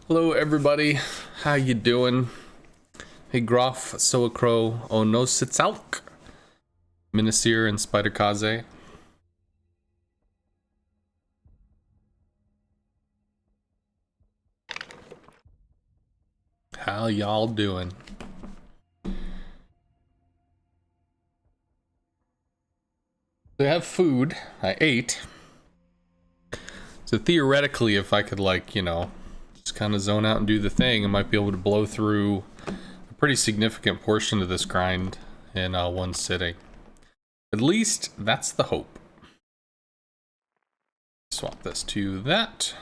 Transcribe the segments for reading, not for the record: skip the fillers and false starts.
Hello everybody, how you doing? Hey Groff, Soakro, Oh no Sitzalk, Minisir and Spider Kaze. How y'all doing? They have food, I ate. So theoretically, if I could like, you know, just kind of zone out and do the thing, I might be able to blow through a pretty significant portion of this grind in one sitting. At least that's the hope. Swap this to that.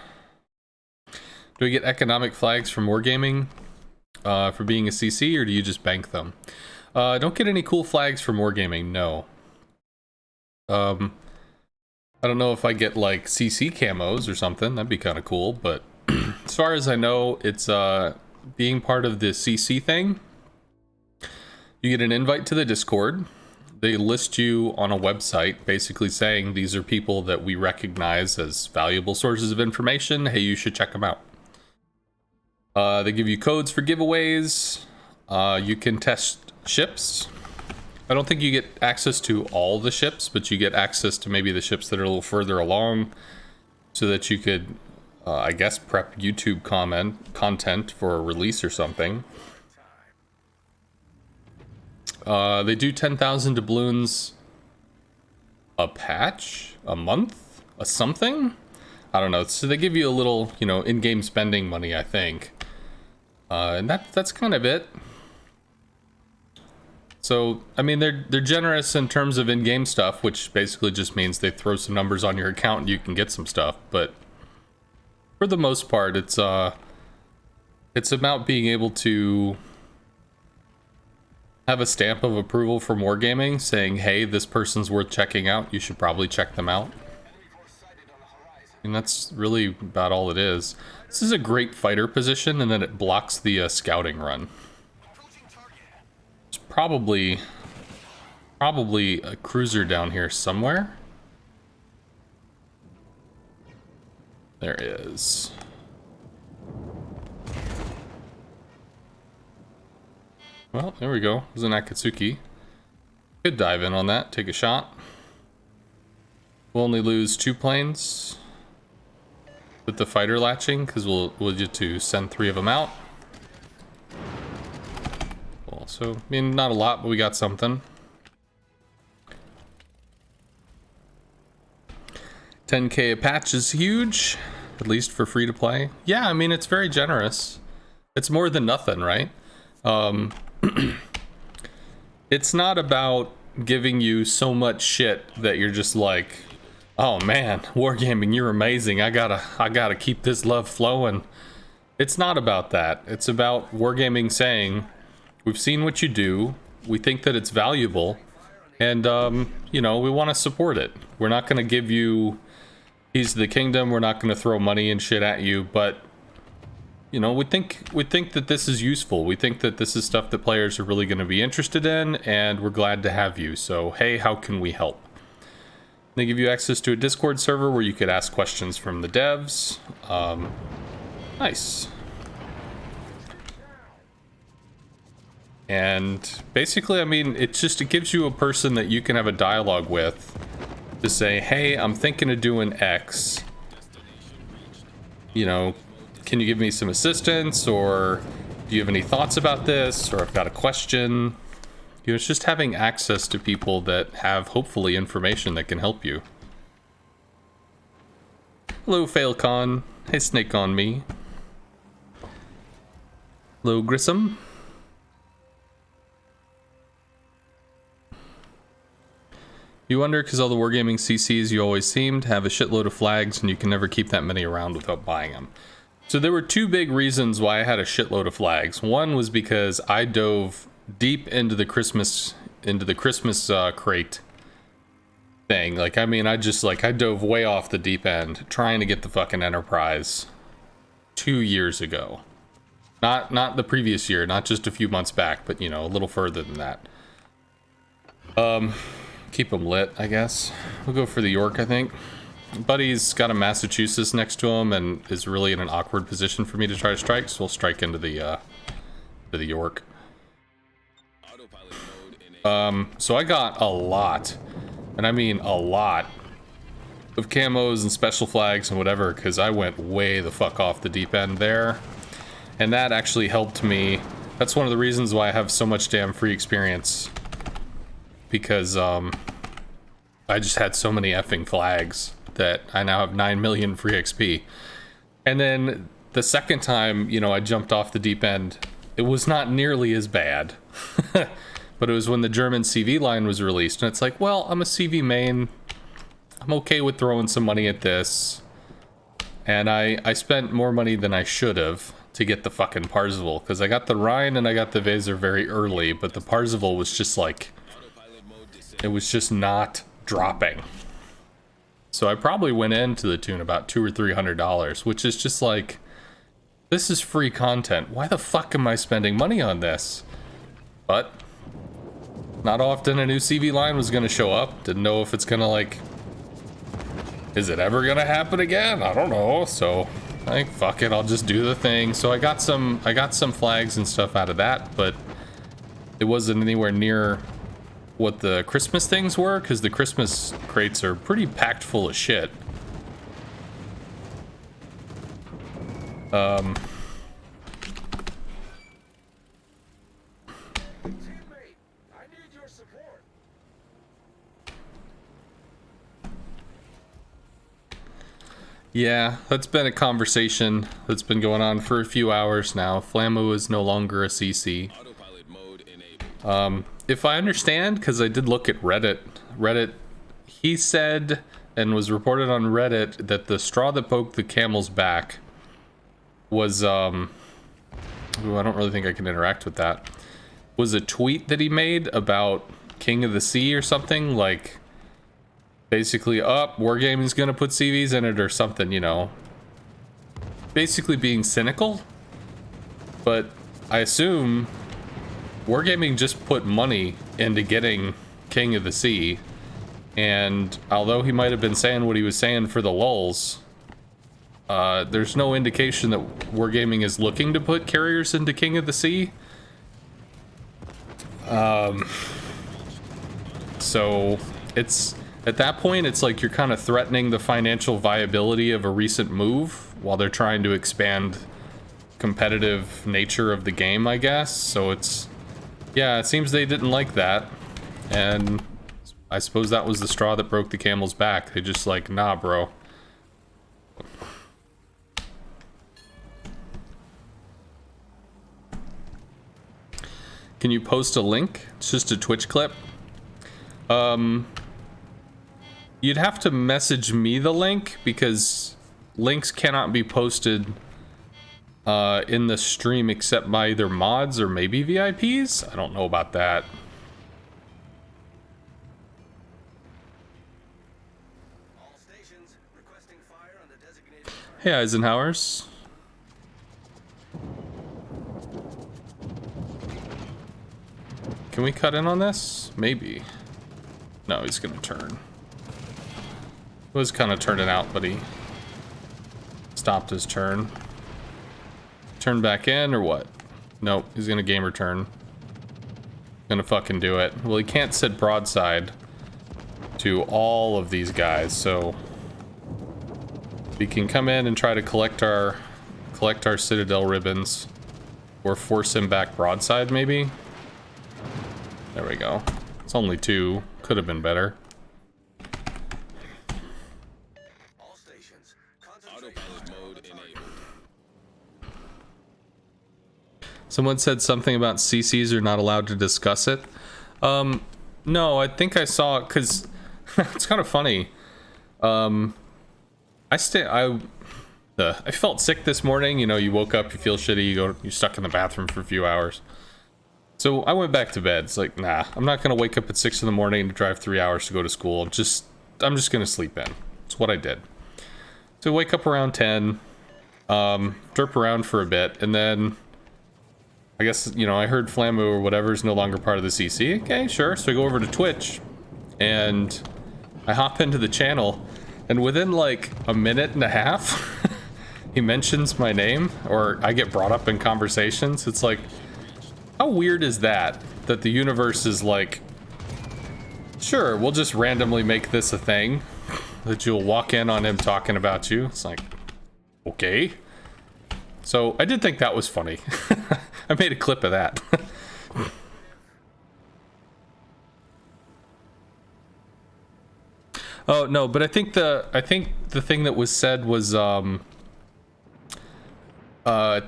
Do we get economic flags from Wargaming for being a CC, or do you just bank them? Don't get any cool flags from Wargaming, no. I don't know if I get like CC camos or something, that'd be kind of cool, but as far as I know, it's being part of the CC thing. You get an invite to the Discord. They list you on a website basically saying these are people that we recognize as valuable sources of information. Hey, you should check them out. They give you codes for giveaways. You can test ships. I don't think you get access to all the ships, but you get access to maybe the ships that are a little further along so that you could, I guess, prep YouTube content for a release or something. They do 10,000 doubloons a patch, a month, a something. I don't know. So they give you a little, you know, in-game spending money, I think, and that's kind of it. So I mean, they're generous in terms of in-game stuff, which basically just means they throw some numbers on your account and you can get some stuff. But for the most part, it's about being able to have a stamp of approval from Wargaming saying, hey, this person's worth checking out. You should probably check them out. And that's really about all it is. This is a great fighter position, and then it blocks the scouting run. There's probably a cruiser down here somewhere. There is. Well, there we go. There's an Akatsuki. Could dive in on that, take a shot. We'll only lose 2 planes with the fighter latching, because we'll get to send 3 of them out. Cool. So, I mean, not a lot, but we got something. 10k a patch is huge, at least for free to play. Yeah, I mean, it's very generous. It's more than nothing, right? It's not about giving you so much shit that you're just like, oh man, Wargaming, you're amazing. I gotta keep this love flowing. It's not about that. It's about Wargaming saying, we've seen what you do. We think that it's valuable, and you know, we want to support it. We're not gonna give you Keys to the Kingdom. We're not gonna throw money and shit at you, but you know, we think that this is useful. We think that this is stuff that players are really going to be interested in, and we're glad to have you. So, hey, how can we help? They give you access to a Discord server where you could ask questions from the devs. Nice. And basically, I mean, it gives you a person that you can have a dialogue with to say, hey, I'm thinking of doing X. You know, can you give me some assistance, or do you have any thoughts about this, or I've got a question. You know, it's just having access to people that have hopefully information that can help you. Hello Failcon. Hey Snake on Me. Hello Grissom. You wonder, because all the Wargaming CCs, you always seem to have a shitload of flags and you can never keep that many around without buying them. So there were 2 big reasons why I had a shitload of flags. One was because I dove deep into the Christmas crate thing. Like, I mean, I dove way off the deep end trying to get the fucking Enterprise 2 years ago. Not the previous year, not just a few months back, but you know, a little further than that. Keep them lit, I guess. We'll go for the York, I think. Buddy's got a Massachusetts next to him and is really in an awkward position for me to try to strike, so we'll strike into the York. So I got a lot, and I mean a lot, of camos and special flags and whatever, because I went way the fuck off the deep end there. And that actually helped me. That's one of the reasons why I have so much damn free experience. Because, I just had so many effing flags that I now have 9 million free XP. And then the second time, you know, I jumped off the deep end, it was not nearly as bad. But it was when the German CV line was released, and it's like, well, I'm a CV main. I'm okay with throwing some money at this. And I spent more money than I should have to get the fucking Parzival, because I got the Rhine and I got the Weser very early, but the Parzival was just like, it was just not dropping. So I probably went into the tune about $200 or $300, which is just like, this is free content. Why the fuck am I spending money on this? But not often a new CV line was going to show up. Didn't know if it's going to, like, is it ever going to happen again? I don't know. So I think, fuck it, I'll just do the thing. So I got some flags and stuff out of that, but it wasn't anywhere near what the Christmas things were, because the Christmas crates are pretty packed full of shit. Yeah, that's been a conversation that's been going on for a few hours now. Flammo is no longer a CC. If I understand, because I did look at Reddit, he said, and was reported on Reddit, that the straw that broke the camel's back was, ooh, I don't really think I can interact with that, was a tweet that he made about King of the Sea or something, like, basically, Wargaming's gonna put CVs in it or something, you know. Basically being cynical. But I assume Wargaming just put money into getting King of the Sea. And although he might have been saying what he was saying for the lulz, there's no indication that Wargaming is looking to put carriers into King of the Sea. So it's... At that point, it's like you're kind of threatening the financial viability of a recent move while they're trying to expand competitive nature of the game, I guess. So it's, yeah, it seems they didn't like that. And I suppose that was the straw that broke the camel's back. They just like, nah, bro. Can you post a link? It's just a Twitch clip. You'd have to message me the link, because links cannot be posted in the stream except by either mods or maybe VIPs? I don't know about that. All stations requesting fire on the designated fire. Hey, Eisenhower's. Can we cut in on this? Maybe. No, he's gonna turn. Was kind of turning out, but he stopped his turn. Turn back in or what? Nope, he's gonna gamer turn. Gonna fucking do it. Well, he can't sit broadside to all of these guys, so we can come in and try to collect our Citadel ribbons, or force him back broadside maybe. There we go. It's only 2. Could have been better. Someone said something about CCs are not allowed to discuss it. No, I think I saw it, because it's kind of funny. I felt sick this morning. You know, you woke up, you feel shitty, you're stuck in the bathroom for a few hours. So I went back to bed. It's like, nah, I'm not gonna wake up at 6 in the morning to drive 3 hours to go to school. I'm just gonna sleep in. It's what I did. So I wake up around 10, derp around for a bit, and then I guess, you know, I heard Flammo or whatever is no longer part of the CC. Okay, sure. So I go over to Twitch, and I hop into the channel, And within like a minute and a half, he mentions my name, or I get brought up in conversations. It's like, how weird is that? That the universe is like, sure, we'll just randomly make this a thing. That you'll walk in on him talking about you. It's like, okay. So I did think that was funny. I made a clip of that. Oh no, but I think the thing that was said was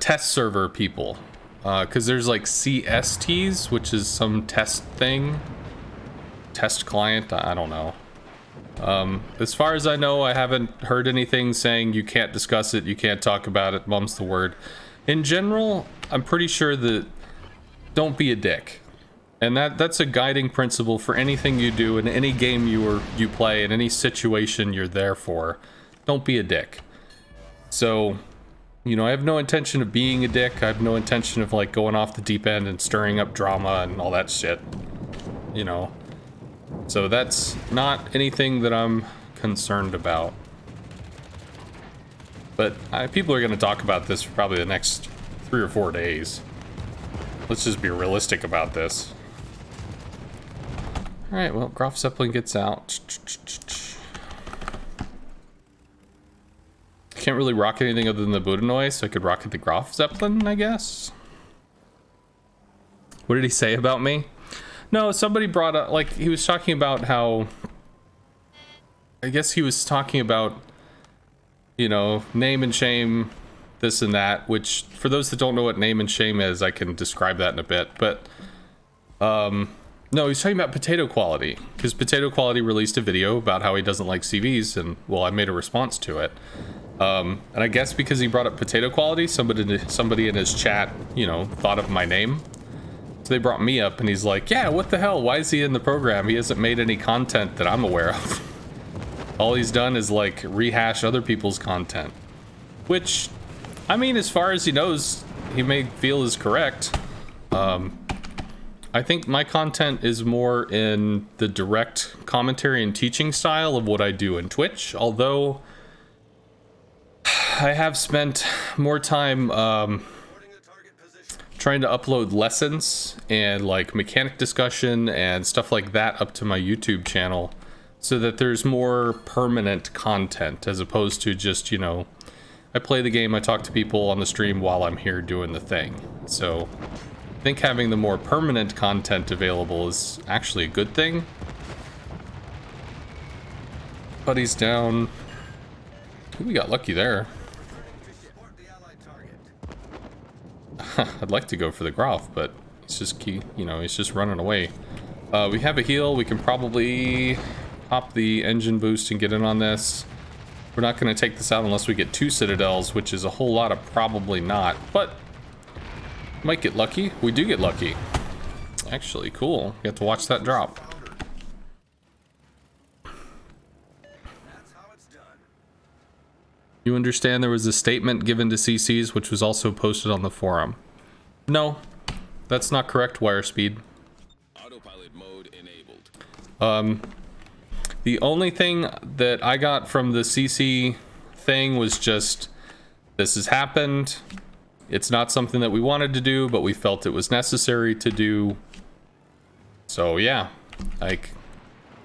test server people, because there's like CSTs, which is some test thing, test client. I don't know. As far as I know, I haven't heard anything saying you can't discuss it, you can't talk about it. Mum's the word. In general, I'm pretty sure that don't be a dick. And that's a guiding principle for anything you do in any game you play, in any situation you're there for. Don't be a dick. So, you know, I have no intention of being a dick. I have no intention of like going off the deep end and stirring up drama and all that shit. You know. So that's not anything that I'm concerned about. But people are going to talk about this for probably the next 3 or 4 days. Let's just be realistic about this. Alright, well, Groff Zeppelin gets out. Can't really rocket anything other than the Budenoy, so I could rocket the Groff Zeppelin, I guess. What did he say about me? No, somebody brought up, like, he was talking about how... I guess he was talking about, you know, name and shame, this and that, which, for those that don't know what name and shame is, I can describe that in a bit, but... No, he's talking about Potato Quality, because Potato Quality released a video about how he doesn't like CVs, and, well, I made a response to it. And I guess because he brought up Potato Quality, somebody in his chat, you know, thought of my name. So they brought me up, and he's like, yeah, what the hell? Why is he in the program? He hasn't made any content that I'm aware of. All he's done is, like, rehash other people's content. Which, I mean, as far as he knows, he may feel is correct. I think my content is more in the direct commentary and teaching style of what I do in Twitch, although I have spent more time trying to upload lessons and like mechanic discussion and stuff like that up to my YouTube channel so that there's more permanent content as opposed to just, you know, I play the game, I talk to people on the stream while I'm here doing the thing. So I think having the more permanent content available is actually a good thing. Buddy's down. We got lucky there. I'd like to go for the Groff, but it's just key, you know, he's just running away. We have a heal. We can probably pop the engine boost and get in on this. We're not going to take this out unless we get 2 Citadels, which is a whole lot of probably not, but might get lucky. We do get lucky. Actually, cool. Get to watch that drop. You understand there was a statement given to CCs which was also posted on the forum. No, that's not correct, Wire Speed. Autopilot mode enabled. The only thing that I got from the CC thing was just, this has happened. It's not something that we wanted to do, but we felt it was necessary to do. So yeah, like,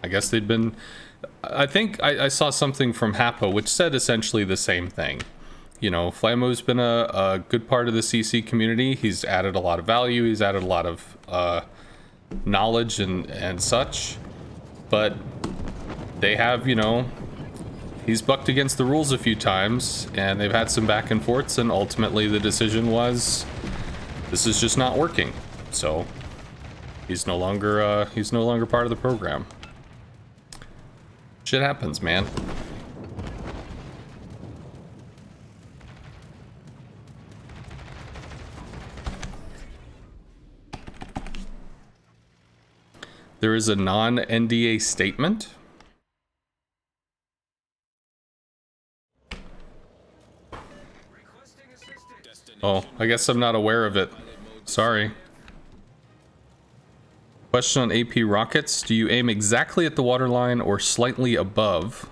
I guess they'd been... I think I saw something from Happo which said essentially the same thing. You know, Flamo's been a good part of the CC community. He's added a lot of value. He's added a lot of knowledge and such. But they have, you know, he's bucked against the rules a few times, and they've had some back and forths, and ultimately the decision was, this is just not working. So he's no longer part of the program. Shit happens, man. There is a non-NDA statement. Oh, I guess I'm not aware of it. Sorry. Question on AP rockets. Do you aim exactly at the waterline or slightly above?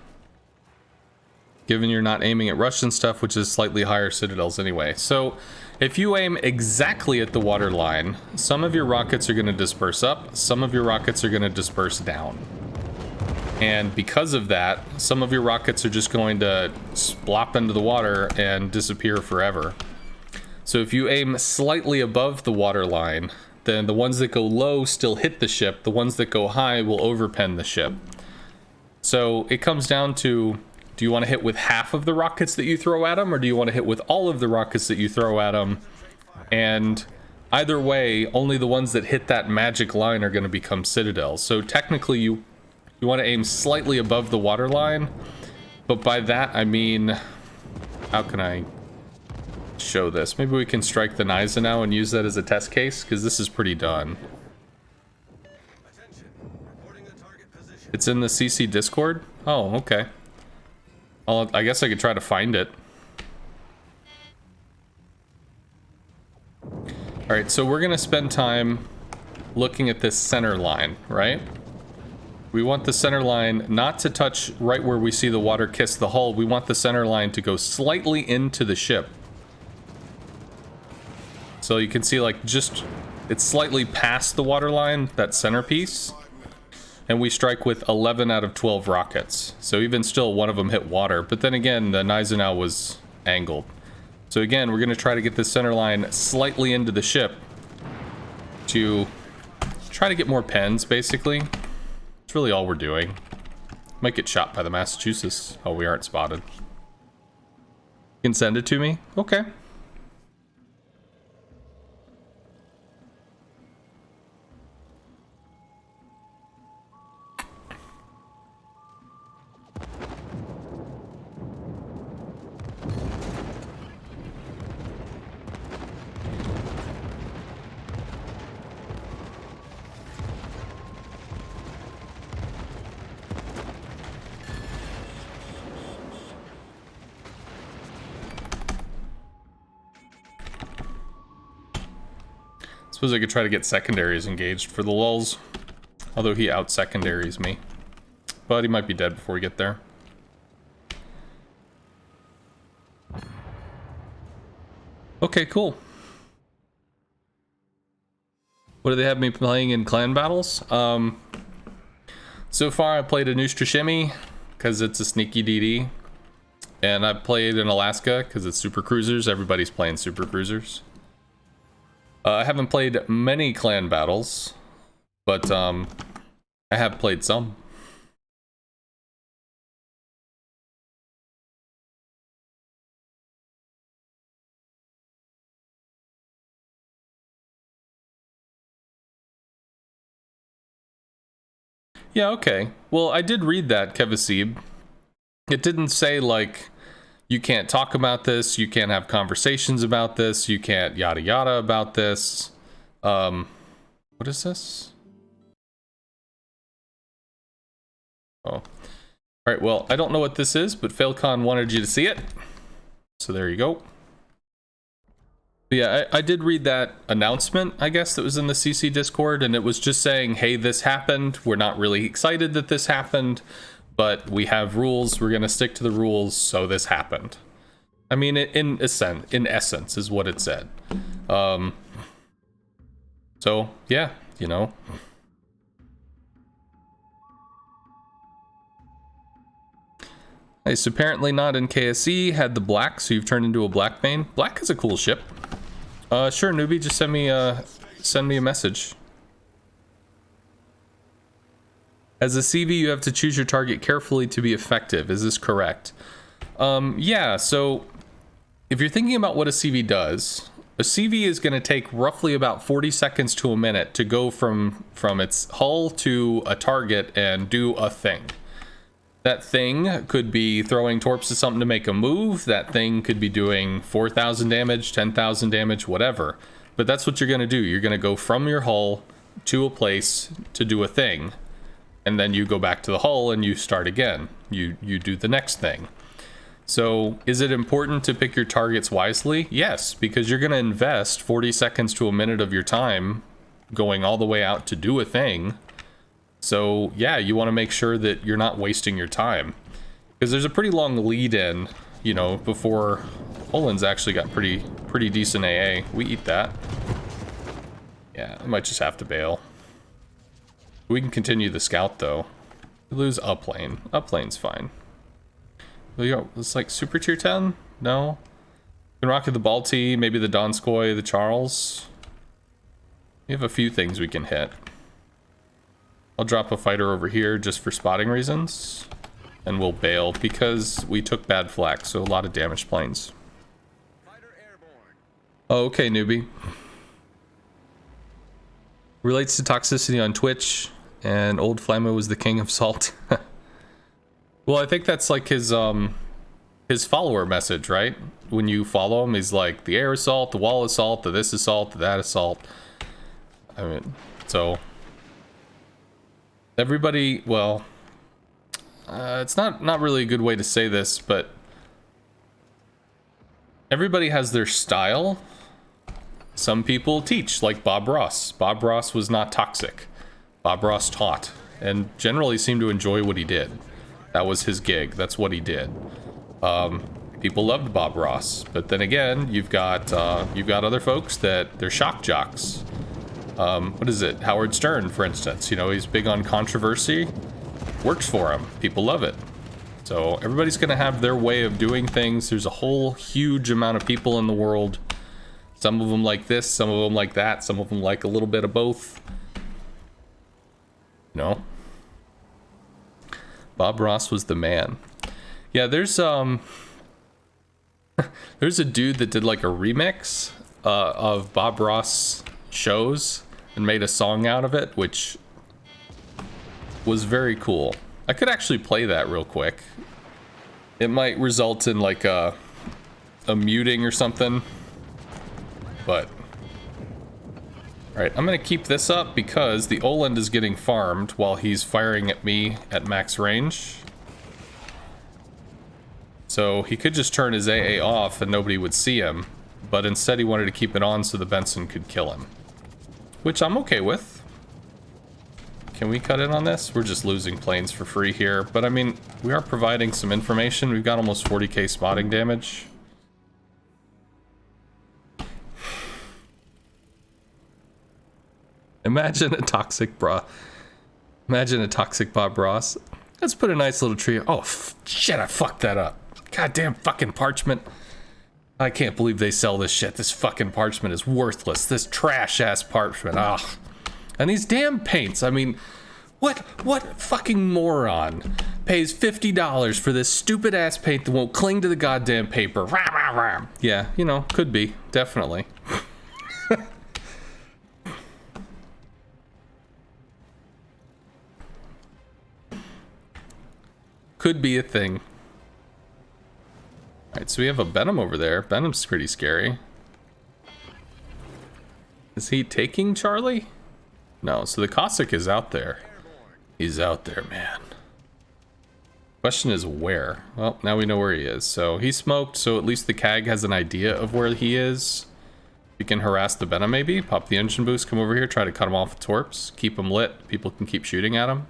given you're not aiming at Russian stuff, which is slightly higher citadels anyway. So if you aim exactly at the water line, some of your rockets are going to disperse up, some of your rockets are going to disperse down. And because of that, some of your rockets are just going to splop into the water and disappear forever. So if you aim slightly above the water line, then the ones that go low still hit the ship. The ones that go high will overpen the ship. So it comes down to, do you want to hit with half of the rockets that you throw at them, or do you want to hit with all of the rockets that you throw at them? And either way, only the ones that hit that magic line are going to become citadels. So technically you want to aim slightly above the water line, but by that I mean, how can I show this? Maybe we can strike the Nysa now and use that as a test case, because this is pretty done. It's in the CC Discord? Oh, okay. I guess I could try to find it. Alright, so we're gonna spend time looking at this center line, right? We want the center line not to touch right where we see the water kiss the hull. We want the center line to go slightly into the ship. So you can see, like, just, it's slightly past the water line, that centerpiece. And we strike with 11 out of 12 rockets. So even still, one of them hit water. But then again, the Nysa was angled. So again, we're going to try to get the center line slightly into the ship to try to get more pens, basically. That's really all we're doing. Might get shot by the Massachusetts. Oh, we aren't spotted. You can send it to me? Okay. Suppose I could try to get secondaries engaged for the lulz. Although he out-secondaries me. But he might be dead before we get there. Okay, cool. What do they have me playing in clan battles? So far I played a Nustra Shimmy, because it's a sneaky DD. And I played in Alaska, because it's Super Cruisers. Everybody's playing Super Cruisers. I haven't played many clan battles, but I have played some. Yeah, okay. Well, I did read that, Kevasib. It didn't say, like, you can't talk about this, you can't have conversations about this, you can't yada yada about this. What is this? Oh. Alright, well, I don't know what this is, but Failcon wanted you to see it. So there you go. But yeah, I did read that announcement, I guess, that was in the CC Discord, and it was just saying, hey, this happened. We're not really excited that this happened, but we have rules. We're going to stick to the rules, so this happened. I mean, in essence, is what it said. So, yeah, you know. It's apparently not in KSE, had the black, so you've turned into a black bane. Black is a cool ship. Sure, newbie, just send me a message. As a CV, you have to choose your target carefully to be effective. Is this correct? Yeah, so if you're thinking about what a CV does, a CV is going to take roughly about 40 seconds to a minute to go from its hull to a target and do a thing. That thing could be throwing torps to something to make a move. That thing could be doing 4,000 damage, 10,000 damage, whatever. But that's what you're going to do. You're going to go from your hull to a place to do a thing. And then you go back to the hull and you start again. You do the next thing. So is it important to pick your targets wisely? Yes, because you're going to invest 40 seconds to a minute of your time going all the way out to do a thing. So yeah, you want to make sure that you're not wasting your time. Because there's a pretty long lead in, you know, before Poland's actually got pretty decent AA. We eat that. Yeah, I might just have to bail. We can continue the scout though. We lose up lane. Up lane's fine. It's like super tier 10? No? We can rocket the Balti, maybe the Donskoy, the Charles. We have a few things we can hit. I'll drop a fighter over here just for spotting reasons. And we'll bail because we took bad flak, so a lot of damaged planes. Oh, okay, newbie. Relates to toxicity on Twitch, and old Flammo was the king of salt. Well, I think that's like his follower message, right? When you follow him, he's like, the air is salt, the wall is salt, the this is salt, the that is salt. I mean, so... Everybody, well... it's not really a good way to say this, but... Everybody has their style. Some people teach, like Bob Ross. Bob Ross was not toxic. Bob Ross taught, and generally seemed to enjoy what he did. That was his gig. That's what he did. People loved Bob Ross, but then again, you've got other folks that they're shock jocks. What is it? Howard Stern, for instance. You know, he's big on controversy. Works for him. People love it. So everybody's gonna have their way of doing things. There's a whole huge amount of people in the world. Some of them like this, some of them like that, some of them like a little bit of both. No. Bob Ross was the man. Yeah, there's a dude that did like a remix of Bob Ross shows and made a song out of it, which was very cool. I could actually play that real quick. It might result in like a muting or something. But, alright, I'm going to keep this up because the Oland is getting farmed while he's firing at me at max range. So he could just turn his AA off and nobody would see him, but instead he wanted to keep it on so the Benson could kill him. Which I'm okay with. Can we cut in on this? We're just losing planes for free here, but I mean, we are providing some information. We've got almost 40k spotting damage. Imagine a toxic Bob Ross. Let's put a nice little tree. Oh, shit, I fucked that up. Goddamn fucking parchment. I can't believe they sell this shit. This fucking parchment is worthless. This trash-ass parchment. Ugh. And these damn paints. I mean, what fucking moron pays $50 for this stupid-ass paint that won't cling to the goddamn paper? Rah, rah, rah. Yeah, you know, could be. Definitely. Could be a thing. Alright, so we have a Benham over there. Benham's pretty scary. Is he taking Charlie? No, so the Cossack is out there. He's out there, man. Question is where? Well, now we know where he is. So he's smoked, so at least the CAG has an idea of where he is. We can harass the Benham maybe. Pop the engine boost, come over here, try to cut him off with torps. Keep him lit. People can keep shooting at him.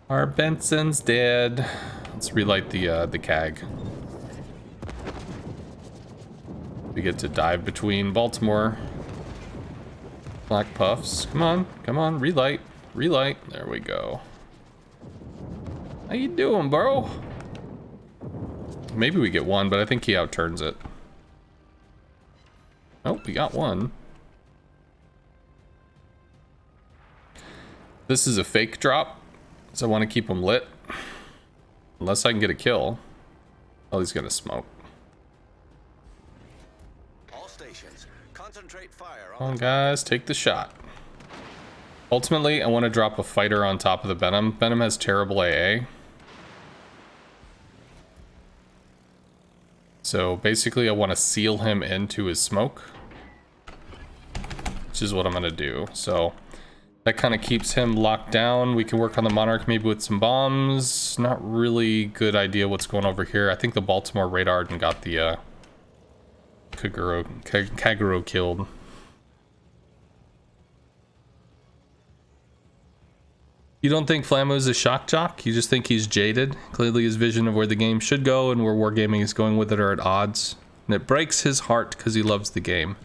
Our Benson's dead. Let's relight the CAG. We get to dive between Baltimore. Black puffs. Come on, relight. There we go. How you doing, bro? Maybe we get one, but I think he outturns it. Oh, we got one. This is a fake drop. So I want to keep him lit. Unless I can get a kill. Oh, he's gonna smoke. All stations, concentrate fire Come on, guys, take the shot. Ultimately, I want to drop a fighter on top of the Benham. Benham has terrible AA. So basically, I want to seal him into his smoke. Which is what I'm gonna do. So that kind of keeps him locked down. We can work on the Monarch maybe with some bombs. Not really good idea what's going over here. I think the Baltimore radared and got the Kaguro killed. You don't think Flammo's a shock jock? You just think he's jaded? Clearly his vision of where the game should go and where wargaming is going with it are at odds. And it breaks his heart because he loves the game.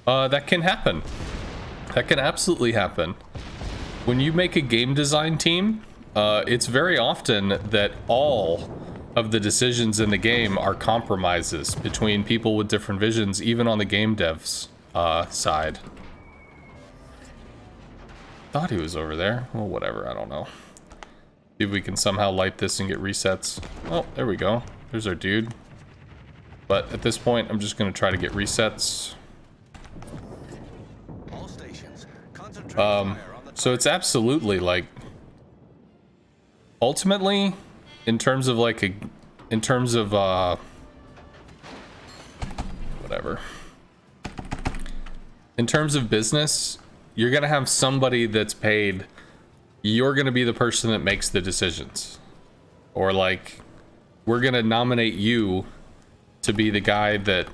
That can happen. That can absolutely happen. When you make a game design team, it's very often that all of the decisions in the game are compromises between people with different visions, even on the game devs side. Thought he was over there. Well, whatever, I don't know. See if we can somehow light this and get resets. Oh, there we go. There's our dude. But at this point, I'm just going to try to get resets. All stations, concentrate fire on the So it's absolutely like... Ultimately, in terms of like whatever. In terms of business, you're gonna have somebody that's paid. You're gonna be the person that makes the decisions, or like, we're gonna nominate you to be the guy that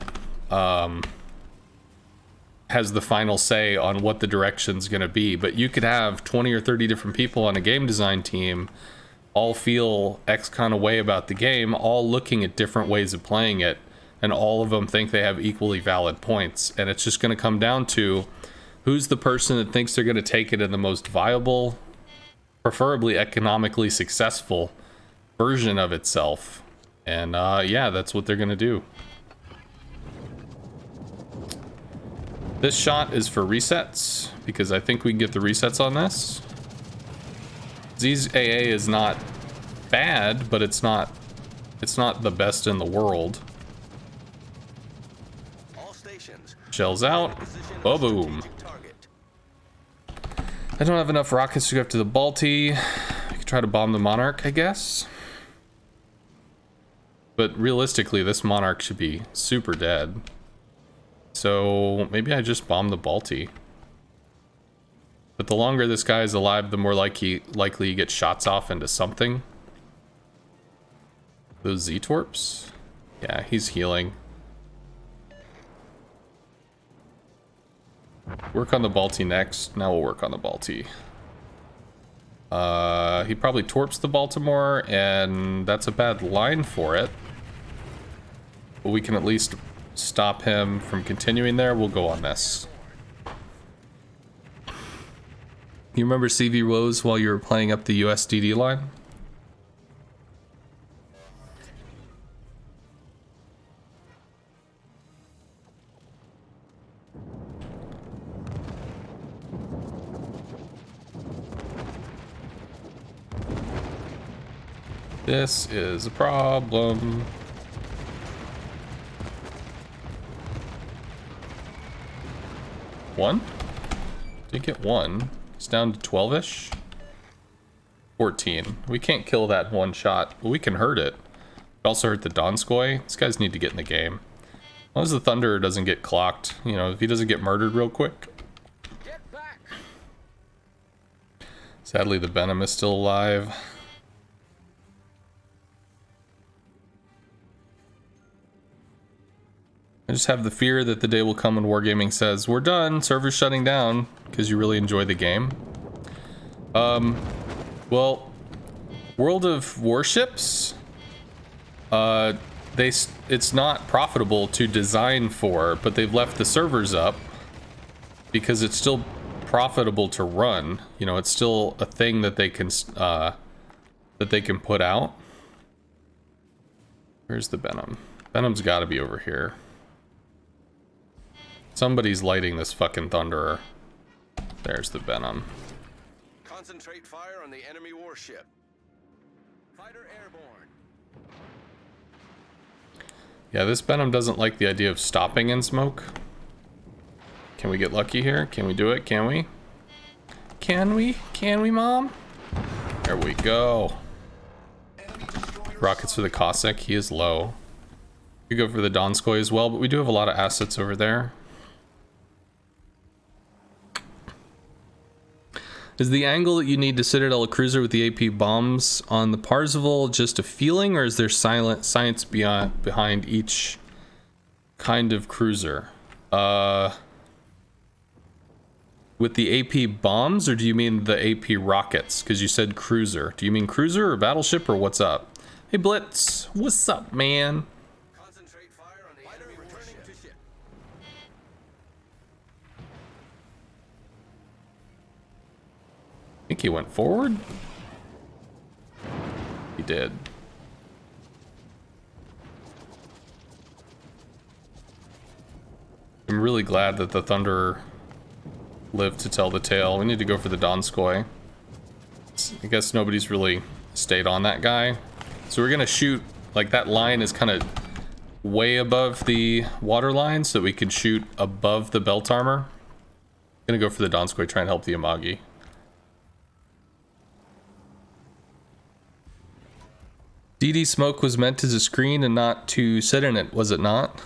has the final say on what the direction's gonna be. But you could have 20 or 30 different people on a game design team, all feel X kind of way about the game, all looking at different ways of playing it, and all of them think they have equally valid points. And it's just going to come down to who's the person that thinks they're going to take it in the most viable, preferably economically successful version of itself. And yeah, that's what they're going to do. This shot is for resets, because I think we can get the resets on this. Z's AA is not bad, but it's not the best in the world. all stations. Shells out. Oh, boom. I don't have enough rockets to go up to the Balti. I could try to bomb the Monarch, I guess. But realistically, this Monarch should be super dead. So maybe I just bomb the Balti. But the longer this guy is alive, the more likely he gets shots off into something. Those Z-Torps? Yeah, he's healing. Work on the Balti next. Now we'll work on the Balti. He probably torps the Baltimore, and that's a bad line for it. But we can at least stop him from continuing there. We'll go on this. You remember CV woes while you were playing up the USDD line? This is a problem. One? Did get one. It's down to 12-ish. 14. We can't kill that in one shot, but we can hurt it. We also hurt the Donskoy. These guys need to get in the game. As long as the Thunderer doesn't get clocked, you know, if he doesn't get murdered real quick. Get back. Sadly, the Venom is still alive. I just have the fear that the day will come when Wargaming says, we're done, server's shutting down, because you really enjoy the game. Well, World of Warships, it's not profitable to design for, but they've left the servers up because it's still profitable to run. You know, it's still a thing that they can put out. Where's the Venom? Venom's got to be over here. Somebody's lighting this fucking Thunderer. There's the Venom. Concentrate fire on the enemy warship. Fighter airborne. Yeah, this Venom doesn't like the idea of stopping in smoke. Can we get lucky here? Can we do it? Can we? Can we? Can we, Mom? There we go. Rockets for the Cossack. He is low. We go for the Donskoy as well, but we do have a lot of assets over there. Is the angle that you need to Citadel a cruiser with the AP bombs on the Parzival just a feeling, or is there science behind each kind of cruiser? We With the AP bombs, or do you mean the AP rockets? Because you said cruiser. Do you mean cruiser or battleship, or what's up? Hey Blitz, what's up, man? Concentrate fire on the enemy returning to ship. I think he went forward. He did. I'm really glad that the Thunderer lived to tell the tale. We need to go for the Donskoy. I guess nobody's really stayed on that guy. So we're gonna shoot, like that line is kind of way above the water line so that we can shoot above the belt armor. Gonna go for the Donskoy, try and help the Amagi. DD smoke was meant as a screen and not to sit in it, was it not?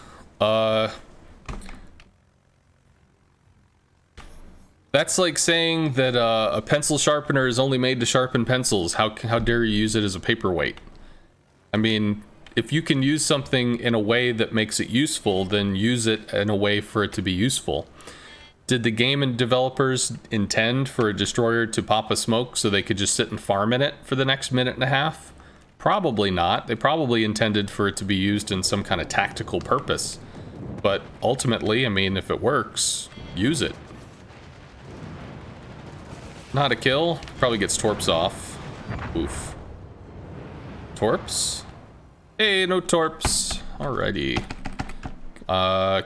That's like saying that a pencil sharpener is only made to sharpen pencils. How dare you use it as a paperweight? I mean, if you can use something in a way that makes it useful, then use it in a way for it to be useful. Did the game and developers intend for a destroyer to pop a smoke so they could just sit and farm in it for the next minute and a half? Probably not. They probably intended for it to be used in some kind of tactical purpose. But ultimately, I mean, if it works, use it. Not a kill. Probably gets Torps off. Oof. Torps? Hey, no Torps. Alrighty.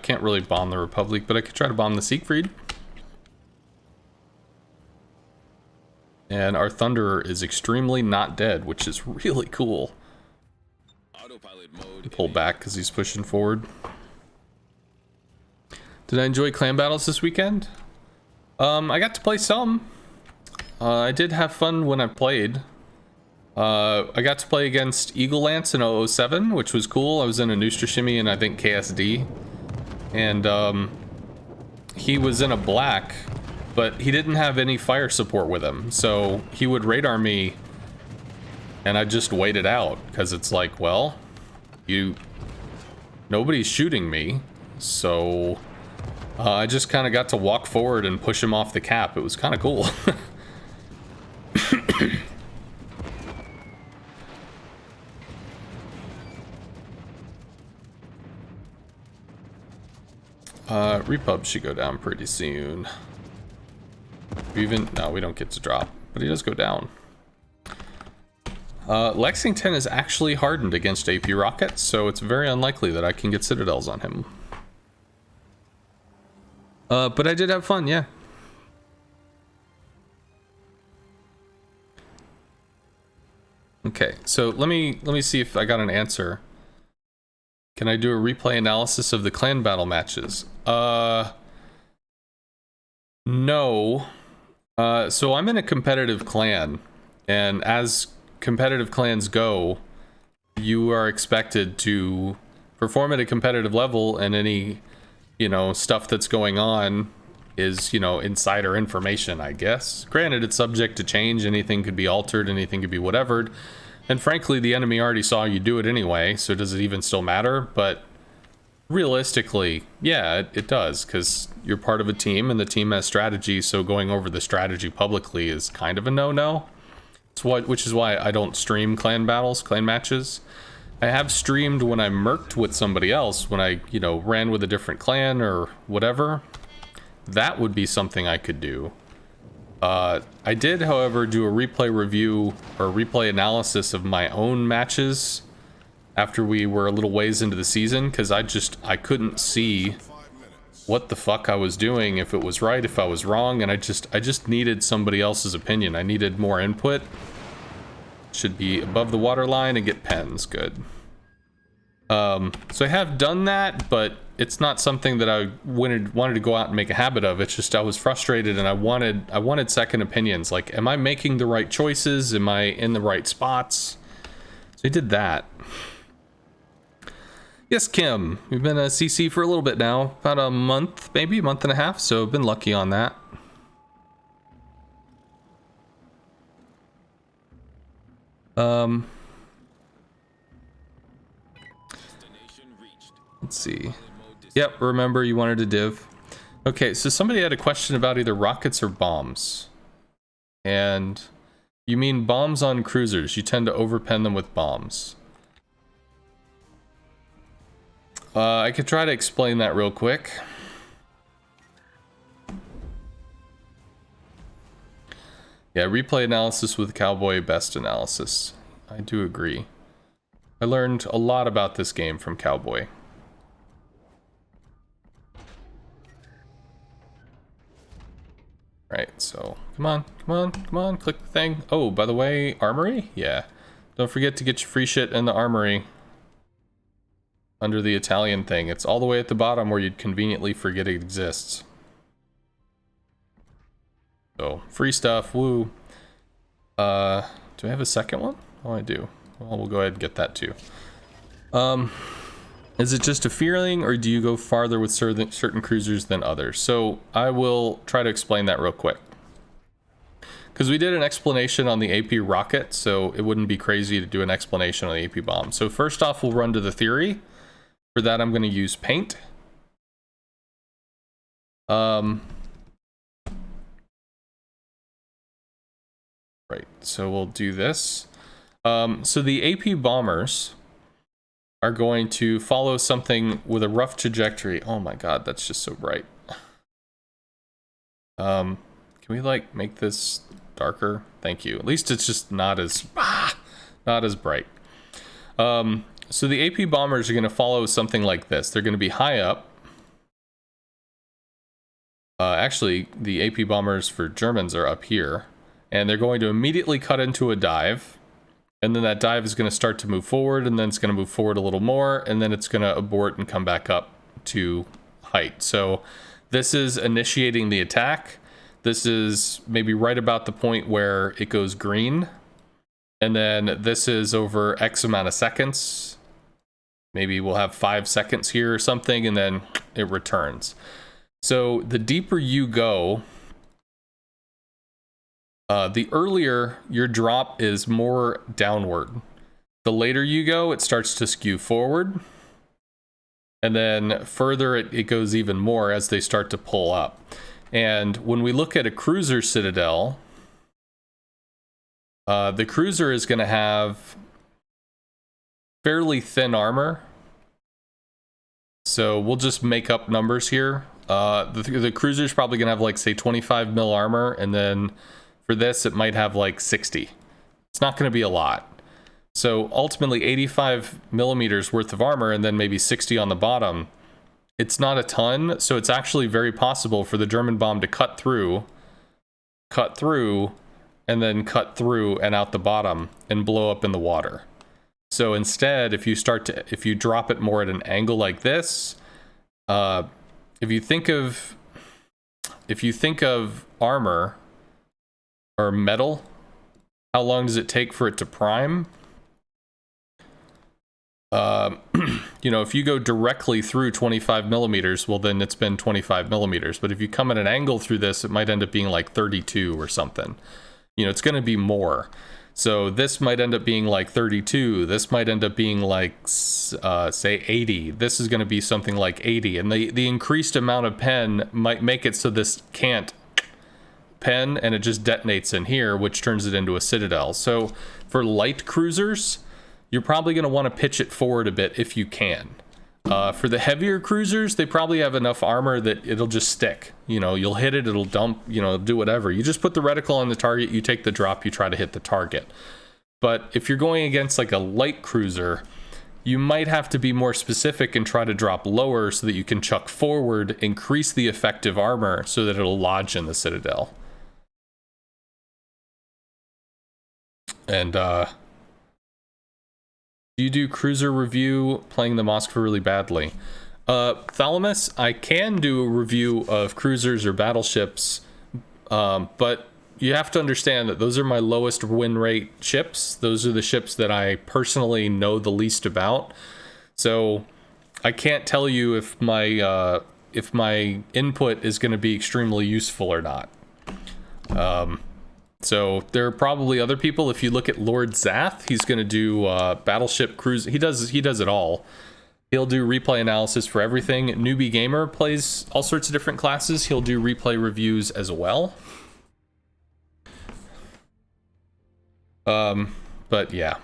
Can't really bomb the Republic, but I could try to bomb the Siegfried. And our Thunderer is extremely not dead, which is really cool. Autopilot mode. Pull back because he's pushing forward. Did I enjoy clan battles this weekend? I got to play some. I did have fun when I played. I got to play against Eagle Lance in 007, which was cool. I was in a Nooster Shimmy and I think KSD. And he was in a black, but he didn't have any fire support with him. So he would radar me and I just waited out because it's like, well, nobody's shooting me. So I just kind of got to walk forward and push him off the cap. It was kind of cool. Repub should go down pretty soon. No, we don't get to drop, but he does go down. Lexington is actually hardened against AP rockets, so it's very unlikely that I can get Citadels on him. But I did have fun, yeah. Okay, so let me see if I got an answer. Can I do a replay analysis of the clan battle matches? No. So I'm in a competitive clan, and as competitive clans go, you are expected to perform at a competitive level, and any, stuff that's going on is, insider information, I guess. Granted, it's subject to change. Anything could be altered, anything could be whatevered. And frankly, the enemy already saw you do it anyway, so does it even still matter? But realistically, yeah, it does, because you're part of a team and the team has strategy, so going over the strategy publicly is kind of a no-no. Which is why I don't stream clan matches. I have streamed when I merked with somebody else, when I, ran with a different clan or whatever. That would be something I could do. I did, however, do a replay review or replay analysis of my own matches after we were a little ways into the season, because I couldn't see what the fuck I was doing, if it was right, if I was wrong, and I just needed somebody else's opinion. I needed more input. Should be above the waterline and get pens. Good. So I have done that, but it's not something that I wanted to go out and make a habit of. It's just I was frustrated and I wanted second opinions. Like, am I making the right choices? Am I in the right spots? So I did that. Yes, Kim. We've been a CC for a little bit now, about a month, maybe a month and a half. So I've been lucky on that. Let's see. Yep, remember you wanted to div. Okay, so somebody had a question about either rockets or bombs. And you mean bombs on cruisers. You tend to overpen them with bombs. I could try to explain that real quick. Yeah, replay analysis with Cowboy, best analysis. I do agree. I learned a lot about this game from Cowboy. Right, so come on, come on, come on, click the thing. Oh, by the way, armory? Yeah. Don't forget to get your free shit in the armory. Under the Italian thing. It's all the way at the bottom where you'd conveniently forget it exists. So, free stuff, woo. Do I have a second one? Oh, I do. Well, we'll go ahead and get that too. Is it just a feeling, or do you go farther with certain cruisers than others? So I will try to explain that real quick. Because we did an explanation on the AP rocket, so it wouldn't be crazy to do an explanation on the AP bomb. So first off, we'll run to the theory. For that, I'm going to use paint. Right, so we'll do this. So the AP bombers are going to follow something with a rough trajectory. Oh my god, that's just so bright. Can we like make this darker? Thank you. At least it's just not as bright. So the AP bombers are going to follow something like this. They're going to be high up. Actually, the AP bombers for Germans are up here. And they're going to immediately cut into a dive. And then that dive is going to start to move forward, and then it's going to move forward a little more, and then it's going to abort and come back up to height. So this is initiating the attack. This is maybe right about the point where it goes green. And then this is over X amount of seconds. Maybe we'll have 5 seconds here or something, and then it returns. So the deeper you go, the earlier your drop is more downward. The later you go, it starts to skew forward. And then further, it goes even more as they start to pull up. And when we look at a cruiser Citadel, the cruiser is going to have fairly thin armor. So we'll just make up numbers here. The cruiser's probably going to have like, say, 25 mil armor, and then for this, it might have like 60. It's not going to be a lot. So ultimately 85 millimeters worth of armor and then maybe 60 on the bottom. It's not a ton, so it's actually very possible for the German bomb to cut through, and then cut through and out the bottom and blow up in the water. So instead, if you drop it more at an angle like this, if you think of armor or metal, how long does it take for it to prime? If you go directly through 25 millimeters, well, then it's been 25 millimeters. But if you come at an angle through this, it might end up being like 32 or something. It's going to be more. So this might end up being like 32. This might end up being like, say, 80. This is going to be something like 80. And the increased amount of pen might make it so this can't pen, and it just detonates in here, which turns it into a Citadel. So for light cruisers, you're probably going to want to pitch it forward a bit if you can. For the heavier cruisers, they probably have enough armor that it'll just stick. You'll hit it, it'll dump, do whatever. You just put the reticle on the target, you take the drop, you try to hit the target. But if you're going against like a light cruiser, you might have to be more specific and try to drop lower so that you can chuck forward, increase the effective armor so that it'll lodge in the Citadel. And, do you do cruiser review playing the Moskva really badly? Thalamus, I can do a review of cruisers or battleships, but you have to understand that those are my lowest win rate ships. Those are the ships that I personally know the least about. So I can't tell you if my input is going to be extremely useful or not. So there are probably other people. If you look at Lord Zath, he's going to do battleship cruise. He does it all. He'll do replay analysis for everything. Newbie Gamer plays all sorts of different classes. He'll do replay reviews as well. But yeah.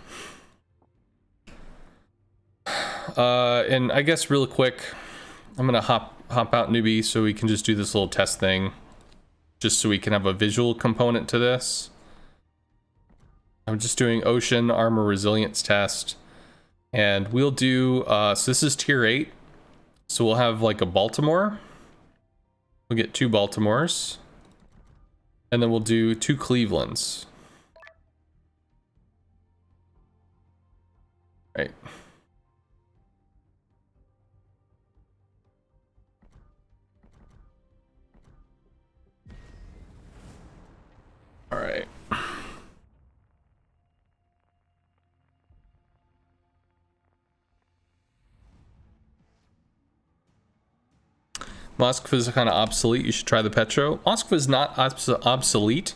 And I guess real quick, I'm gonna hop out newbie so we can just do this little test thing, just so we can have a visual component to this. I'm just doing ocean armor resilience test, and we'll do so this is tier 8, so we'll have like a Baltimore. We'll get 2 Baltimores, and then we'll do 2 Clevelands. Right. All right. Moskva is kind of obsolete. You should try the Petro. Moskva is not obsolete.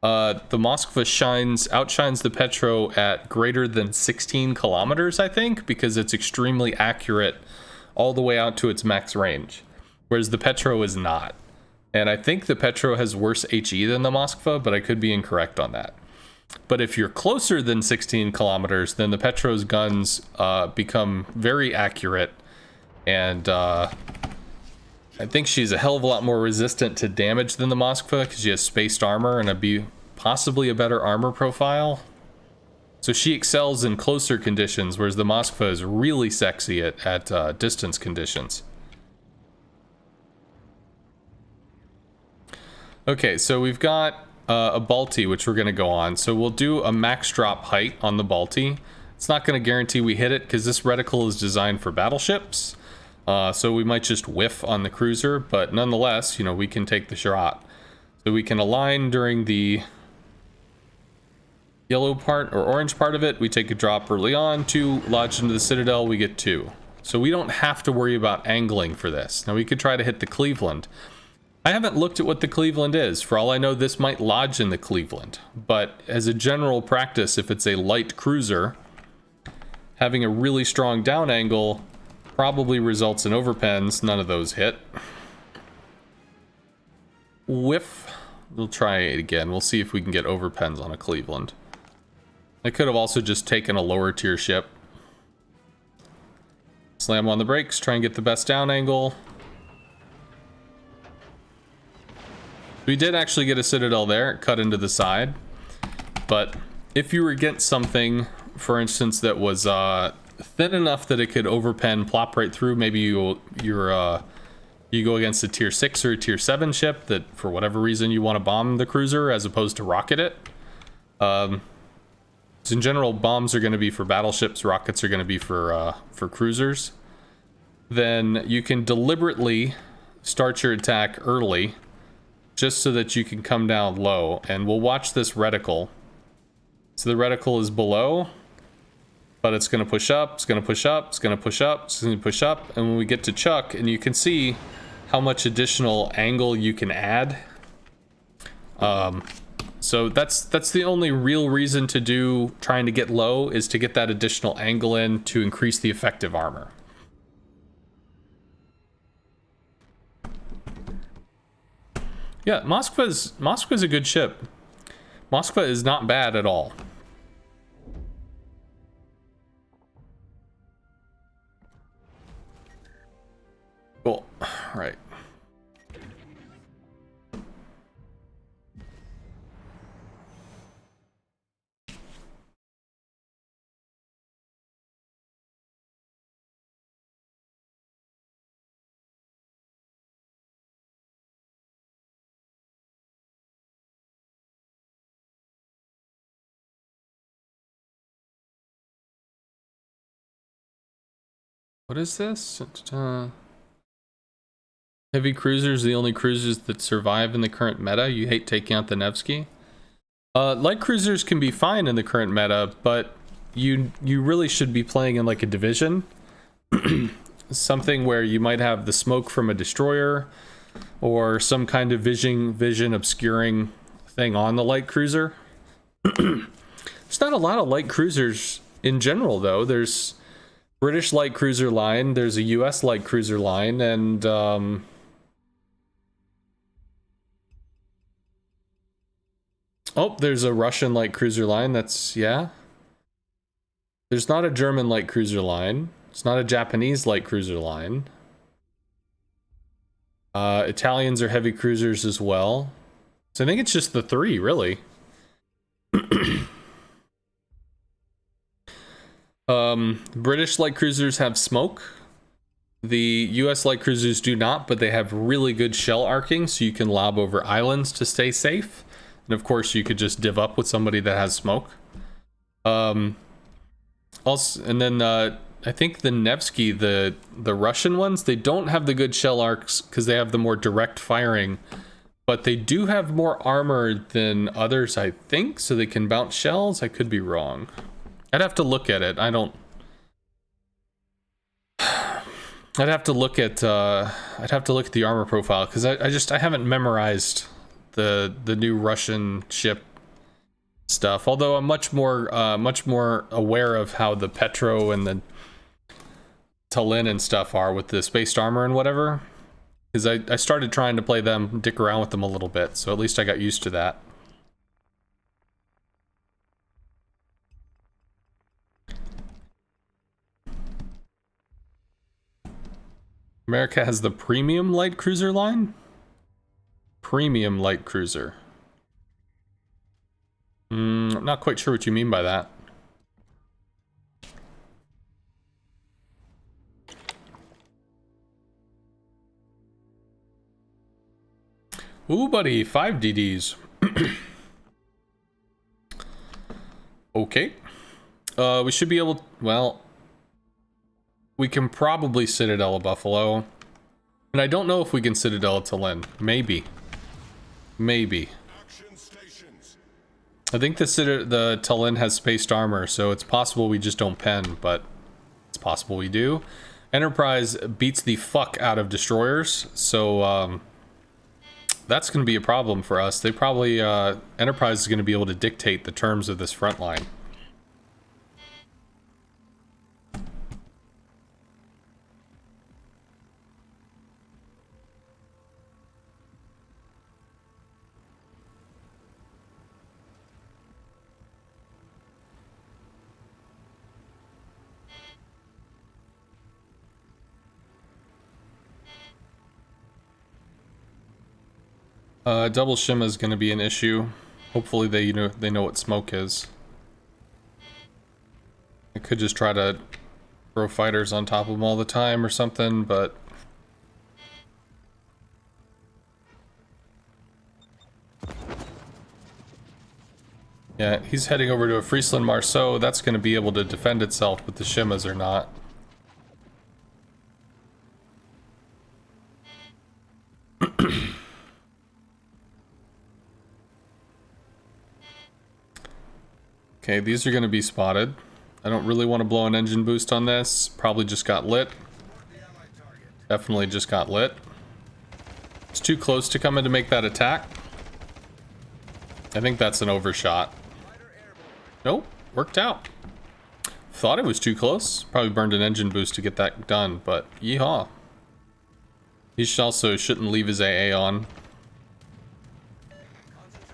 The Moskva outshines the Petro at greater than 16 kilometers, I think, because it's extremely accurate all the way out to its max range, whereas the Petro is not. And I think the Petro has worse HE than the Moskva, but I could be incorrect on that. But if you're closer than 16 kilometers, then the Petro's guns become very accurate, and I think she's a hell of a lot more resistant to damage than the Moskva because she has spaced armor and possibly a better armor profile. So she excels in closer conditions, whereas the Moskva is really sexy at distance conditions. Okay, so we've got a Balti, which we're going to go on. So we'll do a max drop height on the Balti. It's not going to guarantee we hit it because this reticle is designed for battleships. So we might just whiff on the cruiser, but nonetheless, you know, we can take the shot. So we can align during the yellow part or orange part of it. We take a drop early on, 2 lodge into the Citadel, we get 2. So we don't have to worry about angling for this. Now we could try to hit the Cleveland. I haven't looked at what the Cleveland is. For all I know, this might lodge in the Cleveland. But as a general practice, if it's a light cruiser, having a really strong down angle probably results in overpens. None of those hit. Whiff. We'll try it again. We'll see if we can get overpens on a Cleveland. I could have also just taken a lower tier ship. Slam on the brakes, try and get the best down angle. We did actually get a Citadel there, it cut into the side. But if you were against something, for instance, that was thin enough that it could overpen, plop right through, maybe you go against a tier 6 or a tier 7 ship that for whatever reason you want to bomb the cruiser as opposed to rocket it. So in general, bombs are going to be for battleships, rockets are going to be for cruisers. Then you can deliberately start your attack early just so that you can come down low, and we'll watch this reticle. So the reticle is below, but it's going to push up, it's going to push up, it's going to push up, it's going to push up, and when we get to Chuck, and you can see how much additional angle you can add. So that's the only real reason to trying to get low, is to get that additional angle in to increase the effective armor. Yeah, Moskva's a good ship. Moskva is not bad at all. Cool. All right. What is this? Heavy cruisers, the only cruisers that survive in the current meta. You hate taking out the Nevsky. Light cruisers can be fine in the current meta, but you really should be playing in like a division. Something where you might have the smoke from a destroyer or some kind of vision obscuring thing on the light cruiser. There's not a lot of light cruisers in general, though. There's British light cruiser line, there's a US light cruiser line, and oh, there's a Russian light cruiser line. That's, yeah. There's not a German light cruiser line. It's not a Japanese light cruiser line. Italians are heavy cruisers as well. So I think it's just the three, really. British light cruisers have smoke. The US light cruisers do not, but they have really good shell arcing, so you can lob over islands to stay safe. And of course, you could just div up with somebody that has smoke. Also, and then I think the Nevsky, the Russian ones, they don't have the good shell arcs because they have the more direct firing, but they do have more armor than others, I think, so they can bounce shells. I could be wrong. I'd have to look at it. I'd have to look at the armor profile because I haven't memorized the new Russian ship stuff. Although I'm much more aware of how the Petro and the Tallinn and stuff are with the spaced armor and whatever. Because I started trying to play them, dick around with them a little bit, so at least I got used to that. America has the premium light cruiser line? Premium light cruiser. I'm not quite sure what you mean by that. Ooh, buddy, 5 DDs. Okay. We should be able... Well... We can probably Citadel a Buffalo. And I don't know if we can Citadel a Tallinn. Maybe. Maybe. I think the Tallinn has spaced armor, so it's possible we just don't pen, but it's possible we do. Enterprise beats the fuck out of destroyers, so that's going to be a problem for us. They probably... Enterprise is going to be able to dictate the terms of this front line. Double shimma is going to be an issue. Hopefully they know what smoke is. I could just try to throw fighters on top of them all the time or something, but... Yeah, he's heading over to a Friesland Marceau. That's going to be able to defend itself, but the shimmas are not. Okay, these are going to be spotted. I don't really want to blow an engine boost on this. Probably just got lit. Definitely just got lit. It's too close to come in to make that attack. I think that's an overshot. Nope, worked out. Thought it was too close. Probably burned an engine boost to get that done, but yeehaw. He also shouldn't leave his AA on.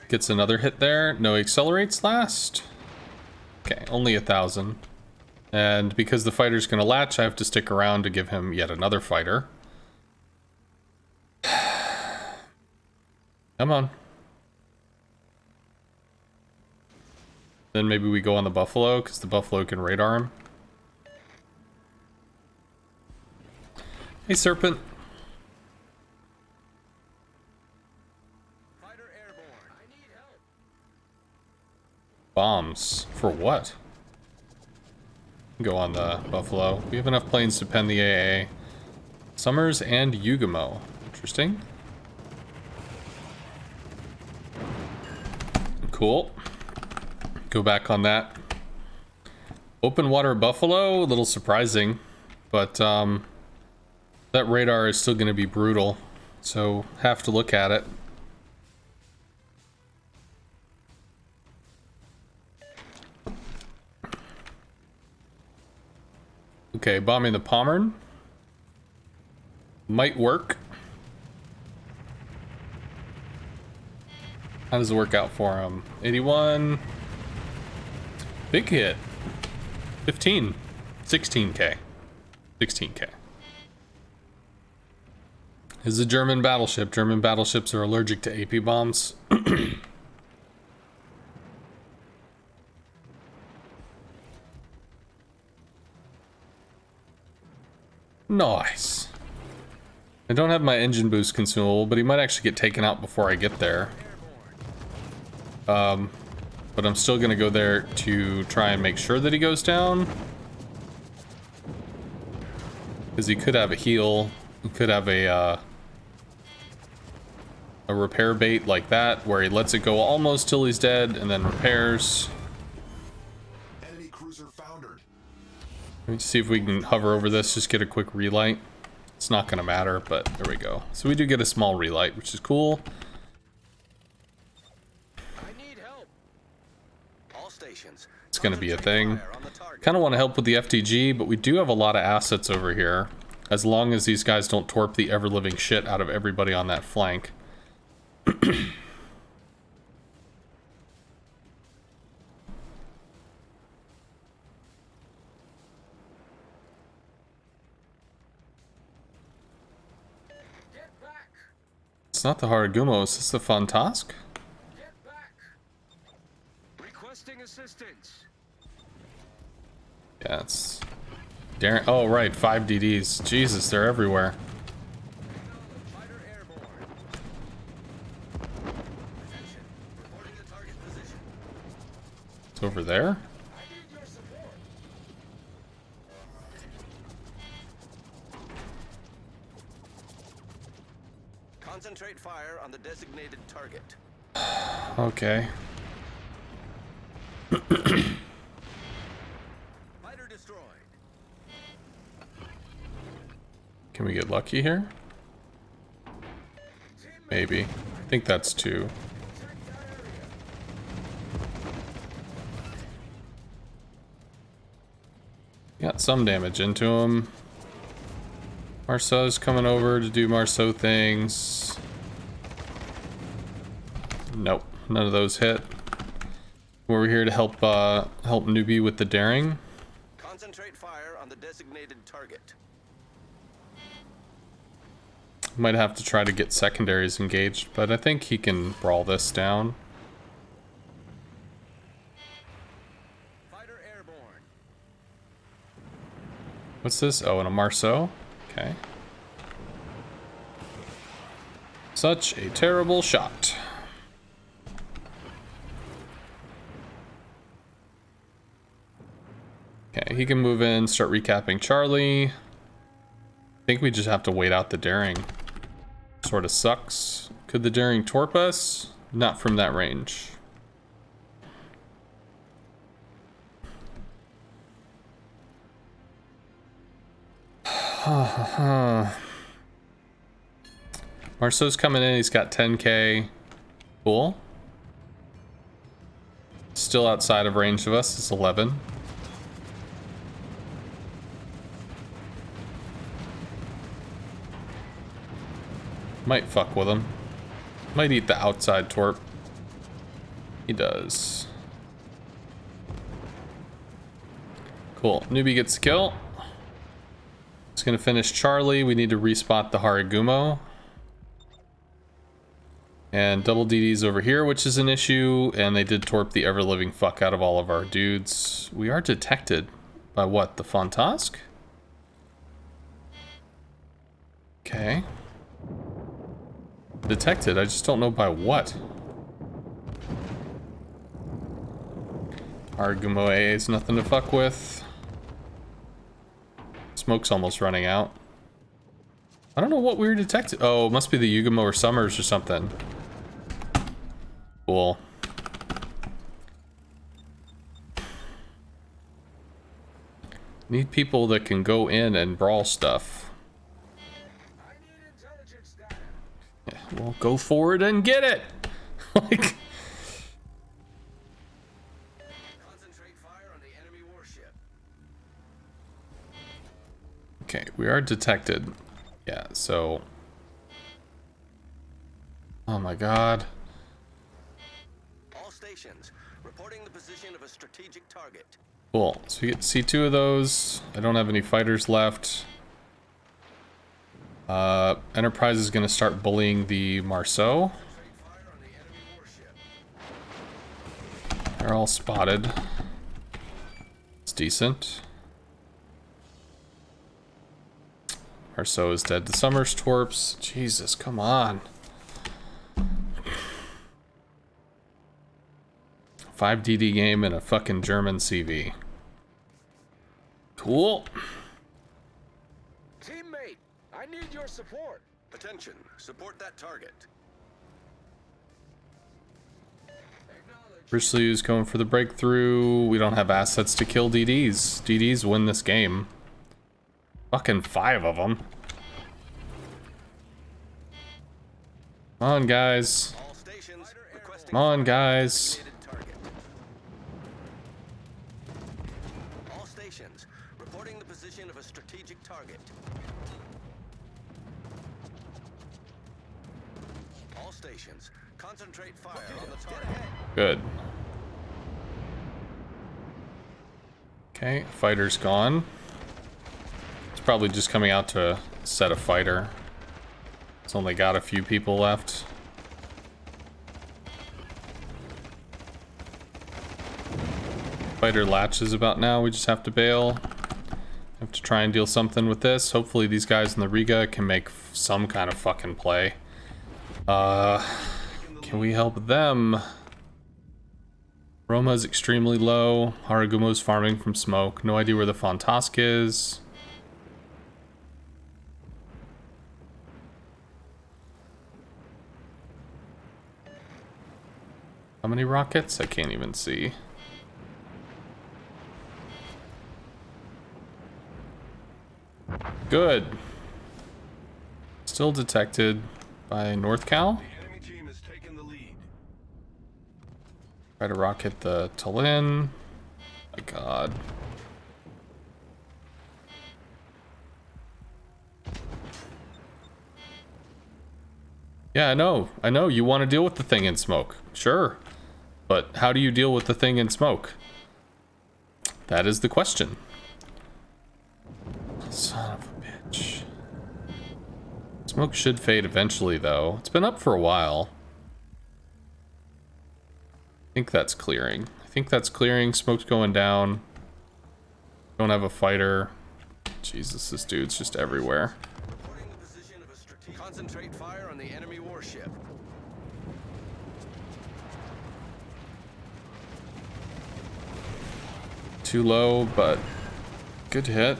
Gets another hit there. No, he accelerates last. Okay, only 1,000. And because the fighter's gonna latch, I have to stick around to give him yet another fighter. Come on. Then maybe we go on the Buffalo, because the Buffalo can radar him. Hey, Serpent. Fighter airborne. I need help. Bombs. For what? Go on the Buffalo. We have enough planes to pen the AA. Summers and Yugamo. Interesting. Cool. Go back on that. Open water Buffalo, a little surprising, but that radar is still going to be brutal, so have to look at it. Okay, bombing the Pommern might work. How does it work out for him? 81. Big hit. 15. 16k. 16k. This is a German battleship. German battleships are allergic to AP bombs. Nice. I don't have my engine boost consumable, but he might actually get taken out before I get there. But I'm still gonna go there to try and make sure that he goes down. Because he could have a heal. He could have a repair bait like that, where he lets it go almost till he's dead and then repairs. Enemy cruiser foundered. Let me see if we can hover over this, just get a quick relight. It's not gonna matter, but there we go. So we do get a small relight, which is cool. I need help. All stations. It's gonna be a thing. Fire on the target. Kind of want to help with the FTG, but we do have a lot of assets over here. As long as these guys don't torp the ever-living shit out of everybody on that flank. Get back. It's not the Haragumo, is this the Fantask? Get back. Requesting assistance. Yeah, it's... Darren, oh right, 5 DDs. Jesus, they're everywhere. Fighter airborne. Attention. Reporting the target position. It's over there? I need your support. Concentrate fire on the designated target. Okay. Fighter destroyed. Can we get lucky here? Maybe. I think that's 2. Protect that area. Got some damage into him. Marceau's coming over to do Marceau things. Nope, none of those hit. We're here to help help Newbie with the daring. Concentrate fire on the designated target. Might have to try to get secondaries engaged, but I think he can brawl this down. Fighter airborne. What's this? Oh, and a Marceau? Okay. Such a terrible shot. Okay, he can move in, start recapping Charlie. I think we just have to wait out the daring. Sort of sucks. Could the daring torp us? Not from that range. Marceau's coming in, he's got 10k. Cool. Still outside of range of us, it's 11. Might fuck with him. Might eat the outside torp. He does. Cool. Newbie gets the kill. It's gonna finish Charlie. We need to respot the Haragumo. And double DD's over here, which is an issue. And they did torp the ever-living fuck out of all of our dudes. We are detected by what? The Fantask? Okay. Detected, I just don't know by what. Haragumo AA is nothing to fuck with. Smoke's almost running out. I don't know what we were detected. Oh, it must be the Yugamo or Summers or something. Cool. Need people that can go in and brawl stuff. I need intelligence data. Yeah, well, go forward and get it! Like... Concentrate fire on the enemy warship. Guard detected. Yeah, so... Oh my god. All stations, reporting the position of a strategic target. Cool. So we get to see 2 of those. I don't have any fighters left. Enterprise is going to start bullying the Marceau. Fire on the enemy warship. They're all spotted. It's decent. Marceau is dead to Summers Torps. Jesus, come on. 5 DD game and a fucking German CV. Cool. Teammate, I need your support. Attention, support that target. Bruce Liu's going for the breakthrough. We don't have assets to kill DDs. DDs win this game. Fucking 5 of them. Come on, guys. All stations, requesting Come on, guys. target. All stations, reporting the position of a strategic target. All stations, concentrate fire on the target. Good. Okay, fighter's gone. It's probably just coming out to set a fighter. It's only got a few people left. Fighter latches about now. We just have to bail. Have to try and deal something with this. Hopefully these guys in the Riga can make some kind of fucking play. Can we help them? Roma's extremely low. Haragumo's farming from smoke. No idea where the Fontask is. How many rockets? I can't even see. Good. Still detected by North Cal. The enemy team has taken the lead. Try to rocket the Tallinn. My god. Yeah, I know you want to deal with the thing in smoke. Sure. But how do you deal with the thing in smoke? That is the question. Son of a bitch. Smoke should fade eventually, though. It's been up for a while. I think that's clearing. Smoke's going down. Don't have a fighter. Jesus, this dude's just everywhere. Reporting the position of a strategic. Concentrate fire on the enemy warship. Too low, but good hit.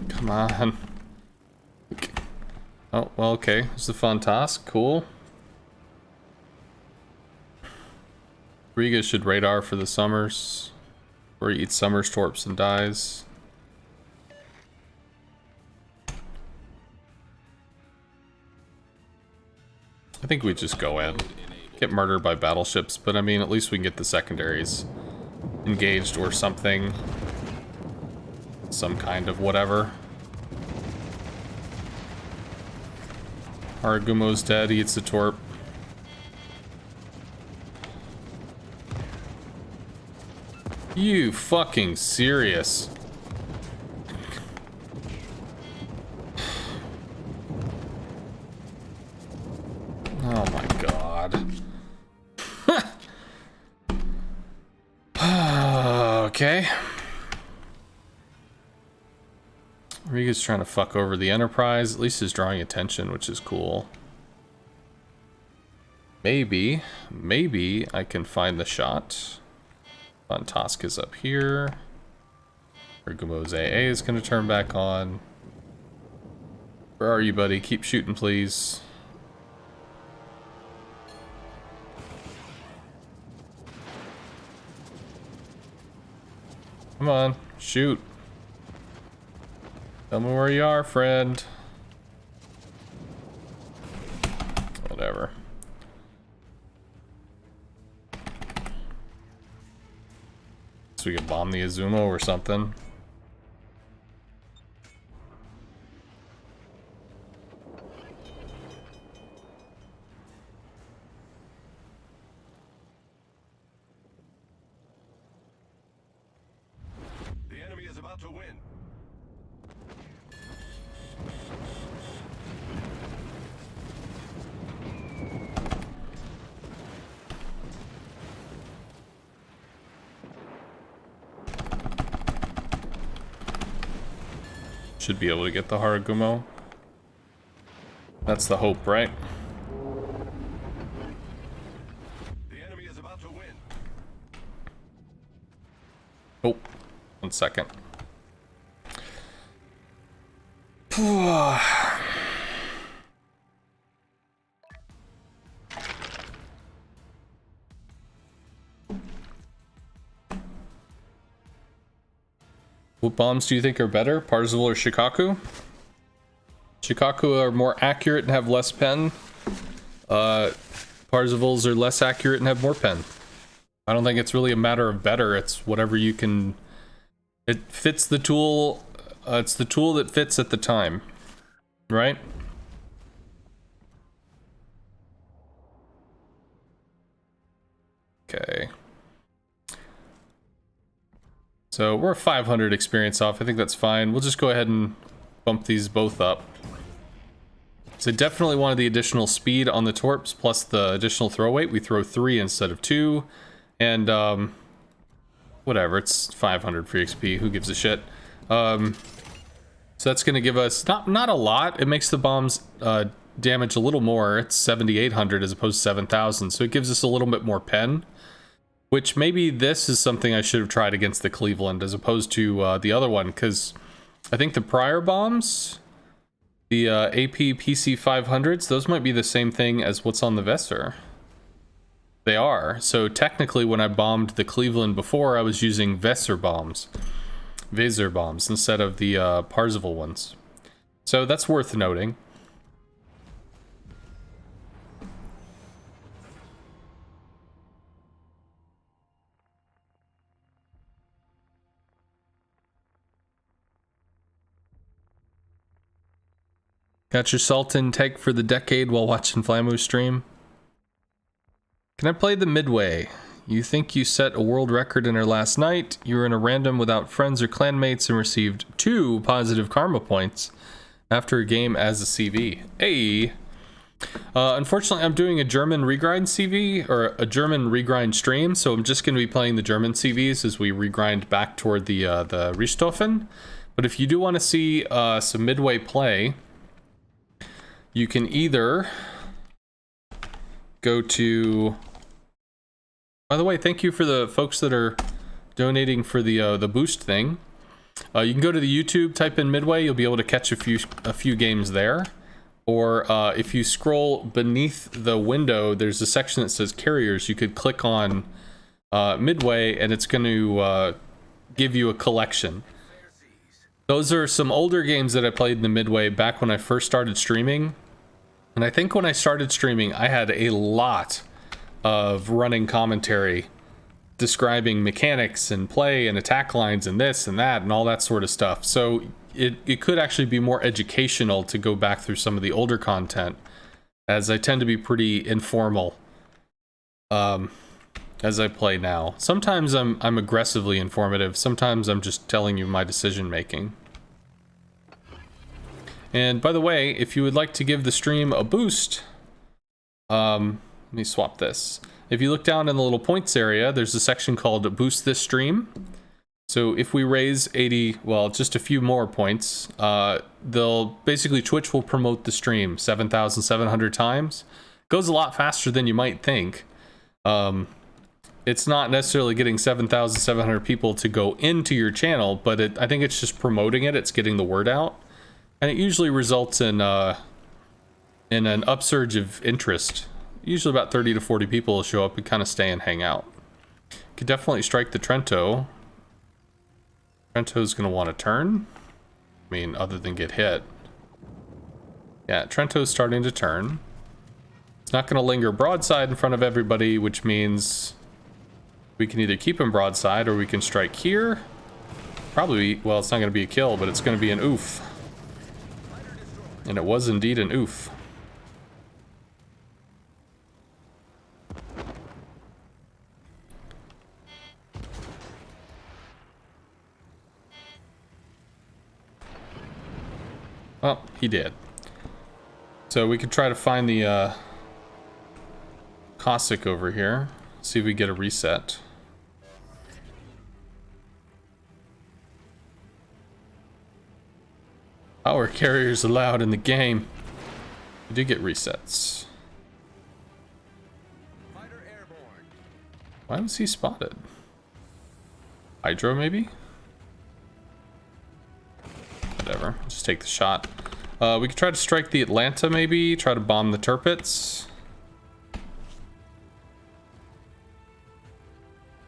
Come on. Oh, well, okay. There's the Fontask. Cool. Riga should radar for the Summers. Or he eats Summers Torps and dies. I think we just go in. Get murdered by battleships, but I mean, at least we can get the secondaries engaged or something. Some kind of whatever. Haragumo's dead, he eats the torp. You fucking serious? Oh my god. Okay. Riga's trying to fuck over the Enterprise. At least he's drawing attention, which is cool. Maybe I can find the shot. Fontask is up here. Haragumo's AA is going to turn back on. Where are you, buddy? Keep shooting, please. Come on, shoot. Tell me where you are, friend. Whatever. So we could bomb the Izumo or something. The enemy is about to win. Should be able to get the Haragumo. That's the hope, right? The enemy is about to win. Oh, 1 second. What bombs do you think are better, Parzival or Shikaku? Shikaku are more accurate and have less pen. Parzivals are less accurate and have more pen. I don't think it's really a matter of better. It's whatever you can. It fits the tool. It's the tool that fits at the time, right? Okay. So we're 500 experience off. I think that's fine. We'll just go ahead and bump these both up. So definitely wanted the additional speed on the torps plus the additional throw weight. We throw 3 instead of 2. And whatever, it's 500 free XP. Who gives a shit? So that's going to give us not a lot. It makes the bombs damage a little more. It's 7,800 as opposed to 7,000. So it gives us a little bit more pen. Which maybe this is something I should have tried against the Cleveland as opposed to the other one, because I think the prior bombs, the AP PC 500s, those might be the same thing as what's on the Vesser. They are. So technically when I bombed the Cleveland before, I was using Vesser bombs instead of the Parzival ones. So that's worth noting. Got your Sultan take for the decade while watching Flamu stream. Can I play the Midway? You think you set a world record in her last night. You were in a random without friends or clanmates and received 2 positive karma points after a game as a CV. Hey! Unfortunately, I'm doing a German regrind CV, or a German regrind stream, so I'm just going to be playing the German CVs as we regrind back toward the Richthofen. But if you do want to see some Midway play, you can either go to... By the way, thank you for the folks that are donating for the boost thing. You can go to the YouTube, type in Midway, you'll be able to catch a few games there. Or if you scroll beneath the window, there's a section that says carriers. You could click on Midway, and it's going to give you a collection. Those are some older games that I played in the Midway back when I first started streaming. And I think when I started streaming, I had a lot of running commentary describing mechanics and play and attack lines and this and that and all that sort of stuff. So it could actually be more educational to go back through some of the older content, as I tend to be pretty informal as I play now. Sometimes I'm aggressively informative. Sometimes I'm just telling you my decision making. And by the way, if you would like to give the stream a boost, let me swap this. If you look down in the little points area, there's a section called Boost This Stream. So if we raise 80, well, just a few more points, basically Twitch will promote the stream 7,700 times. Goes a lot faster than you might think. It's not necessarily getting 7,700 people to go into your channel, but I think it's just promoting it. It's getting the word out. And it usually results in an upsurge of interest. Usually about 30 to 40 people will show up and kind of stay and hang out. Could definitely strike the Trento. Trento's going to want to turn. I mean, other than get hit. Yeah, Trento's starting to turn. It's not going to linger broadside in front of everybody, which means We can either keep him broadside or we can strike here. Probably, well, it's not going to be a kill, but it's going to be an oof. And it was indeed an oof. Well, he did. So we could try to find the Cossack over here. See if we get a reset. Power carriers allowed in the game. We do get resets. Fighter airborne. Why was he spotted? Hydro, maybe? Whatever. Just take the shot. We could try to strike the Atlanta, maybe. Try to bomb the Turpits.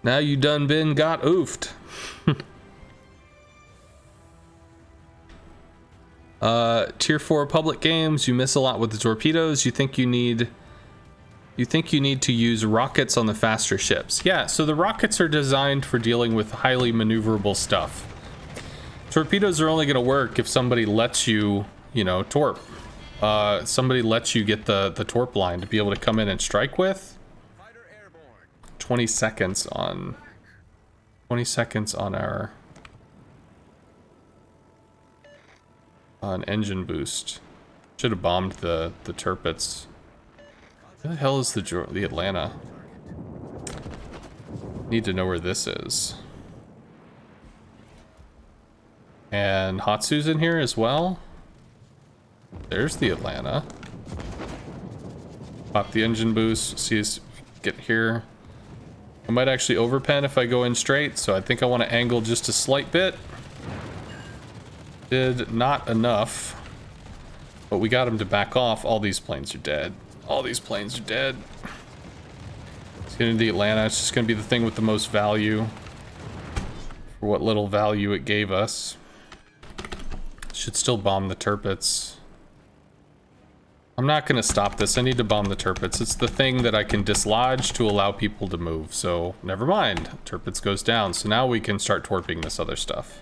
Now you done been got oofed. Tier 4 public games, you miss a lot with the torpedoes. You think you need to use rockets on the faster ships. Yeah, so the rockets are designed for dealing with highly maneuverable stuff. Torpedoes are only going to work if somebody lets you, you know, torp. Somebody lets you get the torp line to be able to come in and strike with. 20 seconds on our engine boost. Should have bombed the Turpits. Where the hell is the Atlanta? Need to know where this is. And Hatsu's in here as well. There's the Atlanta. Pop the engine boost. See us get here. I might actually overpen if I go in straight, so I think I want to angle just a slight bit. Did not enough. But we got him to back off. All these planes are dead. All these planes are dead. Let's get into the Atlanta. It's just going to be the thing with the most value. For what little value it gave us. Should still bomb the Turpits. I'm not going to stop this. I need to bomb the Turpits. It's the thing that I can dislodge to allow people to move. So, never mind. Turpits goes down. So now we can start torping this other stuff.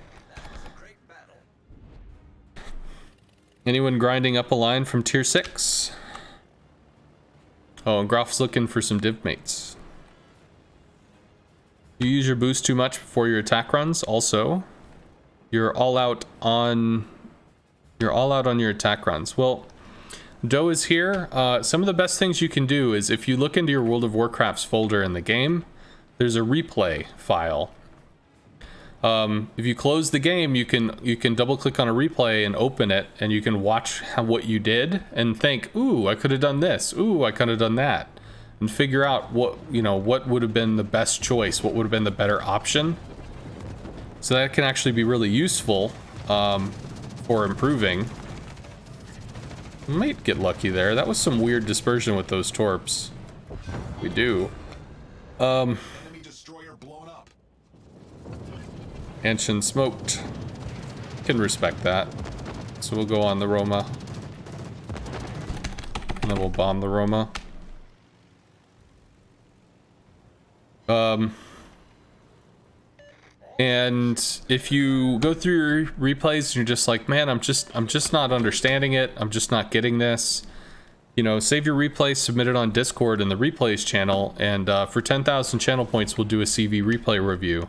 Anyone grinding up a line from tier 6? Oh, and Groff's looking for some div mates. You use your boost too much before your attack runs. Also, you're all out on your attack runs. Well, Doe is here. Some of the best things you can do is if you look into your World of Warcraft's folder in the game, there's a replay file. If you close the game, you can double click on a replay and open it, and you can watch what you did and think, ooh, I could have done this. Ooh, I could have done that, and figure out what would have been the best choice, what would have been the better option. So that can actually be really useful for improving. Might get lucky there. That was some weird dispersion with those torps. We do. Enemy destroyer blown up. Anshin smoked. Can respect that. So we'll go on the Roma. And then we'll bomb the Roma. And if you go through your replays and you're just like, man, I'm just not understanding it. I'm just not getting this. You know, save your replay, submit it on Discord in the replays channel, and for 10,000 channel points, we'll do a CV replay review.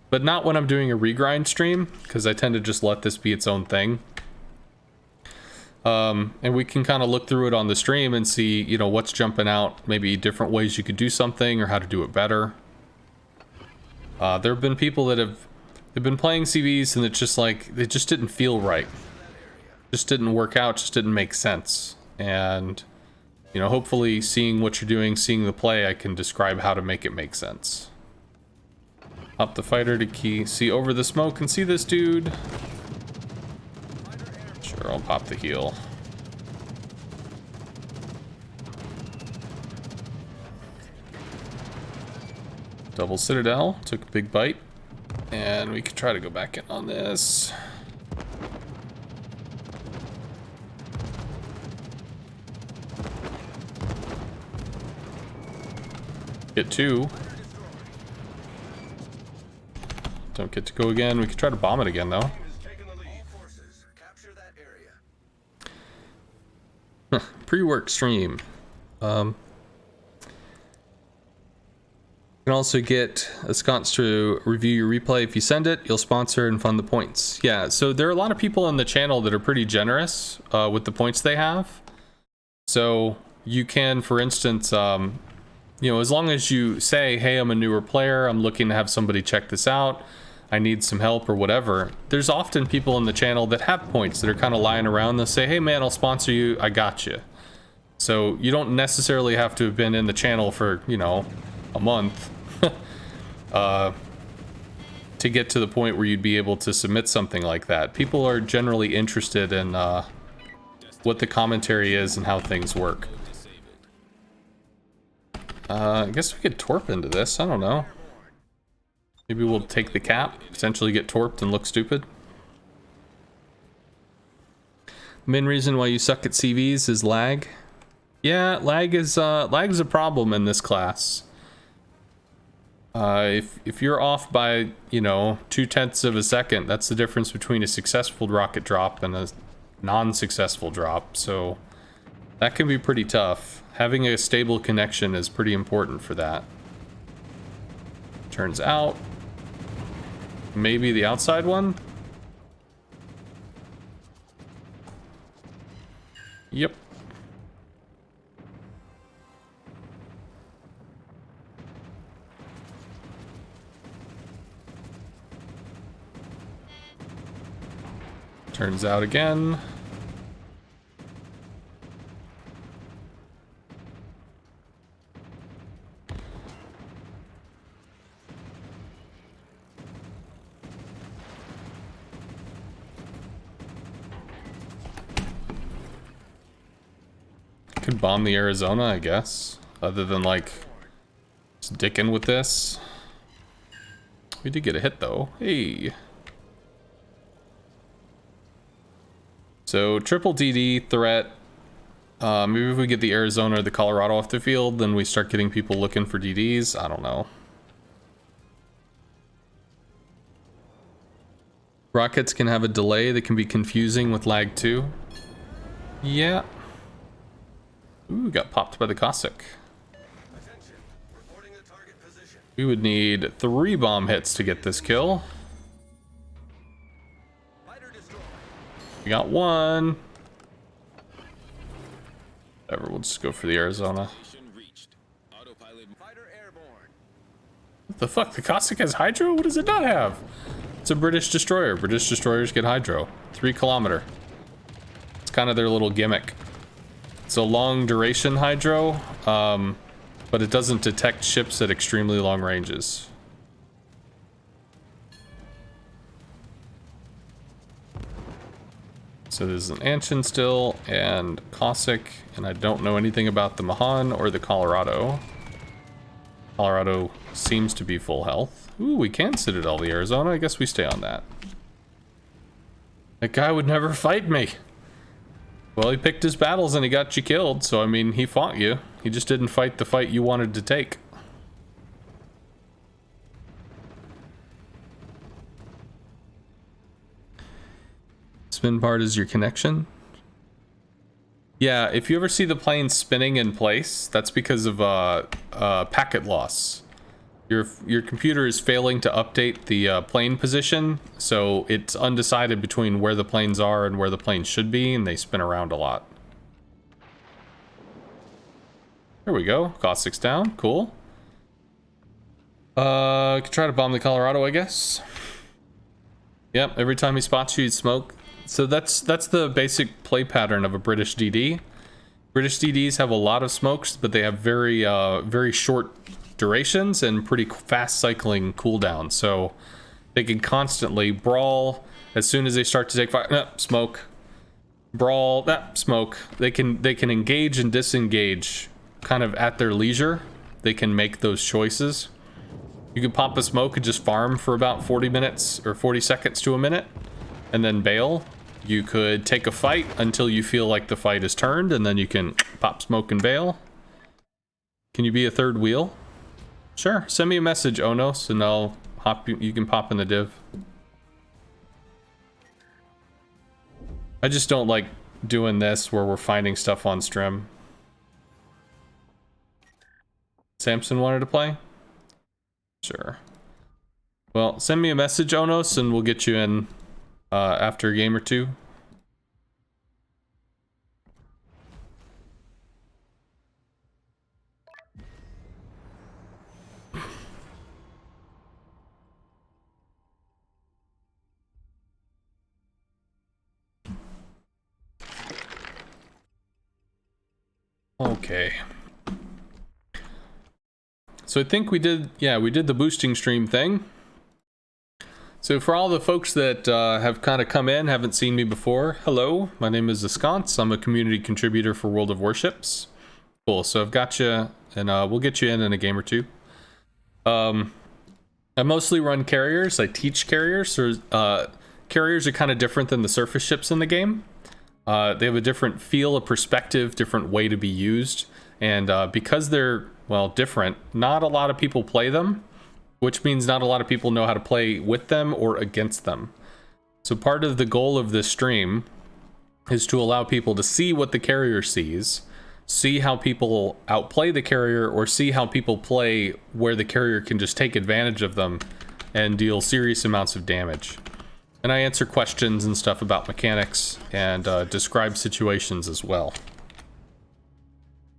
But not when I'm doing a regrind stream, because I tend to just let this be its own thing. And we can kind of look through it on the stream and see, you know, what's jumping out, maybe different ways you could do something or how to do it better. There have been people that they've been playing CVs and it's just like, it just didn't feel right. Just didn't work out, just didn't make sense. And, you know, hopefully seeing what you're doing, seeing the play, I can describe how to make it make sense. Up the fighter to see over the smoke and see this dude. Sure, I'll pop the heal. Double Citadel, took a big bite. And we could try to go back in on this. Get two. Don't get to go again. We could try to bomb it again, though. Is taking the lead. All forces, capture that area. Pre-work stream. You can also get a sconce to review your replay. If you send it, you'll sponsor and fund the points. Yeah, so there are a lot of people on the channel that are pretty generous with the points they have. So you can, for instance, you know, as long as you say, hey, I'm a newer player, I'm looking to have somebody check this out, I need some help or whatever, there's often people in the channel that have points that are kind of lying around. They'll say, hey man, I'll sponsor you, I got you. So you don't necessarily have to have been in the channel for, you know, a month to get to the point where you'd be able to submit something like that. People are generally interested in what the commentary is and how things work. I guess we could torp into this, I don't know. Maybe we'll take the cap, potentially get torped and look stupid. The main reason why you suck at CVs is lag. Yeah, lag is a problem in this class. If you're off by, you know, 0.2 of a second, that's the difference between a successful rocket drop and a non-successful drop. So that can be pretty tough. Having a stable connection is pretty important for that. Turns out, maybe the outside one? Yep. Turns out again. Could bomb the Arizona, I guess. Other than like just dicking with this. We did get a hit though. Hey. So triple DD threat. Maybe if we get the Arizona or the Colorado off the field, then we start getting people looking for DDs. I don't know. Rockets can have a delay that can be confusing with lag too. Yeah. Ooh, got popped by the Cossack. Attention, reporting the target position. We would need 3 bomb hits to get this kill. Fighter destroyed. We got 1. Whatever, we'll just go for the Arizona. Reached. Autopilot. Fighter airborne. What the fuck? The Cossack has hydro? What does it not have? It's a British destroyer. British destroyers get hydro. 3 kilometer. It's kind of their little gimmick. It's a long duration hydro, but it doesn't detect ships at extremely long ranges. So there's an Anshin still, and Cossack, and I don't know anything about the Mahan or the Colorado. Colorado seems to be full health. Ooh, we can Citadel the Arizona. I guess we stay on that. That guy would never fight me. Well, he picked his battles and he got you killed, so I mean, he fought you. He just didn't fight the fight you wanted to take. Spin part is your connection. Yeah, if you ever see the plane spinning in place, that's because of packet loss. Your computer is failing to update the plane position, so it's undecided between where the planes are and where the planes should be, and they spin around a lot. There we go. Cossack's down. Cool. Could try to bomb the Colorado, I guess. Yep, every time he spots you, he'd smoke. So that's the basic play pattern of a British DD. British DDs have a lot of smokes, but they have very very short durations and pretty fast cycling cooldowns, so they can constantly brawl. As soon as they start to take fire, smoke, brawl, smoke. They can engage and disengage kind of at their leisure. They can make those choices. You can pop a smoke and just farm for about 40 minutes or 40 seconds to a minute and then bail. You could take a fight until you feel like the fight is turned, and then you can pop smoke and bail. Can you be a third wheel? Sure, send me a message, Onos, and You can pop in the div. I just don't like doing this where we're finding stuff on stream. Samson wanted to play? Sure. Well, send me a message, Onos, and we'll get you in after a game or two. Okay. So I think we did the boosting stream thing. So for all the folks that have kind of come in, haven't seen me before, hello, my name is Ascance. I'm a community contributor for World of Warships. Cool, so I've got you, and we'll get you in a game or two. I mostly run carriers. I teach carriers. So, carriers are kind of different than the surface ships in the game. They have a different feel, a perspective, different way to be used. And because they're, well, different, not a lot of people play them, which means not a lot of people know how to play with them or against them. So part of the goal of this stream is to allow people to see what the carrier sees, see how people outplay the carrier, or see how people play where the carrier can just take advantage of them and deal serious amounts of damage. And I answer questions and stuff about mechanics and describe situations as well.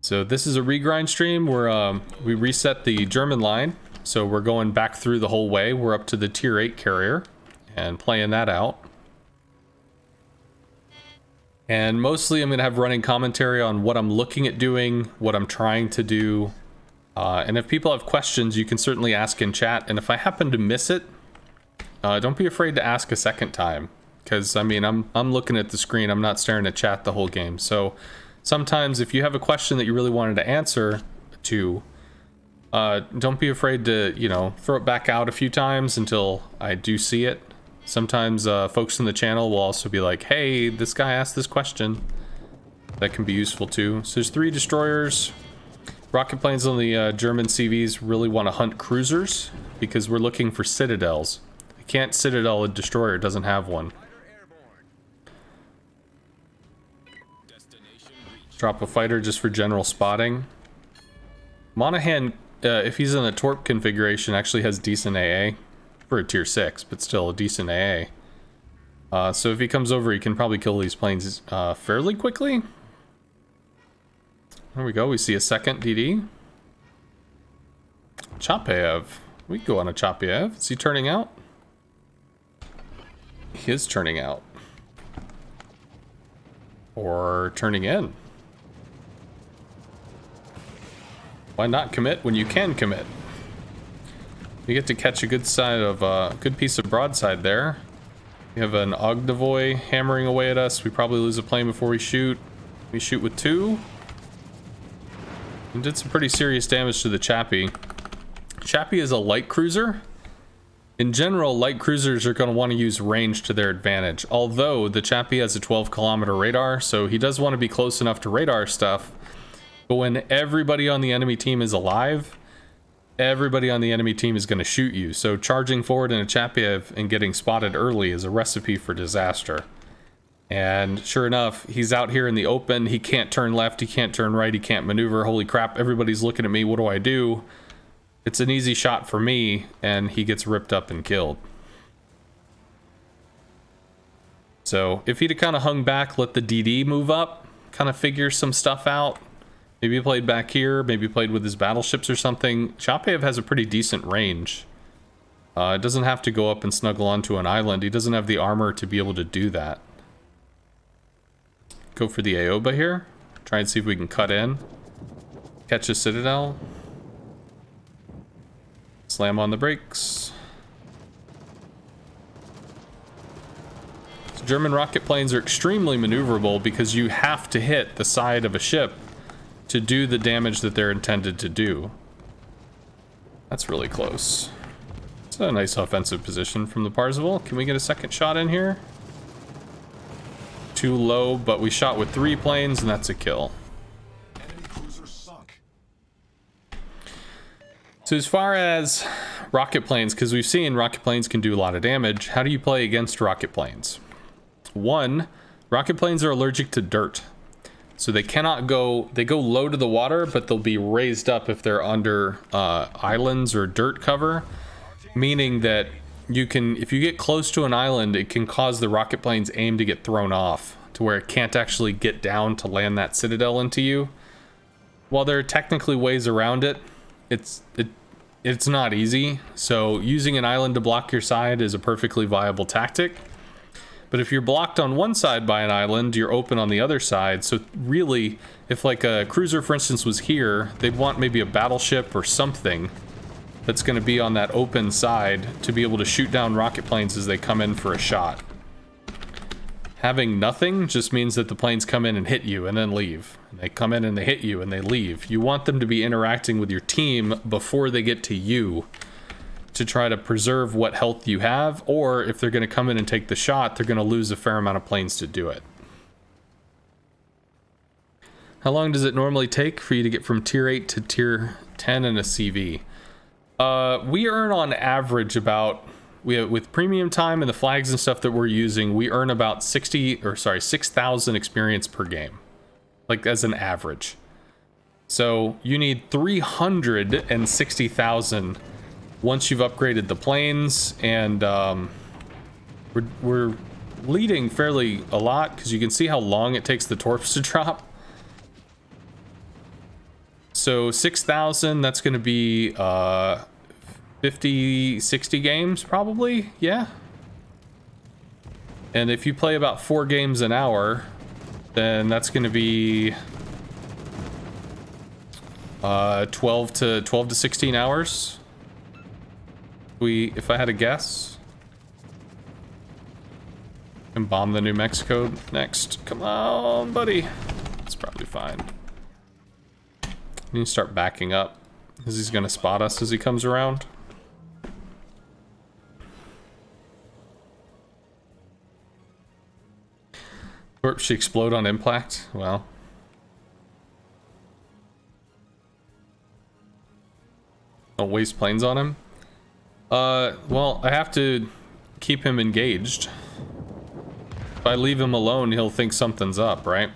So this is a regrind stream where we reset the German line. So we're going back through the whole way. We're up to the tier 8 carrier and playing that out. And mostly I'm going to have running commentary on what I'm looking at doing, what I'm trying to do. And if people have questions, you can certainly ask in chat. And if I happen to miss it, don't be afraid to ask a second time. Because, I mean, I'm looking at the screen. I'm not staring at chat the whole game. So sometimes if you have a question that you really wanted to answer to, don't be afraid to, you know, throw it back out a few times until I do see it. Sometimes folks in the channel will also be like, hey, this guy asked this question. That can be useful too. So there's 3 destroyers. Rocket planes on the German CVs really want to hunt cruisers because we're looking for citadels. You can't citadel a destroyer, it doesn't have one. Drop a fighter just for general spotting. Monahan, if he's in a torp configuration, actually has decent AA. For a tier 6, but still a decent AA. So if he comes over, he can probably kill these planes fairly quickly. There we go, we see a second DD. Chapev. We can go on a Chapev. Is he turning out? He is turning out. Or turning in. Why not commit when you can commit? You get to catch a good side of good piece of broadside there. We have an Ogdevoy hammering away at us. We probably lose a plane before we shoot. We shoot with 2. We did some pretty serious damage to the Chappie. Chappie is a light cruiser. In general, light cruisers are going to want to use range to their advantage. Although the Chappie has a 12-kilometer radar, so he does want to be close enough to radar stuff. But when everybody on the enemy team is alive, everybody on the enemy team is going to shoot you. So charging forward in a Chapiev and getting spotted early is a recipe for disaster. And sure enough, he's out here in the open. He can't turn left. He can't turn right. He can't maneuver. Holy crap. Everybody's looking at me. What do I do? It's an easy shot for me. And he gets ripped up and killed. So if he'd have kind of hung back, let the DD move up, kind of figure some stuff out. Maybe he played back here, maybe played with his battleships or something. Chapev has a pretty decent range. It doesn't have to go up and snuggle onto an island. He doesn't have the armor to be able to do that. Go for the Aoba here. Try and see if we can cut in. Catch a Citadel. Slam on the brakes. So German rocket planes are extremely maneuverable because you have to hit the side of a ship to do the damage that they're intended to do. That's really close. It's a nice offensive position from the Parzival. Can we get a second shot in here? Too low, but we shot with 3 planes and that's a kill. Enemy cruiser sunk. So as far as rocket planes, because we've seen rocket planes can do a lot of damage. How do you play against rocket planes? One, rocket planes are allergic to dirt. So they cannot go, they go low to the water, but they'll be raised up if they're under islands or dirt cover. Meaning that you can, if you get close to an island, it can cause the rocket plane's aim to get thrown off to where it can't actually get down to land that citadel into you. While there are technically ways around it, it's not easy. So using an island to block your side is a perfectly viable tactic. But if you're blocked on one side by an island, you're open on the other side. So really, if like a cruiser, for instance, was here, they'd want maybe a battleship or something that's going to be on that open side to be able to shoot down rocket planes as they come in for a shot. Having nothing just means that the planes come in and hit you and then leave. And they come in and they hit you and they leave. You want them to be interacting with your team before they get to you, to try to preserve what health you have, or if they're going to come in and take the shot, they're going to lose a fair amount of planes to do it. How long does it normally take for you to get from tier 8 to tier 10 in a CV? We earn on average about, with premium time and the flags and stuff that we're using, we earn about 6,000 experience per game, like as an average. So you need 360,000 once you've upgraded the planes, and we're leading fairly a lot because you can see how long it takes the torps to drop. So 6,000, that's going to be 50, 60 games probably, yeah. And if you play about 4 games an hour, then that's going to be 12 to 16 hours. If I had a guess, and bomb the New Mexico next. Come on, buddy. It's probably fine. We need to start backing up, because he's gonna spot us as he comes around. Or she explode on impact? Well. Don't waste planes on him. Well, I have to keep him engaged. If I leave him alone, he'll think something's up, right?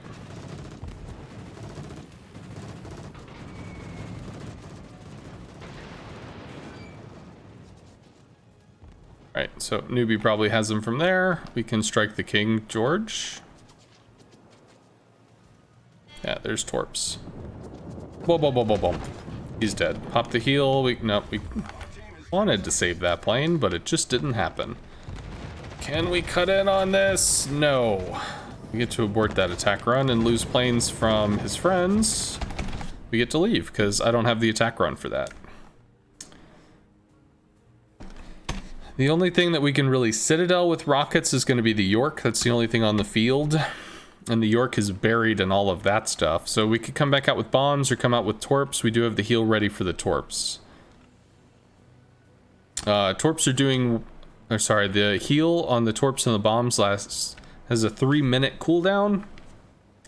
Right, so newbie probably has him from there. We can strike the King George. Yeah, there's torps. Boom, boom, boom, boom, boom. He's dead. Pop the heal. We wanted to save that plane, but it just didn't happen. Can we cut in on this? No. We get to abort that attack run and lose planes from his friends. We get to leave because I don't have the attack run for that. The only thing that we can really Citadel with rockets is going to be the York. That's the only thing on the field. And the York is buried in all of that stuff. So we could come back out with bombs or come out with torps. We do have the heal ready for the torps. Torps are doing... Or sorry, the heal on the torps and the bombs has a 3-minute cooldown.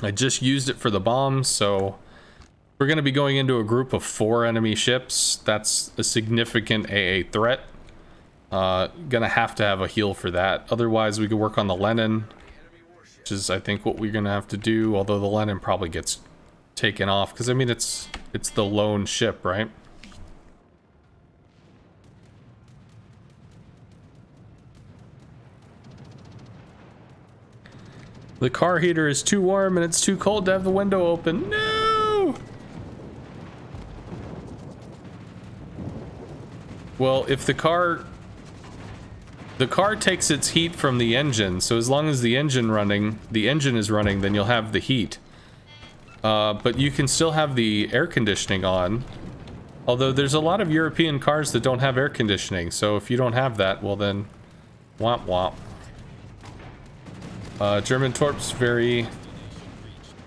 I just used it for the bombs, so... We're going to be going into a group of 4 enemy ships. That's a significant AA threat. Gonna have to have a heal for that. Otherwise, we could work on the Lenin, which is, I think, what we're gonna have to do. Although the Lenin probably gets taken off, because I mean, it's the lone ship, right? The car heater is too warm and it's too cold to have the window open. No! Well, if the car takes its heat from the engine, so as long as the engine is running, then you'll have the heat. But you can still have the air conditioning on. Although there's a lot of European cars that don't have air conditioning, so if you don't have that, well then, womp womp. German torps, very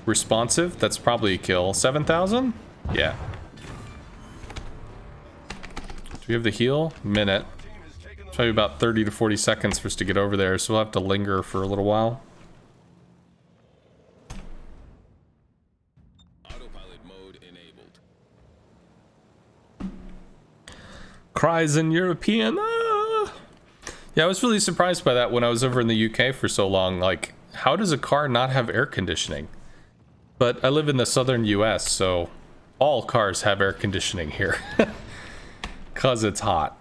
responsive. That's probably a kill. 7,000? Yeah. Do we have the heal? Minute. Probably about 30 to 40 seconds for us to get over there, so we'll have to linger for a little while. Autopilot mode enabled. Cries in European. Ah. Yeah, I was really surprised by that when I was over in the UK for so long. Like, how does a car not have air conditioning? But I live in the southern US, so all cars have air conditioning here. Because it's hot.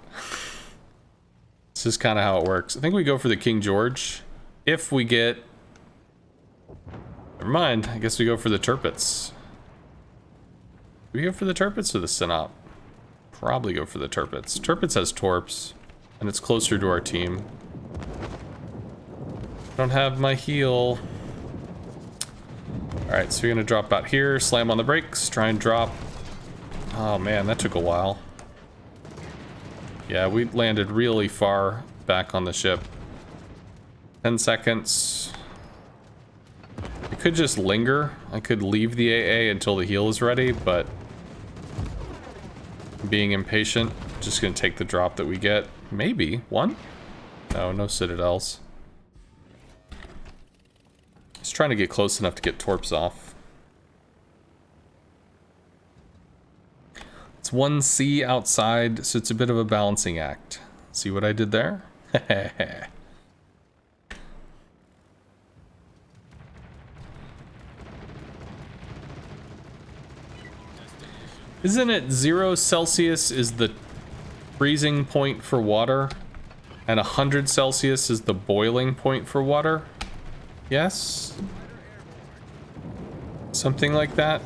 This is kind of how it works. I think we go for the King George. If we get... Never mind. I guess we go for the Turpits. Do we go for the Turpits or the Synop? Probably go for the Turpits. Turpits has Torps, and it's closer to our team. Don't have my heal. Alright, so we're gonna drop out here, slam on the brakes, try and drop. Oh man, that took a while. Yeah, we landed really far back on the ship. 10 seconds. I could just linger. I could leave the AA until the heal is ready, but being impatient, just gonna take the drop that we get. Maybe one? No, no Citadels. Just trying to get close enough to get Torps off. It's 1C outside, so it's a bit of a balancing act. See what I did there? Isn't it 0 Celsius is the freezing point for water, and 100 Celsius is the boiling point for water? Yes? Something like that?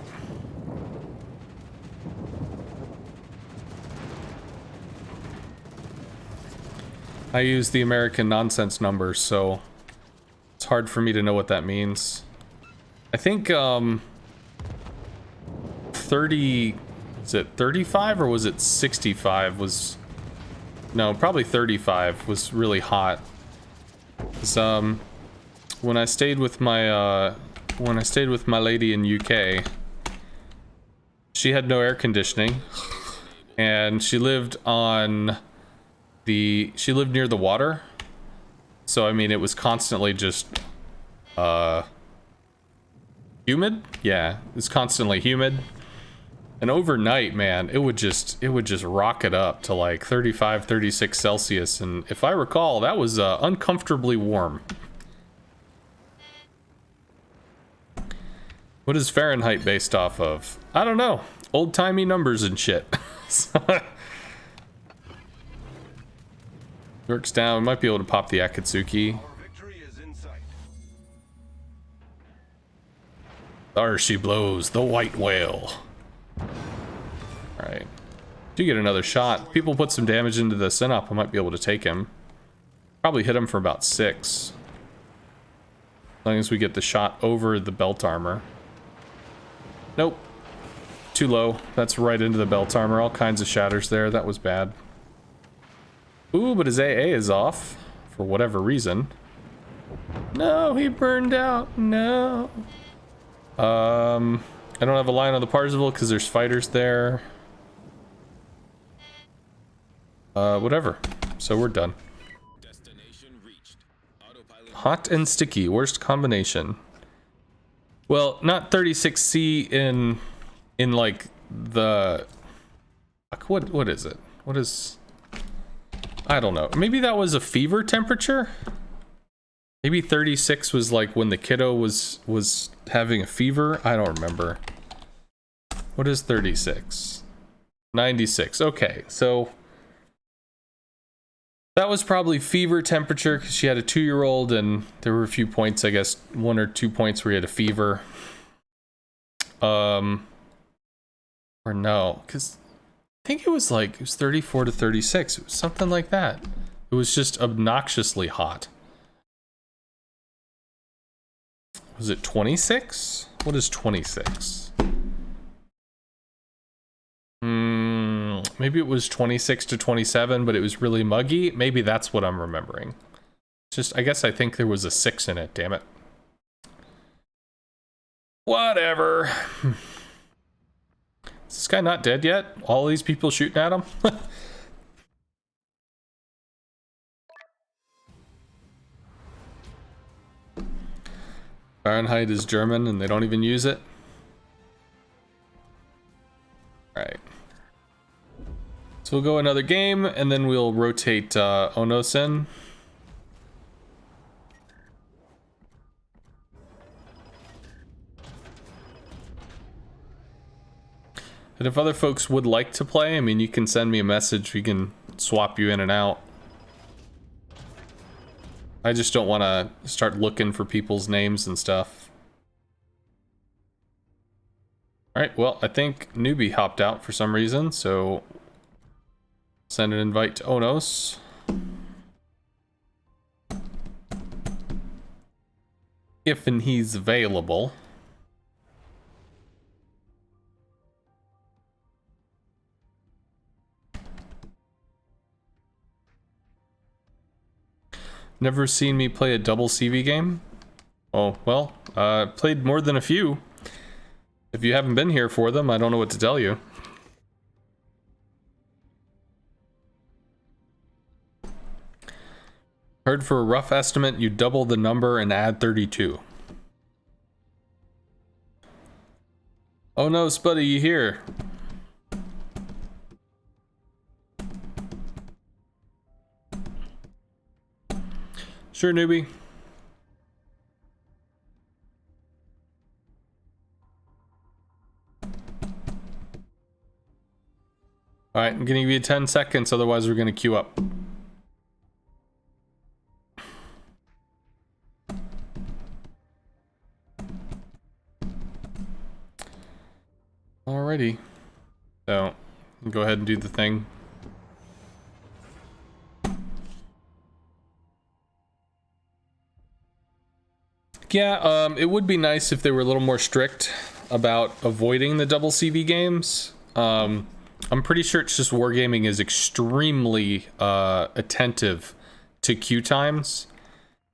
I use the American nonsense numbers, so it's hard for me to know what that means. I think, 30... Is it 35 or was it 65 was... No, probably 35 was really hot. 'Cause, when I stayed with my lady in UK, she had no air conditioning, and she lived near the water. So I mean, it was constantly just humid. Yeah, it was constantly humid. And overnight, man, it would just rocket up to like 35, 36 Celsius, and if I recall, that was uncomfortably warm. What is Fahrenheit based off of? I don't know. Old-timey numbers and shit. York's down. We might be able to pop the Akatsuki. There she blows, the white whale. Alright. Do get another shot. People put some damage into the Synop. I might be able to take him. Probably hit him for about 6. As long as we get the shot over the belt armor. Nope. Too low. That's right into the belt armor. All kinds of shatters there. That was bad. Ooh, but his AA is off. For whatever reason. No, he burned out. No. I don't have a line on the Parzival because there's fighters there. Whatever. So we're done. Destination reached. Autopilot. Hot and sticky. Worst combination. Well, not 36C in like the... What is it? What is... I don't know. Maybe that was a fever temperature? Maybe 36 was like when the kiddo was having a fever? I don't remember. What is 36? 96. Okay, so... That was probably fever temperature because she had a 2-year-old and there were a few points, I guess 1 or 2 points where he had a fever. Or no, because I think it was 34 to 36. It was something like that. It was just obnoxiously hot. Was it 26? What is 26? Maybe it was 26 to 27, but it was really muggy. Maybe that's what I'm remembering. Just, I guess I think there was a 6 in it, damn it. Whatever. Is this guy not dead yet? All these people shooting at him? Fahrenheit is German and they don't even use it. Alright. Let's So we'll go another game, and then we'll rotate Onos in. And if other folks would like to play, I mean, you can send me a message. We can swap you in and out. I just don't want to start looking for people's names and stuff. Alright, well, I think Newbie hopped out for some reason, so send an invite to Onos. If and he's available. Never seen me play a double CV game? Oh, well, played more than a few. If you haven't been here for them, I don't know what to tell you. Heard for a rough estimate, you double the number and add 32. Oh no, Spuddy, you here? Sure, Newbie. Alright, I'm gonna give you 10 seconds, otherwise we're gonna queue up. Alrighty. So, go ahead and do the thing. Yeah, it would be nice if they were a little more strict about avoiding the double CV games. I'm pretty sure it's just Wargaming is extremely attentive to queue times.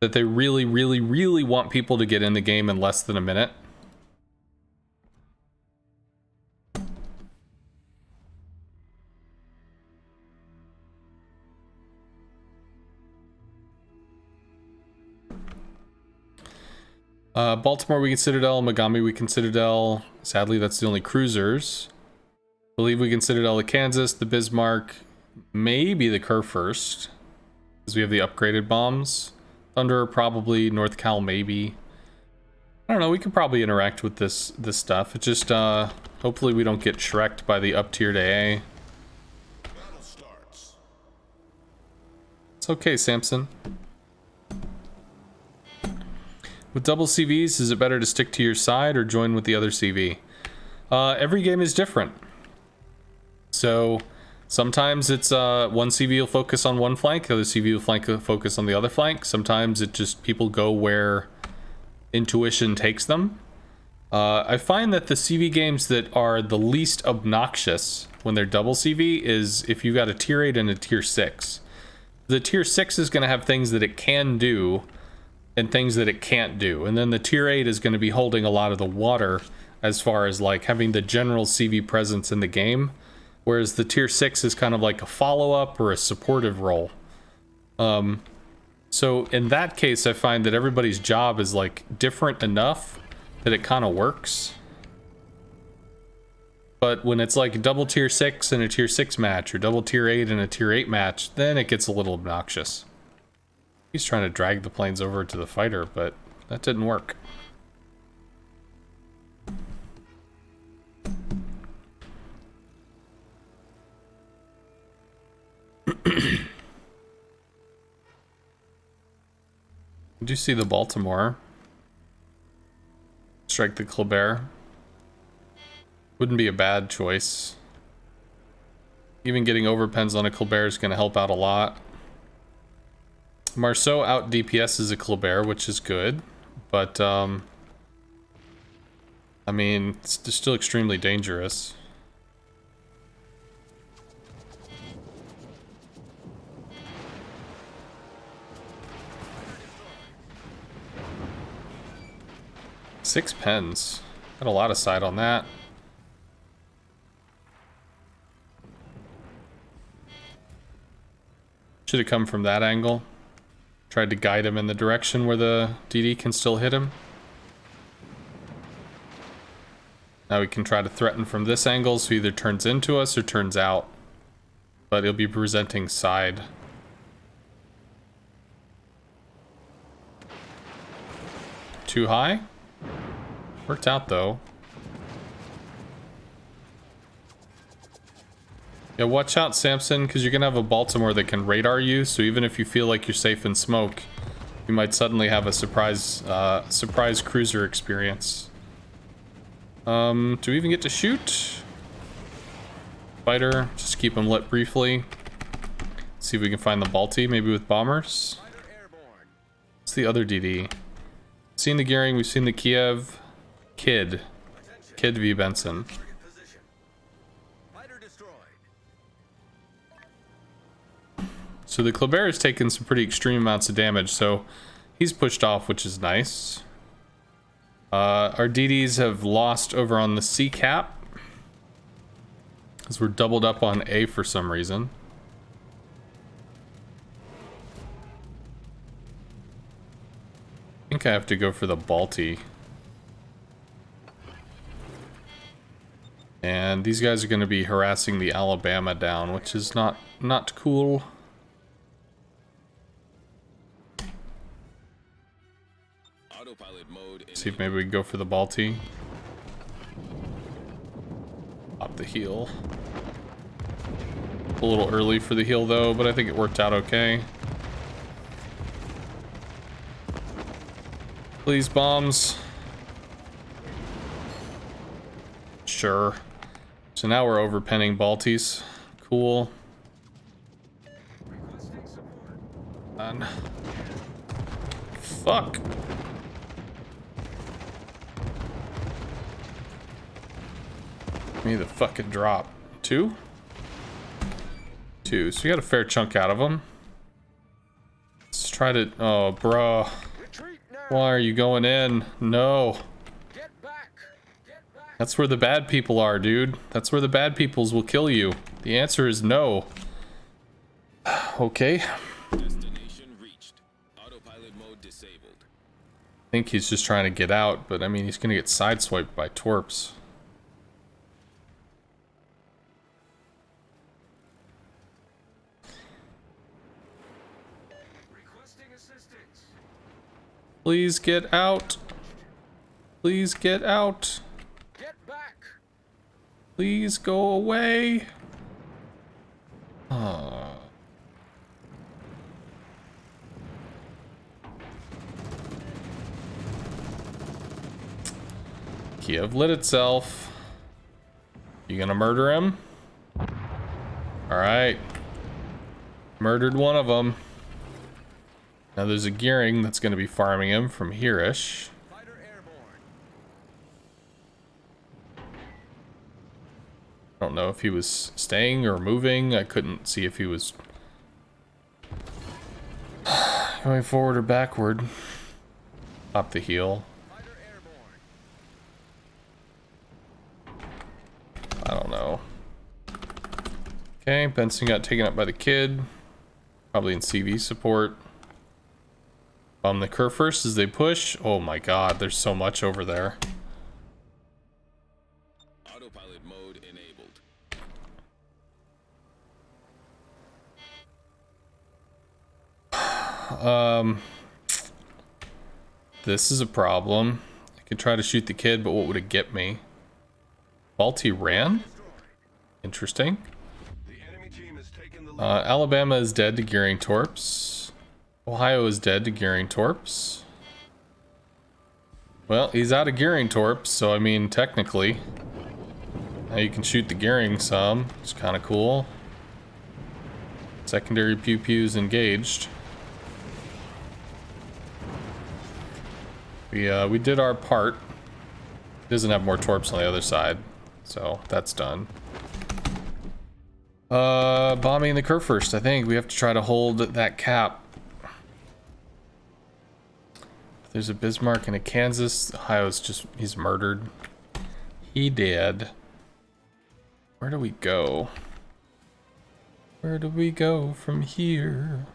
That they really, really, really want people to get in the game in less than a minute. Baltimore, we can Citadel. Megami, we can Citadel. Sadly, that's the only cruisers. Believe we can Citadel the Kansas, the Bismarck, maybe the Kurfürst, because we have the upgraded bombs. Thunder, probably. North Cal, maybe. I don't know, we could probably interact with this stuff. It just, hopefully we don't get shreked by the up-tiered AA. Battle starts. It's okay, Samson. With double CVs, is it better to stick to your side or join with the other CV? Every game is different. So sometimes it's one CV will focus on one flank, the other CV will focus on the other flank. Sometimes it just people go where intuition takes them. I find that the CV games that are the least obnoxious when they're double CV is if you got a tier 8 and a tier 6. The tier 6 is going to have things that it can do and things that it can't do. And then the tier 8 is going to be holding a lot of the water as far as like having the general CV presence in the game. Whereas the tier 6 is kind of like a follow-up or a supportive role. So in that case, I find that everybody's job is like different enough that it kind of works. But when it's like a double tier 6 and a tier 6 match, or double tier 8 and a tier 8 match, then it gets a little obnoxious. He's trying to drag the planes over to the fighter, but that didn't work. I do see the Baltimore. Strike the Colbert. Wouldn't be a bad choice. Even getting overpens on a Colbert is going to help out a lot. Marceau out DPS is a Colbert, which is good, but I mean, it's still extremely dangerous. Six pens. Got a lot of side on that. Should have come from that angle. Tried to guide him in the direction where the DD can still hit him. Now we can try to threaten from this angle, so he either turns into us or turns out. but he'll be presenting side. Too high? Worked out though. Yeah, watch out, Samson, because you're gonna have a Baltimore that can radar you, so even if you feel like you're safe in smoke, you might suddenly have a surprise cruiser experience. Do we even get to shoot? Fighter, just keep him lit briefly. See if we can find the Balti, maybe with bombers. What's the other DD? Seen the Gearing, we've seen the Kiev. Kid V. Benson. So the Kleber has taken some pretty extreme amounts of damage, so he's pushed off, which is nice. Our DDs have lost over on the C cap, because we're doubled up on A for some reason. I think I have to go for the Balti. And these guys are going to be harassing the Alabama down, which is not cool. Autopilot mode. See if maybe we can go for the Balti. Pop the heal. A little early for the heal though, but I think it worked out okay. Please, bombs. Sure. So now we're overpenning Baltis. Cool. And fuck. Give me the fucking drop. Two? Two. So we got a fair chunk out of them. Let's try to... Oh, bruh. Why are you going in? No. That's where the bad people are, dude. That's where the bad peoples will kill you. The answer is no. Okay. Destination reached. Autopilot mode disabled. I think he's just trying to get out, but I mean, he's gonna get sideswiped by Torps. Please get out. Please get out. Please go away. Kiev lit itself. You gonna murder him? Alright. Murdered one of them. Now there's a Gearing that's gonna be farming him from here-ish. I don't know if he was staying or moving. I couldn't see if he was going forward or backward. Pop the heal. I don't know. Okay, Benson got taken up by the kid. Probably in CV support. Bomb the Kerr first as they push. Oh my god, there's so much over there. Autopilot mode enabled. This is a problem. I could try to shoot the kid, but what would it get me? Balti ran? Interesting. Alabama is dead to Gearing Torps. Ohio is dead to Gearing Torps. Well, he's out of Gearing Torps, so I mean, technically. Now you can shoot the Gearing some. It's kind of cool. Secondary pew-pews engaged. We did our part. He doesn't have more Torps on the other side, so that's done. Bombing the Kerr first, I think. We have to try to hold that cap. There's a Bismarck and a Kansas. Ohio's just, he's murdered. He did. Where do we go? Where do we go from here?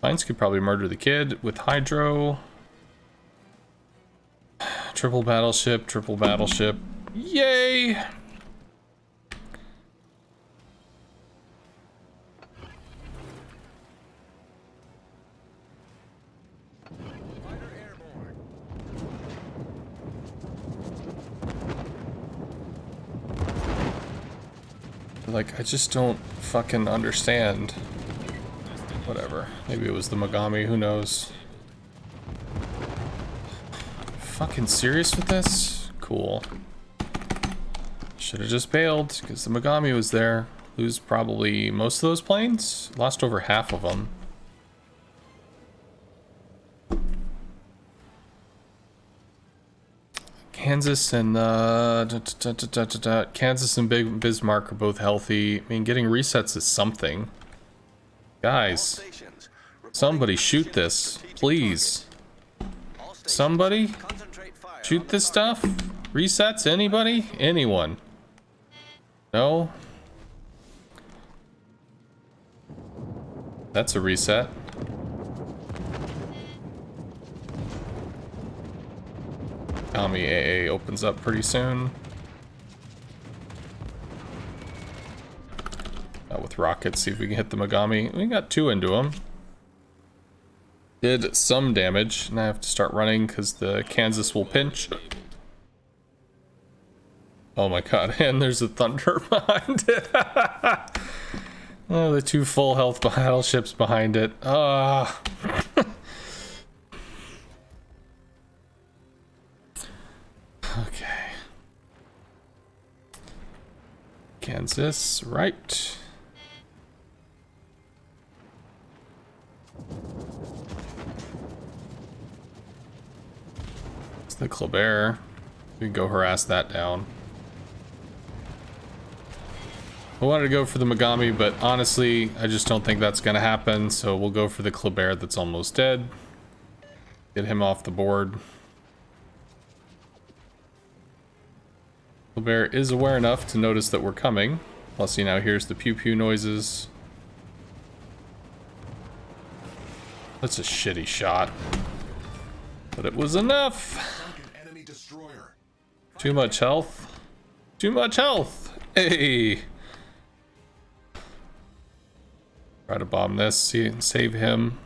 Mines could probably murder the kid with Hydro. Triple battleship, triple battleship. Yay! Like, I just don't fucking understand. Whatever. Maybe it was the Megami, who knows. Fucking serious with this? Cool. Should have just bailed, because the Megami was there. Lose probably most of those planes? Lost over half of them. Kansas and Kansas and Big Bismarck are both healthy. I mean, getting resets is something. Guys, somebody shoot this, please. Somebody shoot this stuff. Resets, anybody? Anyone? No? That's a reset. Kami AA opens up pretty soon. With rockets, see if we can hit the Megami. We got 2 into him. Did some damage, and I have to start running because the Kansas will pinch. Oh my god, and there's a thunder behind it. Oh, the 2 full health battleships behind it. Ah. Okay. Kansas, right. It's the Kleber. We can go harass that down. I wanted to go for the Megami, but honestly, I just don't think that's going to happen, so we'll go for the Kleber that's almost dead. Get him off the board. Kleber is aware enough to notice that we're coming. Plus, he now hears the pew-pew noises. That's a shitty shot. But it was enough! Enemy destroyer. Too much health. Too much health! Hey! Try to bomb this, see and save him.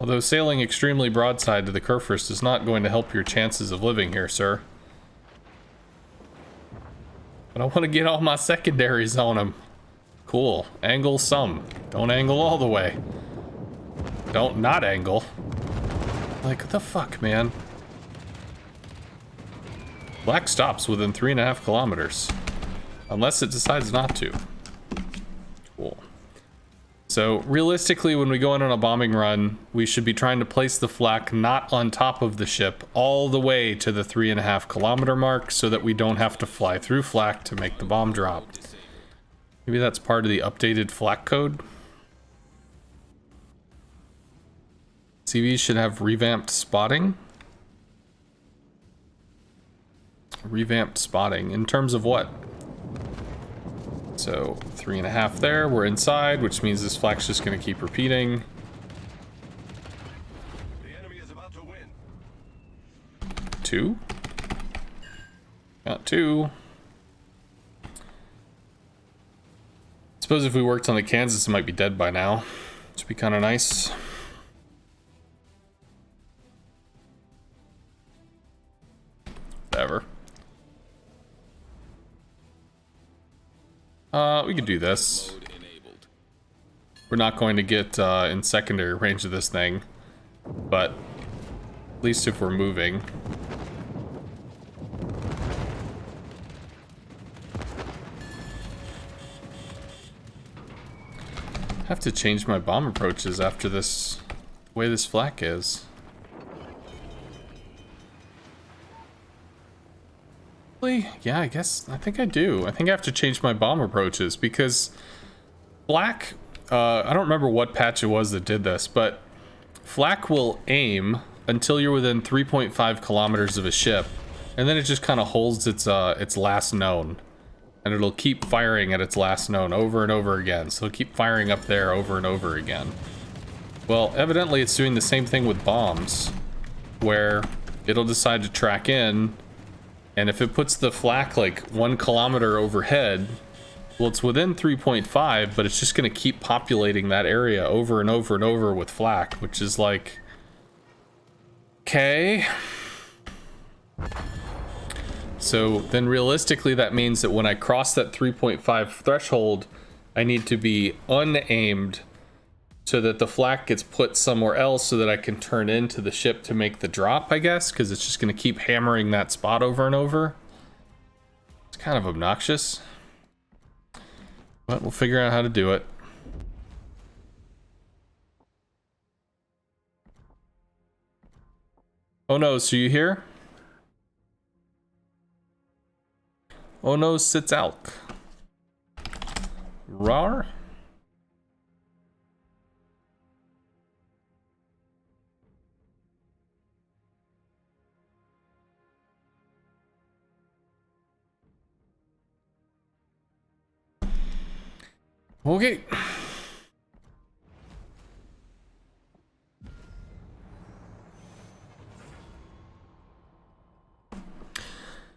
Although sailing extremely broadside to the Kurfürst is not going to help your chances of living here, sir. But I want to get all my secondaries on him. Cool. Angle some. Don't angle all the way. Don't not angle. Like, what the fuck, man? Black stops within 3.5 kilometers. Unless it decides not to. Cool. So, realistically, when we go in on a bombing run, we should be trying to place the flak not on top of the ship, all the way to the 3.5 kilometer mark, so that we don't have to fly through flak to make the bomb drop. Maybe that's part of the updated flak code? CVs should have revamped spotting. Revamped spotting. In terms of what? So 3.5 there, we're inside, which means this flak's just gonna keep repeating. The enemy is about to win. 2. Got 2. Suppose if we worked on the Kansas, it might be dead by now. Which would be kind of nice. Whatever. We could do this. We're not going to get in secondary range of this thing, but at least if we're moving. I have to change my bomb approaches after this, the way this flak is. Yeah, I think I do. I think I have to change my bomb approaches because flak, I don't remember what patch it was that did this, but flak will aim until you're within 3.5 kilometers of a ship, and then it just kind of holds its last known, and it'll keep firing at its last known over and over again. So it'll keep firing up there over and over again. Well, evidently it's doing the same thing with bombs, where it'll decide to track in. And if it puts the flak like 1 kilometer overhead, well, it's within 3.5, but it's just going to keep populating that area over and over and over with flak, which is like, okay. So then realistically that means that when I cross that 3.5 threshold, I need to be unaimed so that the flak gets put somewhere else so that I can turn into the ship to make the drop, I guess, because it's just going to keep hammering that spot over and over. It's kind of obnoxious, but we'll figure out how to do it. Oh no, so you here? Oh no, sits Alk. Rar? Okay.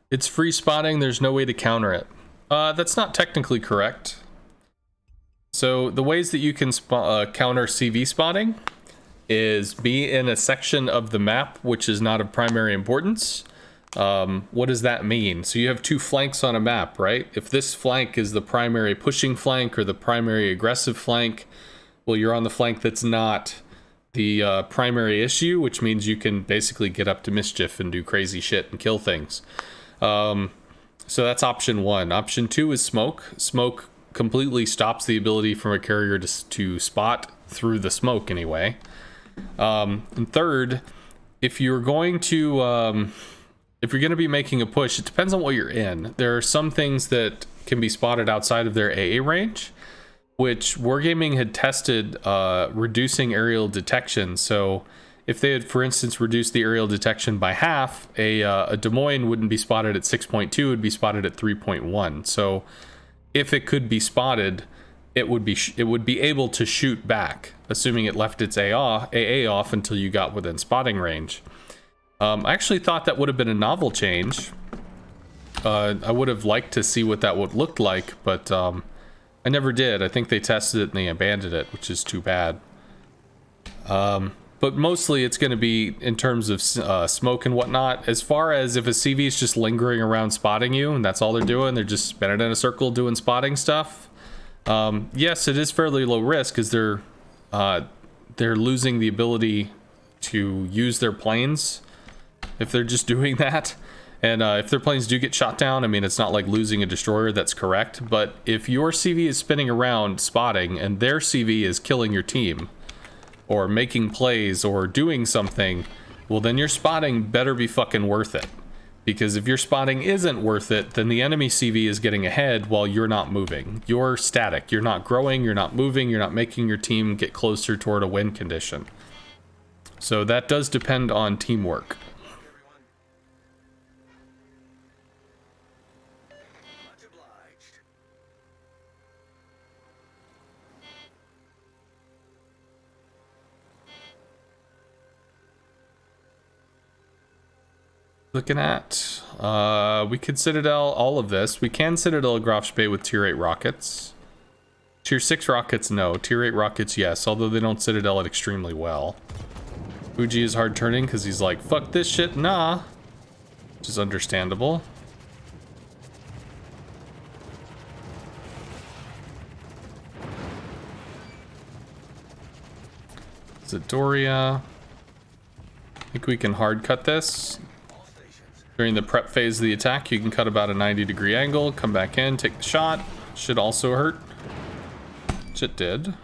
It's free spotting, there's no way to counter it. That's not technically correct. So the ways that you can counter CV spotting is be in a section of the map which is not of primary importance. What does that mean? So you have two flanks on a map, right? If this flank is the primary pushing flank or the primary aggressive flank, well, you're on the flank that's not the primary issue, which means you can basically get up to mischief and do crazy shit and kill things. So that's option one. Option two is smoke. Smoke completely stops the ability from a carrier to spot through the smoke anyway. And third, if you're going to be making a push, it depends on what you're in. There are some things that can be spotted outside of their AA range, which Wargaming had tested reducing aerial detection. So if they had, for instance, reduced the aerial detection by half, a Des Moines wouldn't be spotted at 6.2, it would be spotted at 3.1. So if it could be spotted, it would be able to shoot back, assuming it left its AA off until you got within spotting range. I actually thought that would have been a novel change. I would have liked to see what that would look like, but I never did. I think they tested it and they abandoned it, which is too bad. But mostly it's going to be in terms of smoke and whatnot. As far as if a CV is just lingering around spotting you and that's all they're doing, they're just spinning in a circle doing spotting stuff. Yes, it is fairly low risk because they're losing the ability to use their planes if they're just doing that. And if their planes do get shot down, I mean, it's not like losing a destroyer, that's correct. But if your CV is spinning around spotting and their CV is killing your team or making plays or doing something, well, then your spotting better be fucking worth it. Because if your spotting isn't worth it, then the enemy CV is getting ahead while you're not moving. You're static. You're not growing. You're not moving. You're not making your team get closer toward a win condition. So that does depend on teamwork. Looking at, we could Citadel all of this. We can Citadel Grafspay with tier 8 rockets. Tier 6 rockets, no. Tier 8 rockets, yes. Although they don't Citadel it extremely well. Fuji is hard turning because he's like, fuck this shit, nah. Which is understandable. Zadoria. I think we can hard cut this. During the prep phase of the attack, you can cut about a 90-degree angle, come back in, take the shot. Should also hurt. Which it did.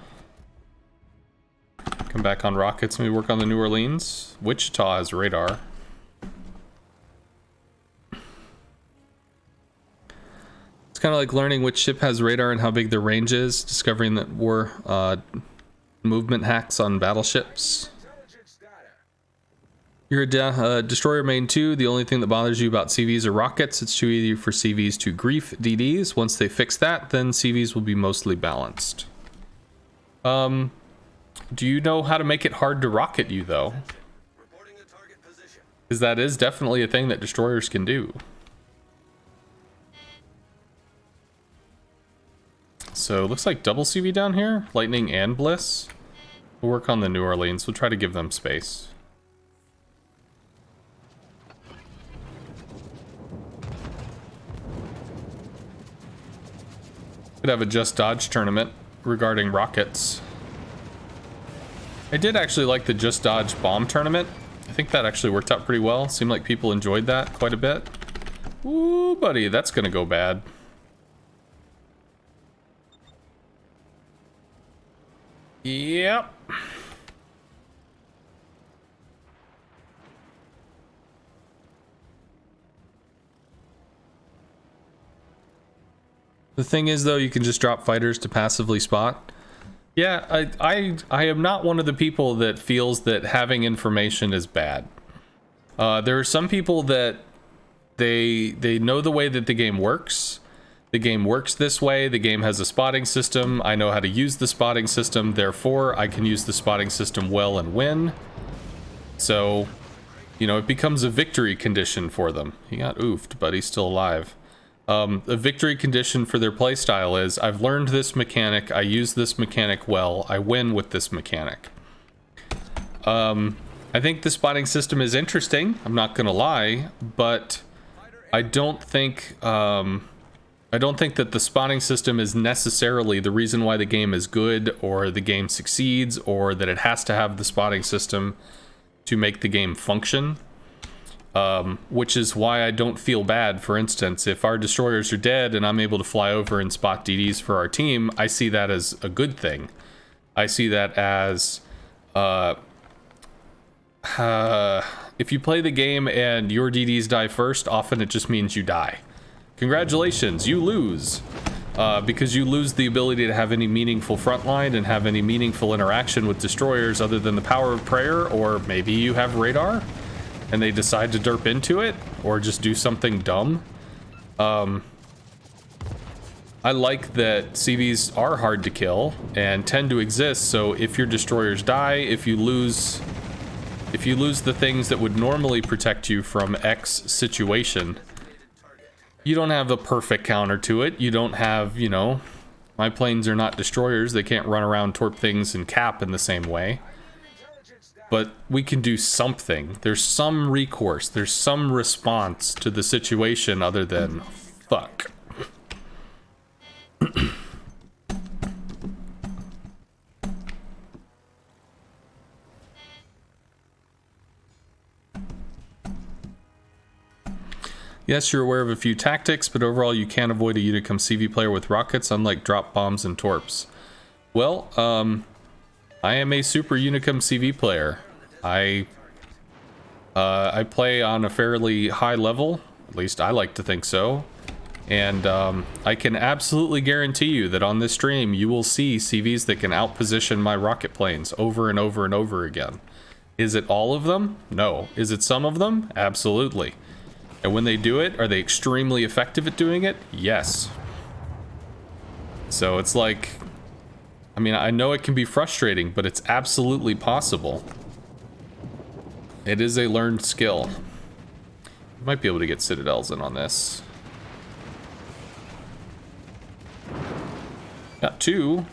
Come back on rockets and we work on the New Orleans. Wichita has radar. It's kind of like learning which ship has radar and how big their range is. Discovering that war movement hacks on battleships. You're a destroyer main 2. The only thing that bothers you about CVs are rockets. It's too easy for CVs to grief DDs. Once they fix that, then CVs will be mostly balanced. Do you know how to make it hard to rocket you, though? Because that is definitely a thing that destroyers can do. So, looks like double CV down here. Lightning and Bliss. We'll work on the New Orleans. We'll try to give them space. Could have a Just Dodge tournament regarding rockets. I did actually like the Just Dodge bomb tournament. I think that actually worked out pretty well. Seemed like people enjoyed that quite a bit. Ooh, buddy, that's gonna go bad. Yep. The thing is, though, you can just drop fighters to passively spot. Yeah, I am not one of the people that feels that having information is bad. There are some people that they know the way that the game works. The game works this way. The game has a spotting system. I know how to use the spotting system. Therefore, I can use the spotting system well and win. So, you know, it becomes a victory condition for them. He got oofed, but he's still alive. A victory condition for their playstyle is, I've learned this mechanic, I use this mechanic well, I win with this mechanic. I think the spotting system is interesting, I'm not gonna lie, but I don't think that the spotting system is necessarily the reason why the game is good, or the game succeeds, or that it has to have the spotting system to make the game function. Which is why I don't feel bad. For instance, if our destroyers are dead and I'm able to fly over and spot DDs for our team, I see that as a good thing. I see that as if you play the game and your DDs die first, often it just means you die. Congratulations, you lose. Because you lose the ability to have any meaningful frontline and have any meaningful interaction with destroyers other than the power of prayer, or maybe you have radar and they decide to derp into it, or just do something dumb. I like that CVs are hard to kill and tend to exist, so if your destroyers die, if you lose the things that would normally protect you from X situation, you don't have a perfect counter to it. You don't have, you know, my planes are not destroyers, they can't run around, torp things, and cap in the same way. But we can do something. There's some recourse. There's some response to the situation other than fuck. Yes, you're aware of a few tactics, but overall you can't avoid a Unicum CV player with rockets, unlike drop bombs and torps. Well, I am a super Unicum CV player. I play on a fairly high level, at least I like to think so, and I can absolutely guarantee you that on this stream you will see CVs that can outposition my rocket planes over and over and over again. Is it all of them? No. Is it some of them? Absolutely. And when they do it, are they extremely effective at doing it? Yes. So it's like, I mean, I know it can be frustrating, but it's absolutely possible. It is a learned skill. Might be able to get Citadels in on this. Got two.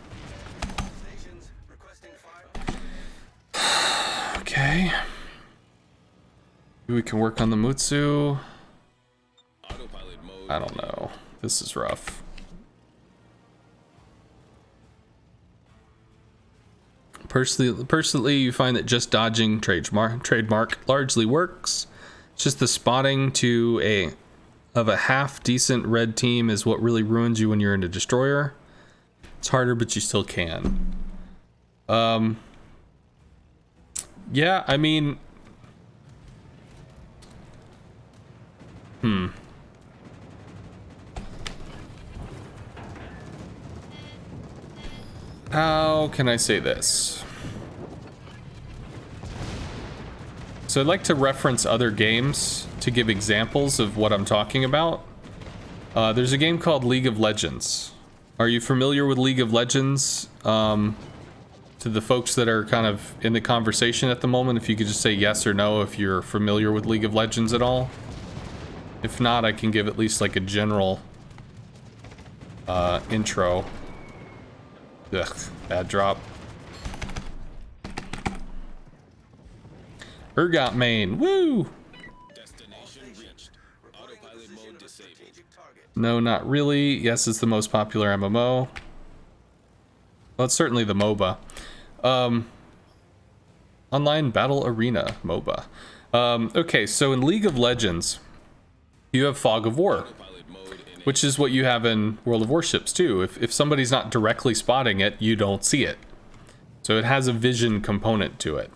Okay. Maybe we can work on the Mutsu. I don't know. This is rough. Personally, you find that just dodging trademark largely works. It's just the spotting of a half decent red team is what really ruins you when you're in a destroyer. It's harder, but you still can. Yeah, I mean, how can I say this? So I'd like to reference other games to give examples of what I'm talking about. There's a game called League of Legends. Are you familiar with League of Legends? To the folks that are kind of in the conversation at the moment, if you could just say yes or no if you're familiar with League of Legends at all. If not, I can give at least like a general intro. Ugh, bad drop. Urgot main, woo! Destination reached. Autopilot mode disabled. No, not really. Yes, it's the most popular MMO. Well, it's certainly the MOBA. Online Battle Arena MOBA. Okay, so in League of Legends, you have Fog of War, Autopilot mode enabled. which is what you have in World of Warships too. If somebody's not directly spotting it, you don't see it. So it has a vision component to it.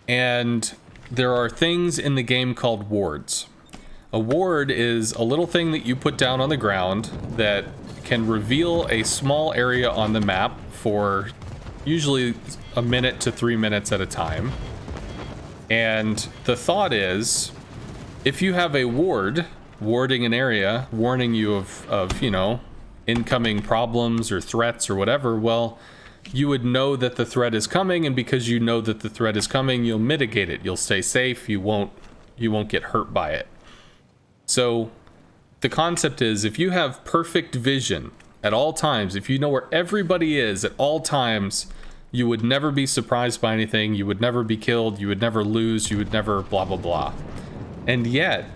And there are things in the game called wards. A ward is a little thing that you put down on the ground that can reveal a small area on the map for usually a minute to 3 minutes at a time. And the thought is, if you have a ward warding an area, warning you of, you know, incoming problems or threats or whatever, well, you would know that the threat is coming, and because you know that the threat is coming, you'll mitigate it. You'll stay safe. You won't get hurt by it. So the concept is, if you have perfect vision at all times, if you know where everybody is at all times, you would never be surprised by anything. You would never be killed. You would never lose. You would never blah, blah, blah. And yet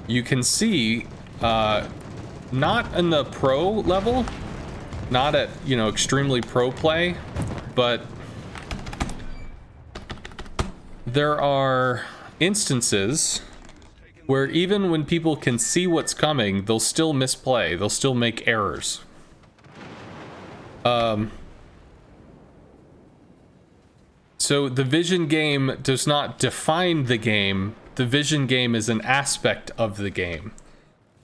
you can see, not in the pro level, not at, you know, extremely pro play, but there are instances where even when people can see what's coming, they'll still misplay. They'll still make errors. So the vision game does not define the game. The vision game is an aspect of the game.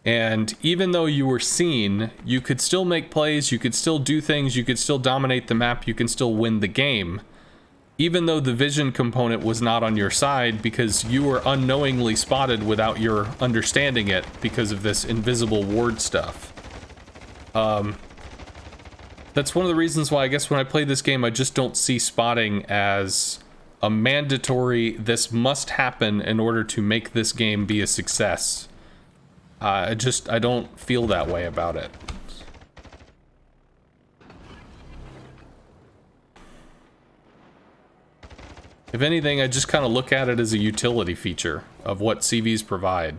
And even though you were seen, you could still make plays, you could still do things, you could still dominate the map, you can still win the game. Even though the vision component was not on your side, because you were unknowingly spotted without your understanding it because of this invisible ward stuff. That's one of the reasons why I guess when I play this game, I just don't see spotting as a mandatory, this must happen in order to make this game be a success. I don't feel that way about it. If anything, I just kind of look at it as a utility feature of what CVs provide.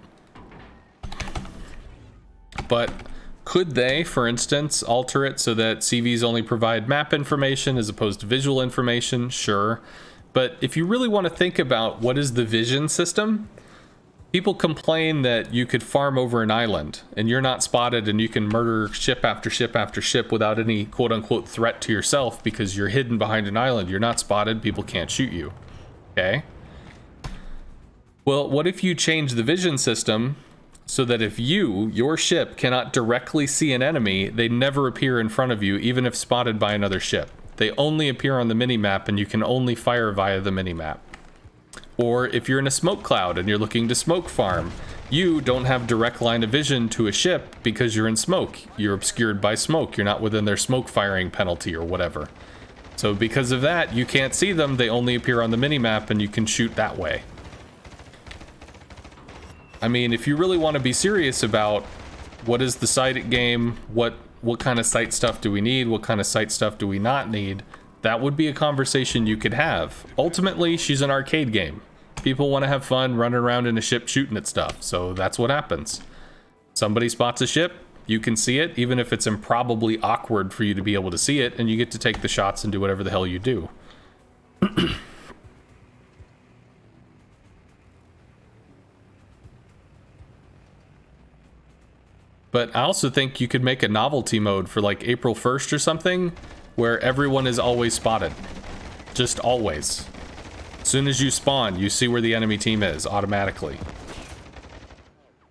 But could they, for instance, alter it so that CVs only provide map information as opposed to visual information? Sure. But if you really want to think about what is the vision system, people complain that you could farm over an island and you're not spotted and you can murder ship after ship after ship without any quote-unquote threat to yourself because you're hidden behind an island. You're not spotted. People can't shoot you. Okay? Well, what if you change the vision system so that if your ship cannot directly see an enemy, they never appear in front of you, even if spotted by another ship. They only appear on the minimap and you can only fire via the minimap. Or if you're in a smoke cloud and you're looking to smoke farm, you don't have direct line of vision to a ship because you're in smoke. You're obscured by smoke. You're not within their smoke firing penalty or whatever. So because of that, you can't see them. They only appear on the minimap and you can shoot that way. I mean, if you really want to be serious about what is the sight game, what kind of sight stuff do we need, what kind of sight stuff do we not need, that would be a conversation you could have. Ultimately, she's an arcade game. People want to have fun running around in a ship shooting at stuff, so that's what happens. Somebody spots a ship, you can see it, even if it's improbably awkward for you to be able to see it, and you get to take the shots and do whatever the hell you do. But I also think you could make a novelty mode for like April 1st or something, where everyone is always spotted. Just always. As soon as you spawn, you see where the enemy team is automatically.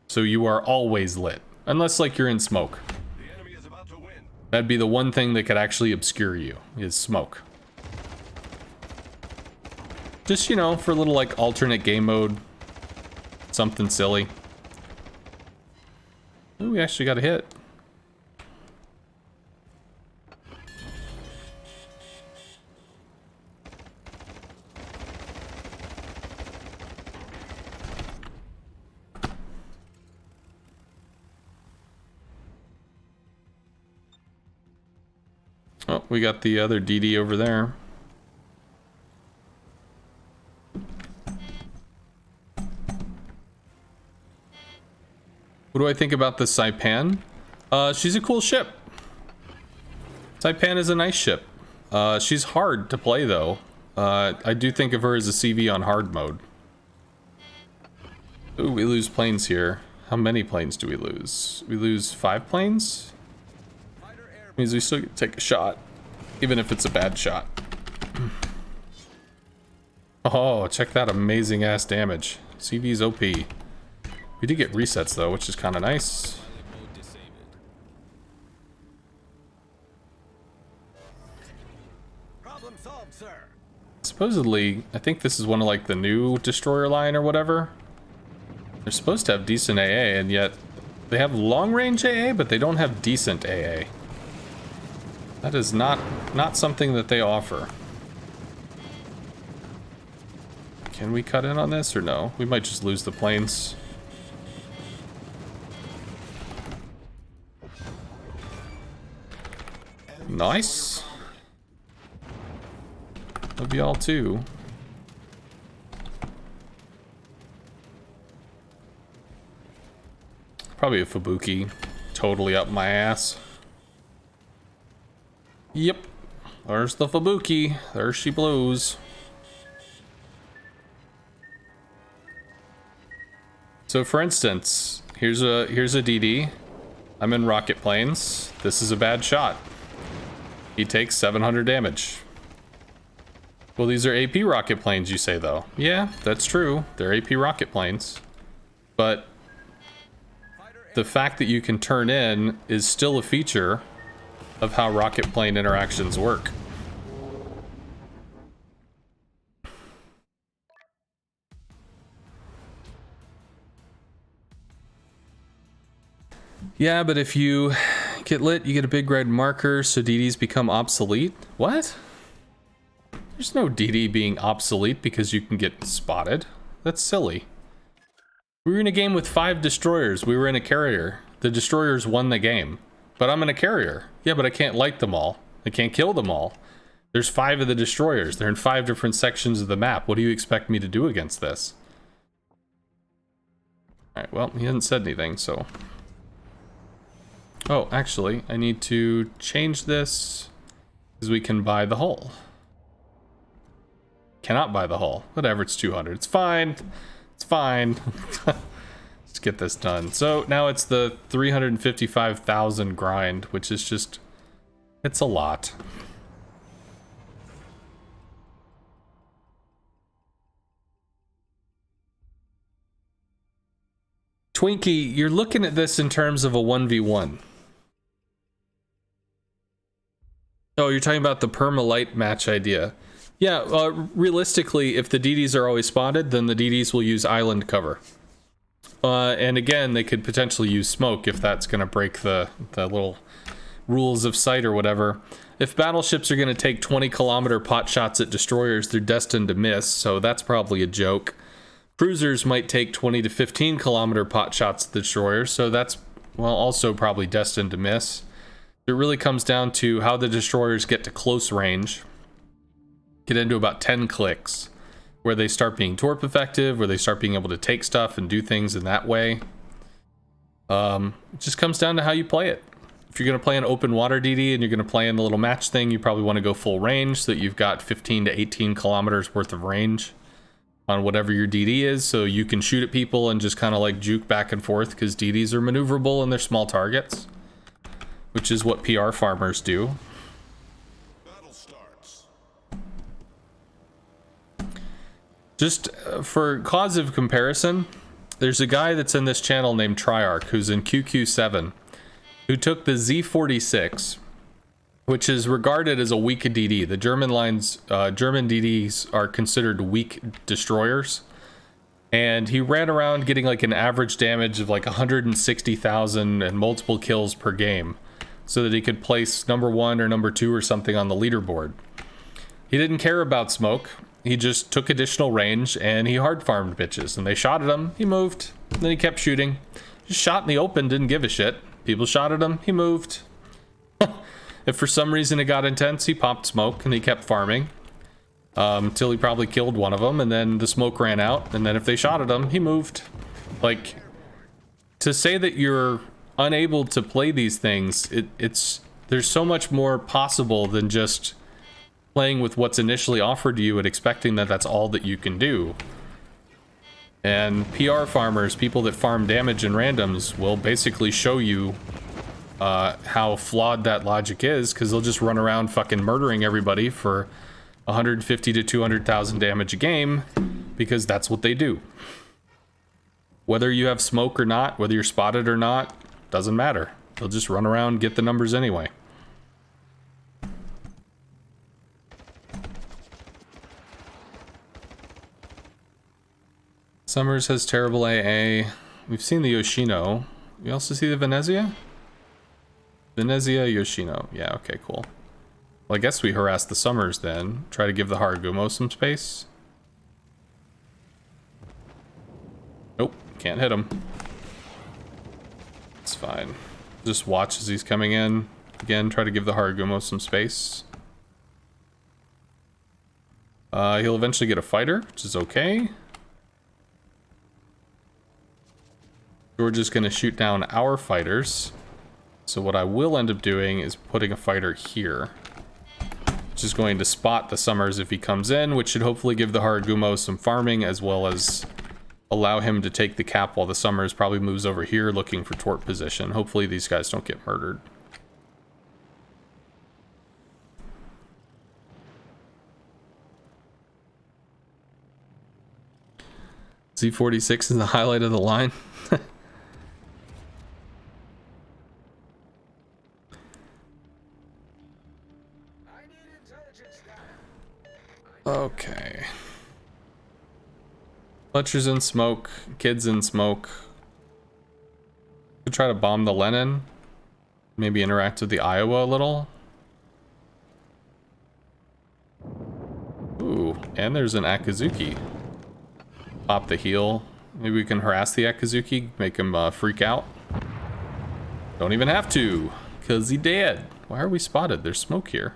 So you are always lit. Unless like you're in smoke. The enemy is about to win. That'd be the one thing that could actually obscure you, is smoke. Just, you know, for a little like alternate game mode. Something silly. Ooh, we actually got a hit. Oh, we got the other DD over there. What do I think about the Saipan? She's a cool ship. Saipan is a nice ship. She's hard to play though. I do think of her as a CV on hard mode. Ooh, we lose planes here. How many planes do we lose? We lose 5 planes? Means we still get to take a shot, even if it's a bad shot. Oh, check that amazing ass damage. CV's OP. We did get resets though, which is kind of nice. Problem solved, sir. Supposedly, I think this is one of like the new destroyer line or whatever. They're supposed to have decent AA, and yet they have long range AA, but they don't have decent AA. That is not something that they offer. Can we cut in on this or no? We might just lose the planes. Nice. Love y'all too. Probably a Fubuki. Totally up my ass. Yep. There's the Fubuki. There she blows. So for instance, here's a DD. I'm in rocket planes. This is a bad shot. He takes 700 damage. Well, these are AP rocket planes, you say though. Yeah, that's true. They're AP rocket planes. But the fact that you can turn in is still a feature of how rocket plane interactions work. Yeah, but if you get lit, you get a big red marker, so DDs become obsolete. What? There's no DD being obsolete because you can get spotted. That's silly. We were in a game with 5 destroyers. We were in a carrier. The destroyers won the game. But I'm in a carrier. Yeah, but I can't light them all. I can't kill them all. There's 5 of the destroyers. They're in 5 different sections of the map. What do you expect me to do against this? Alright, well, he hasn't said anything, so... Oh, actually, I need to change this because we can buy the hull. Cannot buy the hull. Whatever, it's 200. It's fine. It's fine. Let's get this done. So now it's the 355,000 grind, which is just... It's a lot. Twinkie, you're looking at this in terms of a 1v1. Oh, you're talking about the perma-light match idea. Yeah, realistically, if the DDs are always spotted, then the DDs will use island cover. And again, they could potentially use smoke if that's going to break the little rules of sight or whatever. If battleships are going to take 20-kilometer pot shots at destroyers, they're destined to miss, so that's probably a joke. Cruisers might take 20 to 15-kilometer pot shots at the destroyers, so that's, well, also probably destined to miss. It really comes down to how the destroyers get to close range. Get into about 10 clicks, where they start being torp effective, where they start being able to take stuff and do things in that way. It just comes down to how you play it. If you're going to play an open water DD and you're going to play in the little match thing, you probably want to go full range so that you've got 15 to 18 kilometers worth of range on whatever your DD is, so you can shoot at people and just kind of like juke back and forth, because DDs are maneuverable and they're small targets, which is what PR farmers do. Battle starts. Just for cause of comparison, there's a guy that's in this channel named Triarch who's in QQ7 who took the Z46, which is regarded as a weak DD. The German DDs are considered weak destroyers. And he ran around getting like an average damage of like 160,000 and multiple kills per game, so that he could place number 1 or number 2 or something on the leaderboard. He didn't care about smoke. He just took additional range and he hard farmed bitches, and they shot at him, he moved, then he kept shooting. Just shot in the open, didn't give a shit. People shot at him, he moved. If for some reason it got intense, he popped smoke and he kept farming till he probably killed one of them, and then the smoke ran out, and then if they shot at him, he moved. Like, to say that you're unable to play these things, it's there's so much more possible than just playing with what's initially offered to you and expecting that that's all that you can do. And PR farmers, people that farm damage and randoms, will basically show you how flawed that logic is, because they'll just run around fucking murdering everybody for 150 to 200,000 damage a game, because that's what they do. Whether you have smoke or not, whether you're spotted or not, doesn't matter. They'll just run around, get the numbers anyway. Summers has terrible AA. We've seen the Yoshino. We also see the Venezia? Venezia, Yoshino. Yeah, okay, cool. Well, I guess we harass the Summers then. Try to give the Haragumo some space. Nope, can't hit him. It's fine. Just watch as he's coming in. Again, try to give the Haragumo some space. He'll eventually get a fighter, which is okay. George is going to shoot down our fighters. So what I will end up doing is putting a fighter here, which is going to spot the Summers if he comes in, which should hopefully give the Haragumo some farming, as well as allow him to take the cap while the Summers probably moves over here looking for torp position. Hopefully these guys don't get murdered. Z46 is the highlight of the line. Okay. Fletcher's in smoke. Kid's in smoke. Could try to bomb the Lenin. Maybe interact with the Iowa a little. Ooh, and there's an Akazuki. Pop the heal. Maybe we can harass the Akazuki, make him freak out. Don't even have to, because he dead. Why are we spotted? There's smoke here.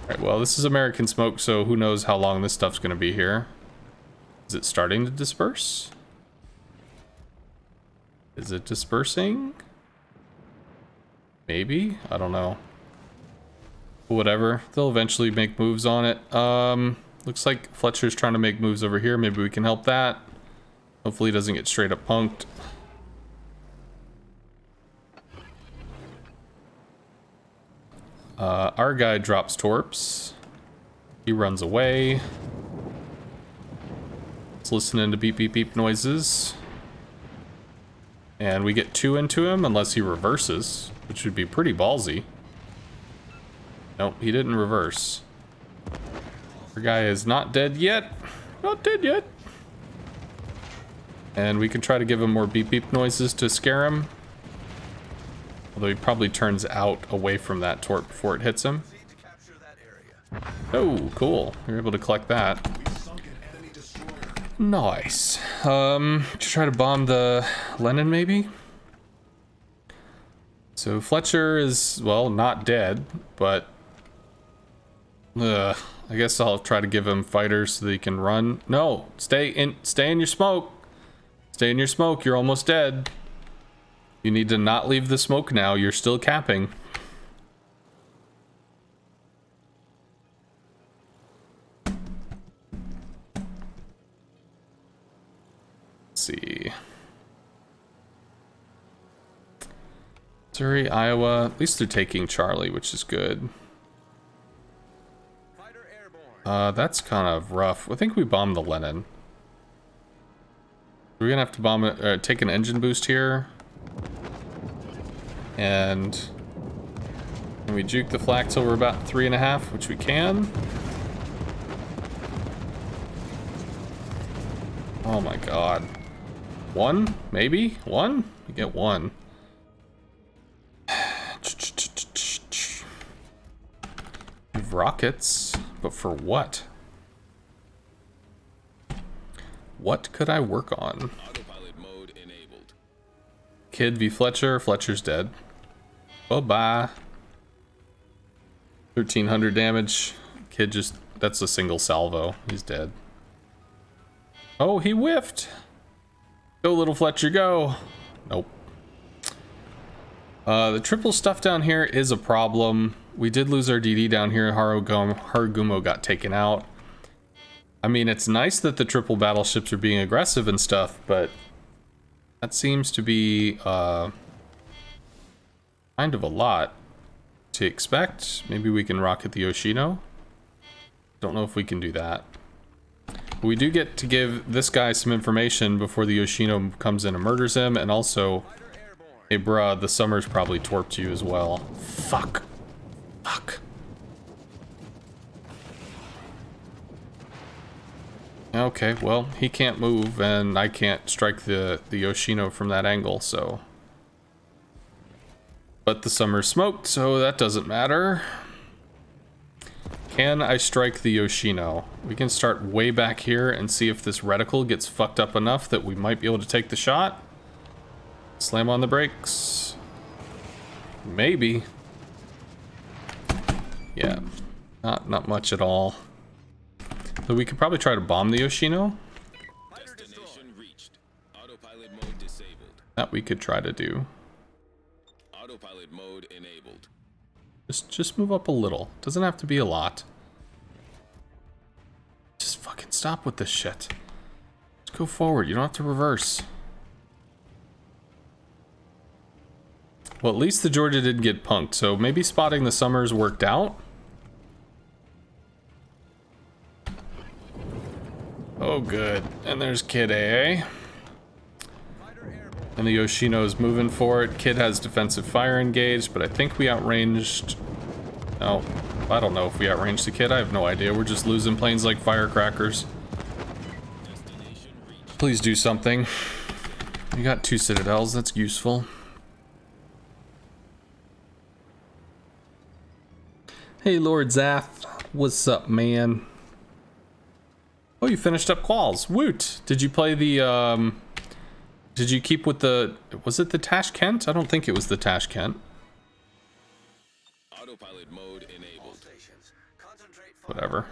Alright, well, this is American smoke, so who knows how long this stuff's going to be here. Is it starting to disperse? Is it dispersing? Maybe? I don't know. Whatever. They'll eventually make moves on it. Looks like Fletcher's trying to make moves over here. Maybe we can help that. Hopefully he doesn't get straight up punked. Our guy drops torps. He runs away. It's listening to beep beep beep noises. And we get 2 into him unless he reverses, which would be pretty ballsy. Nope, he didn't reverse. Our guy is not dead yet. Not dead yet. And we can try to give him more beep beep noises to scare him. Although he probably turns out away from that torp before it hits him. Oh, cool. We were able to collect that. Nice. To try to bomb the Lenin, maybe? So Fletcher is, well, not dead, but... I guess I'll try to give him fighters so that he can run. No, stay in your smoke. Stay in your smoke, you're almost dead. You need to not leave the smoke now, you're still capping. Let's see. Missouri, Iowa, at least they're taking Charlie, which is good. That's kind of rough. I think we bombed the Lenin. We're gonna have to bomb it, take an engine boost here. And can we juke the flak till we're about 3.5, which we can. Oh my god. 1? Maybe? 1? We get 1. Rockets, but for what? What could I work on? Autopilot mode enabled. Kid v Fletcher. Fletcher's dead. Bye-bye. 1300 damage. Kid just... that's a single salvo. He's dead. Oh, he whiffed. Go, little Fletcher, go. Nope. The triple stuff down here is a problem. We did lose our DD down here. Harugumo got taken out. I mean, it's nice that the triple battleships are being aggressive and stuff, but that seems to be kind of a lot to expect. Maybe we can rocket the Yoshino. Don't know if we can do that. But we do get to give this guy some information before the Yoshino comes in and murders him, and also, hey bruh, the Summers probably torped you as well. Fuck. Fuck. Okay, well, he can't move, and I can't strike the Yoshino from that angle, so... But the Summer's smoked, so that doesn't matter. Can I strike the Yoshino? We can start way back here and see if this reticle gets fucked up enough that we might be able to take the shot. Slam on the brakes. Maybe. Yeah, not much at all. So we could probably try to bomb the Yoshino. Destination reached. Autopilot mode disabled. That we could try to do. Autopilot mode enabled. Just move up a little. Doesn't have to be a lot. Just fucking stop with this shit. Just go forward. You don't have to reverse. Well, at least the Georgia didn't get punked, so maybe spotting the Summers worked out. Oh, good. And there's Kid AA. And the Yoshino's moving for it. Kid has defensive fire engaged, but I think we outranged... No, I don't know if we outranged the Kid. I have no idea. We're just losing planes like firecrackers. Please do something. We got 2 Citadels. That's useful. Hey, Lord Zath. What's up, man? Oh, you finished up Qualls. Woot! Did you play the, Did you keep with the... Was it the Tashkent? I don't think it was the Tashkent. Autopilot mode enabled. Whatever.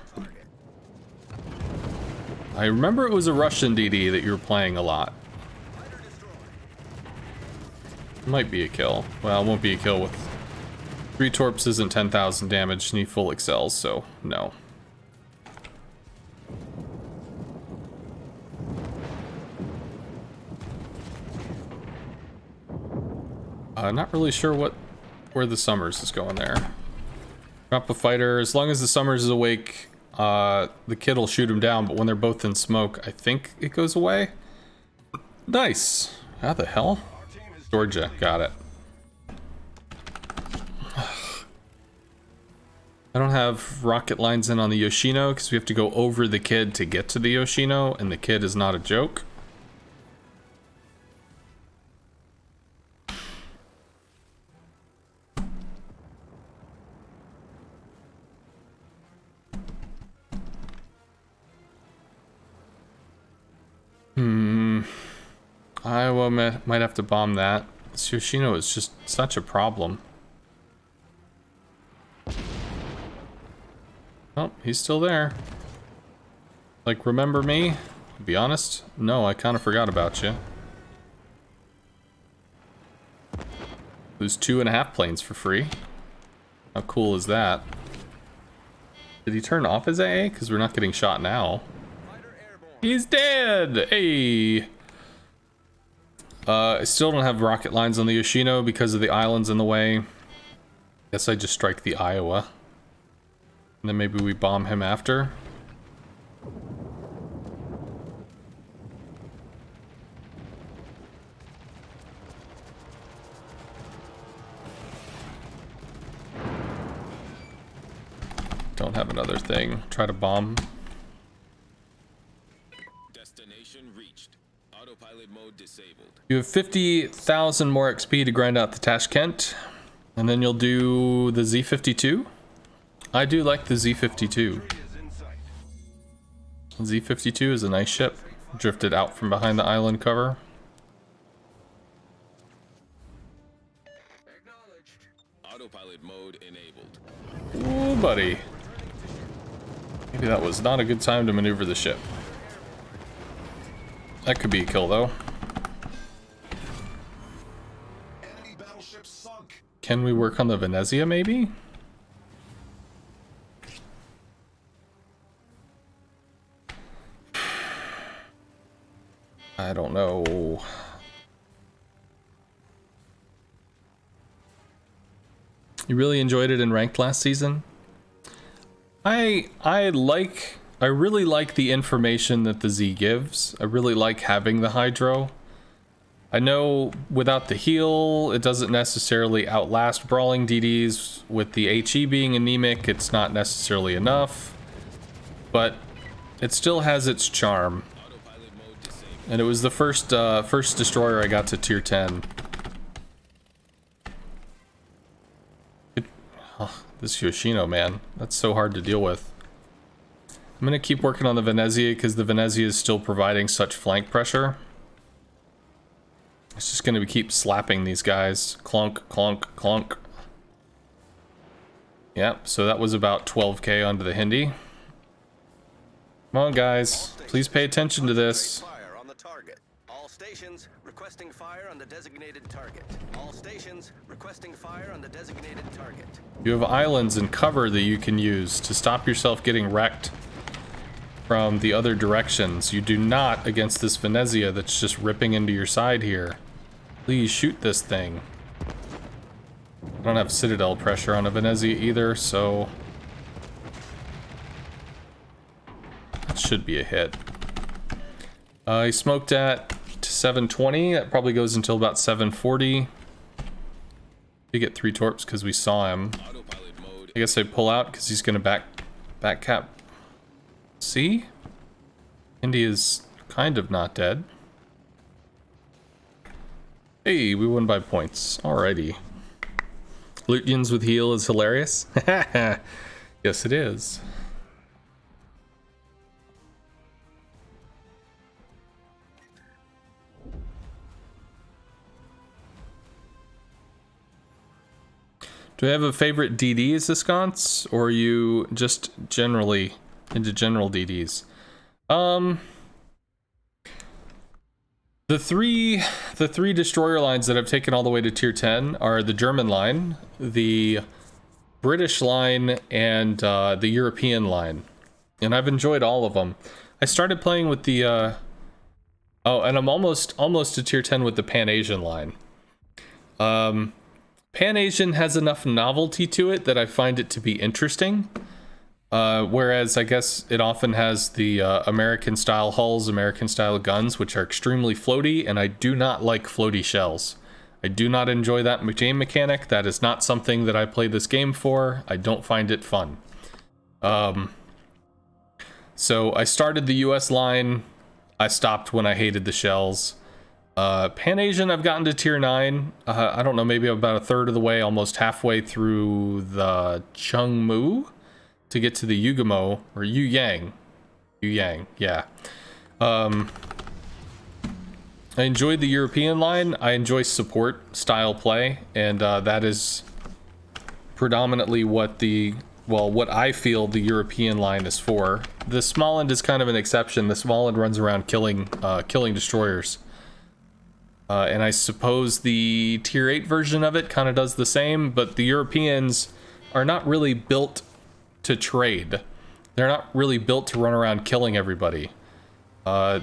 I remember it was a Russian DD that you were playing a lot. Might be a kill. Well, it won't be a kill with 3 torps and 10,000 damage. Need full excels, so no. Not really sure where the Summers is going there. Drop a fighter. As long as the Summers is awake, the Kid will shoot him down, but when they're both in smoke, I think it goes away. Nice. How the hell? Georgia, got it. I don't have rocket lines in on the Yoshino because we have to go over the Kid to get to the Yoshino, and the Kid is not a joke. Iowa might have to bomb that. This Yoshino is just such a problem. Oh, he's still there. Like, remember me? To be honest, no, I kind of forgot about you. Lose 2.5 planes for free. How cool is that? Did he turn off his AA? Because we're not getting shot now. He's dead! Hey! I still don't have rocket lines on the Yoshino because of the islands in the way. Guess I just strike the Iowa. And then maybe we bomb him after. Don't have another thing. Try to bomb. Destination reached. Autopilot mode disabled. You have 50,000 more XP to grind out the Tashkent. And then you'll do the Z52. I do like the Z52. Z52 is a nice ship. Drifted out from behind the island cover. Autopilot mode enabled. Ooh, buddy. Maybe that was not a good time to maneuver the ship. That could be a kill, though. Enemy battleship sunk. Can we work on the Venezia, maybe? I don't know. You really enjoyed it in ranked last season? I really like the information that the Z gives. I really like having the Hydro. I know without the heal, it doesn't necessarily outlast brawling DDs. With the HE being anemic, it's not necessarily enough. But it still has its charm. And it was the first destroyer I got to tier 10. This Yoshino, man, that's so hard to deal with. I'm gonna keep working on the Venezia because the Venezia is still providing such flank pressure. It's just gonna keep slapping these guys. Clunk, clunk, clunk. Yep, so that was about 12k onto the Hindi. Come on, guys, please pay attention to this. Fire on the target. All stations requesting fire on the designated target. All stations requesting fire on the designated target. You have islands and cover that you can use to stop yourself getting wrecked from the other directions. You do not against this Venezia that's just ripping into your side here. Please shoot this thing. I don't have Citadel pressure on a Venezia either, so that should be a hit. He smoked at 720. That probably goes until about 740. You get 3 torps because we saw him. I guess I pull out because he's gonna back cap. See? India's kind of not dead. Hey, we won by points. Alrighty. Lutians with heal is hilarious. Yes, it is. Do I have a favorite DD as a sconce, or are you just generally into general DDs? The three destroyer lines that I've taken all the way to tier 10 are the German line, the British line, and the European line, and I've enjoyed all of them. I started playing with the oh, and I'm almost to tier 10 with the Pan-Asian line. Pan-Asian has enough novelty to it that I find it to be interesting. Whereas I guess it often has the American-style hulls, American-style guns, which are extremely floaty, and I do not like floaty shells. I do not enjoy that game mechanic. That is not something that I play this game for. I don't find it fun. So I started the US line. I stopped when I hated the shells. Pan-Asian, I've gotten to tier 9. I don't know, maybe about a third of the way, almost halfway through the Chungmu to get to the Yugamo, or Yu-Yang, yeah. I enjoyed the European line. I enjoy support style play, and that is predominantly what I feel the European line is for. The Smolensk is kind of an exception. The Smolensk runs around killing destroyers. And I suppose the tier 8 version of it kind of does the same, but the Europeans are not really built to trade. They're not really built to run around killing everybody. The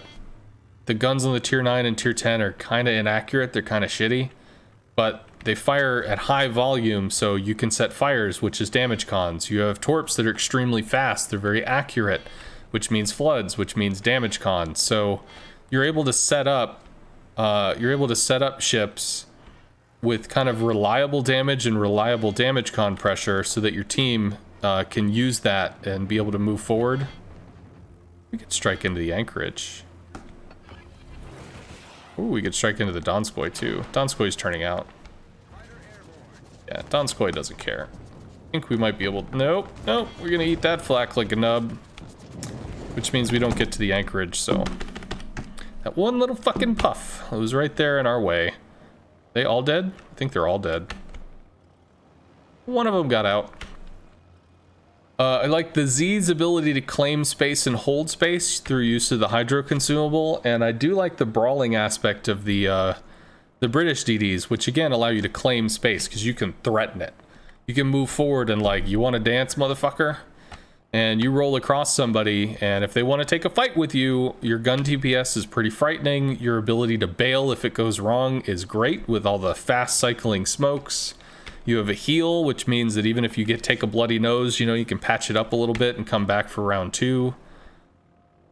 guns on the tier 9 and tier 10 are kind of inaccurate. They're kind of shitty, but they fire at high volume, so you can set fires, which is damage cons. You have torps that are extremely fast. They're very accurate, which means floods, which means damage cons. So you're able to set up ships with kind of reliable damage and reliable damage con pressure so that your team can use that and be able to move forward. We could strike into the anchorage. Ooh, we could strike into the Donskoy too. Donskoy's turning out. Yeah, Donskoy doesn't care. I think we might be able to... Nope, we're gonna eat that flak like a nub. Which means we don't get to the anchorage, so... That one little fucking puff. It was right there in our way. They all dead? I think they're all dead. One of them got out. I like the Z's ability to claim space and hold space through use of the hydro consumable, and I do like the brawling aspect of the British DDs, which again allow you to claim space because you can threaten it. You can move forward and like, you want to dance, motherfucker? And you roll across somebody, and if they want to take a fight with you, your gun TPS is pretty frightening. Your ability to bail if it goes wrong is great with all the fast cycling smokes. You have a heal, which means that even if you take a bloody nose, you know, you can patch it up a little bit and come back for round 2.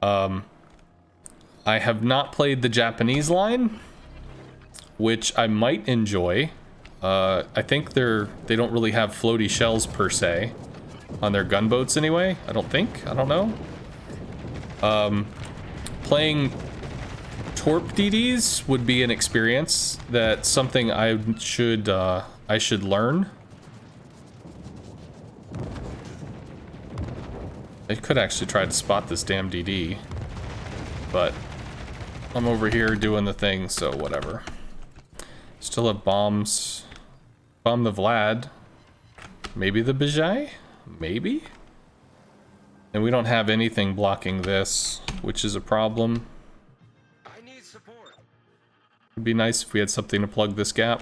I have not played the Japanese line, which I might enjoy. I think they don't really have floaty shells per se on their gunboats anyway. I don't know. Playing Torp DDs would be an experience. That's something I should learn. I could actually try to spot this damn DD, but I'm over here doing the thing, so whatever. Still have bombs. Bomb the Vlad. Maybe the Bijay? Maybe? And we don't have anything blocking this, which is a problem. I need support. It'd be nice if we had something to plug this gap.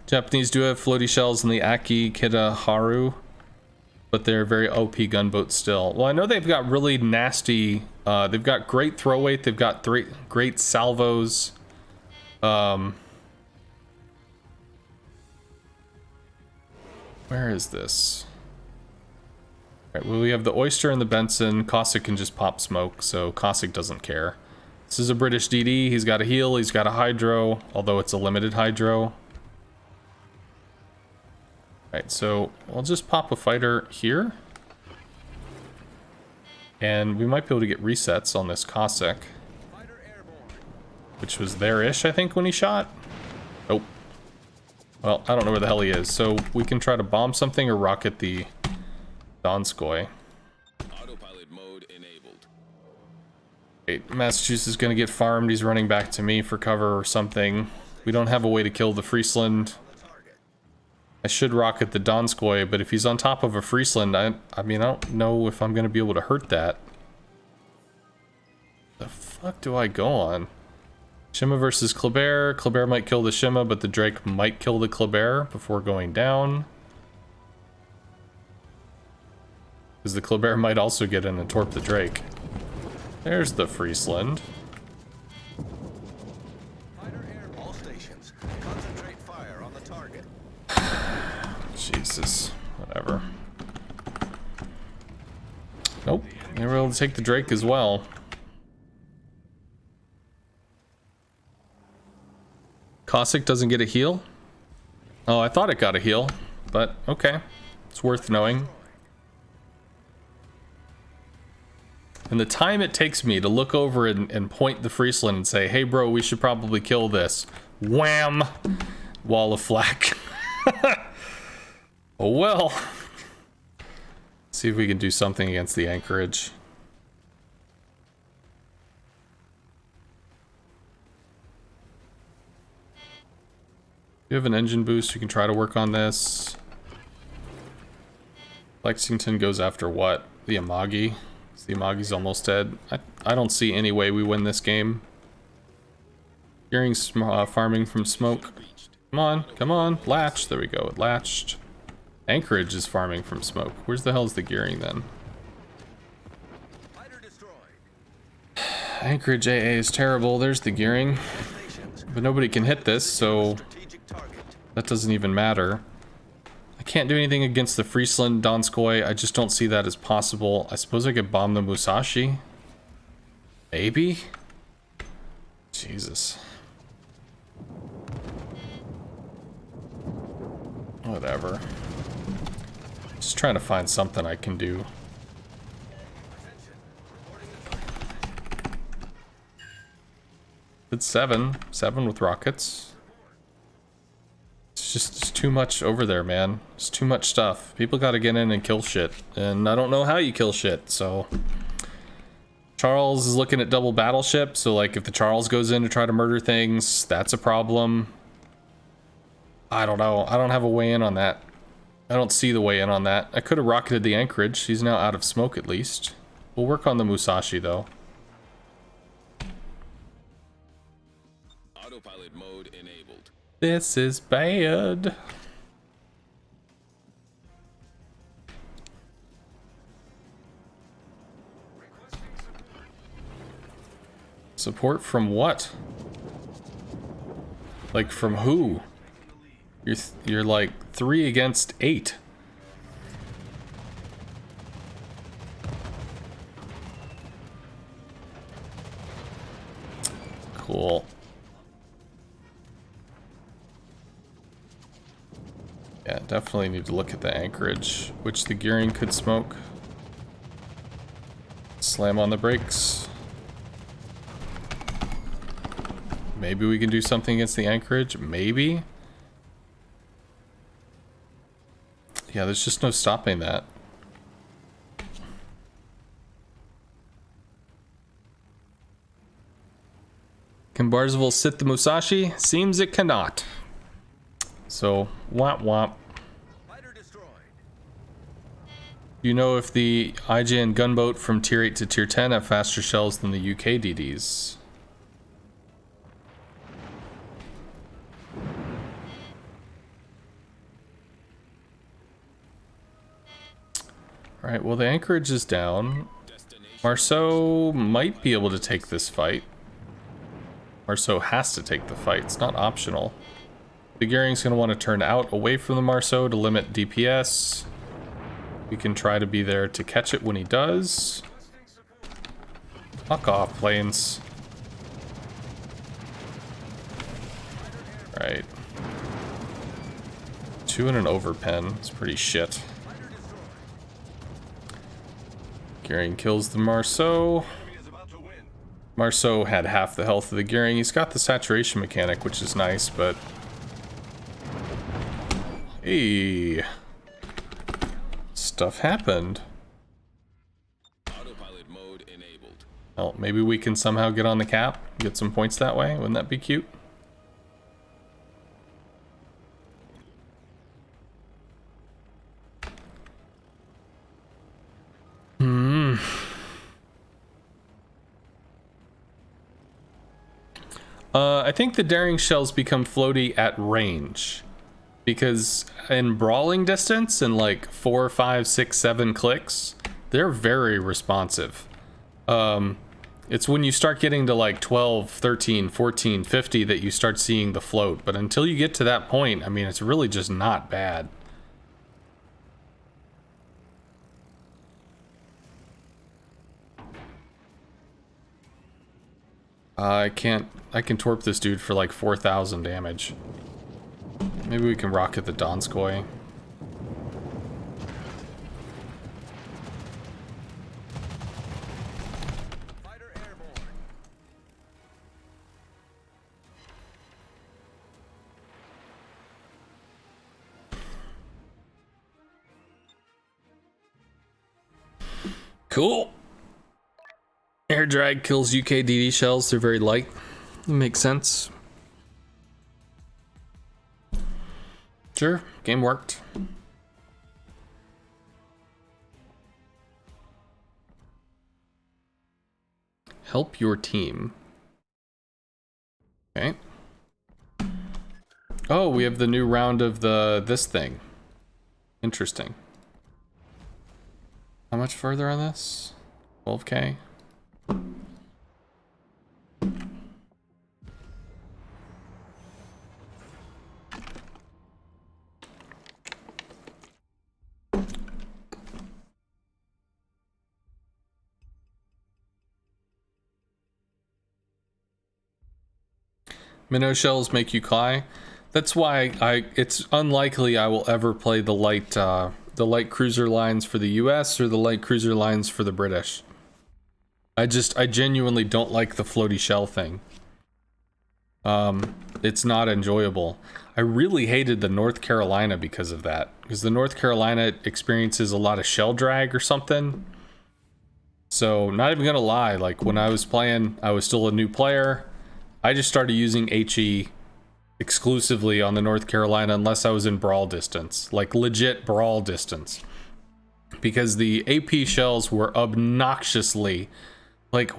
Japanese do have floaty shells in the Aki Kita Haru, but they're very OP gunboats still. Well, I know they've got really nasty, they've got great throw weight, they've got great salvos. Where is this? All right, well, we have the Oyster and the Benson. Cossack can just pop smoke, so Cossack doesn't care. This is a British DD. He's got a heal, he's got a hydro, although it's a limited hydro. All right, so I'll just pop a fighter here. And we might be able to get resets on this Cossack, which was there-ish, I think, when he shot. Nope. Well, I don't know where the hell he is, so we can try to bomb something or rocket the Donskoy. Autopilot mode enabled. Wait, Massachusetts is gonna get farmed. He's running back to me for cover or something. We don't have a way to kill the Friesland. I should rocket the Donskoy, but if he's on top of a Friesland, I mean, I don't know if I'm gonna be able to hurt that. The fuck do I go on? Shima versus Kleber. Kleber might kill the Shima, but the Drake might kill the Kleber before going down. Because the Kleber might also get in and torp the Drake. There's the Friesland. All stations, concentrate fire on the target. Jesus. Whatever. Nope. They were able to take the Drake as well. Cossack doesn't get a heal? Oh, I thought it got a heal, but okay. It's worth knowing. And the time it takes me to look over and point the Friesland and say, hey bro, we should probably kill this. Wham! Wall of flak. Oh well. See if we can do something against the anchorage. You have an engine boost, you can try to work on this. Lexington goes after what? The Amagi? The Amagi's almost dead. I don't see any way we win this game. Gearing's farming from smoke. Come on, latch. There we go, it latched. Anchorage is farming from smoke. Where's the hell is the gearing then? Fighter destroyed. Anchorage AA is terrible. There's the gearing. But nobody can hit this, so Strategic target. that doesn't even matter. I can't do anything against the Friesland Donskoy. I just don't see that as possible. I suppose I could bomb the Musashi. Maybe? Jesus. Whatever. Just trying to find something I can do. It's 7 with rockets. It's too much over there, man. It's too much stuff. People gotta get in and kill shit. And I don't know how you kill shit, so... Charles is looking at double battleship, so like if the Charles goes in to try to murder things, that's a problem. I don't know. I don't have a way in on that. I don't see the way in on that. I could have rocketed the anchorage. He's now out of smoke at least. We'll work on the Musashi though. Autopilot mode enabled. This is bad. Support from what? Like from who? You're like 3 against 8. Cool. Yeah, definitely need to look at the anchorage, which the gearing could smoke. Slam on the brakes. Maybe we can do something against the anchorage. Maybe. Yeah, there's just no stopping that. Can Barsville sit the Musashi? Seems it cannot. So, womp womp. Fighter destroyed. Do you know if the IJN gunboat from tier 8 to tier 10 have faster shells than the UK DDs? Alright, well the anchorage is down. Marceau might be able to take this fight. Marceau has to take the fight, it's not optional. The gearing's going to want to turn out away from the Marceau to limit DPS. We can try to be there to catch it when he does. Fuck off, planes. Right. 2 and an overpen. It's pretty shit. Gearing kills the Marceau. Marceau had half the health of the gearing. He's got the saturation mechanic, which is nice, but... Hey. Stuff happened. Autopilot mode enabled. Well, maybe we can somehow get on the cap, get some points that way. Wouldn't that be cute? I think the daring shells become floaty at range. Because in brawling distance, in like 4, 5, 6, 7 clicks, they're very responsive. It's when you start getting to like 12, 13, 14, 50 that you start seeing the float. But until you get to that point, I mean, it's really just not bad. I can torp this dude for like 4,000 damage. Maybe we can rocket the Donskoy. Fighter airborne. Cool. Air drag kills UKDD shells. They're very light. It makes sense. Sure, game worked. Help your team. Okay. Oh, we have the new round of this thing. Interesting. How much further on this? 12K? Minnow shells make you cry. That's why it's unlikely I will ever play the light cruiser lines for the US or the light cruiser lines for the British. I genuinely don't like the floaty shell thing. It's not enjoyable. I really hated the North Carolina because of that. Because the North Carolina experiences a lot of shell drag or something. So, not even gonna lie, like when I was playing, I was still a new player. I just started using HE exclusively on the North Carolina unless I was in brawl distance, like legit brawl distance. Because the AP shells were obnoxiously, like,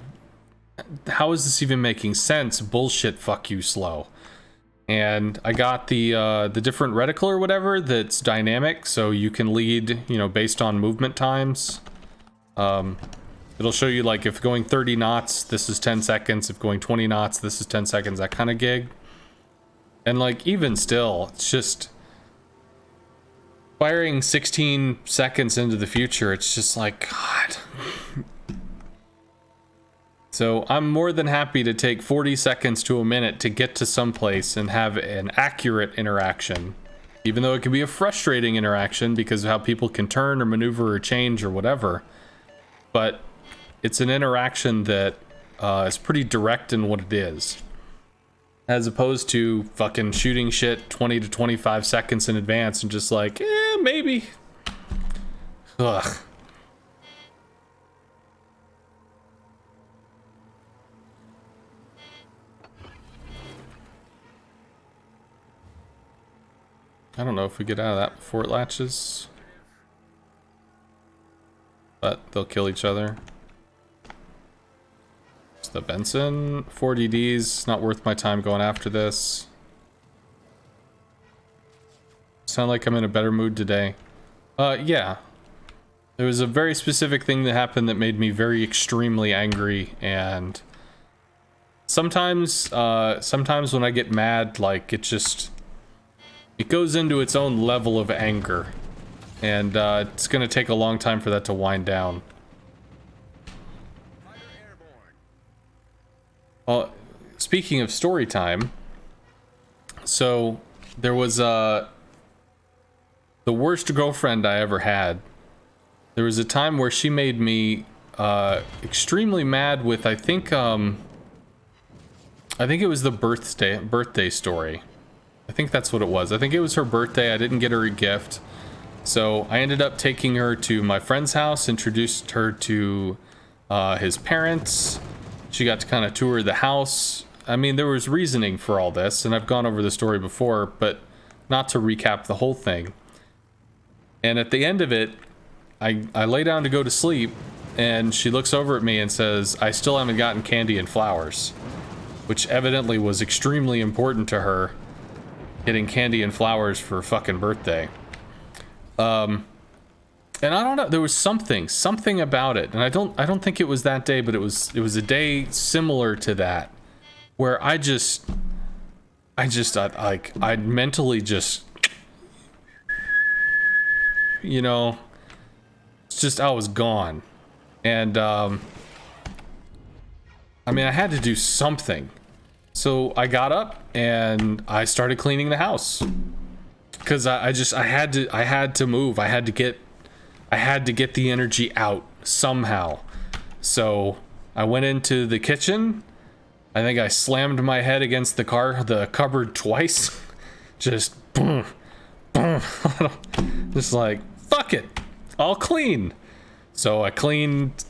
how is this even making sense? Bullshit, fuck you, slow. And I got the different reticle or whatever that's dynamic, so you can lead, you know, based on movement times. It'll show you, like, if going 30 knots, this is 10 seconds. If going 20 knots, this is 10 seconds, that kind of gig. And, like, even still, it's just... firing 16 seconds into the future, it's just like, God. So I'm more than happy to take 40 seconds to a minute to get to someplace and have an accurate interaction. Even though it can be a frustrating interaction because of how people can turn or maneuver or change or whatever. But it's an interaction that is pretty direct in what it is. As opposed to fucking shooting shit 20 to 25 seconds in advance and just like, maybe. Ugh. I don't know if we get out of that before it latches. But they'll kill each other. It's the Benson. 4 DDs. Not worth my time going after this. Sound like I'm in a better mood today. Yeah. There was a very specific thing that happened that made me very extremely angry, and sometimes when I get mad, like, it goes into its own level of anger, and it's gonna take a long time for that to wind down. Well, speaking of story time, so there was the worst girlfriend I ever had. There was a time where she made me extremely mad with, I think it was the birthday story. I think that's what it was. I think it was her birthday. I didn't get her a gift. So I ended up taking her to my friend's house, introduced her to his parents. She got to kind of tour the house. I mean, there was reasoning for all this, and I've gone over the story before, but not to recap the whole thing. And at the end of it, I lay down to go to sleep, and she looks over at me and says, "I still haven't gotten candy and flowers," which evidently was extremely important to her, getting candy and flowers for her fucking birthday. And I don't know, there was something about it, and I don't think it was that day, but it was a day similar to that, where I mentally just, you know, it's just, I was gone. And I mean, I had to do something. So I got up and I started cleaning the house, because I had to move. I had to get the energy out somehow. So I went into the kitchen. I think I slammed my head against the cupboard twice. Just boom, boom. Just like, fuck it, I'll clean. So I cleaned,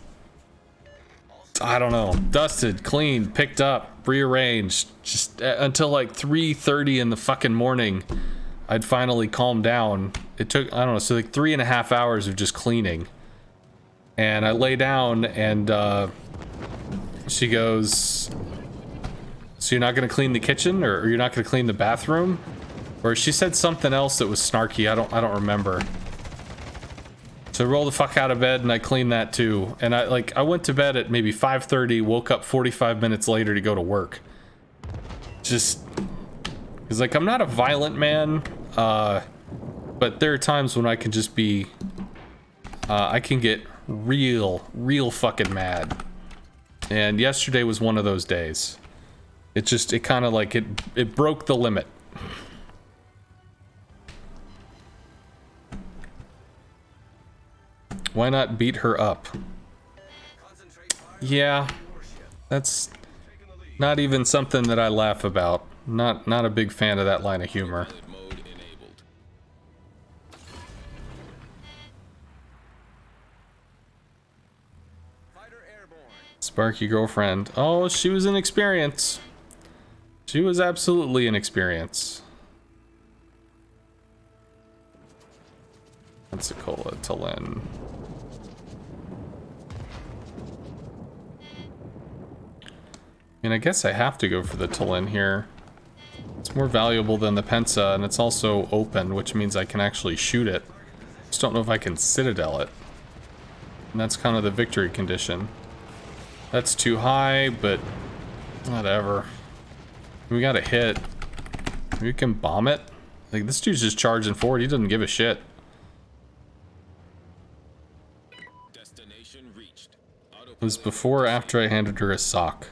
I don't know, dusted, cleaned, picked up, rearranged, just until like 3:30 in the fucking morning. I'd finally calmed down. It took, I don't know, so like 3.5 hours of just cleaning. And I lay down, and she goes, "So you're not gonna clean the kitchen, or you're not gonna clean the bathroom?" Or she said something else that was snarky. I don't remember. So I rolled the fuck out of bed and I cleaned that too. And I went to bed at maybe 5:30, woke up 45 minutes later to go to work. Just, cause like, I'm not a violent man, but there are times when I can just be, I can get real fucking mad. And yesterday was one of those days. It kind of like, it broke the limit. Why not beat her up? Yeah, that's not even something that I laugh about. Not a big fan of that line of humor. Mode enabled. Fighter airborne. Sparky girlfriend. Oh, she was an experience. She was absolutely an experience. Pensacola, Tulin. And I guess I have to go for the Tulin here. It's more valuable than the Pensa, and it's also open, which means I can actually shoot it. Just don't know if I can Citadel it. And that's kind of the victory condition. That's too high, but whatever. We got a hit. We can bomb it. Like, this dude's just charging forward. He doesn't give a shit. Destination reached. It was before or after I handed her a sock.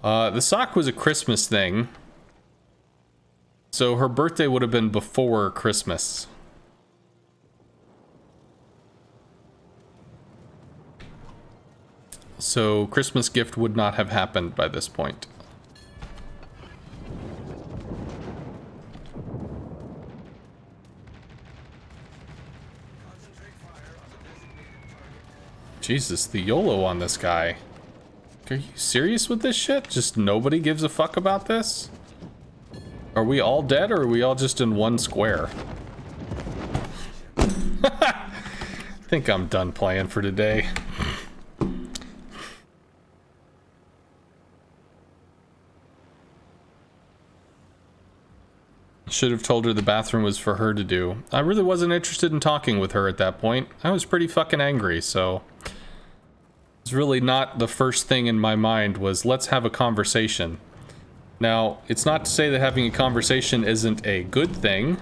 The sock was a Christmas thing. So her birthday would have been before Christmas. So Christmas gift would not have happened by this point. Jesus, the YOLO on this guy. Are you serious with this shit? Just nobody gives a fuck about this? Are we all dead or are we all just in one square? I think I'm done playing for today. Should have told her the bathroom was for her to do. I really wasn't interested in talking with her at that point. I was pretty fucking angry, so... It's really not the first thing in my mind was, let's have a conversation. Now, it's not to say that having a conversation isn't a good thing,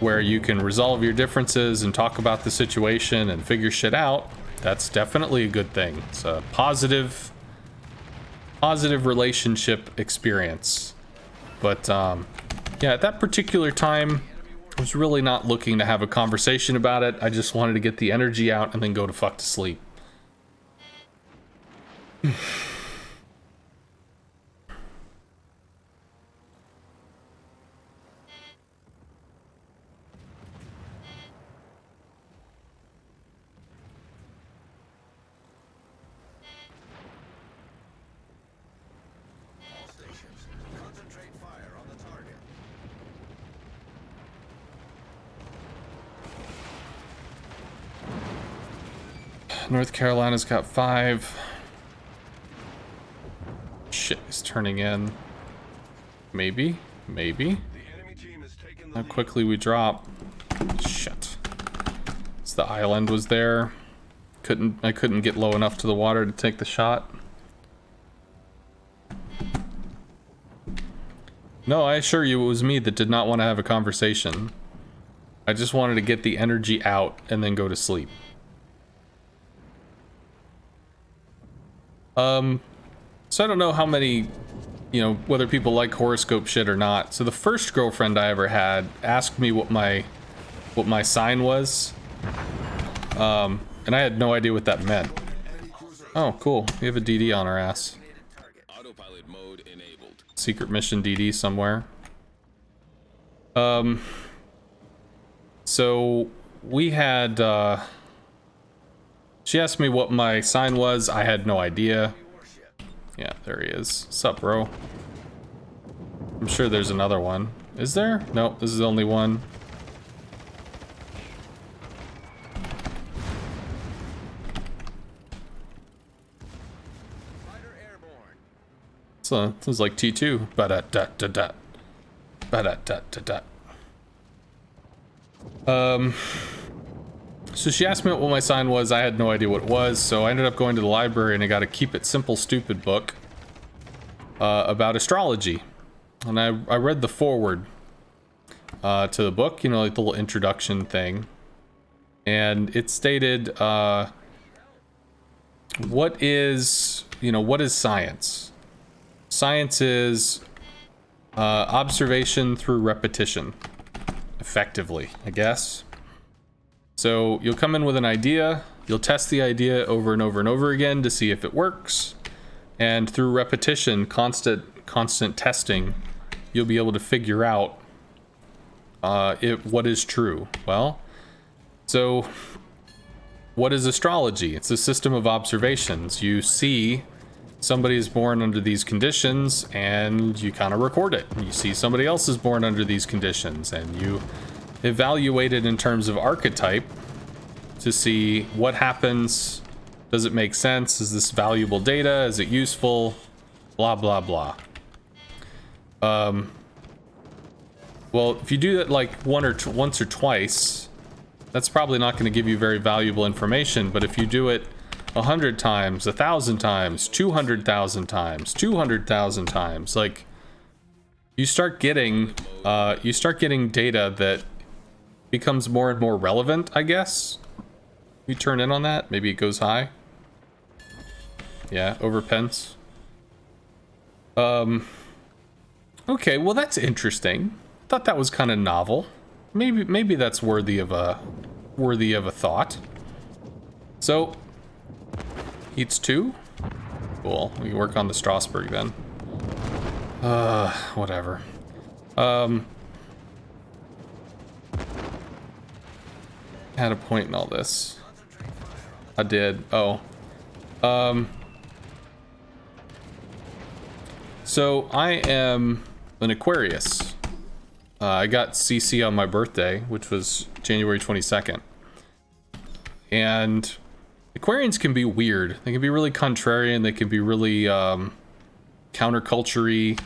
where you can resolve your differences and talk about the situation and figure shit out. That's definitely a good thing. It's a positive relationship experience. But, yeah, at that particular time, I was really not looking to have a conversation about it. I just wanted to get the energy out and then go to fuck to sleep. All stations, concentrate fire on the target. North Carolina's got 5. Shit, he's turning in. Maybe? Maybe? The enemy team has taken the How lead. quickly we drop. Shit. So the island was there. I couldn't get low enough to the water to take the shot. No, I assure you it was me that did not want to have a conversation. I just wanted to get the energy out and then go to sleep. So I don't know how many, you know, whether people like horoscope shit or not. So the first girlfriend I ever had asked me what my sign was. And I had no idea what that meant. Oh, cool. We have a DD on our ass. Autopilot mode enabled. Secret mission DD somewhere. So we had, she asked me what my sign was. I had no idea. Yeah, there he is. Sup, bro? I'm sure there's another one. Is there? Nope, this is the only one. Fighter airborne. So this is like T2. Ba-da-da-da-da. Ba-da-da-da-da. So she asked me what my sign was. I had no idea what it was, so I ended up going to the library and I got a Keep It Simple Stupid book about astrology. And I read the foreword to the book, you know, like the little introduction thing. And it stated, what is science? Science is observation through repetition, effectively, I guess. So you'll come in with an idea, you'll test the idea over and over and over again to see if it works, and through repetition, constant testing, you'll be able to figure out what is true. Well, so what is astrology? It's a system of observations. You see somebody is born under these conditions, and you kind of record it. You see somebody else is born under these conditions, and you evaluate it in terms of archetype to see what happens. Does it make sense? Is this valuable data? Is it useful? Blah, blah, blah. Well, if you do that like once or twice, that's probably not going to give you very valuable information. But if you do it 100 times, 1,000 times, 200,000 times, 200,000 times, like you start getting data that becomes more and more relevant, I guess. You turn in on that, maybe it goes high. Yeah, over pence. Okay, well that's interesting. Thought that was kind of novel. Maybe that's worthy of a thought. So eats 2. Cool. We can work on the Strasbourg then. Whatever. Had a point in all this. I did. Oh. So I am an Aquarius. I got CC on my birthday, which was January 22nd. And Aquarians can be weird. They can be really contrarian. They can be really counterculture-y.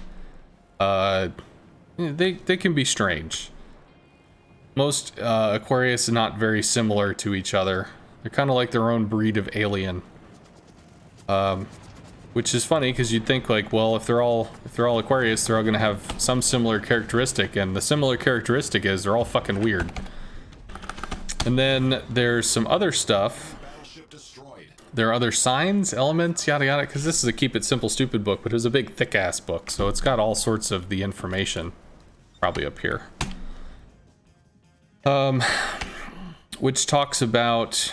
They can be strange. Most Aquarius are not very similar to each other. They're kind of like their own breed of alien. Which is funny because you'd think like, well, if they're all Aquarius, they're all gonna have some similar characteristic, and the similar characteristic is they're all fucking weird. And then there's some other stuff. There are other signs, elements, yada yada, because this is a keep it simple stupid book, but it was a big thick ass book, so it's got all sorts of the information. Probably up here. Which talks about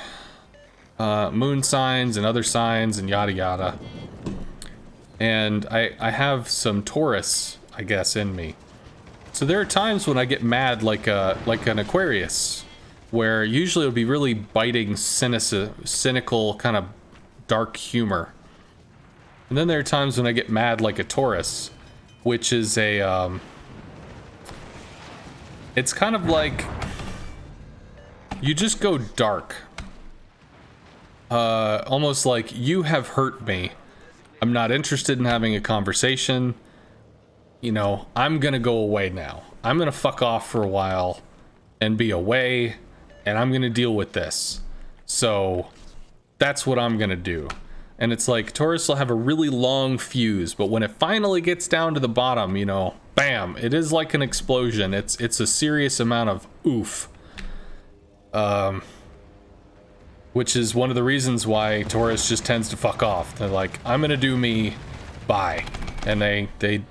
moon signs and other signs and yada yada. And I have some Taurus, I guess, in me. So there are times when I get mad like an Aquarius, where usually it would be really biting, cynical, kind of dark humor. And then there are times when I get mad like a Taurus, which is a it's kind of like you just go dark. Almost like you have hurt me. I'm not interested in having a conversation. You know, I'm gonna go away now. I'm gonna fuck off for a while and be away, and I'm gonna deal with this. So that's what I'm gonna do. And it's like Taurus will have a really long fuse, but when it finally gets down to the bottom, you know, bam, it is like an explosion. It's a serious amount of oof. Which is one of the reasons why Taurus just tends to fuck off. They're like, I'm gonna do me, bye. And they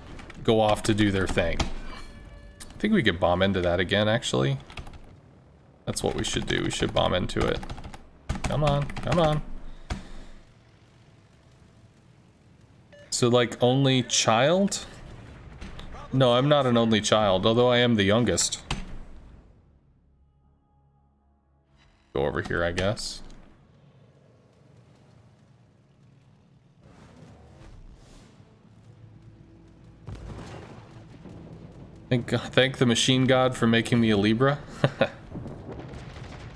go off to do their thing. I think we could bomb into that again, actually. That's what we should do. We should bomb into it. Come on, come on. So, like, only child? No, I'm not an only child, although I am the youngest. Go over here, I guess. Thank the machine god for making me a Libra.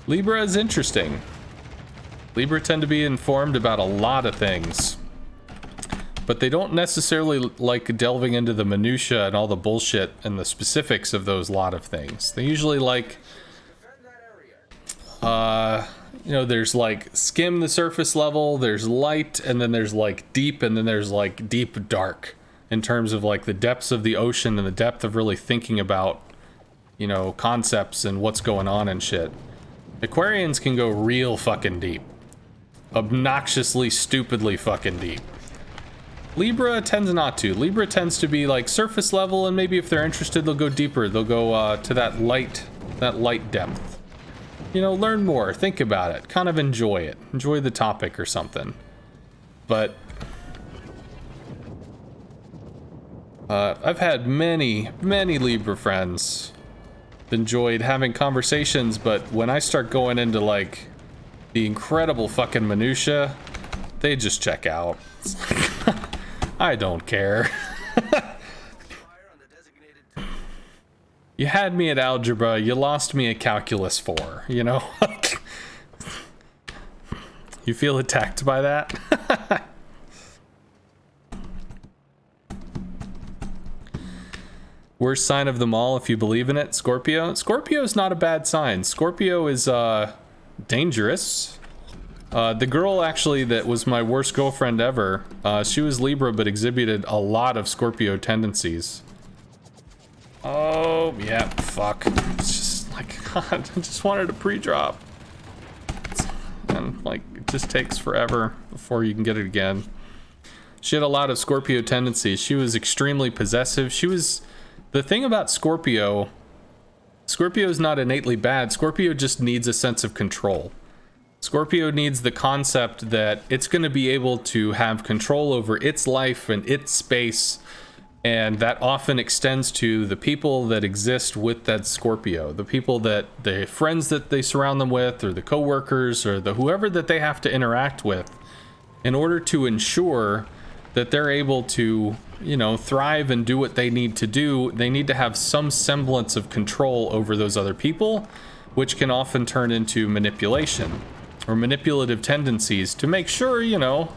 Libra is interesting. Libra tend to be informed about a lot of things, but they don't necessarily like delving into the minutia and all the bullshit and the specifics of those lot of things. They usually like, you know, there's like skim the surface level, there's light, and then there's like deep, and then there's like deep dark. In terms of like the depths of the ocean and the depth of really thinking about, you know, concepts and what's going on and shit. Aquarians can go real fucking deep. Obnoxiously, stupidly fucking deep. Libra tends not to. Libra tends to be like surface level, and maybe if they're interested, they'll go deeper. They'll go to that light depth. You know, learn more, think about it, kind of enjoy it. Enjoy the topic or something. But I've had many Libra friends, enjoyed having conversations, but when I start going into like the incredible fucking minutia, they just check out. I don't care. Fire on the designated target. You had me at algebra, you lost me at calculus 4, you know? You feel attacked by that? Worst sign of them all, if you believe in it, Scorpio. Scorpio is not a bad sign. Scorpio is dangerous. The girl actually that was my worst girlfriend ever, she was Libra but exhibited a lot of Scorpio tendencies. Oh, yeah, fuck. It's just like, God, I just wanted a pre-drop. And like, it just takes forever before you can get it again. She had a lot of Scorpio tendencies. She was extremely possessive. The thing about Scorpio is not innately bad. Scorpio just needs a sense of control. Scorpio needs the concept that it's going to be able to have control over its life and its space, and that often extends to the people that exist with that Scorpio, the friends that they surround them with, or the coworkers, or the whoever that they have to interact with, in order to ensure that they're able to, you know, thrive and do what they need to do. They need to have some semblance of control over those other people, which can often turn into manipulation or manipulative tendencies to make sure, you know,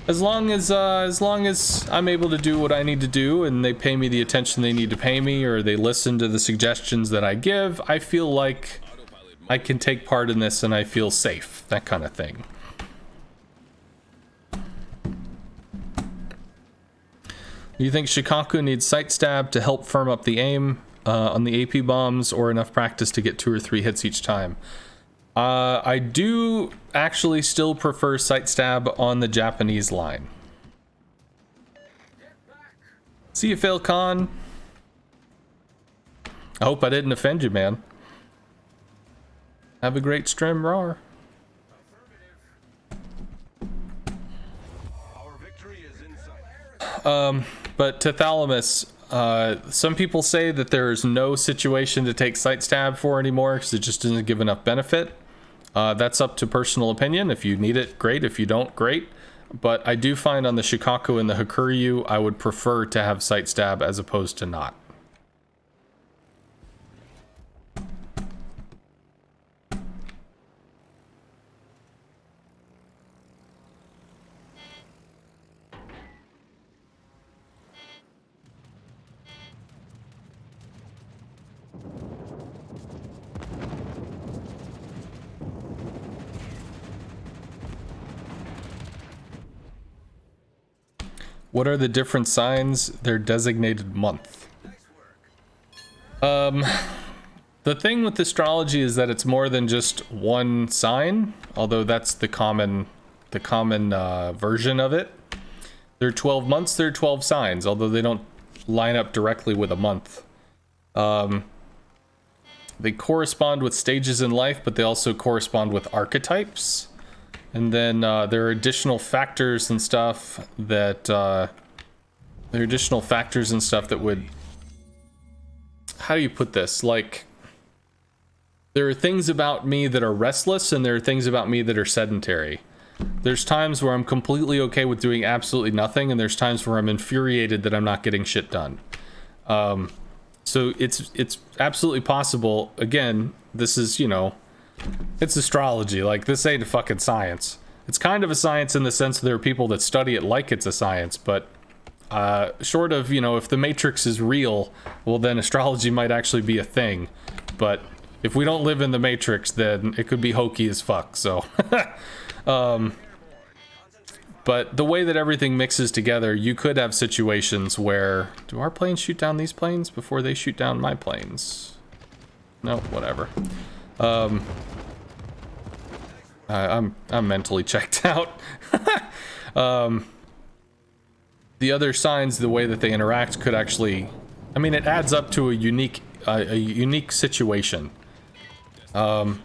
as long as I'm able to do what I need to do and they pay me the attention they need to pay me, or they listen to the suggestions that I give, I feel like I can take part in this and I feel safe, that kind of thing. You think Shikaku needs sight stab to help firm up the aim on the AP bombs, or enough practice to get 2 or 3 hits each time? I do actually still prefer sight stab on the Japanese line. See you, Phil Khan. I hope I didn't offend you, man. Have a great stream, Rar. Our victory is in sight. But to Thalamus, some people say that there's no situation to take sight stab for anymore because it just doesn't give enough benefit. That's up to personal opinion. If you need it, great. If you don't, great. But I do find on the Shikaku and the Hakuryu, I would prefer to have sight stab as opposed to not. What are the different signs? Their designated month. The thing with astrology is that it's more than just one sign, although that's the common version of it. There are 12 months, there are 12 signs, although they don't line up directly with a month. They correspond with stages in life, but they also correspond with archetypes. And then there are additional factors and stuff that would, how do you put this? Like, there are things about me that are restless, and there are things about me that are sedentary. There's times where I'm completely okay with doing absolutely nothing, and there's times where I'm infuriated that I'm not getting shit done. So it's absolutely possible. Again, this is, you know, it's astrology. Like, this ain't a fucking science. It's kind of a science in the sense that there are people that study it like it's a science, but short of, you know, if the Matrix is real, well, then astrology might actually be a thing. But if we don't live in the Matrix, then it could be hokey as fuck, so. But the way that everything mixes together, you could have situations where, do our planes shoot down these planes before they shoot down my planes? No, whatever. I'm mentally checked out. The other signs, the way that they interact could actually, I mean, it adds up to a unique situation. But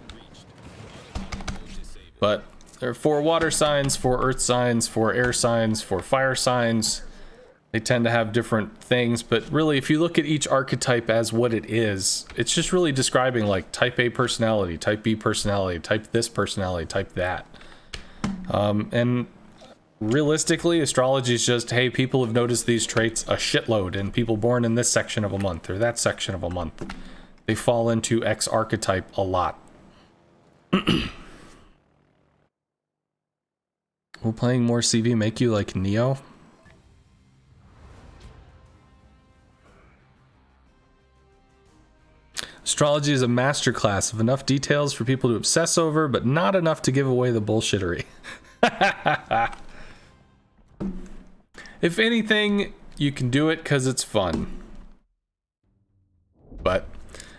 there are 4 water signs, 4 earth signs, 4 air signs, 4 fire signs. They tend to have different things, but really, if you look at each archetype as what it is, it's just really describing like type A personality, type B personality, type this personality, type that. And realistically, astrology is just, hey, people have noticed these traits a shitload, and people born in this section of a month or that section of a month, they fall into X archetype a lot. Will playing more CV make you like Neo? Astrology is a masterclass of enough details for people to obsess over, but not enough to give away the bullshittery. If anything, you can do it because it's fun. But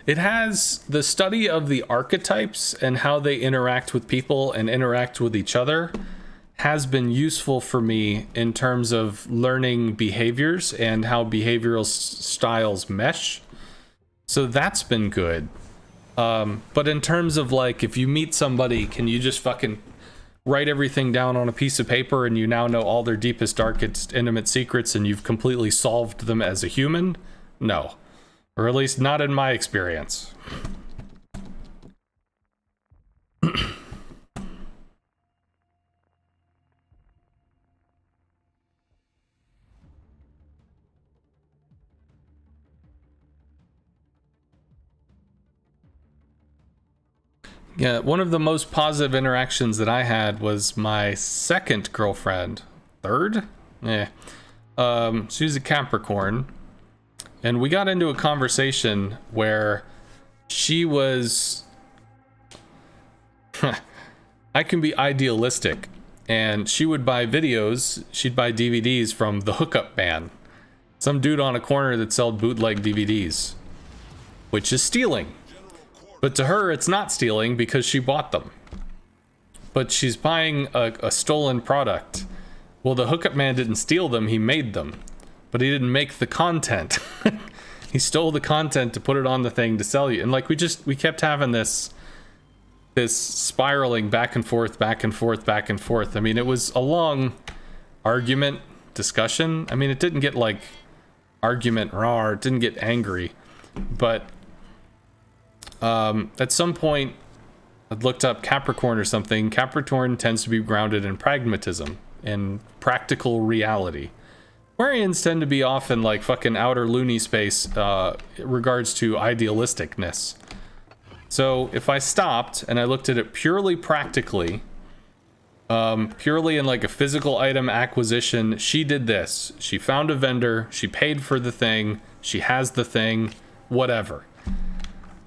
it has the study of the archetypes and how they interact with people and interact with each other has been useful for me in terms of learning behaviors and how behavioral styles mesh. So that's been good. But in terms of like, if you meet somebody, can you just fucking write everything down on a piece of paper and you now know all their deepest, darkest, intimate secrets and you've completely solved them as a human? No. Or at least not in my experience. Yeah, one of the most positive interactions that I had was my second girlfriend. Third? Yeah. She's a Capricorn. And we got into a conversation where she was... I can be idealistic. And she would buy videos, she'd buy DVDs from the Hookup Man. Some dude on a corner that sold bootleg DVDs. Which is stealing. But to her, it's not stealing because she bought them. But she's buying a stolen product. Well, the Hookup Man didn't steal them, he made them. But he didn't make the content. He stole the content to put it on the thing to sell you. And like, we kept having this spiraling back and forth, back and forth, back and forth. I mean, it was a long argument, discussion. I mean, it didn't get like argument raw, it didn't get angry. But at some point, I looked up Capricorn or something. Capricorn tends to be grounded in pragmatism and practical reality. Aquarians tend to be often like fucking outer loony space regards to idealisticness. So if I stopped and I looked at it purely practically, purely in like a physical item acquisition, she did this. She found a vendor, she paid for the thing, she has the thing, whatever.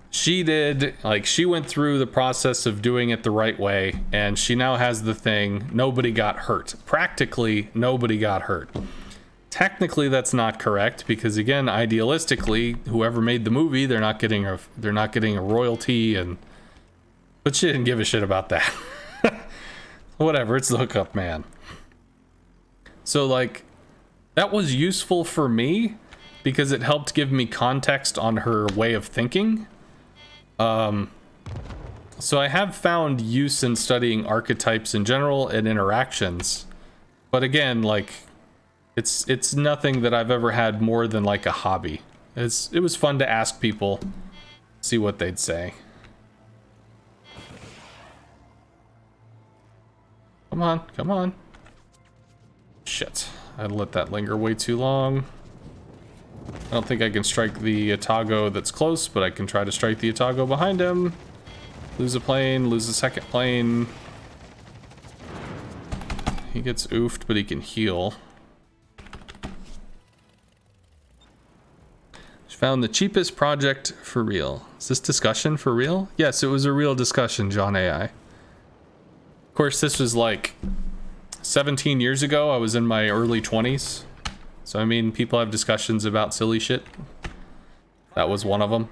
She did, like, she went through the process of doing it the right way, and she now has the thing. Nobody got hurt. Practically, nobody got hurt. Technically, that's not correct because, again, idealistically, whoever made the movie, they're not getting a royalty, but she didn't give a shit about that. Whatever, it's the Hookup Man. So, like, that was useful for me because it helped give me context on her way of thinking. So I have found use in studying archetypes in general and interactions, but again, like, it's nothing that I've ever had more than like a hobby. It was fun to ask people, see what they'd say. Come on. Shit, I let that linger way too long. I don't think I can strike the Atago that's close, but I can try to strike the Atago behind him. Lose a plane, lose a second plane. He gets oofed, but he can heal. Found the cheapest project for real. Is this discussion for real? Yes, it was a real discussion, John AI. Of course, this was like 17 years ago. I was in my early 20s. So, I mean, people have discussions about silly shit. That was one of them.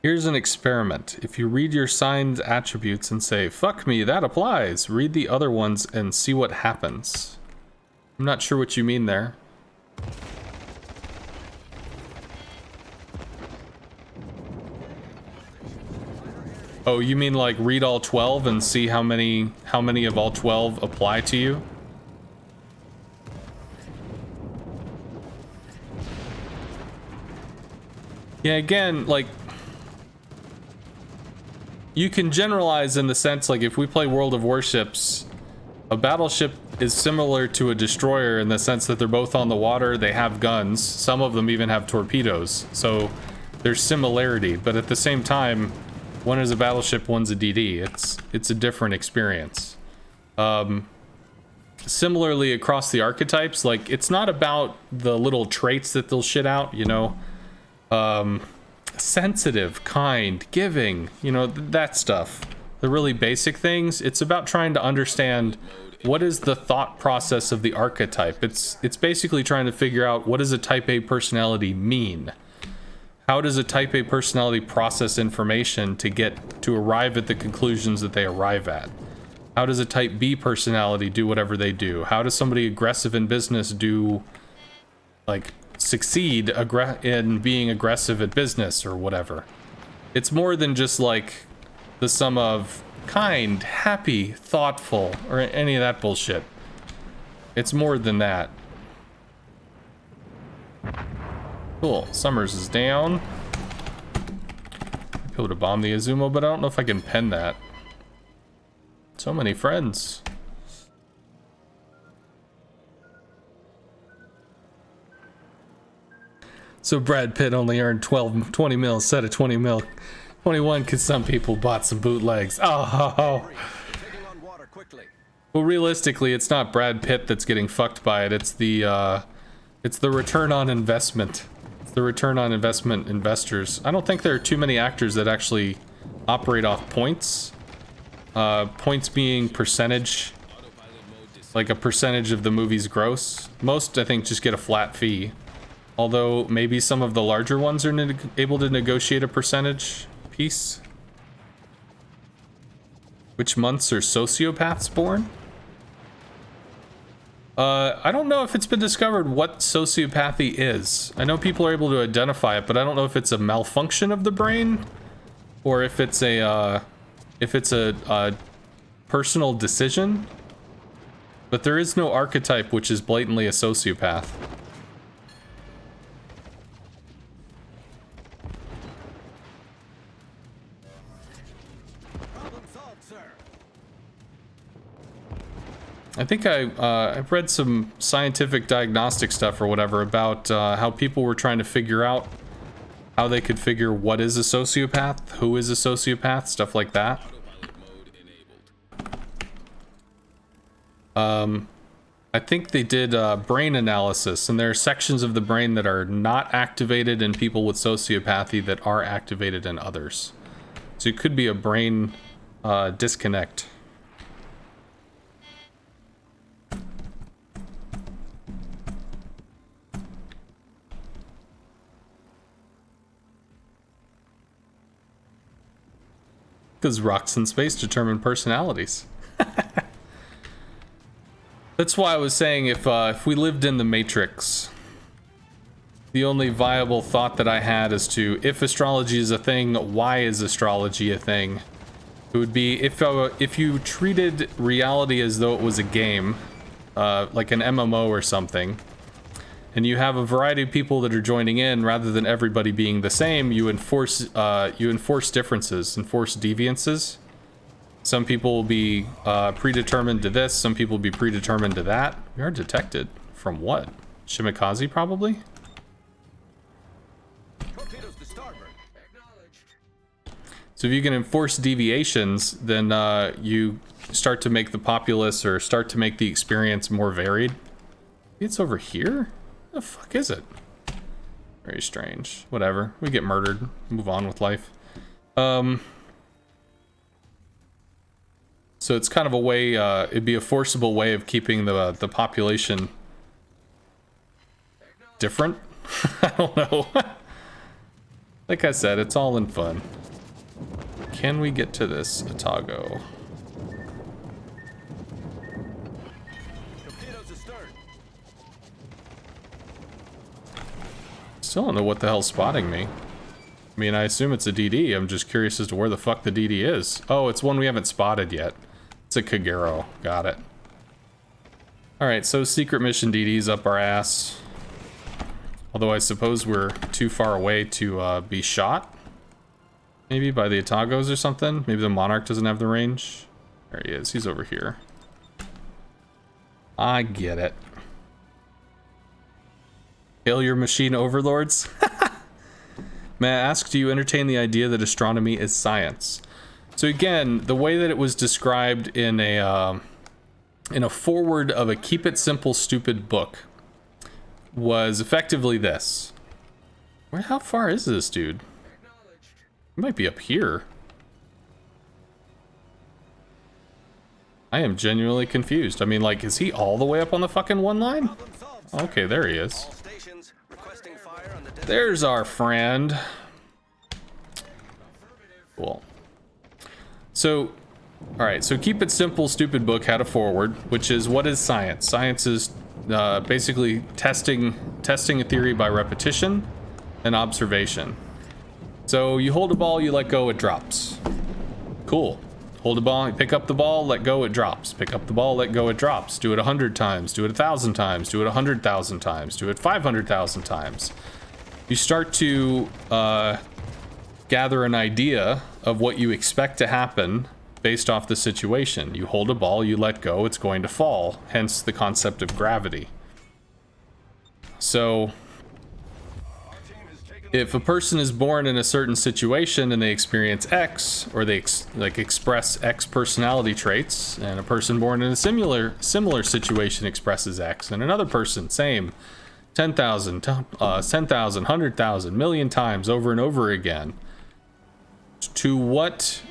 Here's an experiment. If you read your signed attributes and say, fuck me, that applies, read the other ones and see what happens. I'm not sure what you mean there. Oh, you mean like read all 12 and see how many of all 12 apply to you? Yeah, again, like, you can generalize in the sense, like, if we play World of Warships, a battleship is similar to a destroyer in the sense that they're both on the water, they have guns, some of them even have torpedoes, so there's similarity, but at the same time, one is a battleship, one's a DD. It's a different experience. Similarly across the archetypes, like, it's not about the little traits that they'll shit out, you know, sensitive, kind, giving, you know, that stuff, the really basic things. It's about trying to understand what is the thought process of the archetype. It's basically trying to figure out, what does a type A personality mean? How does a type A personality process information to arrive at the conclusions that they arrive at? How does a type B personality do whatever they do? How does somebody aggressive in business succeed in being aggressive at business or whatever? It's more than just like the sum of kind, happy, thoughtful, or any of that bullshit. It's more than that. Cool, Summers is down. I'd be able to bomb the Azumo, but I don't know if I can pen that. So many friends. So Brad Pitt only earned 20 mil instead of 20 mil. 21 because some people bought some bootlegs. Oh. Well, realistically, it's not Brad Pitt that's getting fucked by it. It's the return on investment. It's the return on investment investors. I don't think there are too many actors that actually operate off points. Points being percentage, like a percentage of the movie's gross. Most, I think, just get a flat fee. Although maybe some of the larger ones are able to negotiate a percentage piece. Which months are sociopaths born? I don't know if it's been discovered what sociopathy is. I know people are able to identify it, but I don't know if it's a malfunction of the brain or if it's a personal decision. But there is no archetype which is blatantly a sociopath. I think I've read some scientific diagnostic stuff or whatever about how people were trying to figure out how they could figure what is a sociopath, who is a sociopath, stuff like that. I think they did brain analysis, and there are sections of the brain that are not activated in people with sociopathy that are activated in others. So it could be a brain disconnect. Because rocks in space determine personalities. That's why I was saying if we lived in the Matrix, the only viable thought that I had as to if astrology is a thing, why is astrology a thing? It would be if you treated reality as though it was a game, like an MMO or something, and you have a variety of people that are joining in rather than everybody being the same, you enforce differences, enforce deviances. Some people will be predetermined to this, some people will be predetermined to that. We are detected. From what? Shimikaze, probably? So if you can enforce deviations, then you start to make the populace or start to make the experience more varied. It's over here? The fuck is it? Very strange. Whatever. We get murdered. Move on with life. So it's kind of a way, it'd be a forcible way of keeping the population different. I don't know. Like I said, it's all in fun. Can we get to this Atago? Still don't know what the hell's spotting me. I mean, I assume it's a DD. I'm just curious as to where the fuck the DD is. Oh, it's one we haven't spotted yet. It's a Kagero. Got it. Alright, so secret mission DD's up our ass. Although I suppose we're too far away to be shot. Maybe by the Atagos or something. Maybe the Monarch doesn't have the range. There he is. He's over here. I get it. Failure machine overlords. May I ask, do you entertain the idea that astronomy is science? So again, the way that it was described in a foreword of a Keep It Simple Stupid book was effectively this. How far is this dude? He might be up here. I am genuinely confused. I mean, like, is he all the way up on the fucking one line? Okay, there he is. There's our friend. Cool. So, alright, so Keep It Simple Stupid book had a foreword, which is, what is science? Science is basically testing a theory by repetition and observation. So you hold a ball, you let go, it drops. Cool. Hold a ball, you pick up the ball, let go, it drops. Pick up the ball, let go, it drops. Do it 100 times, do it 1,000 times, do it 100,000 times, do it 500,000 times. You start to gather an idea of what you expect to happen based off the situation. You hold a ball, you let go, it's going to fall, hence the concept of gravity. So if a person is born in a certain situation and they experience X, or they express X personality traits, and a person born in a similar situation expresses X, and another person, same, 10,000, 100,000, million times over and over again, to what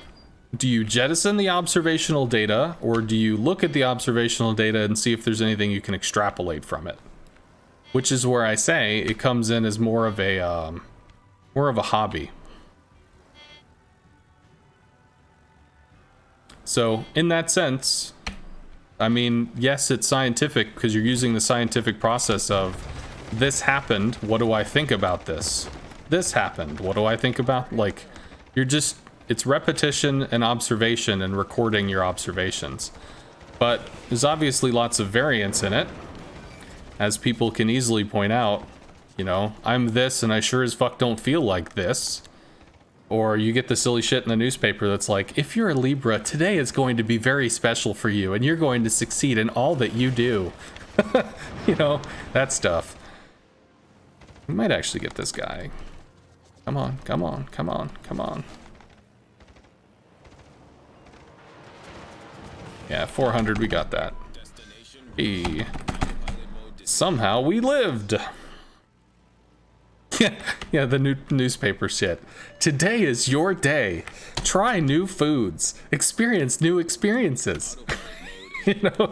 do you jettison the observational data, or do you look at the observational data and see if there's anything you can extrapolate from it? Which is where I say it comes in as more of a hobby. So in that sense, I mean, yes, it's scientific because you're using the scientific process of this happened, what do I think about this? This happened, what do I think about? Like, it's repetition and observation and recording your observations. But there's obviously lots of variance in it, as people can easily point out. You know, I'm this and I sure as fuck don't feel like this. Or you get the silly shit in the newspaper that's like, if you're a Libra, today is going to be very special for you and you're going to succeed in all that you do. You know, that stuff. We might actually get this guy. Come on, come on, come on, come on. Yeah, 400, we got that. Hey. Somehow we lived. Yeah, the new newspaper shit. Today is your day. Try new foods. Experience new experiences. You know?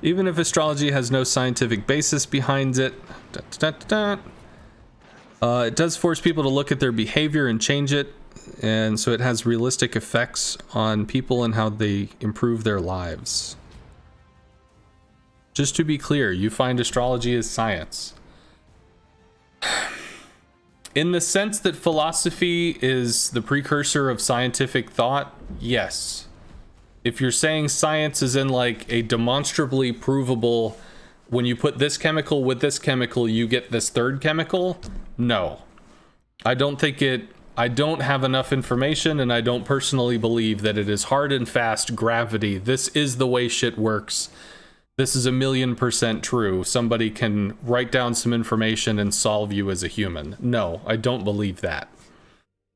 Even if astrology has no scientific basis behind it, it does force people to look at their behavior and change it. And so it has realistic effects on people and how they improve their lives. Just to be clear, you find astrology as science. In the sense that philosophy is the precursor of scientific thought, yes. If you're saying science is in like a demonstrably provable, when you put this chemical with this chemical, you get this third chemical, no. I don't have enough information, and I don't personally believe that it is hard and fast gravity. This is the way shit works. This is 1,000,000% true. Somebody can write down some information and solve you as a human. No, I don't believe that.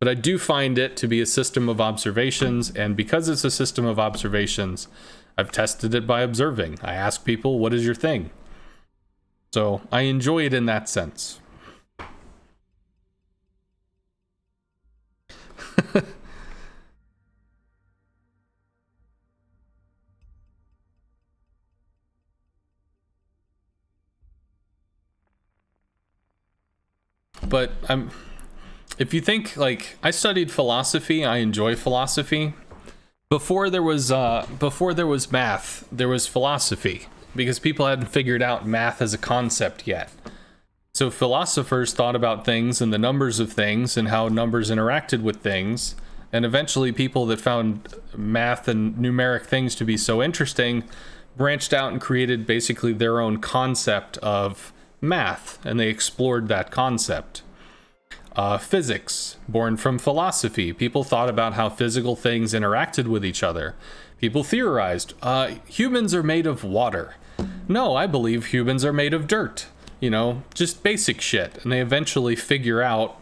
But I do find it to be a system of observations, and because it's a system of observations, I've tested it by observing. I ask people, what is your thing? So I enjoy it in that sense. But if you think, like, I studied philosophy, I enjoy philosophy. Before there was math, there was philosophy, because people hadn't figured out math as a concept yet. So philosophers thought about things and the numbers of things and how numbers interacted with things. And eventually people that found math and numeric things to be so interesting branched out and created basically their own concept of math, and they explored that concept. Physics, born from philosophy. People thought about how physical things interacted with each other. People theorized, humans are made of water. No, I believe humans are made of dirt. You know, just basic shit. And they eventually figure out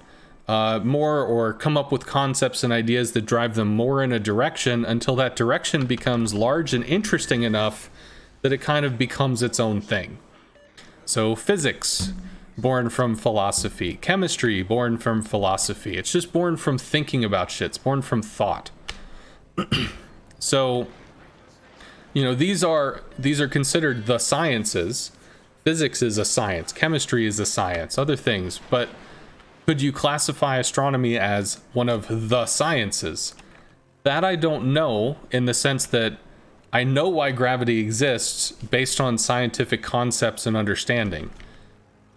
more, or come up with concepts and ideas that drive them more in a direction until that direction becomes large and interesting enough that it kind of becomes its own thing. So physics, born from philosophy. Chemistry, born from philosophy. It's just born from thinking about shit. It's born from thought. So, you know, these are considered the sciences. Physics is a science. Chemistry is a science. Other things. But could you classify astronomy as one of the sciences? That I don't know, in the sense that I know why gravity exists based on scientific concepts and understanding.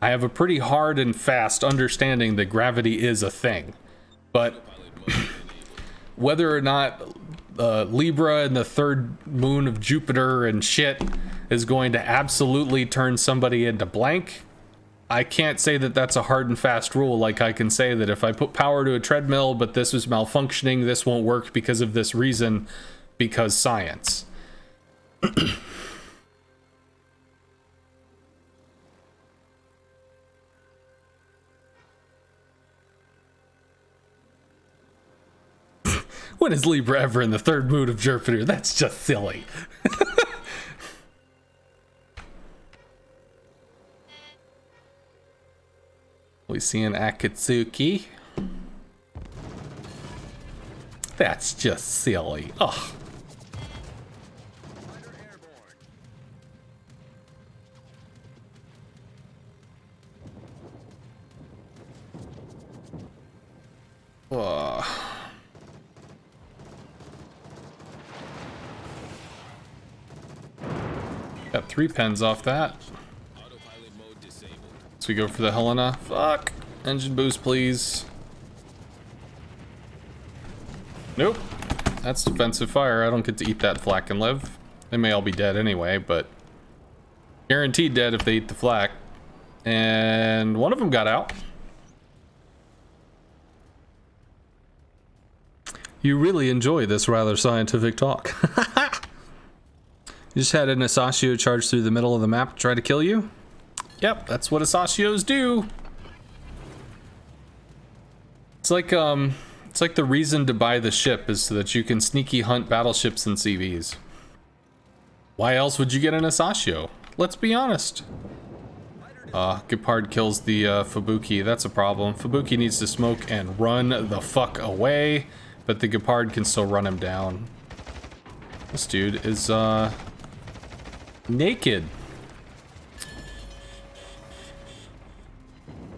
I have a pretty hard and fast understanding that gravity is a thing. But whether or not Libra and the third moon of Jupiter and shit is going to absolutely turn somebody into blank, I can't say that that's a hard and fast rule. Like I can say that if I put power to a treadmill, but this is malfunctioning, this won't work because of this reason, because science. When is Libra ever in the third moon of Jupiter? That's just silly. We see an Akatsuki. That's just silly. Ugh. Ugh. Got 3 pens off that. So we go for the Helena. Fuck. Engine boost, please. Nope. That's defensive fire. I don't get to eat that flak and live. They may all be dead anyway, but guaranteed dead if they eat the flak. And one of them got out. You really enjoy this rather scientific talk. You just had an Asashio charge through the middle of the map to try to kill you? Yep, that's what Asashios do. It's like the reason to buy the ship is so that you can sneaky hunt battleships and CVs. Why else would you get an Asashio? Let's be honest. Gepard kills the Fubuki. That's a problem. Fubuki needs to smoke and run the fuck away, but the Gepard can still run him down. This dude is naked.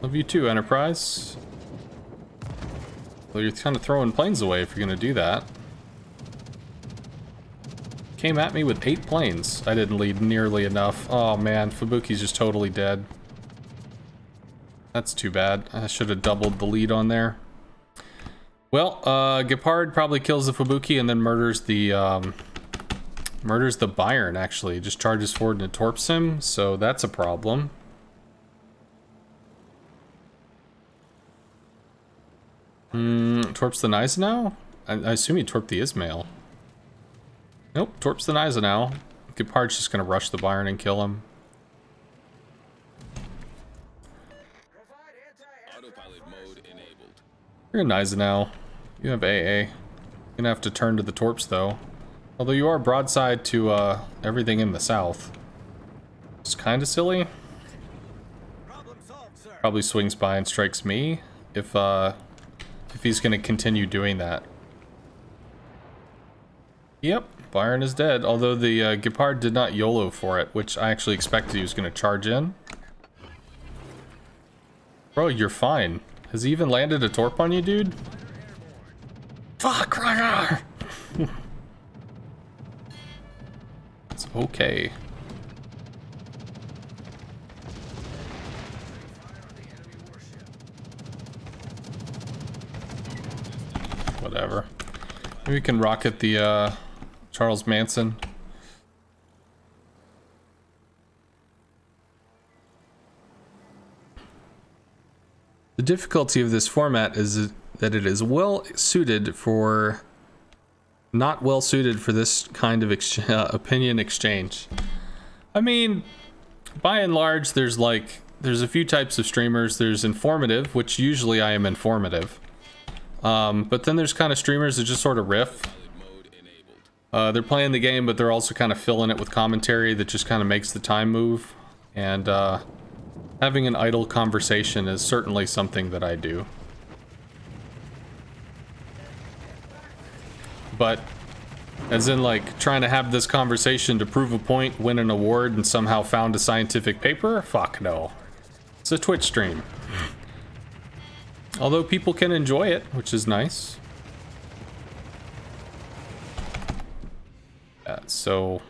Love you too, Enterprise. Well, you're kind of throwing planes away if you're gonna do that. Came at me with 8 planes. I didn't lead nearly enough. Oh man, Fubuki's just totally dead. That's too bad. I should have doubled the lead on there. Well, Gepard probably kills the Fubuki and then murders the Byron, actually. Just charges forward and torps him, so that's a problem. Torps the Gneisenau? I assume he torped the Ismail. Nope, torps the Gneisenau. Gepard's just gonna rush the Byron and kill him. Autopilot mode enabled. You're a Gneisenau. You have AA. You're gonna have to turn to the torps though. Although you are broadside to everything in the south. It's kind of silly. Probably swings by and strikes me if he's gonna continue doing that. Yep, Byron is dead. Although the Gepard did not YOLO for it, which I actually expected he was gonna charge in. Bro, you're fine. Has he even landed a torp on you, dude? Fuck, Rygar! It's okay. Whatever. Maybe we can rocket the Charles Manson. The difficulty of this format is that it is well suited for... not well suited for this kind of opinion exchange. I mean, by and large, there's a few types of streamers. There's informative, which usually I am informative. But then there's kind of streamers that just sort of riff. They're playing the game, but they're also kind of filling it with commentary that just kind of makes the time move. And having an idle conversation is certainly something that I do. But as in like trying to have this conversation to prove a point, win an award, and somehow found a scientific paper? Fuck no. It's a Twitch stream. Although people can enjoy it, which is nice. Yeah, so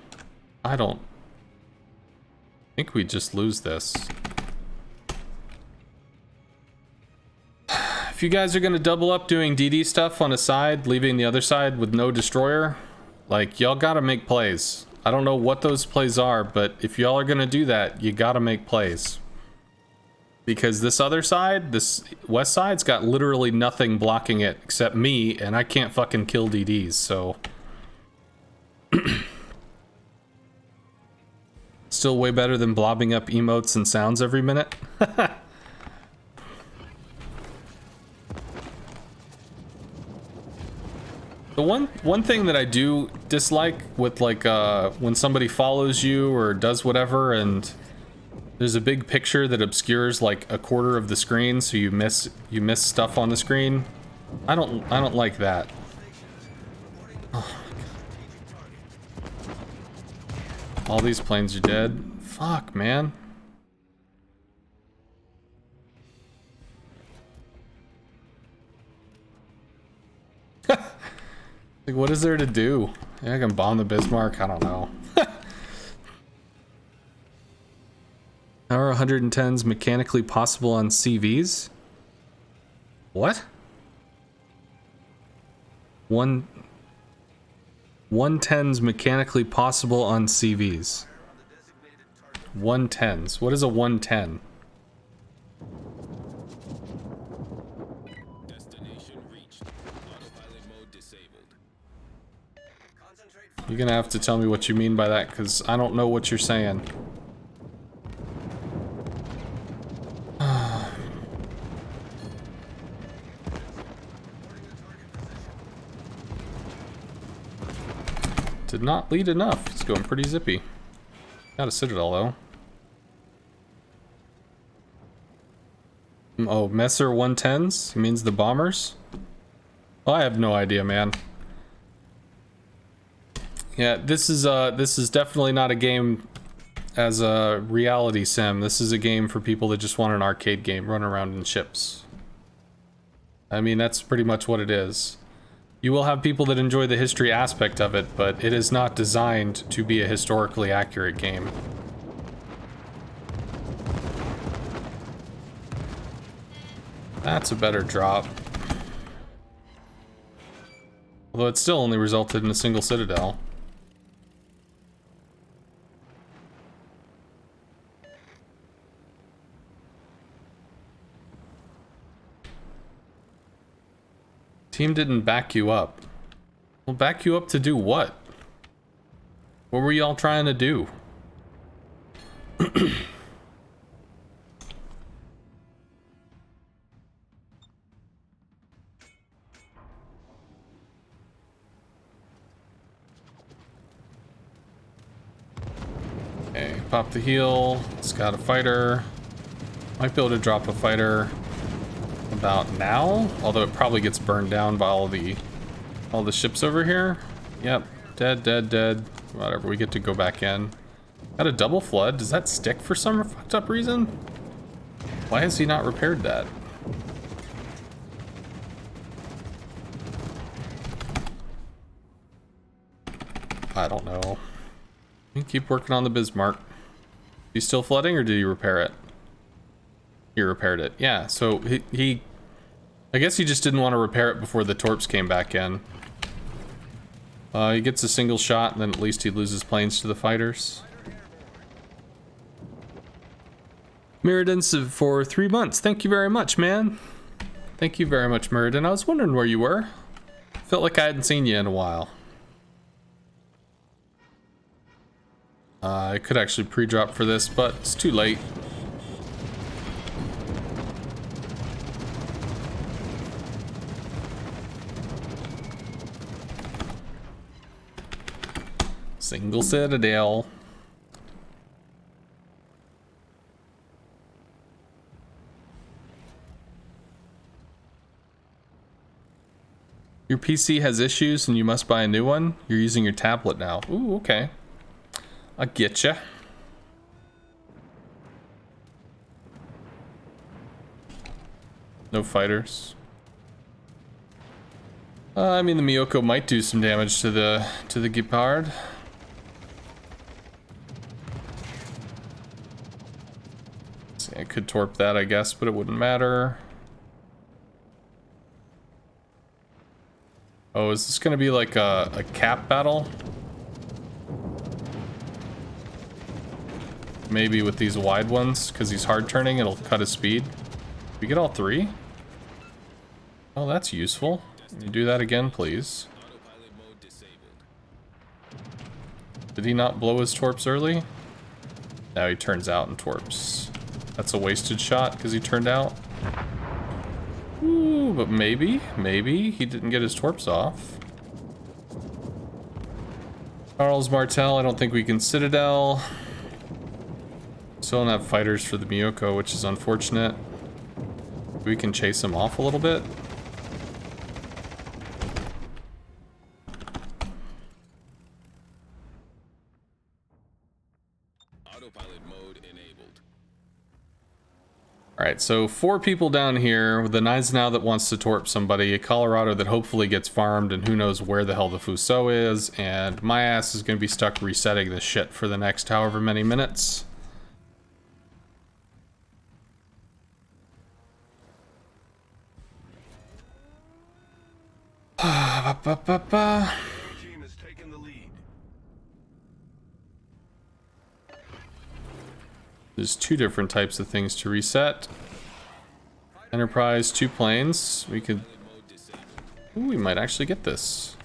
I don't think we just lose this. If you guys are gonna double up doing DD stuff on a side, leaving the other side with no destroyer, like, y'all gotta make plays. I don't know what those plays are, but if y'all are gonna do that, you gotta make plays. Because this other side, this west side's got literally nothing blocking it except me, and I can't fucking kill DDs, so... Still way better than blobbing up emotes and sounds every minute. The one thing that I do dislike with like when somebody follows you or does whatever and there's a big picture that obscures like a quarter of the screen, so you miss stuff on the screen. I don't like that. Oh my God. All these planes are dead. Fuck, man. Like, what is there to do? Yeah, I can bomb the Bismarck. I don't know. How are 110s mechanically possible on CVs? What? 110s mechanically possible on CVs. 110s. What is a 110? You're gonna have to tell me what you mean by that, because I don't know what you're saying. Did not lead enough. It's going pretty zippy. Got a Citadel, though. Oh, Messer 110s? He means the bombers? Well, I have no idea, man. Yeah, this is definitely not a game as a reality sim. This is a game for people that just want an arcade game, run around in ships. I mean, that's pretty much what it is. You will have people that enjoy the history aspect of it, but it is not designed to be a historically accurate game. That's a better drop. Although it still only resulted in a single Citadel. Team didn't back you up. Well, back you up to do what? What were y'all trying to do? Okay, pop the heal. It's got a fighter. Might be able to drop a fighter about now, although it probably gets burned down by all the ships over here. Yep, dead. Whatever, we get to go back in. Got a double flood. Does that stick for some fucked up reason? Why has he not repaired that? I don't know. You keep working on the Bismarck. You still flooding, or did you repair it? He repaired it. Yeah, so he I guess he just didn't want to repair it before the torps came back in. He gets a single shot, and then at least he loses planes to the fighters. Mirrodin for 3 months. Thank you very much, man. Thank you very much, Mirrodin. I was wondering where you were. Felt like I hadn't seen you in a while. I could actually pre-drop for this, but it's too late. Single Citadel. Your PC has issues and you must buy a new one? You're using your tablet now. Ooh, okay. I getcha. No fighters. I mean, the Miyoko might do some damage to the Gepard. See, I could torp that, I guess, but it wouldn't matter. Oh, is this gonna be like a cap battle? Maybe with these wide ones, because he's hard turning, it'll cut his speed. We get all three? Oh, that's useful. Can you do that again, please? Did he not blow his torps early? Now he turns out and torps. That's a wasted shot because he turned out. Ooh, but maybe he didn't get his torps off. Charles Martel, I don't think we can Citadel. Still don't have fighters for the Miyoko, which is unfortunate. We can chase him off a little bit. Autopilot mode enabled. Alright, so 4 people down here with the Neisenau that wants to torp somebody, a Colorado that hopefully gets farmed, and who knows where the hell the Fuso is, and my ass is going to be stuck resetting this shit for the next however many minutes. Team has taken the lead. There's 2 different types of things to reset. Enterprise, 2 planes. We could... Ooh, we might actually get this.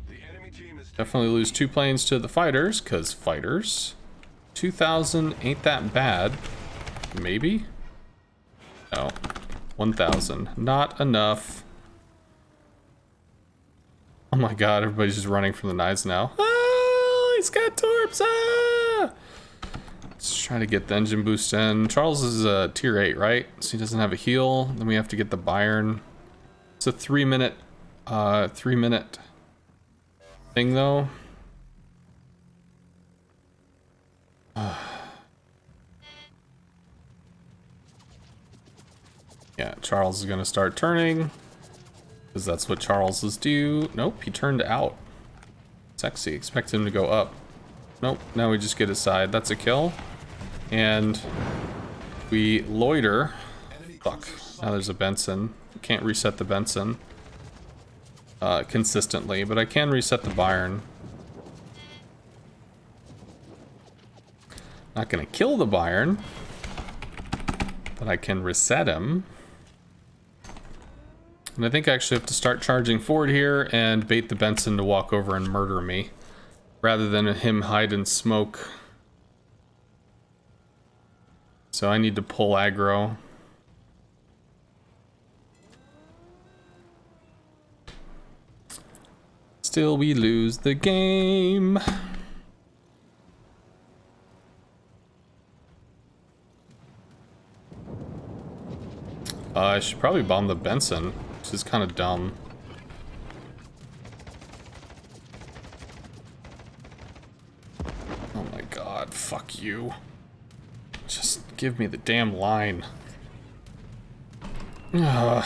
The enemy team is Definitely lose 2 planes to the fighters, because fighters. 2,000 ain't that bad. Maybe? No. 1,000. Not enough. Oh my god, everybody's just running from the knives now. Oh, he's got torps! Ah! Let's try to get the engine boost in. Charles is tier 8, right? So he doesn't have a heal. Then we have to get the Bayern. It's a 3-minute thing though. Yeah, Charles is gonna start turning. Because that's what Charleses do. Nope, he turned out. Sexy, expect him to go up. Nope, now we just get his side. That's a kill. And we loiter. Fuck, now there's a Benson. Can't reset the Benson consistently, but I can reset the Bayern. Not gonna kill the Bayern, but I can reset him. And I think I actually have to start charging forward here and bait the Benson to walk over and murder me, rather than him hide and smoke. So I need to pull aggro. Still we lose the game. I should probably bomb the Benson, which is kind of dumb. Oh my god, fuck you. Just give me the damn line. Ugh.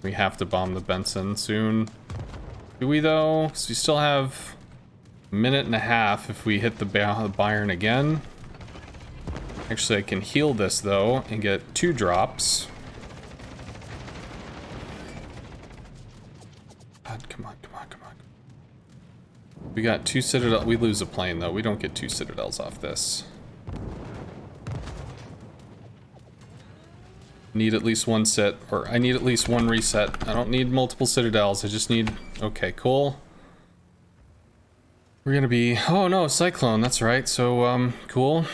We have to bomb the Benson soon. Do we though? Because we still have a minute and a half if we hit the Bayern again. Actually, I can heal this though and get 2 drops. God, come on, come on, come on. We got 2 Citadel. We lose a plane though. We don't get 2 Citadels off this. Need at least 1 sit, or I need at least 1 reset. I don't need multiple Citadels. I just need. Okay, cool. We're gonna be. Oh no, Cyclone. That's right. So cool.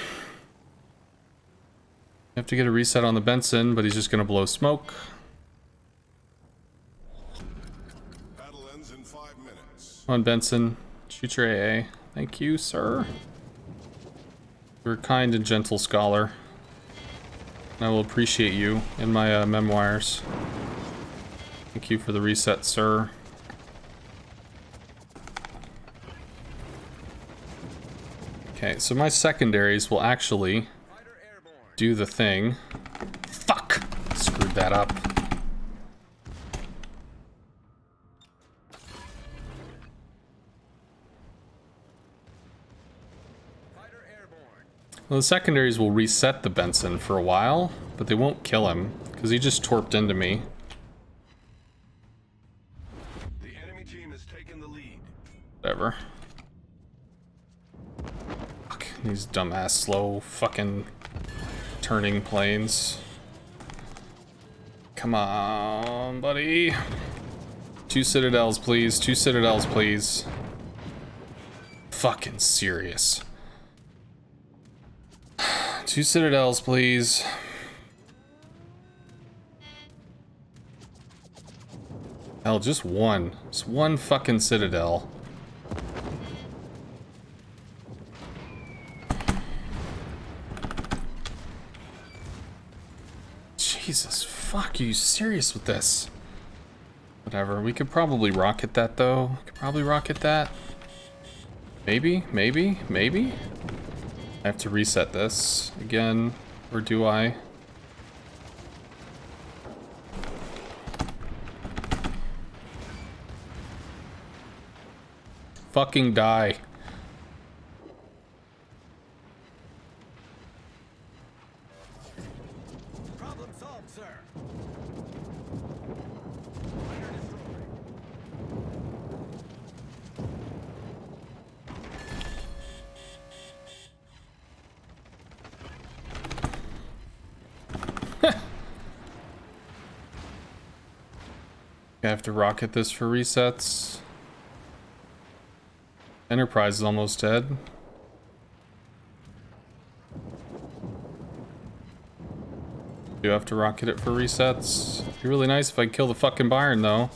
Have to get a reset on the Benson, but he's just gonna blow smoke. Battle ends in 5 minutes. Come on, Benson. Shoot your AA. Thank you, sir. You're a kind and gentle scholar. I will appreciate you in my memoirs. Thank you for the reset, sir. Okay, so my secondaries will actually do the thing. Fuck! Screwed that up. Well, the secondaries will reset the Benson for a while, but they won't kill him, because he just torped into me. The enemy team has taken the lead. Whatever. Fuck, these dumbass slow fucking turning planes. Come on, buddy. 2 Citadels, please. 2 Citadels, please. Fucking serious. 2 Citadels, please. Hell, just 1. Just 1 fucking Citadel. Jesus, fuck, are you serious with this? Whatever, we could probably rocket that though. Could probably rocket that. Maybe, maybe, maybe? I have to reset this again, or do I? Fucking die. Problem solved, sir. I have to rocket this for resets. Enterprise is almost dead. Do have to rocket it for resets. It'd be really nice if I could kill the fucking Byron though.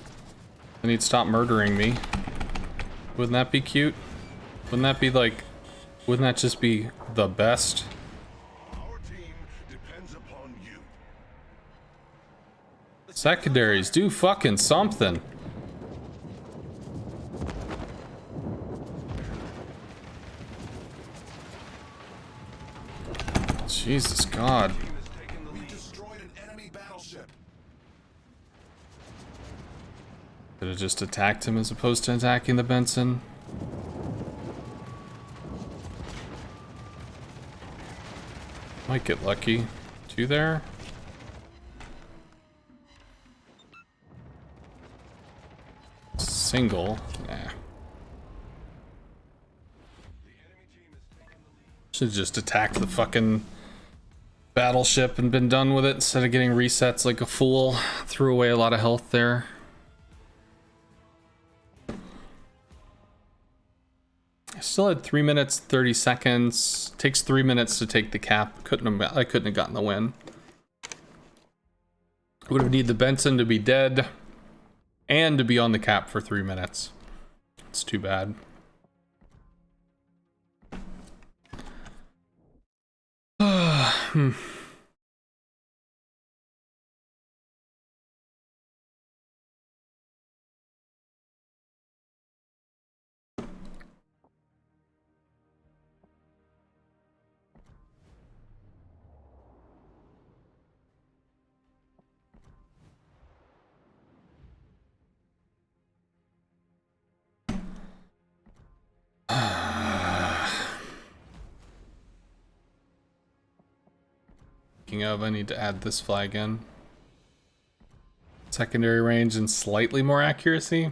Then he'd stop murdering me. Wouldn't that be cute? Wouldn't that be like, wouldn't that just be the best? Our team depends upon you. Secondaries, do fucking something. Jesus God. Team has taken the lead. We destroyed an enemy battleship. Could have just attacked him as opposed to attacking the Benson. Might get lucky. 2 there. Single. Nah. Should just attacked the fucking battleship and been done with it instead of getting resets like a fool. Threw away a lot of health there. I still had 3 minutes 30 seconds. Takes 3 minutes to take the cap. I couldn't have gotten the win. Would have needed the Benson to be dead and to be on the cap for 3 minutes. It's too bad. Speaking of, I need to add this flag in. Secondary range and slightly more accuracy.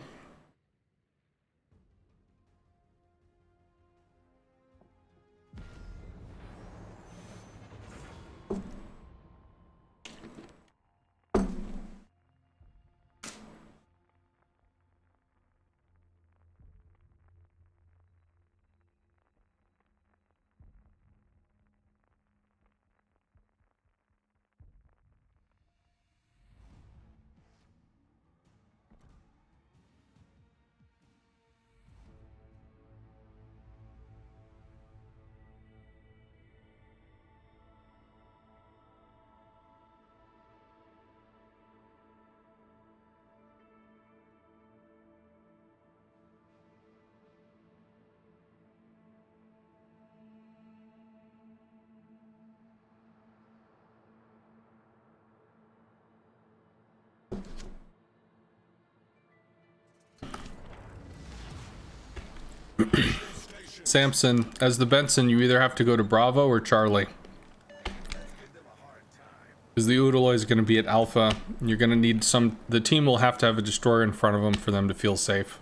Samson, as the Benson, you either have to go to Bravo or Charlie. Because the Udaloy is going to be at Alpha. You're going to need the team will have to have a destroyer in front of them for them to feel safe.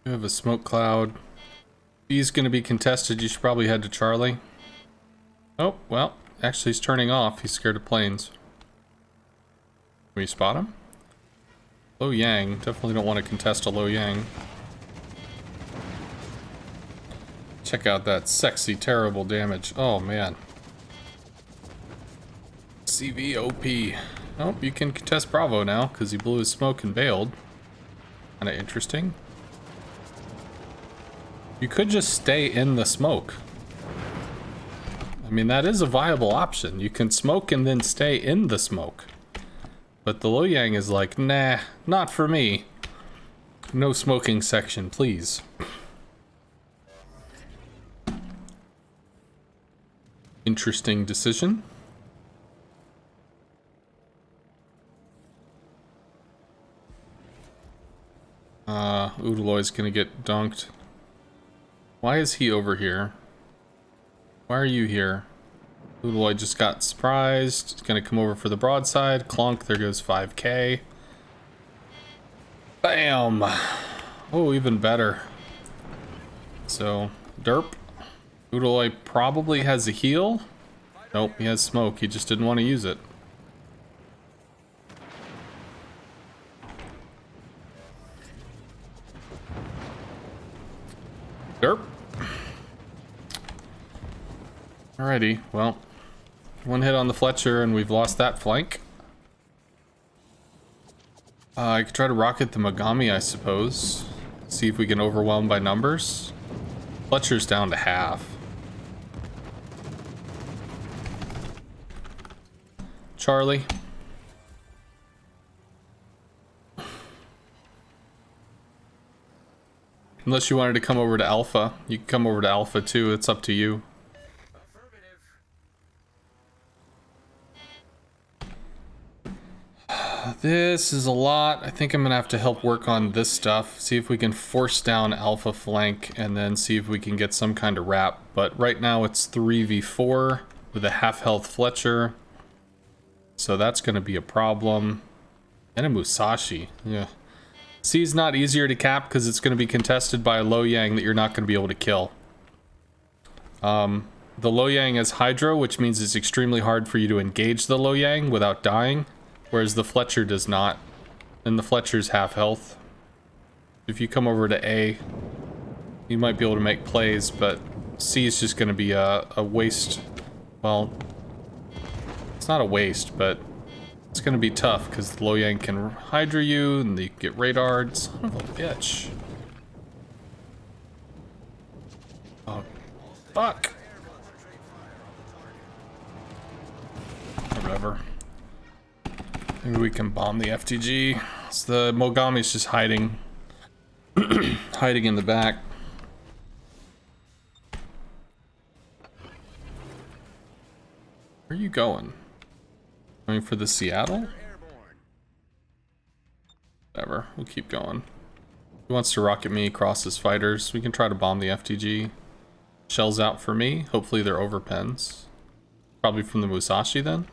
You have a smoke cloud. He's going to be contested. You should probably head to Charlie. Oh, well, actually he's turning off. He's scared of planes. Can we spot him? Lo Yang. Definitely don't want to contest a Lo Yang. Check out that sexy, terrible damage. Oh, man. CVOP. Oh, you can contest Bravo now because he blew his smoke and bailed. Kind of interesting. You could just stay in the smoke. I mean, that is a viable option. You can smoke and then stay in the smoke. But the Lo Yang is like, nah, not for me. No smoking section, please. Interesting decision. Udaloy's gonna get dunked. Why is he over here? Why are you here? Udaloy just got surprised. It's gonna come over for the broadside. Clunk, there goes 5k. Bam! Oh, even better. So, derp. Udaloy probably has a heal. Nope, he has smoke. He just didn't want to use it. Derp. Alrighty, well, one hit on the Fletcher and we've lost that flank. I could try to rocket the Mogami, I suppose. See if we can overwhelm by numbers. Fletcher's down to half. Charlie. Unless you wanted to come over to Alpha. You can come over to Alpha too, it's up to you. This is a lot. I think I'm gonna have to help work on this stuff. See if we can force down Alpha flank and then see if we can get some kind of wrap. But right now it's 3v4 with a half health Fletcher. So that's gonna be a problem. And a Musashi, yeah. C is not easier to cap because it's gonna be contested by a Lo Yang that you're not gonna be able to kill. The Lo Yang has Hydro, which means it's extremely hard for you to engage the Lo Yang without dying. Whereas the Fletcher does not. And the Fletcher's half health. If you come over to A, you might be able to make plays, but C is just going to be a waste. Well, it's not a waste, but it's going to be tough because the Lo Yang can Hydra you and they get radared. Son of a bitch. Oh, fuck. Whatever. Maybe we can bomb the FTG. So the Mogami's just hiding. Hiding in the back. Where are you going? Going for the Seattle? Whatever, we'll keep going. He wants to rocket me across his fighters. We can try to bomb the FTG. Shells out for me. Hopefully they're overpens. Probably from the Musashi then.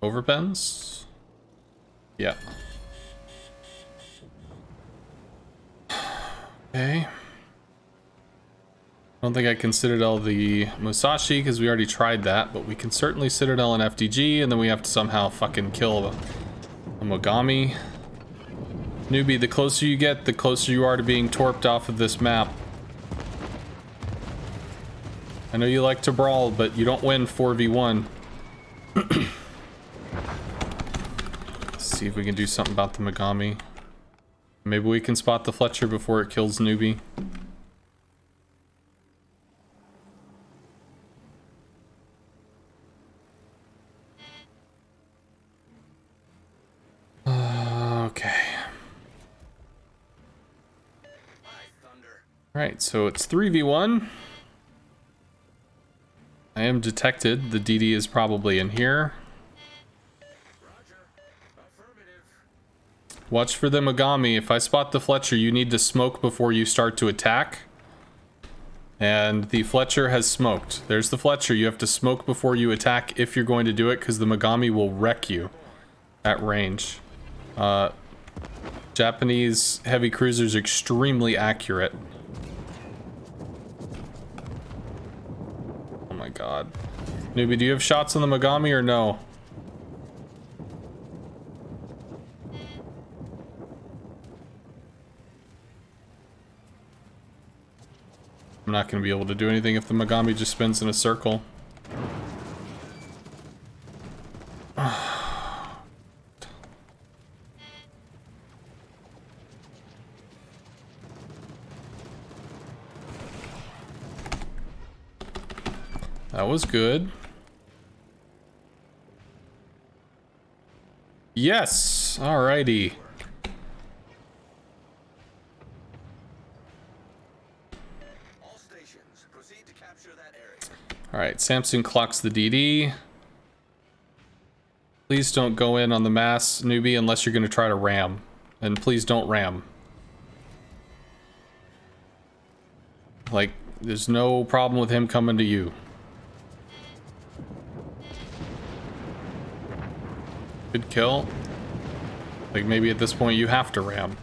Overpens? Yeah. Okay. I don't think I can Citadel the Musashi because we already tried that, but we can certainly Citadel an FDG and then we have to somehow fucking kill a Mogami. Newbie, the closer you get, the closer you are to being torped off of this map. I know you like to brawl, but you don't win 4v1. See if we can do something about the Megami. Maybe we can spot the Fletcher before it kills Newbie. Okay. Alright, so it's 3v1. I am detected. The DD is probably in here. Watch for the Megami. If I spot the Fletcher, you need to smoke before you start to attack. And the Fletcher has smoked. There's the Fletcher. You have to smoke before you attack if you're going to do it, because the Megami will wreck you at range. Japanese heavy cruisers extremely accurate. Oh my god. Newbie, do you have shots on the Megami or no? I'm not going to be able to do anything if the Megami just spins in a circle. That was good. Yes! Alrighty. All stations, proceed to capture that area. Alright, Samson clocks the DD. Please don't go in on the mass, Newbie, unless you're going to try to ram. And please don't ram. Like, there's no problem with him coming to you. Good kill. Like, maybe at this point you have to ram.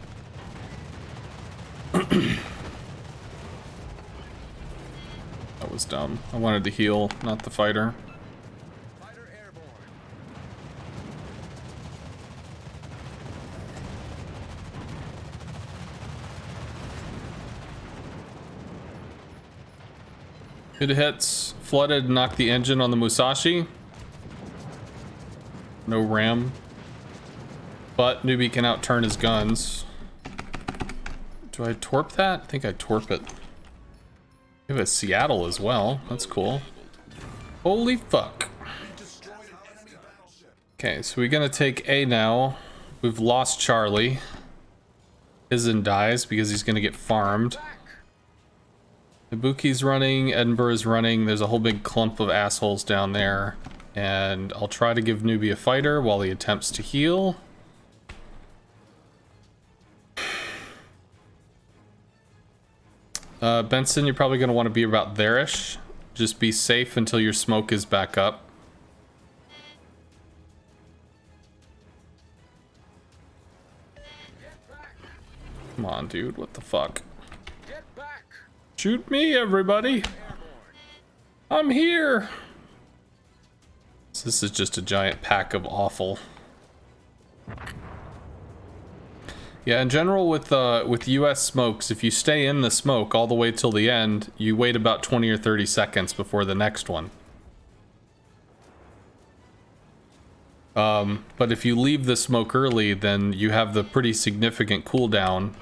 That was dumb. I wanted to heal, not the fighter. Fighter airborne. Good hits. Flooded, knocked the engine on the Musashi. No ram. But Newbie can outturn his guns. Do I torp that? I think I torp it. We have a Citadel as well. That's cool. Holy fuck. Okay, so we're gonna take A now. We've lost Charlie. Izen dies because he's gonna get farmed. Ibuki's running, Edinburgh's running. There's a whole big clump of assholes down there. And I'll try to give Newbie a fighter while he attempts to heal. Benson, you're probably going to want to be about there-ish. Just be safe until your smoke is back up. Come on, dude. What the fuck? Shoot me, everybody. I'm here. This is just a giant pack of awful. Yeah, in general with US smokes, if you stay in the smoke all the way till the end, you wait about 20 or 30 seconds before the next one. But if you leave the smoke early, then you have the pretty significant cooldown.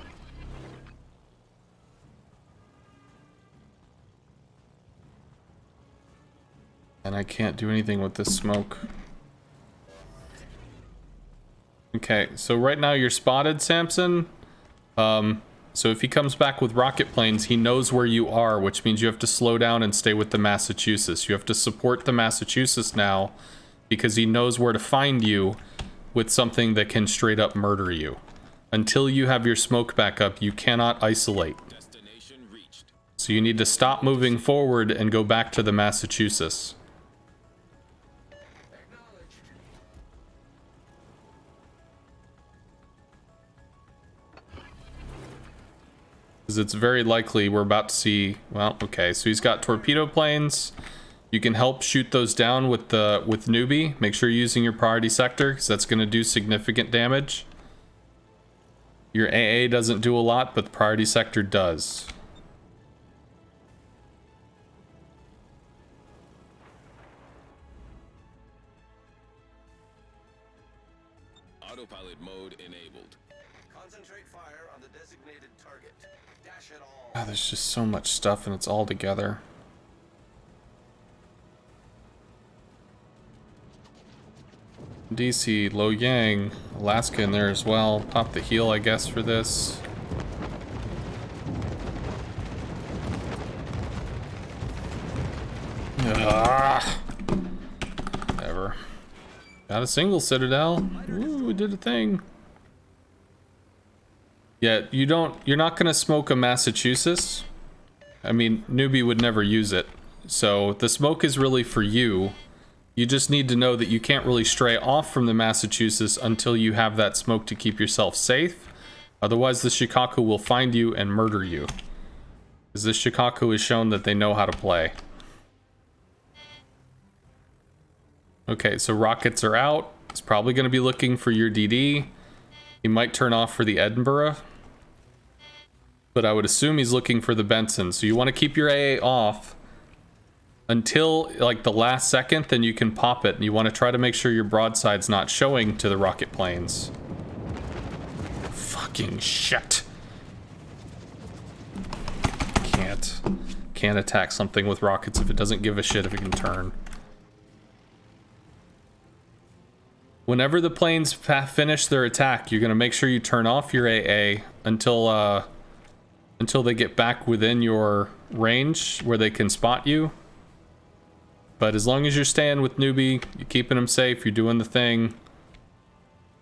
And I can't do anything with this smoke. Okay, so right now you're spotted, Samson. So if he comes back with rocket planes, he knows where you are, which means you have to slow down and stay with the Massachusetts. You have to support the Massachusetts now, because he knows where to find you with something that can straight up murder you. Until you have your smoke back up, you cannot isolate. Destination reached. So you need to stop moving forward and go back to the Massachusetts. Because it's very likely we're about to see... Well, okay, so he's got torpedo planes. You can help shoot those down with Newbie. Make sure you're using your priority sector, because that's going to do significant damage. Your AA doesn't do a lot, but the priority sector does. Autopilot mode enabled. Concentrate fire on the designated target. Dash it all. God, there's just so much stuff and it's all together. DC, Lo Yang, Alaska in there as well. Pop the heal, I guess, for this. Whatever. Got a single Citadel. Ooh, we did a thing. Yeah, you're not gonna smoke a Massachusetts. I mean, newbie would never use it. So the smoke is really for you. You just need to know that you can't really stray off from the Massachusetts until you have that smoke to keep yourself safe. Otherwise, the Shikaku will find you and murder you. Because this Shikaku has shown that they know how to play. Okay, so rockets are out. It's probably going to be looking for your DD. He might turn off for the Edinburgh. But I would assume he's looking for the Benson. So you want to keep your AA off until like the last second, then you can pop it. And you want to try to make sure your broadside's not showing to the rocket planes. Fucking shit. Can't attack something with rockets if it doesn't give a shit if it can turn. Whenever the planes finish their attack, you're gonna make sure you turn off your AA until they get back within your range where they can spot you. But as long as you're staying with newbie, you're keeping him safe, you're doing the thing.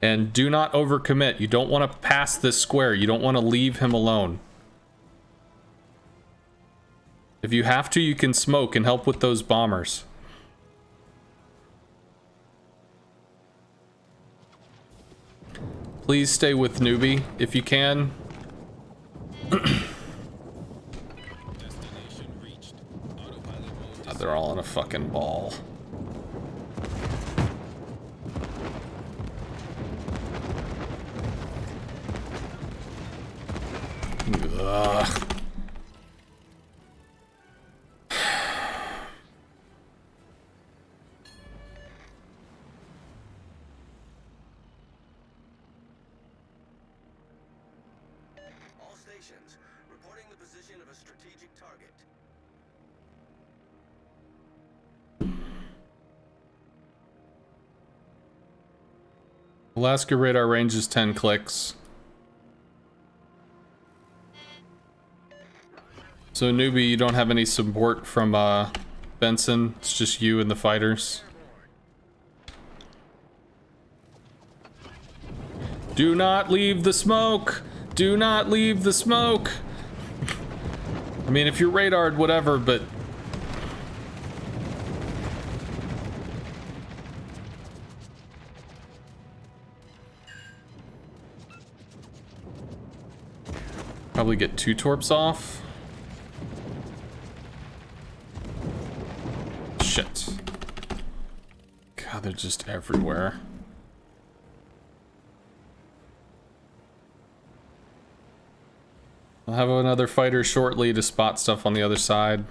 And do not overcommit. You don't want to pass this square. You don't want to leave him alone. If you have to, you can smoke and help with those bombers. Please stay with newbie if you can. God, they're all in a fucking ball. Ugh. All stations, reporting the position of a strategic target. Alaska radar range is 10 clicks. So newbie, you don't have any support from Benson. It's just you and the fighters. Do not leave the smoke. Do not leave the smoke. I mean, if you're radared, whatever, but probably get 2 torps off. Shit. God, they're just everywhere. I'll have another fighter shortly to spot stuff on the other side.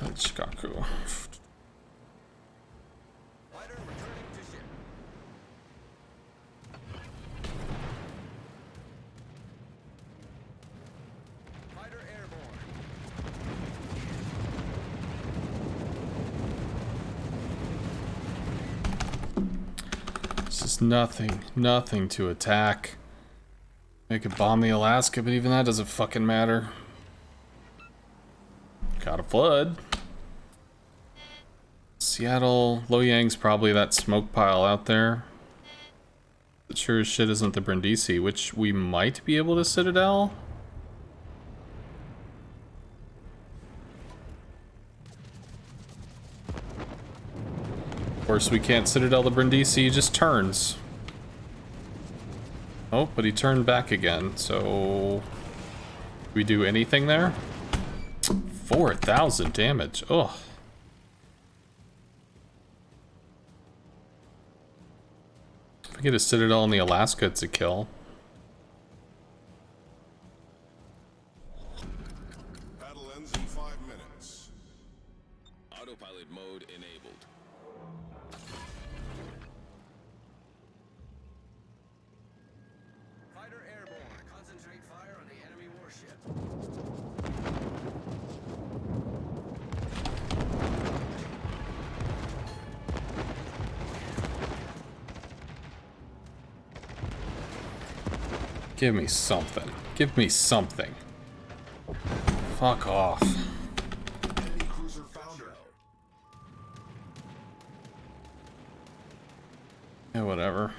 That's Shikaku. Fighter returning to ship. Fighter airborne. This is nothing to attack. They could bomb the Alaska, but even that doesn't fucking matter. Got a flood. Seattle, Lo Yang's probably that smoke pile out there. But sure as shit isn't the Brindisi, which we might be able to Citadel. Of course, we can't Citadel the Brindisi, he just turns. Oh, but he turned back again, so... Do we do anything there? 4,000 damage, ugh. If we get a Citadel in the Alaska, it's a kill. Battle ends in 5 minutes. Autopilot mode enabled. Fighter airborne. Concentrate fire on the enemy warship. Give me something. Give me something. Fuck off. Enemy cruiser founder. Yeah, whatever.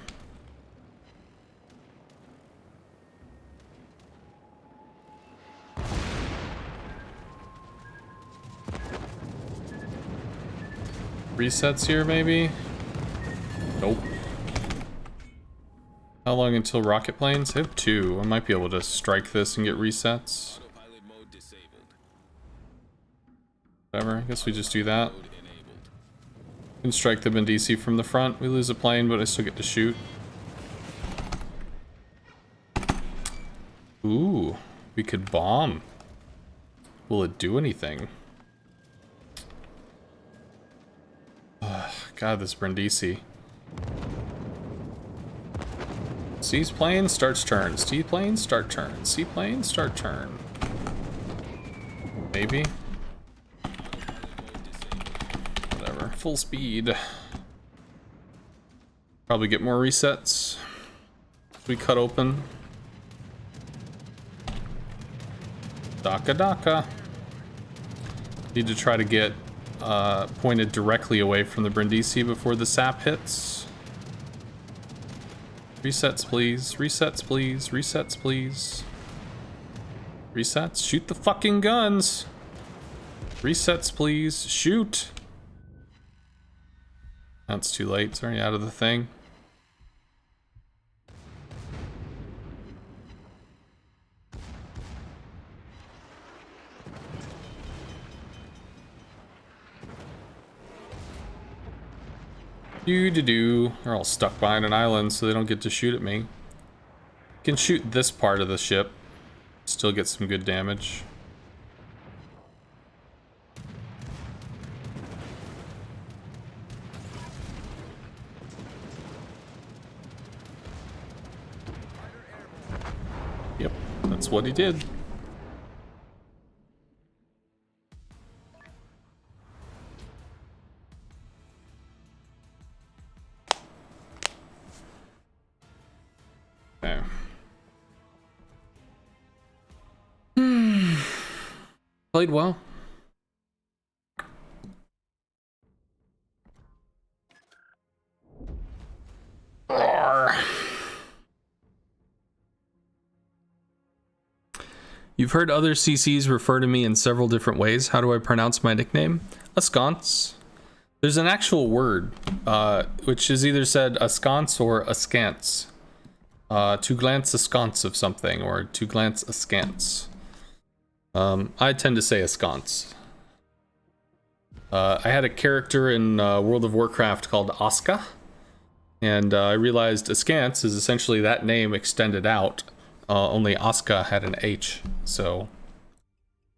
Resets here, maybe? Nope. How long until rocket planes? I have 2. I might be able to strike this and get resets. Autopilot mode disabled. Whatever, I guess we just do that. Mode enabled. Can strike them in DC from the front. We lose a plane, but I still get to shoot. Ooh, we could bomb. Will it do anything? Ugh, God, this Brindisi. Seaplane starts turn. Seaplane start turn. Seaplane start turn. Maybe. Whatever. Full speed. Probably get more resets. We cut open. Daka Daka. Need to try to get pointed directly away from the Brindisi before the sap hits. Resets, please. Resets, please. Resets, please. Resets? Shoot the fucking guns! Resets, please. Shoot! That's too late. It's already out of the thing. Do. They're all stuck behind an island, so they don't get to shoot at me. Can shoot this part of the ship. Still get some good damage. Yep, that's what he did. Okay. Played well. Roar. You've heard other CCs refer to me in several different ways. How do I pronounce my nickname? Askance. There's an actual word, which is either said askance or askance. To glance askance of something, or to glance askance. I tend to say askance. I had a character in World of Warcraft called Aska, and I realized askance is essentially that name extended out. Only Aska had an H, so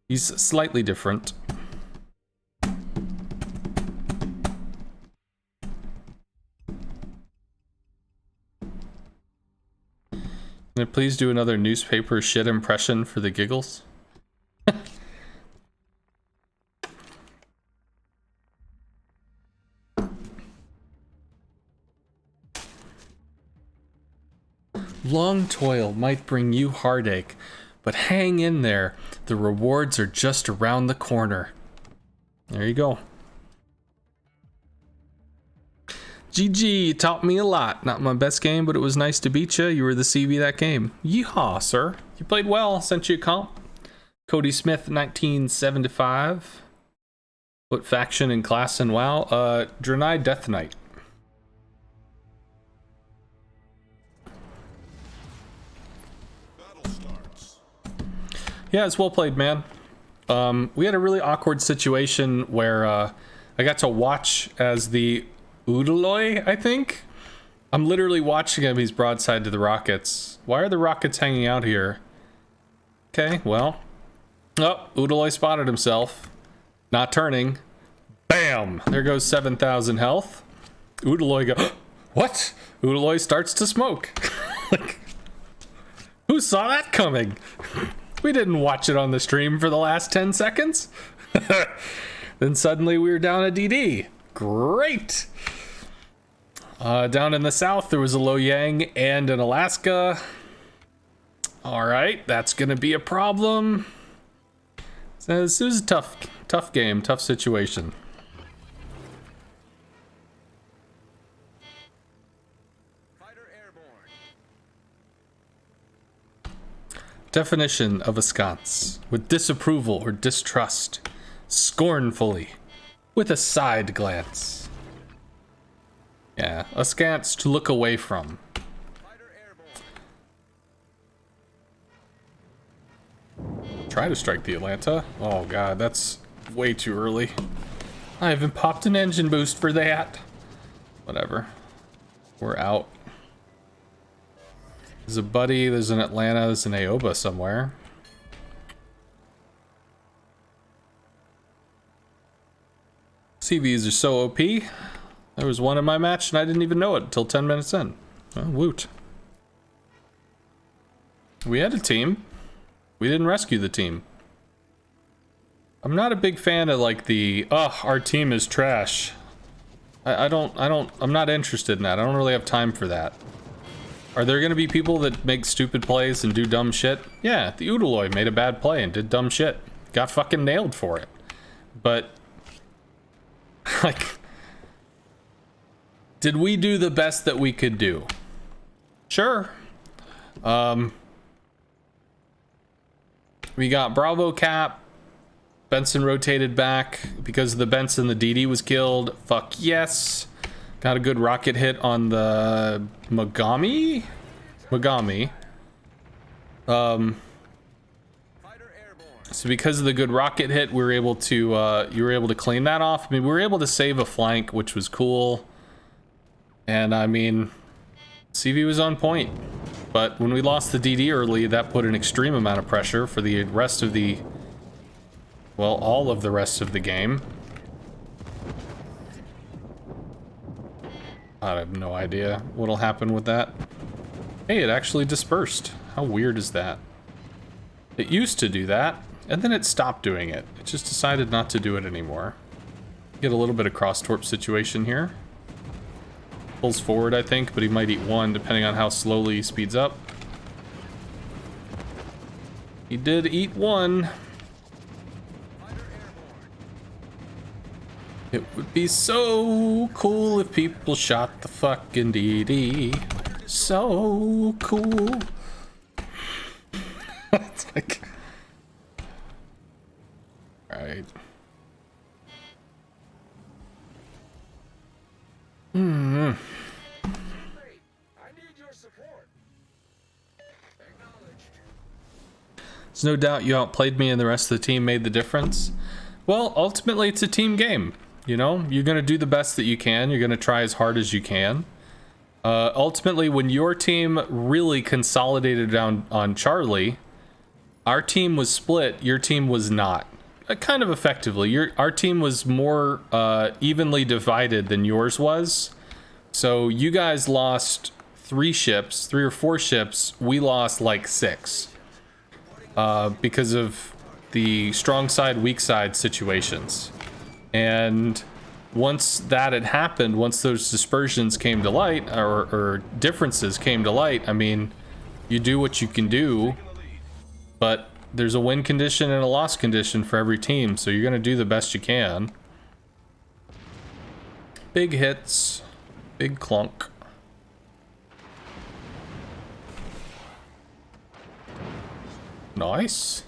he's slightly different. Can I please do another newspaper shit impression for the giggles? Long toil might bring you heartache, but hang in there. The rewards are just around the corner. There you go. GG, taught me a lot. Not my best game, but it was nice to beat you. You were the CV that game. Yeehaw, sir. You played well. Sent you a comp. Cody Smith, 1975. What faction and class and WoW? Draenei Death Knight. Battle starts. Yeah, it's well played, man. We had a really awkward situation where I got to watch as the Udaloi, I think. I'm literally watching him. He's broadside to the rockets. Why are the rockets hanging out here? Okay, well. Oh, Udaloi spotted himself. Not turning. Bam! There goes 7,000 health. Udaloy go, what? Udaloy starts to smoke. Like, who saw that coming? We didn't watch it on the stream for the last 10 seconds. Then suddenly we were down a DD. Great! Down in the south, there was a Lo Yang and an Alaska. Alright, that's gonna be a problem. So this was a tough game, tough situation. Fighter airborne. Definition of askance: with disapproval or distrust, scornfully, with a side glance. Yeah, askance, to look away from. Fighter airborne. Try to strike the Atlanta. Oh god, that's way too early. I haven't popped an engine boost for that. Whatever. We're out. There's a buddy, there's an Atlanta, there's an Aoba somewhere. CVs are so OP. There was one in my match and I didn't even know it until 10 minutes in. Oh, woot. We had a team. We didn't rescue the team. I'm not a big fan of like the, our team is trash. I'm not interested in that. I don't really have time for that. Are there gonna be people that make stupid plays and do dumb shit? Yeah, the Udaloy made a bad play and did dumb shit. Got fucking nailed for it. But, like, did we do the best that we could do? Sure. We got Bravo Cap. Benson rotated back because the Benson, the DD was killed. Fuck yes. Got a good rocket hit on the Magami. Fighter airborne. So because of the good rocket hit, we were able to you were able to clean that off. I mean, we were able to save a flank, which was cool. And I mean, CV was on point. But when we lost the DD early, that put an extreme amount of pressure for the rest of the, well, all of the rest of the game. I have no idea what'll happen with that. Hey, it actually dispersed. How weird is that? It used to do that, and then it stopped doing it. It just decided not to do it anymore. Get a little bit of cross-torp situation here. Pulls forward, I think, but he might eat one, depending on how slowly he speeds up. He did eat one. It would be so cool if people shot the fucking DD. So cool. It's like... Alright. I need your support. Acknowledged. There's no doubt you outplayed me and the rest of the team made the difference. Well, ultimately it's a team game. You know, you're going to do the best that you can. You're going to try as hard as you can. Ultimately, when your team really consolidated down on Charlie, our team was split, your team was not. Kind of effectively. Our team was more evenly divided than yours was. So you guys lost 3 or 4 ships. We lost like 6. Because of the strong side, weak side situations. And once that had happened, once those dispersions came to light, or differences came to light, I mean, you do what you can do, but there's a win condition and a loss condition for every team, so you're going to do the best you can. Big hits, big clunk. Nice.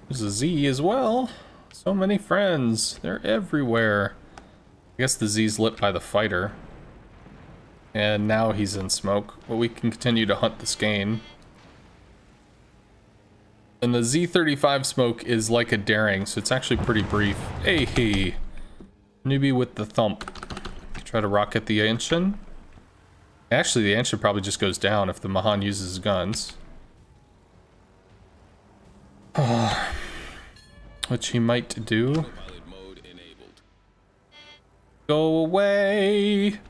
There's a Z as well. So many friends. They're everywhere. I guess the Z's lit by the fighter. And now he's in smoke. But we can continue to hunt this game. And the Z35 smoke is like a daring, so it's actually pretty brief. Hey, newbie with the thump. Try to rocket the Anshin. Actually, the Anshin probably just goes down if the Mahan uses his guns. Which he might do. Pilot mode enabled. Go away.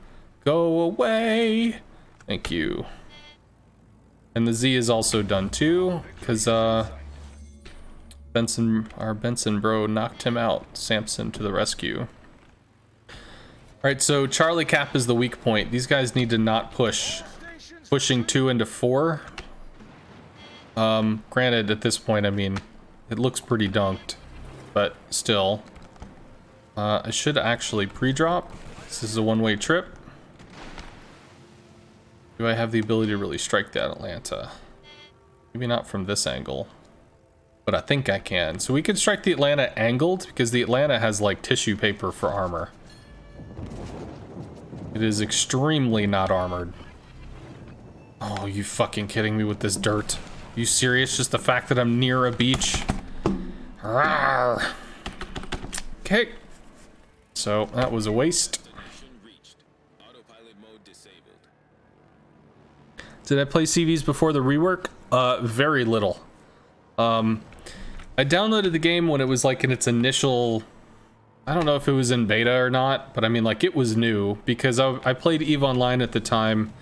Go away. Thank you. And the Z is also done too, because our Benson bro knocked him out. Samson to the rescue. Alright, so Charlie Cap is the weak point. These guys need to not push. Pushing 2 into 4. Granted, at this point, I mean, it looks pretty dunked, but still. I should actually pre-drop. This is a one-way trip. Do I have the ability to really strike that Atlanta? Maybe not from this angle, but I think I can. So we can strike the Atlanta angled, because the Atlanta has like tissue paper for armor. It is extremely not armored. Oh, you fucking kidding me with this dirt? You serious? Just the fact that I'm near a beach? Rawr. Okay. So that was a waste. Did I play CVs before the rework? Very little. I downloaded the game when it was like in its initial, I don't know if it was in beta or not, but I mean like it was new because I played EVE Online at the time,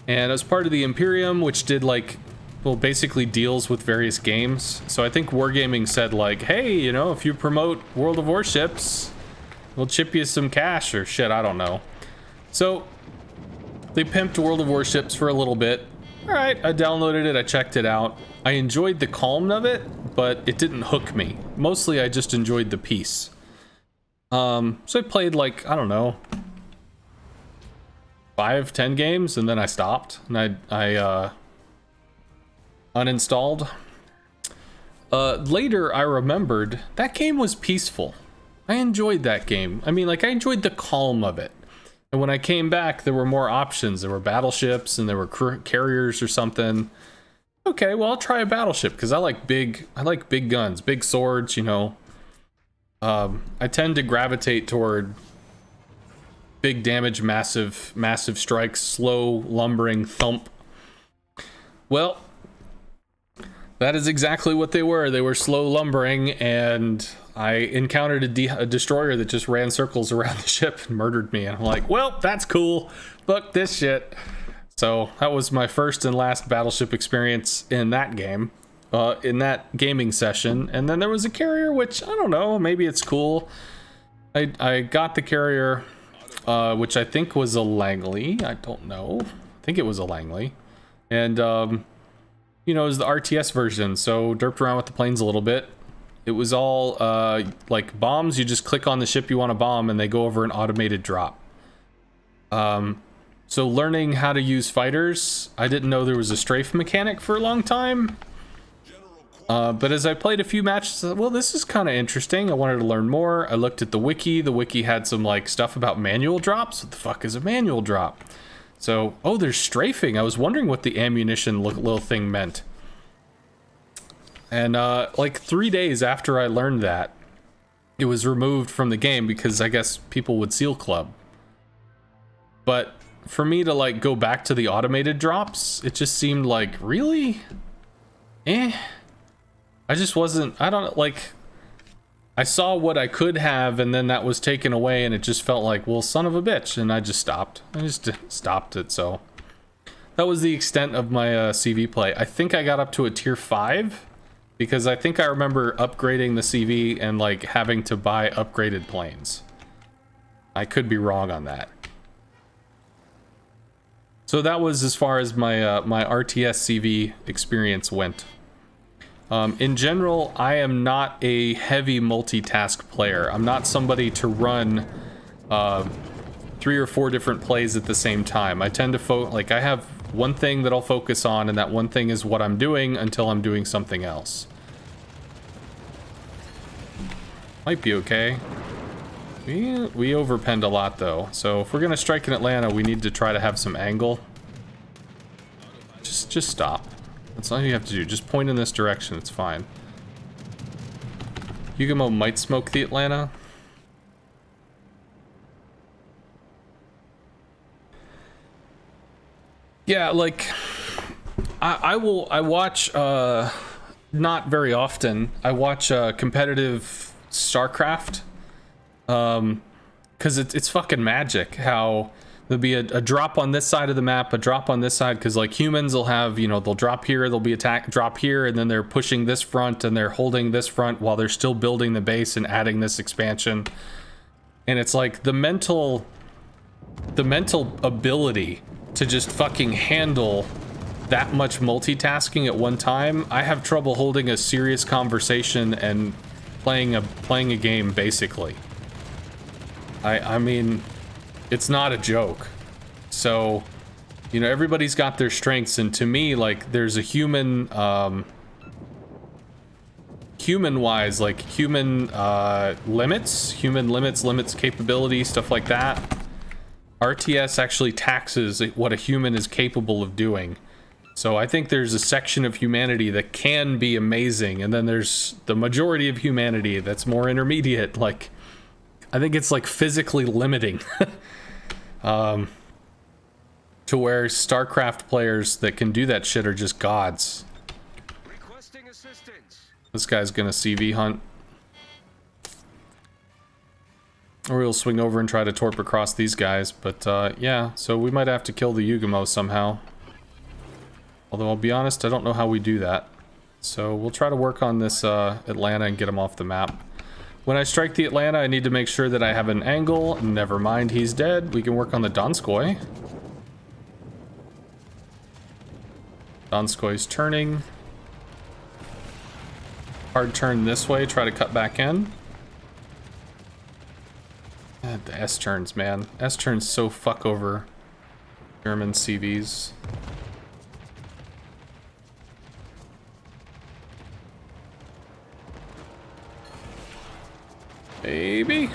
and I was part of the Imperium, which did like, well, basically deals with various games. So I think Wargaming said like, hey, you know, if you promote World of Warships, we'll chip you some cash or shit, I don't know. So they pimped World of Warships for a little bit. All right, I downloaded it, I checked it out. I enjoyed the calm of it, but it didn't hook me. Mostly I just enjoyed the peace. So I played like, I don't know, 5-10 games, and then I stopped, and I uninstalled. Later I remembered that game was peaceful. I enjoyed that game. I mean, like, I enjoyed the calm of it. And when I came back, there were more options. There were battleships, and there were carriers or something. Okay, well, I'll try a battleship, because I like big guns, big swords, you know. I tend to gravitate toward big damage, massive strikes, slow, lumbering thump. Well, that is exactly what they were. They were slow lumbering, and I encountered a destroyer that just ran circles around the ship and murdered me. And I'm like, well, that's cool. Fuck this shit. So that was my first and last battleship experience in that game, in that gaming session. And then there was a carrier, which I don't know, maybe it's cool. I got the carrier, which I think was a Langley. I don't know. I think it was a Langley. And, you know, it was the RTS version, so derped around with the planes a little bit. It was all like bombs. You just click on the ship you want to bomb and they go over an automated drop. So learning how to use fighters, I didn't know there was a strafe mechanic for a long time. But as I played a few matches, I thought, well, this is kind of interesting. I wanted to learn more. I looked at the wiki. The wiki had some like stuff about manual drops. What the fuck is a manual drop? So, oh, there's strafing. I was wondering what the ammunition little thing meant. And like 3 days after I learned that, it was removed from the game because I guess people would seal club. But for me to like go back to the automated drops, it just seemed like, really? I just wasn't, I don't, like, I saw what I could have and then that was taken away and it just felt like, well, son of a bitch, and I just stopped. I just stopped it, so. That was the extent of my CV play. I think I got up to a tier 5. Because I think I remember upgrading the CV and like having to buy upgraded planes. I could be wrong on that. So that was as far as my my RTS CV experience went. In general, I am not a heavy multitask player. I'm not somebody to run 3 or 4 different plays at the same time. I tend to like I have one thing that I'll focus on, and that one thing is what I'm doing until I'm doing something else. Might be okay. We overpenned a lot though, so if we're gonna strike in Atlanta, we need to try to have some angle. Just stop. That's all you have to do. Just point in this direction. It's fine. Yugamo might smoke the Atlanta. Yeah, like I watch not very often. I watch competitive StarCraft. because it's fucking magic how there'll be a drop on this side of the map, a drop on this side, because like humans will have, you know, they'll drop here, they'll be drop here, and then they're pushing this front and they're holding this front while they're still building the base and adding this expansion. And it's like the mental ability to just fucking handle that much multitasking at one time. I have trouble holding a serious conversation and playing a game, basically. I mean, it's not a joke. So, you know, everybody's got their strengths, and to me, like, there's a human wise, like human limits capability, stuff like that. RTS actually taxes what a human is capable of doing. So I think there's a section of humanity that can be amazing, and then there's the majority of humanity that's more intermediate. Like, I think it's like physically limiting to where StarCraft players that can do that shit are just gods. Requesting assistance. This guy's gonna CV hunt. Or we'll swing over and try to torp across these guys, but yeah, so we might have to kill the Yugamo somehow. Although I'll be honest, I don't know how we do that. So we'll try to work on this Atlanta and get him off the map. When I strike the Atlanta, I need to make sure that I have an angle. Never mind, he's dead. We can work on the Donskoy. Donskoy's turning. Hard turn this way, try to cut back in. God, the S turns, man. S turns so fuck over German CVs. Maybe?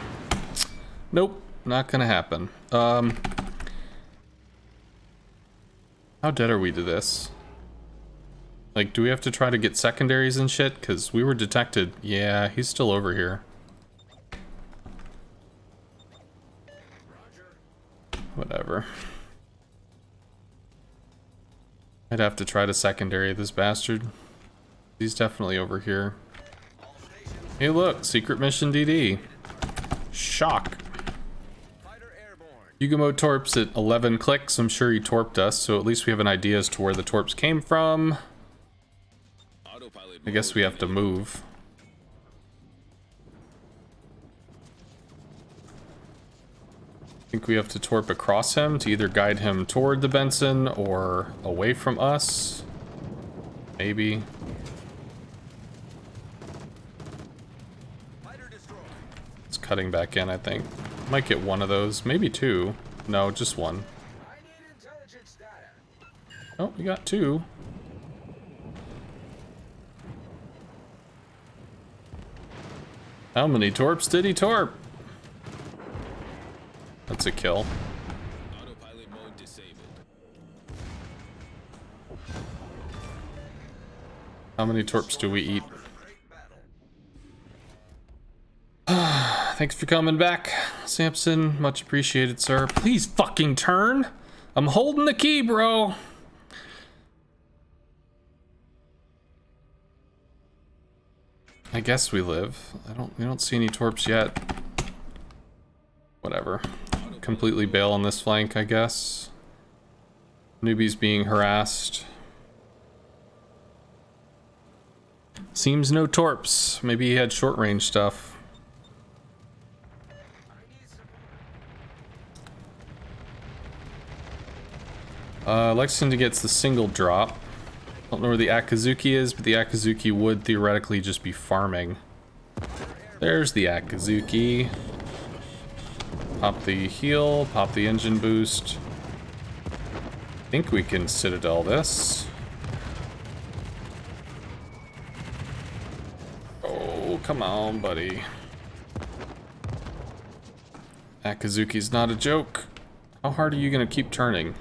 Nope, not gonna happen. How dead are we to this? Like, do we have to try to get secondaries and shit? Because we were detected. Yeah, he's still over here. Whatever. I'd have to try to secondary this bastard. He's definitely over here. Hey look, secret mission DD. Shock. Yugamo torps at 11 clicks. I'm sure he torped us, so at least we have an idea as to where the torps came from. I guess we have to move. I think we have to torp across him to either guide him toward the Benson or away from us. Maybe. It's cutting back in, I think. Might get one of those, maybe two. No, just one. Oh, we got two. How many torps did he torp? That's a kill. Autopilot mode disabled. How many torps do we eat? Thanks for coming back, Samson. Much appreciated, sir. Please fucking turn. I'm holding the key, bro. I guess we live. We don't see any torps yet. Whatever. Completely bail on this flank, I guess. Newbie's being harassed. Seems no torps. Maybe he had short range stuff. Lexington gets the single drop. Don't know where the Akazuki is, but the Akazuki would theoretically just be farming. There's the Akazuki. Pop the heal, pop the engine boost. I think we can Citadel this. Oh, come on, buddy. Akazuki's not a joke. How hard are you gonna keep turning?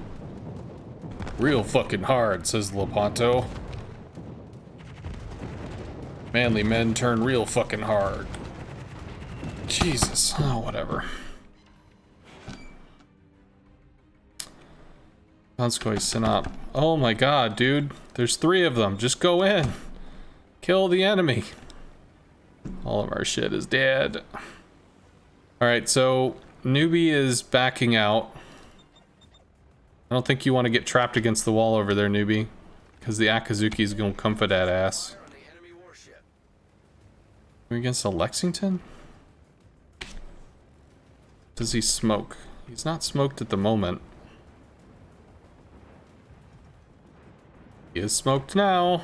Real fucking hard, says Lepanto. Manly men turn real fucking hard. Jesus. Oh, whatever. Donskoy Synop. Oh my god, dude. There's 3 of them. Just go in. Kill the enemy. All of our shit is dead. Alright, so newbie is backing out. I don't think you want to get trapped against the wall over there, newbie, because the Akazuki's gonna come for that ass. On the enemy warship. Are we against a Lexington? Does he smoke? He's not smoked at the moment. He is smoked now.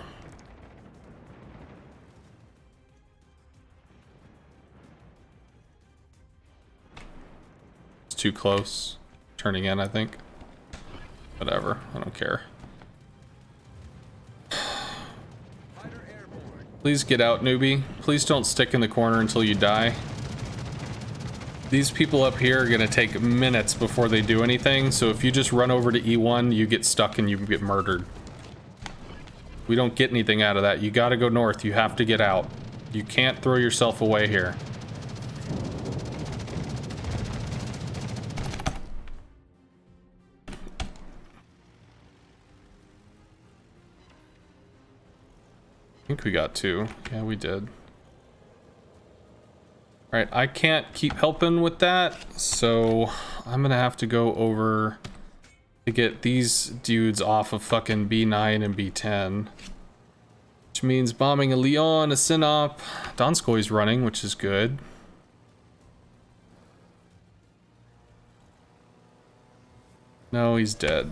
It's too close. Turning in, I think. Whatever, I don't care. Fighter airborne. Please get out, newbie. Please don't stick in the corner until you die. These people up here are gonna take minutes before they do anything, so if you just run over to E1, you get stuck and you get murdered. We don't get anything out of that. You gotta go north. You have to get out. You can't throw yourself away here. I think we got two. Yeah, we did. Alright, I can't keep helping with that, so I'm gonna have to go over to get these dudes off of fucking B9 and B10. Which means bombing a Leon, a Sinop. Donskoy's running, which is good. No, he's dead.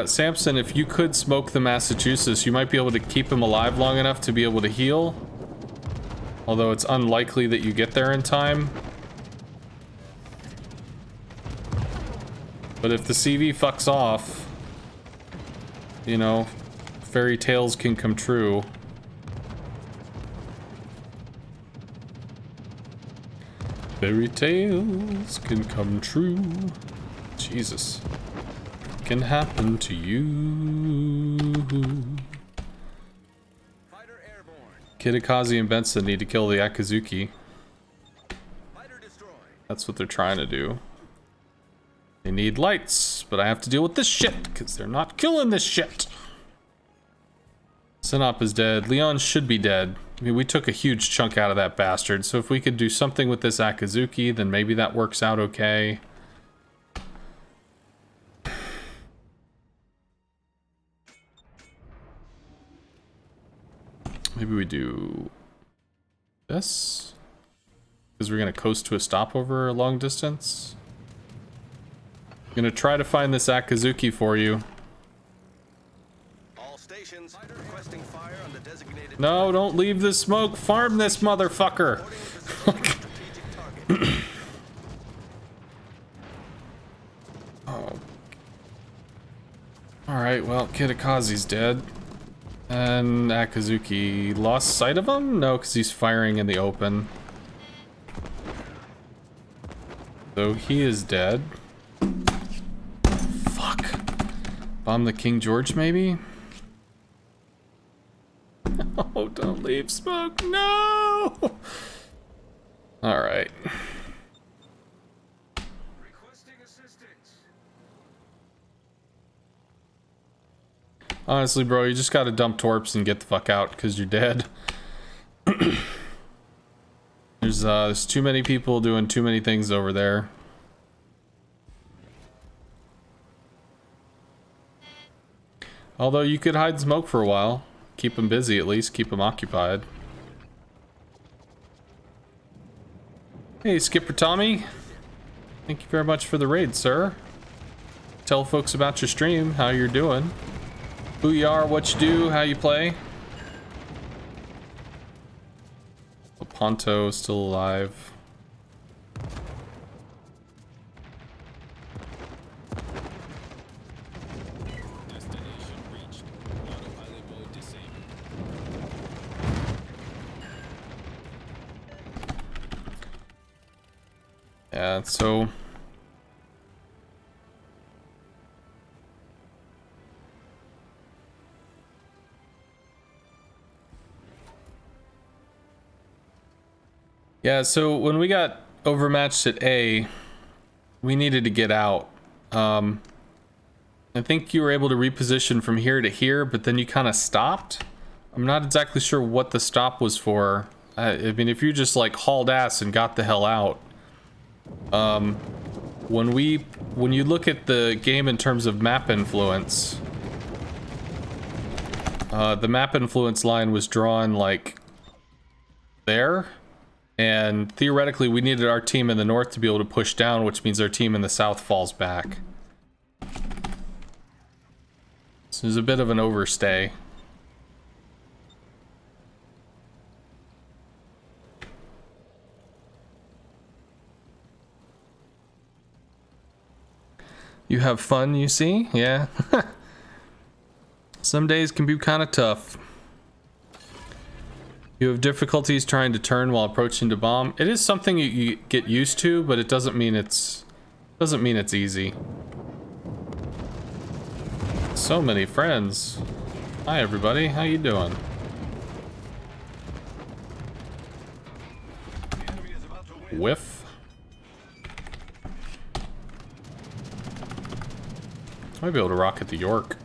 Samson, if you could smoke the Massachusetts, you might be able to keep him alive long enough to be able to heal. Although it's unlikely that you get there in time. But if the CV fucks off, you know, fairy tales can come true. Fairy tales can come true. Jesus. Can happen to you. Fighter airborne. Kitakazi and Benson need to kill the Akazuki. Fighter destroyed. That's what they're trying to do. They need lights, but I have to deal with this shit because they're not killing this shit. Sinop is dead. Leon should be dead. I mean, we took a huge chunk out of that bastard, so if we could do something with this Akazuki, then maybe that works out okay. Maybe we do this, because we're gonna coast to a stopover a long distance. I'm gonna try to find this Akazuki for you. All stations requesting fire on the designated No, don't leave the smoke. Farm this motherfucker. strategic target. Oh. Alright, well, Kitakazi's dead. And Akazuki lost sight of him? No, because he's firing in the open. So he is dead. Fuck. Bomb the King George, maybe? Oh, don't leave smoke. No! Alright. Requesting assistance. Honestly, bro, you just gotta dump torps and get the fuck out, because you're dead. There's too many people doing too many things over there. Although you could hide smoke for a while. Keep them busy at least, keep them occupied. Hey, Skipper Tommy. Thank you very much for the raid, sir. Tell folks about your stream, how you're doing. Who you are, what you do, how you play. Ponto still alive. Destination reached. Autopilot mode disabled. Yeah, so yeah, so when we got overmatched at A, we needed to get out. I think you were able to reposition from here to here, but then you kind of stopped. I'm not exactly sure what the stop was for. I mean, if you just like hauled ass and got the hell out. When you look at the game in terms of map influence, the map influence line was drawn like there, and theoretically we needed our team in the north to be able to push down, which means our team in the south falls back. So there's a bit of an overstay. You have fun, you see? Yeah. Some days can be kind of tough. You have difficulties trying to turn while approaching to bomb. It is something you get used to, but it doesn't mean it's easy. So many friends. Hi everybody, how you doing? Whiff. Might be able to rocket the York.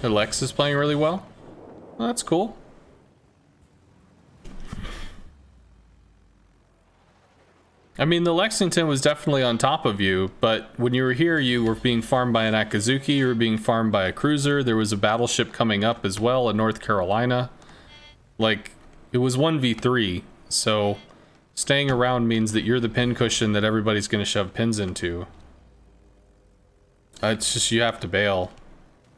Lex is playing really well. Well, that's cool. I mean, the Lexington was definitely on top of you, but when you were here, you were being farmed by an Akazuki, you were being farmed by a cruiser, there was a battleship coming up as well in North Carolina. Like, it was 1v3, so staying around means that you're the pincushion that everybody's gonna shove pins into. It's just, you have to bail.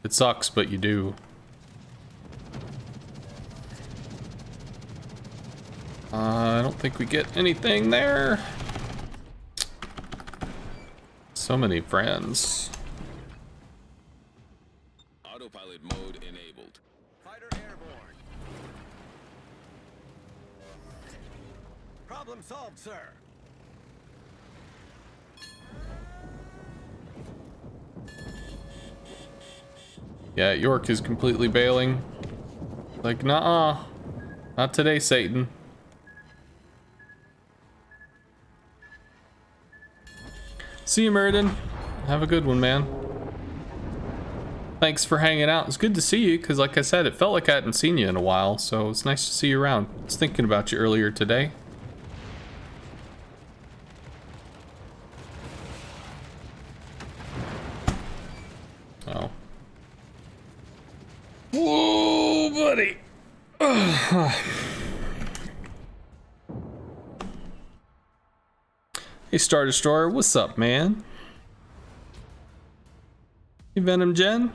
It sucks, but you do. I don't think we get anything there. So many friends. Autopilot mode enabled. Fighter airborne. Problem solved, sir. Yeah, York is completely bailing. Like, nah, not today, Satan. See you, Meriden. Have a good one, man. Thanks for hanging out. It's good to see you, because like I said, it felt like I hadn't seen you in a while, so it's nice to see you around. I was thinking about you earlier today. Oh. Whoa, buddy. Hey, Star Destroyer, what's up, man? Hey, Venom Gen?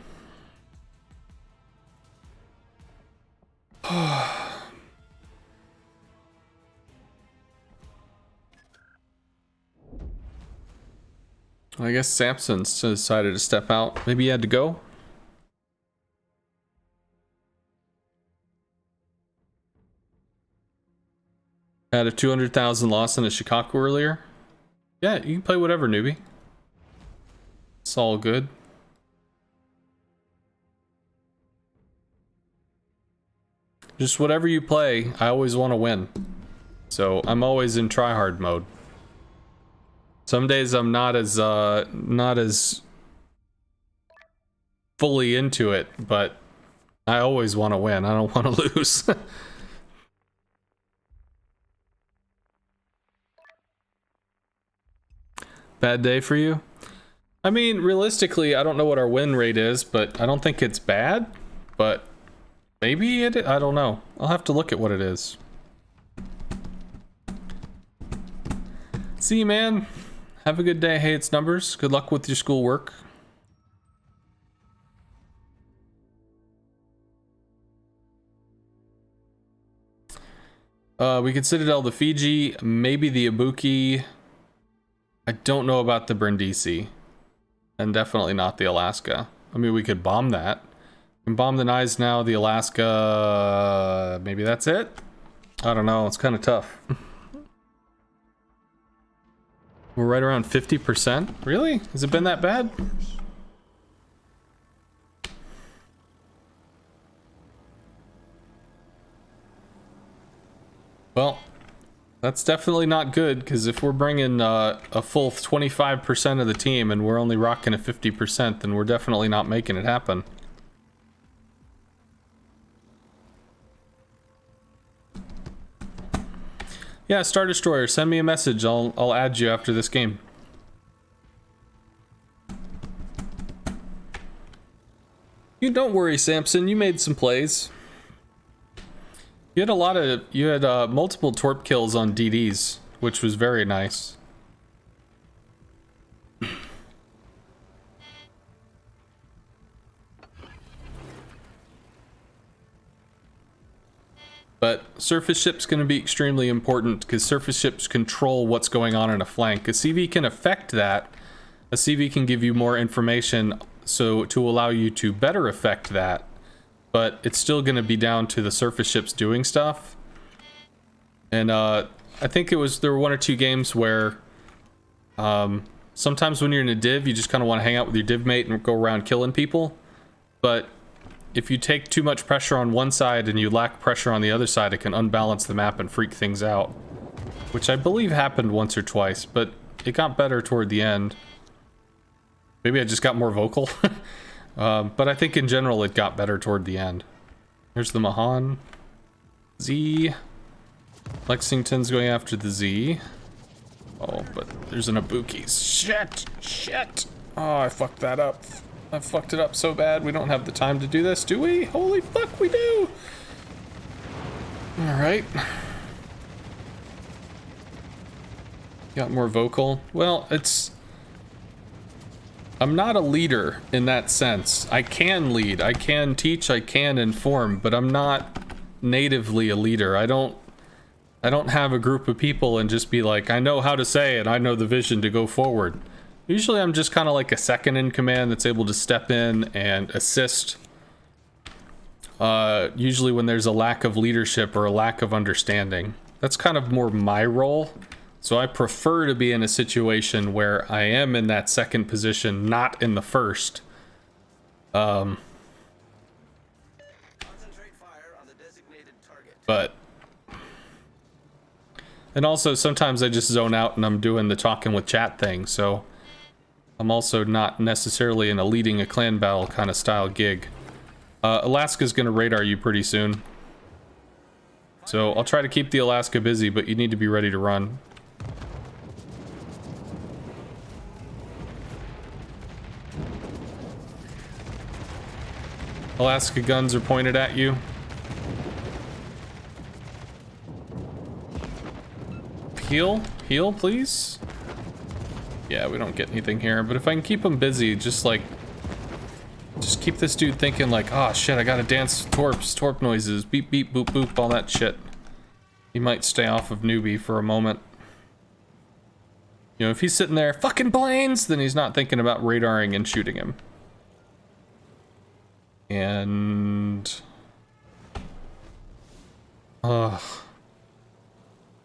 I guess Samson's decided to step out. Maybe he had to go? Had a 200,000 loss in a Shikaku earlier. Yeah, you can play whatever, newbie. It's all good. Just whatever you play, I always want to win. So I'm always in tryhard mode. Some days I'm not as fully into it, but I always want to win. I don't want to lose. Bad day for you? I mean, realistically, I don't know what our win rate is, but I don't think it's bad. But maybe it, I don't know. I'll have to look at what it is. See you, man. Have a good day. Hey, it's Numbers. Good luck with your schoolwork. We could Citadel the Fiji, maybe the Ibuki. I don't know about the Brindisi. And definitely not the Alaska. I mean, we could bomb that. We can bomb the Nyes now, the Alaska... maybe that's it? I don't know, it's kind of tough. We're right around 50%? Really? Has it been that bad? Well, That's definitely not good, because if we're bringing a full 25% of the team and we're only rocking a 50%, then we're definitely not making it happen. Yeah, Star Destroyer, send me a message. I'll add you after this game. You don't worry, Samson. You made some plays. You had multiple torp kills on DDs, which was very nice. But surface ship's going to be extremely important because surface ships control what's going on in a flank. A CV can affect that. A CV can give you more information so to allow you to better affect that. But it's still going to be down to the surface ships doing stuff. And I think there were 1 or 2 games where sometimes when you're in a div, you just kind of want to hang out with your div mate and go around killing people. But if you take too much pressure on one side and you lack pressure on the other side, it can unbalance the map and freak things out. Which I believe happened once or twice, but it got better toward the end. Maybe I just got more vocal. But I think in general it got better toward the end. Here's the Mahan. Z. Lexington's going after the Z. Oh, but there's an Ibuki's. Shit! Oh, I fucked that up. I fucked it up so bad. We don't have the time to do this, do we? Holy fuck, we do! Alright. Got more vocal. Well, I'm not a leader in that sense. I can lead, I can teach, I can inform, but I'm not natively a leader. I don't have a group of people and just be like, I know how to say it, I know the vision to go forward. Usually I'm just kind of like a second in command that's able to step in and assist. Usually when there's a lack of leadership or a lack of understanding. That's kind of more my role. So I prefer to be in a situation where I am in that second position, not in the first. Concentrate fire on the designated target. But... And also sometimes I just zone out and I'm doing the talking with chat thing, so... I'm also not necessarily in a leading a clan battle kind of style gig. Alaska's gonna radar you pretty soon. So I'll try to keep the Alaska busy, but you need to be ready to run. Alaska guns are pointed at you. Heal, please. Yeah, we don't get anything here, but if I can keep him busy, just keep this dude thinking like, oh shit, I gotta dance torp noises, beep beep boop boop, all that shit. He might stay off of newbie for a moment. You know, if he's sitting there, fucking planes, then he's not thinking about radaring and shooting him. And... if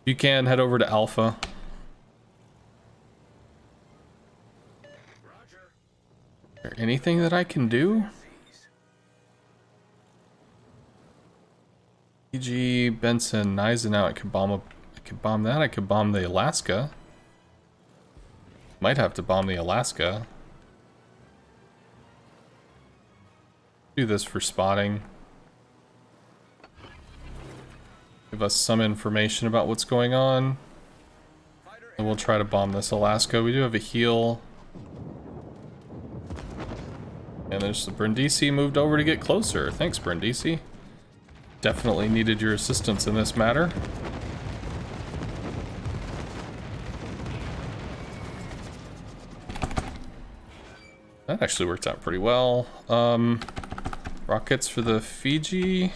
you can, head over to Alpha. Is there anything that I can do? PG, Benson, Eisenhower, I could bomb that. I could bomb the Alaska. Might have to bomb the Alaska. Do this for spotting. Give us some information about what's going on. And we'll try to bomb this Alaska. We do have a heal. And there's the Brindisi moved over to get closer. Thanks, Brindisi. Definitely needed your assistance in this matter. That actually worked out pretty well. Rockets for the Fiji.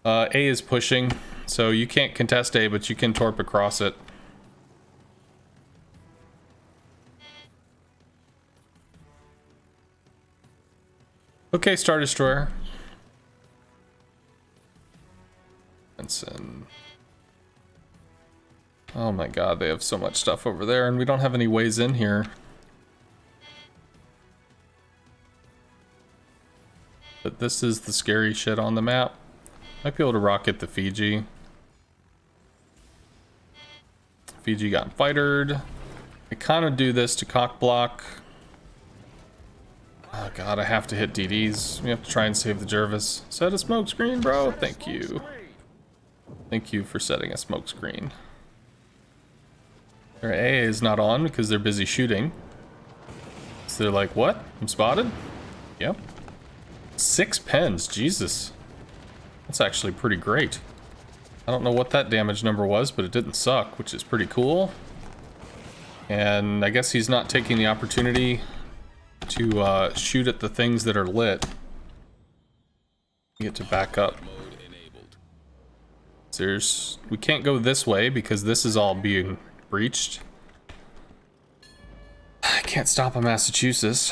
A is pushing, so you can't contest A, but you can torp across it. Okay, Star Destroyer. Benson. Oh my god, they have so much stuff over there, and we don't have any ways in here. But this is the scary shit on the map. Might be able to rocket the Fiji. Fiji got fightered. I kind of do this to cock block. Oh god, I have to hit DDs. We have to try and save the Jervis. Set a smoke screen, bro. Thank you. Thank you for setting a smoke screen. Their AA is not on because they're busy shooting. So they're like, what? I'm spotted? Yep. 6 pens, Jesus. That's actually pretty great. I don't know what that damage number was, but it didn't suck, which is pretty cool. And I guess he's not taking the opportunity to shoot at the things that are lit. Get to back up. We can't go this way because this is all being breached. I can't stop a Massachusetts.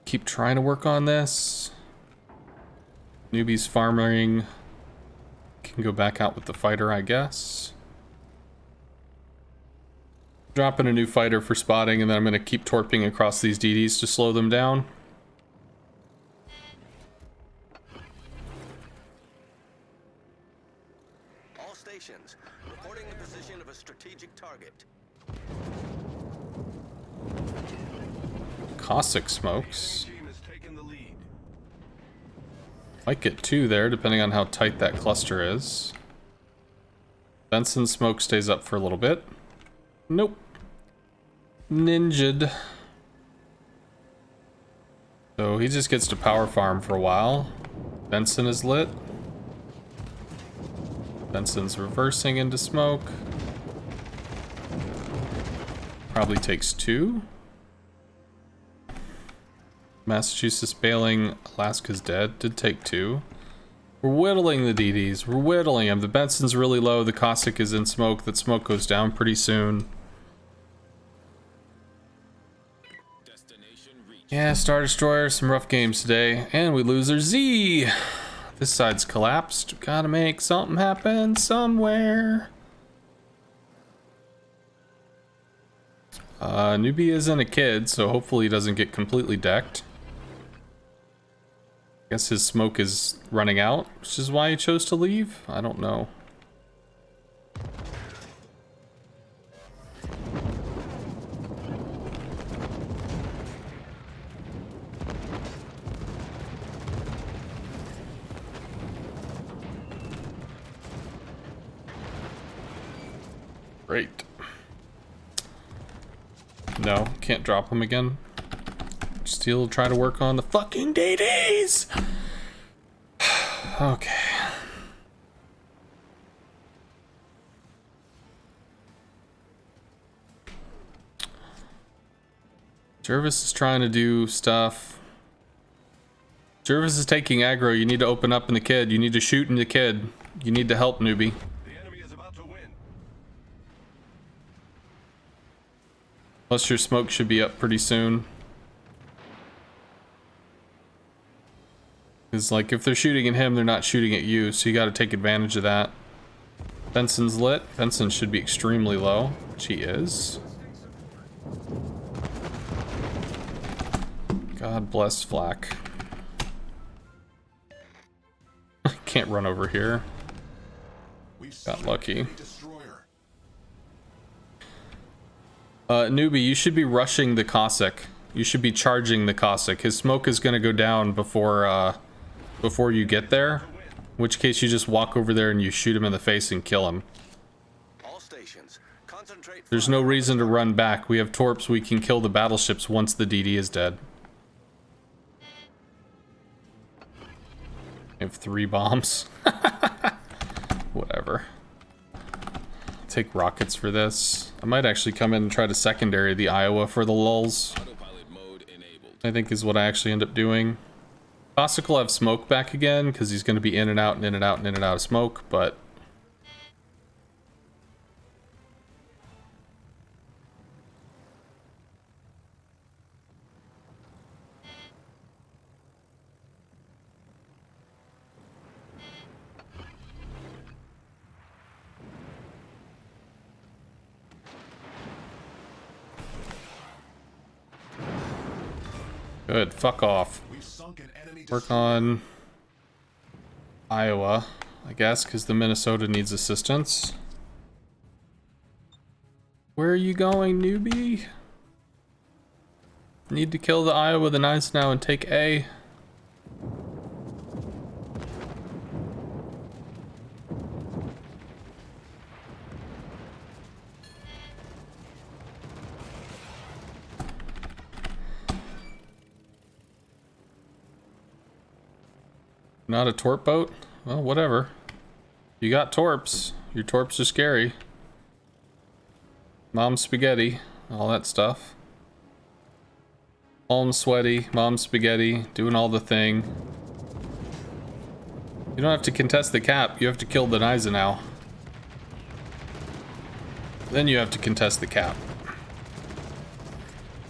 Keep trying to work on this. Newbie's farming. Can go back out with the fighter, I guess. Dropping a new fighter for spotting, and then I'm going to keep torping across these DDs to slow them down. All stations, reporting the position of a strategic target. Cossack smokes. Team has taken the lead. Might get 2 there, depending on how tight that cluster is. Benson's smoke stays up for a little bit. Nope. Ninja'd. So he just gets to power farm for a while. Benson is lit. Benson's reversing into smoke. Probably takes 2. Massachusetts bailing. Alaska's dead. Did take 2. We're whittling the DDs. We're whittling them. The Benson's really low. The Cossack is in smoke. That smoke goes down pretty soon. Yeah, Star Destroyer. Some rough games today. And we lose our Z. This side's collapsed. Gotta make something happen somewhere. Newbie isn't a kid, so hopefully he doesn't get completely decked. Guess his smoke is running out, which is why he chose to leave? I don't know. Great. No, can't drop him again. Still try to work on the fucking DDs. Okay. Jervis is trying to do stuff. Jervis is taking aggro. You need to open up in the kid. You need to shoot in the kid. You need to help, Newbie. The enemy is about to win. Plus your smoke should be up pretty soon. Because, like, if they're shooting at him, they're not shooting at you, so you gotta take advantage of that. Benson's lit. Benson should be extremely low, which he is. God bless Flak. Can't run over here. Got lucky. Newbie, you should be rushing the Cossack. You should be charging the Cossack. His smoke is gonna go down before you get there. In which case you just walk over there and you shoot him in the face and kill him. All stations, concentrate. There's no reason to run back. We have torps. We can kill the battleships once the DD is dead. I have 3 bombs. Whatever. Take rockets for this. I might actually come in and try to secondary the Iowa for the lulls. Autopilot mode enabled. I think is what I actually end up doing. Cossack will have smoke back again because he's going to be in and out and in and out and in and out of smoke, but good. Fuck off. Work on Iowa. I guess, because the Minnesota needs assistance. Where are you going, newbie? Need to kill the Iowa with an ice now and take A. Not a torp boat? Well, whatever. You got torps. Your torps are scary. Mom spaghetti, all that stuff. Home sweaty, mom spaghetti, doing all the thing. You don't have to contest the cap, you have to kill the Eisenhower. Then you have to contest the cap.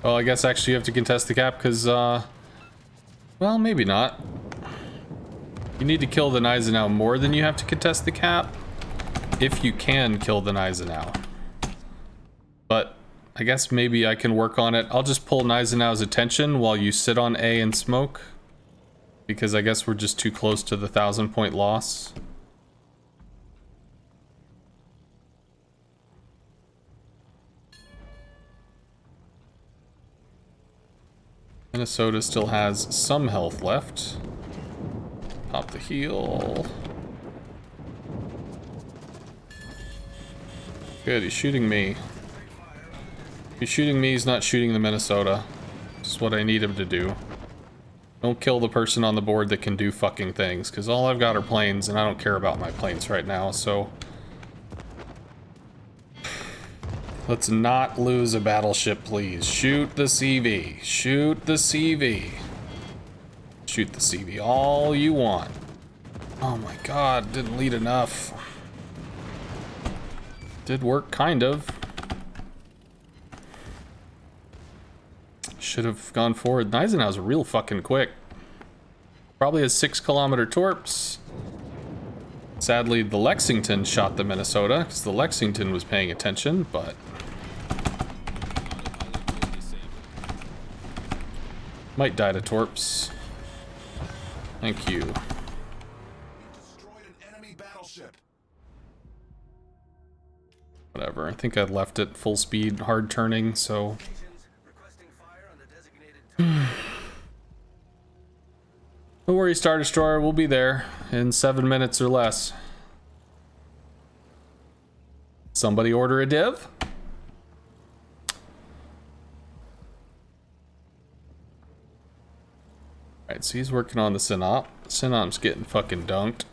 Well, I guess actually you have to contest the cap because, well, maybe not. You need to kill the Eisenhower more than you have to contest the cap. If you can kill the Eisenhower. But I guess maybe I can work on it. I'll just pull Eisenhower's attention while you sit on A and smoke. Because I guess we're just too close to the 1,000-point loss. Minnesota still has some health left. Pop the heal. Good, he's shooting me. He's shooting me, he's not shooting the Minnesota. This is what I need him to do. Don't kill the person on the board that can do fucking things, because all I've got are planes, and I don't care about my planes right now, so... Let's not lose a battleship, please. Shoot the CV. Shoot the CV. Shoot the CV all you want. Oh my god, didn't lead enough. Did work, kind of. Should have gone forward. Eisenhower's real fucking quick. Probably has 6-kilometer torps. Sadly, the Lexington shot the Minnesota, because the Lexington was paying attention, but... Might die to torps. Thank you. Destroyed an enemy battleship. Whatever, I think I left it full speed, hard turning, so... Requesting fire on the designated target. Don't worry, Star Destroyer, we'll be there in 7 minutes or less. Somebody order a div? Alright, so he's working on the Synop. Synop's getting fucking dunked.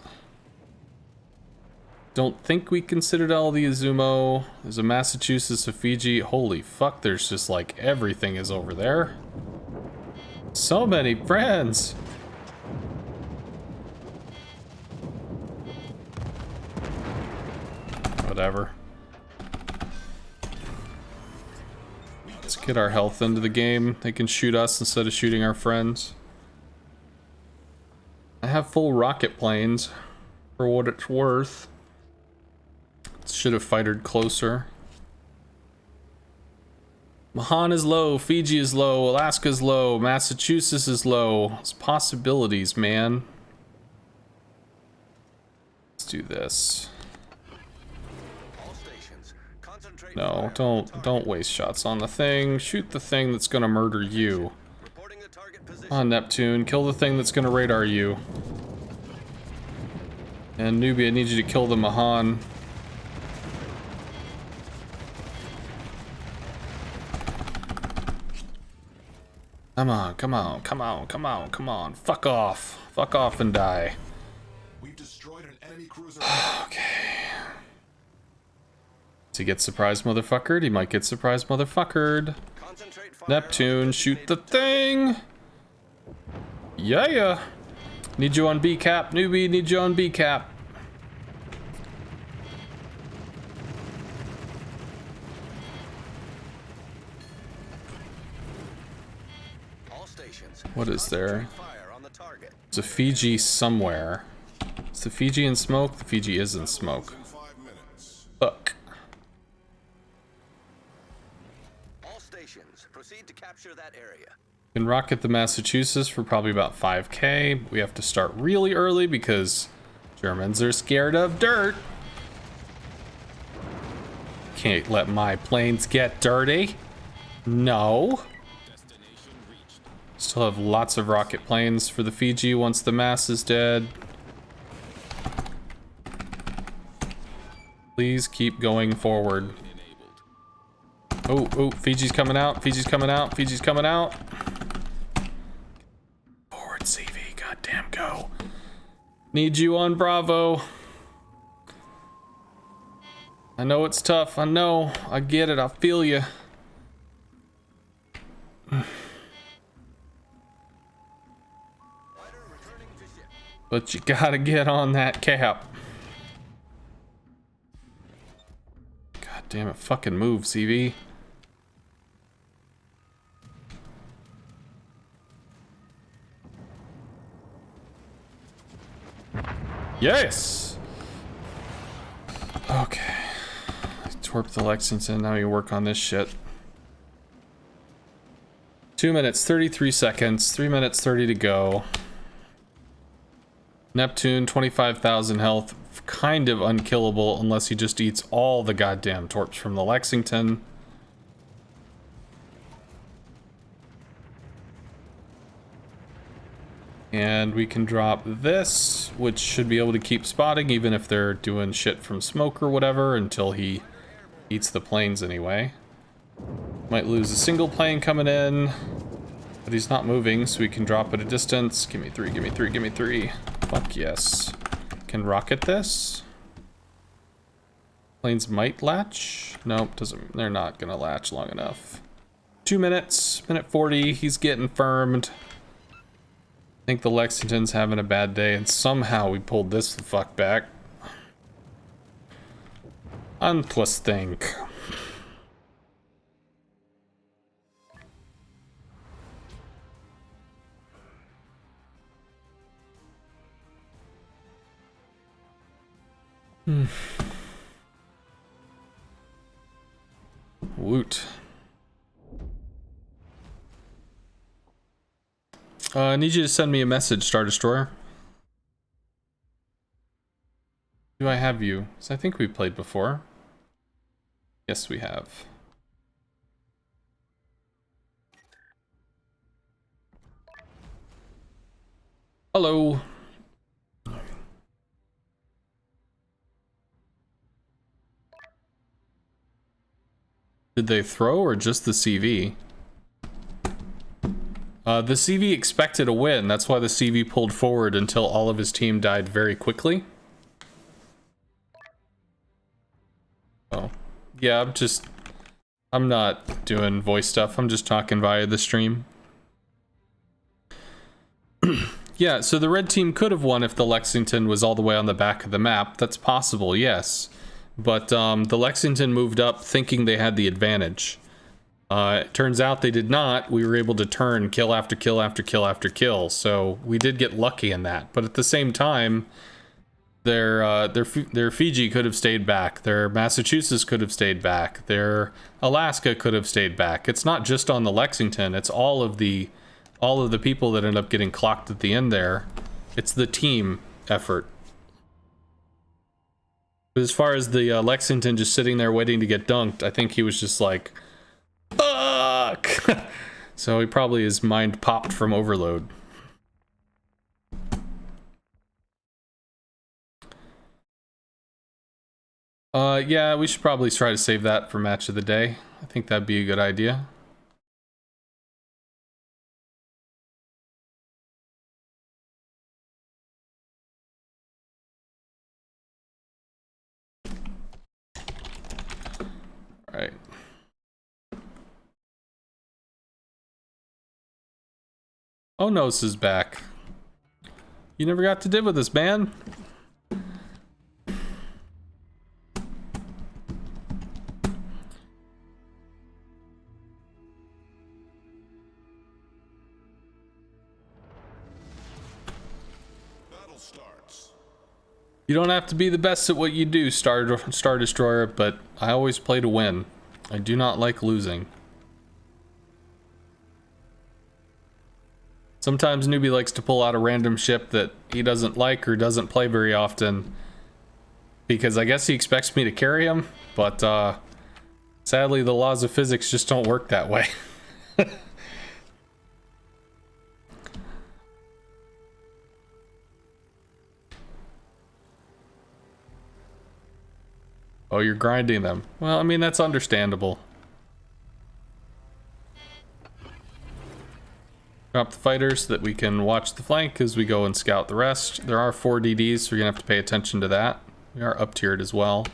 Don't think we considered all the Izumo. There's a Massachusetts, a Fiji. Holy fuck, there's just like everything is over there. So many friends. Whatever. Let's get our health into the game. They can shoot us instead of shooting our friends. I have full rocket planes for what it's worth. Should have fightered closer. Mahan is low, Fiji is low, Alaska's low, Massachusetts is low. It's possibilities, man. Let's do this. All stations, concentrate No, fire. don't waste shots on the thing. Shoot the thing that's gonna murder you. Reporting the target position. On Neptune, kill the thing that's gonna radar you. And Newbie, I need you to kill the Mahan. Come on, come on, come on, come on, come on. Fuck off. Fuck off and die. We've destroyed an enemy cruiser. Okay. Does he get surprised motherfuckered? He might get surprised motherfuckered. Concentrate fire Neptune, shoot the thing! Yeah. Need you on B cap, Newbie, need you on B cap. All stations. What is there? Concentrate fire on the target. There's a Fiji somewhere. Is the Fiji in smoke? The Fiji is in smoke. In 5 minutes. Fuck. All stations, proceed to capture that area. Can rocket the Massachusetts for probably about 5k. We have to start really early because Germans are scared of dirt. Can't let my planes get dirty. No. Still have lots of rocket planes for the Fiji once the mass is dead. Please keep going forward. Oh, Fiji's coming out. Fiji's coming out. Fiji's coming out. Forward, CV. Goddamn, go. Need you on Bravo. I know it's tough. I know. I get it. I feel you. But you gotta get on that cap. God damn it. Fucking move, CV. Yes! Okay. Torp the Lexington. Now you work on this shit. 2 minutes, 33 seconds. 3 minutes, 30 to go. Neptune, 25,000 health. Kind of unkillable unless he just eats all the goddamn torps from the Lexington. And we can drop this, which should be able to keep spotting even if they're doing shit from smoke or whatever until he eats the planes anyway. Might lose a single plane coming in, but he's not moving, so we can drop at a distance. Give me 3, give me 3, give me 3. Fuck yes. Can rocket this. Planes might latch. Nope, doesn't. They're not gonna latch long enough. 2 minutes, minute 40. He's getting firmed. I think the Lexington's having a bad day, and somehow we pulled this the fuck back. Interesting. Woot. I need you to send me a message, Star Destroyer. Do I have you? 'Cause I think we played before. Yes, we have. Hello. Did they throw or just the CV? The CV expected a win. That's why the CV pulled forward until all of his team died very quickly. Oh. Yeah, I'm not doing voice stuff. I'm just talking via the stream. Yeah, so the red team could have won if the Lexington was all the way on the back of the map. That's possible, yes. But the Lexington moved up thinking they had the advantage. It turns out they did not. We were able to turn kill after kill after kill after kill. So we did get lucky in that. But at the same time, their Fiji could have stayed back. Their Massachusetts could have stayed back. Their Alaska could have stayed back. It's not just on the Lexington. It's all of the people that end up getting clocked at the end there. It's the team effort. But as far as the Lexington just sitting there waiting to get dunked, I think he was just like, fuck! So he probably his mind popped from overload. Yeah, we should probably try to save that for match of the day. I think that'd be a good idea. All right. Oh, Nos is back. You never got to div with us, man. Battle starts. You don't have to be the best at what you do, Star Destroyer, but I always play to win. I do not like losing. Sometimes Newbie likes to pull out a random ship that he doesn't like or doesn't play very often, because I guess he expects me to carry him, but sadly the laws of physics just don't work that way. Oh, you're grinding them. Well, I mean, that's understandable. Drop the fighters so that we can watch the flank as we go and scout the rest. There are 4 DDs, so you're gonna have to pay attention to that. We are up tiered as well.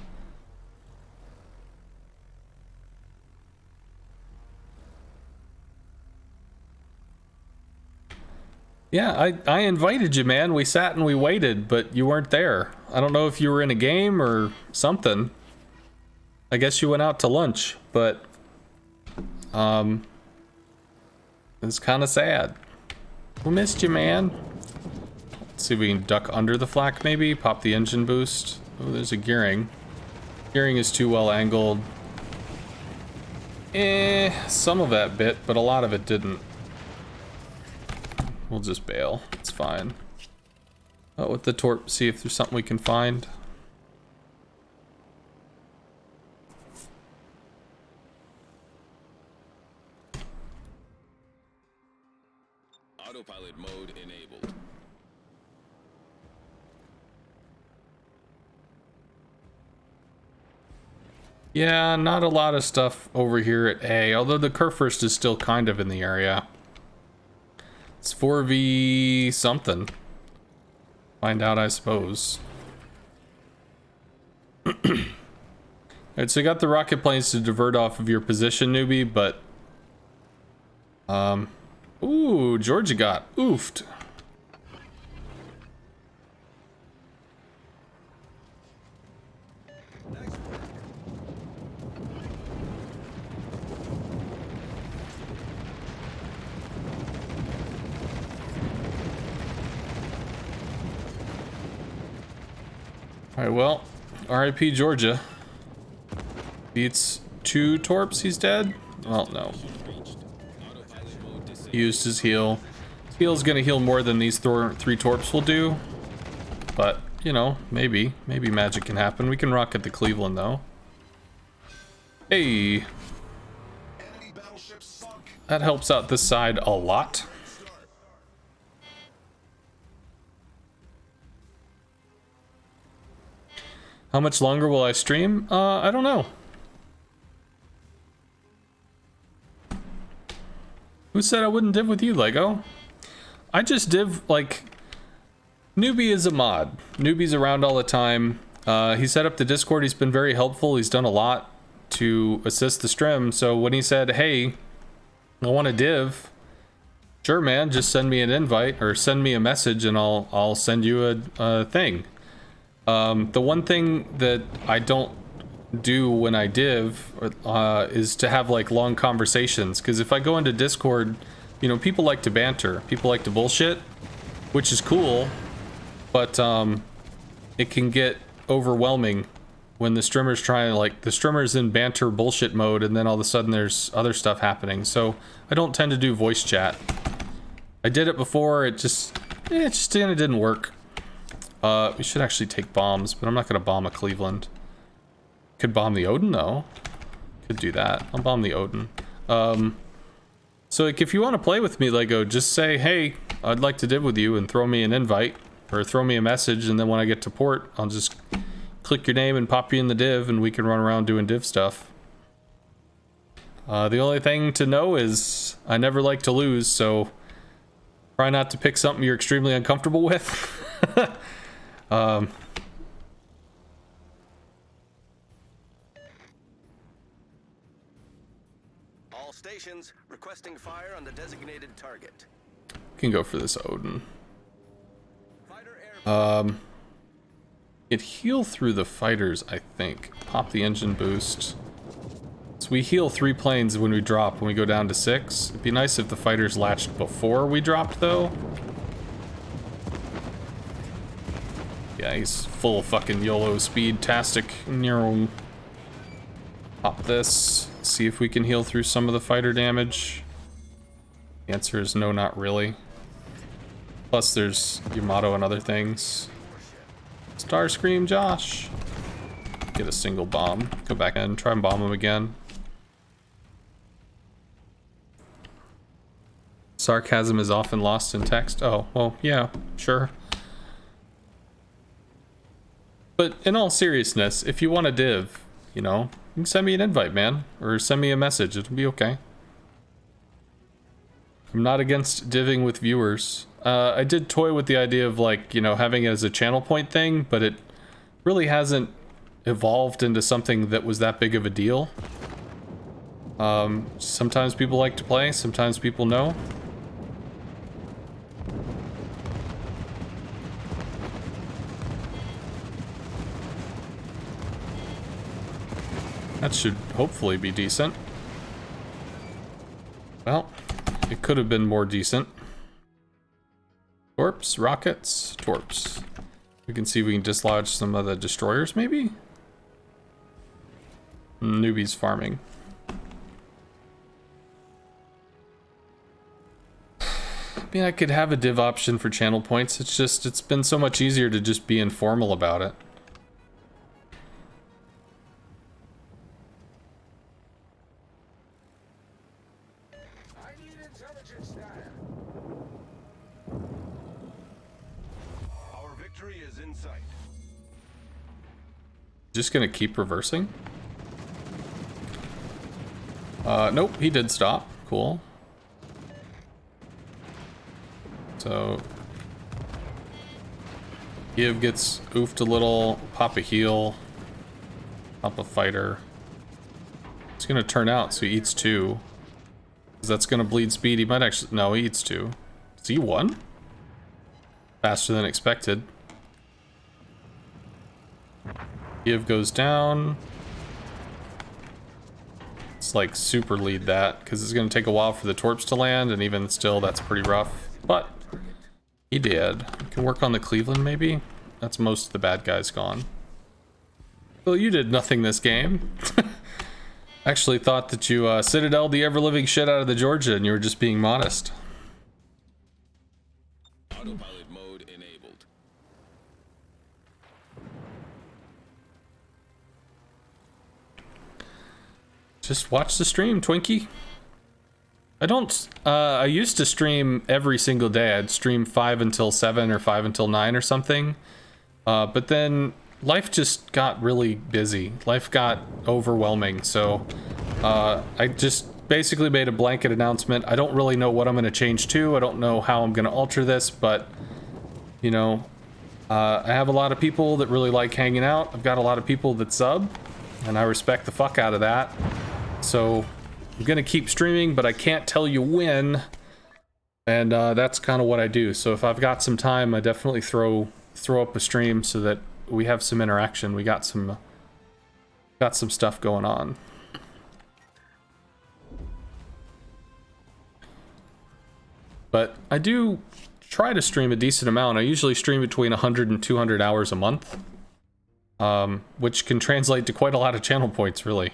Yeah, I invited you, man. We sat and we waited, but you weren't there. I don't know if you were in a game or something. I guess you went out to lunch, but it's kind of sad. We missed you, man. Let's see if we can duck under the flak, maybe pop the engine boost. Oh, there's a gearing. Gearing is too well angled. Some of that bit, but a lot of it didn't. We'll just bail. It's fine. Oh, with the torp, see if there's something we can find. Autopilot mode enabled. Yeah, not a lot of stuff over here at A, although the Kurfürst is still kind of in the area. It's 4v something. Find out, I suppose. Alright, so you got the rocket planes to divert off of your position, Newbie, but ooh, Georgia got oofed. Alright, well, RIP Georgia. Beats 2 torps, he's dead? Well, no. He used his heal. His heal's gonna heal more than these 3 torps will do. But, you know, maybe magic can happen. We can rocket the Cleveland, though. Hey! That helps out this side a lot. How much longer will I stream? I don't know. Who said I wouldn't div with you, Lego? I just div, like... Newbie is a mod. Newbie's around all the time. He set up the Discord. He's been very helpful. He's done a lot to assist the stream. So when he said, hey, I want to div, sure, man, just send me an invite or send me a message and I'll send you a thing. The one thing that I don't do when I div is to have like long conversations, because if I go into Discord, you know, people like to banter, people like to bullshit, which is cool, but it can get overwhelming when the streamer's trying to, like, the streamer's in banter bullshit mode and then all of a sudden there's other stuff happening. So I don't tend to do voice chat. I did it before, it just didn't work. We should actually take bombs, but I'm not gonna bomb a Cleveland. Could bomb the Odin though. Could do that. I'll bomb the Odin. So like, if you want to play with me, Lego, just say, hey, I'd like to div with you, and throw me an invite or throw me a message, and then when I get to port, I'll just click your name and pop you in the div, and we can run around doing div stuff. The only thing to know is I never like to lose, so try not to pick something you're extremely uncomfortable with. All stations requesting fire on the designated target. Can go for this Odin. Fighter air. It heal through the fighters, I think. Pop the engine boost. So we heal 3 planes when we drop, when we go down to 6. It'd be nice if the fighters latched before we dropped, though. Yeah, he's full fucking YOLO speed-tastic. Pop this. See if we can heal through some of the fighter damage. The answer is no, not really. Plus there's Yamato and other things. Starscream Josh. Get a single bomb. Go back in, try and bomb him again. Sarcasm is often lost in text. Oh, well, yeah, sure. But in all seriousness, if you want a div, you know, you can send me an invite, man. Or send me a message. It'll be okay. I'm not against divving with viewers. I did toy with the idea of, like, you know, having it as a channel point thing, but it really hasn't evolved into something that was that big of a deal. Sometimes people like to play, sometimes people know. That should hopefully be decent. Well, it could have been more decent. Torps, rockets, torps. We can see if we can dislodge some of the destroyers, maybe? Newbies farming. I mean, I could have a div option for channel points. It's just, it's been so much easier to just be informal about it. Just gonna keep reversing? Nope, he did stop. Cool. So Give gets oofed a little, pop a heal, pop a fighter. It's gonna turn out, so he eats 2. 'Cause that's gonna bleed speed. He might actually, no, he eats 2. Is he 1? Faster than expected. Give goes down. It's like super lead that, because it's going to take a while for the torps to land, and even still, that's pretty rough. But he did. We can work on the Cleveland, maybe? That's most of the bad guys gone. Well, you did nothing this game. Actually thought that you Citadel the ever-living shit out of the Georgia, and you were just being modest. Autopilot mode enabled. Just watch the stream, Twinkie. I don't, I used to stream every single day. I'd stream 5 until 7 or 5 until 9 or something. But then life just got really busy. Life got overwhelming. So I just basically made a blanket announcement. I don't really know what I'm going to change to. I don't know how I'm going to alter this, but you know, I have a lot of people that really like hanging out. I've got a lot of people that sub, and I respect the fuck out of that. So I'm gonna keep streaming, but I can't tell you when, and that's kind of what I do. So if I've got some time, I definitely throw up a stream so that we have some interaction. We got some stuff going on. But I do try to stream a decent amount. I usually stream between 100 and 200 hours a month, which can translate to quite a lot of channel points, really.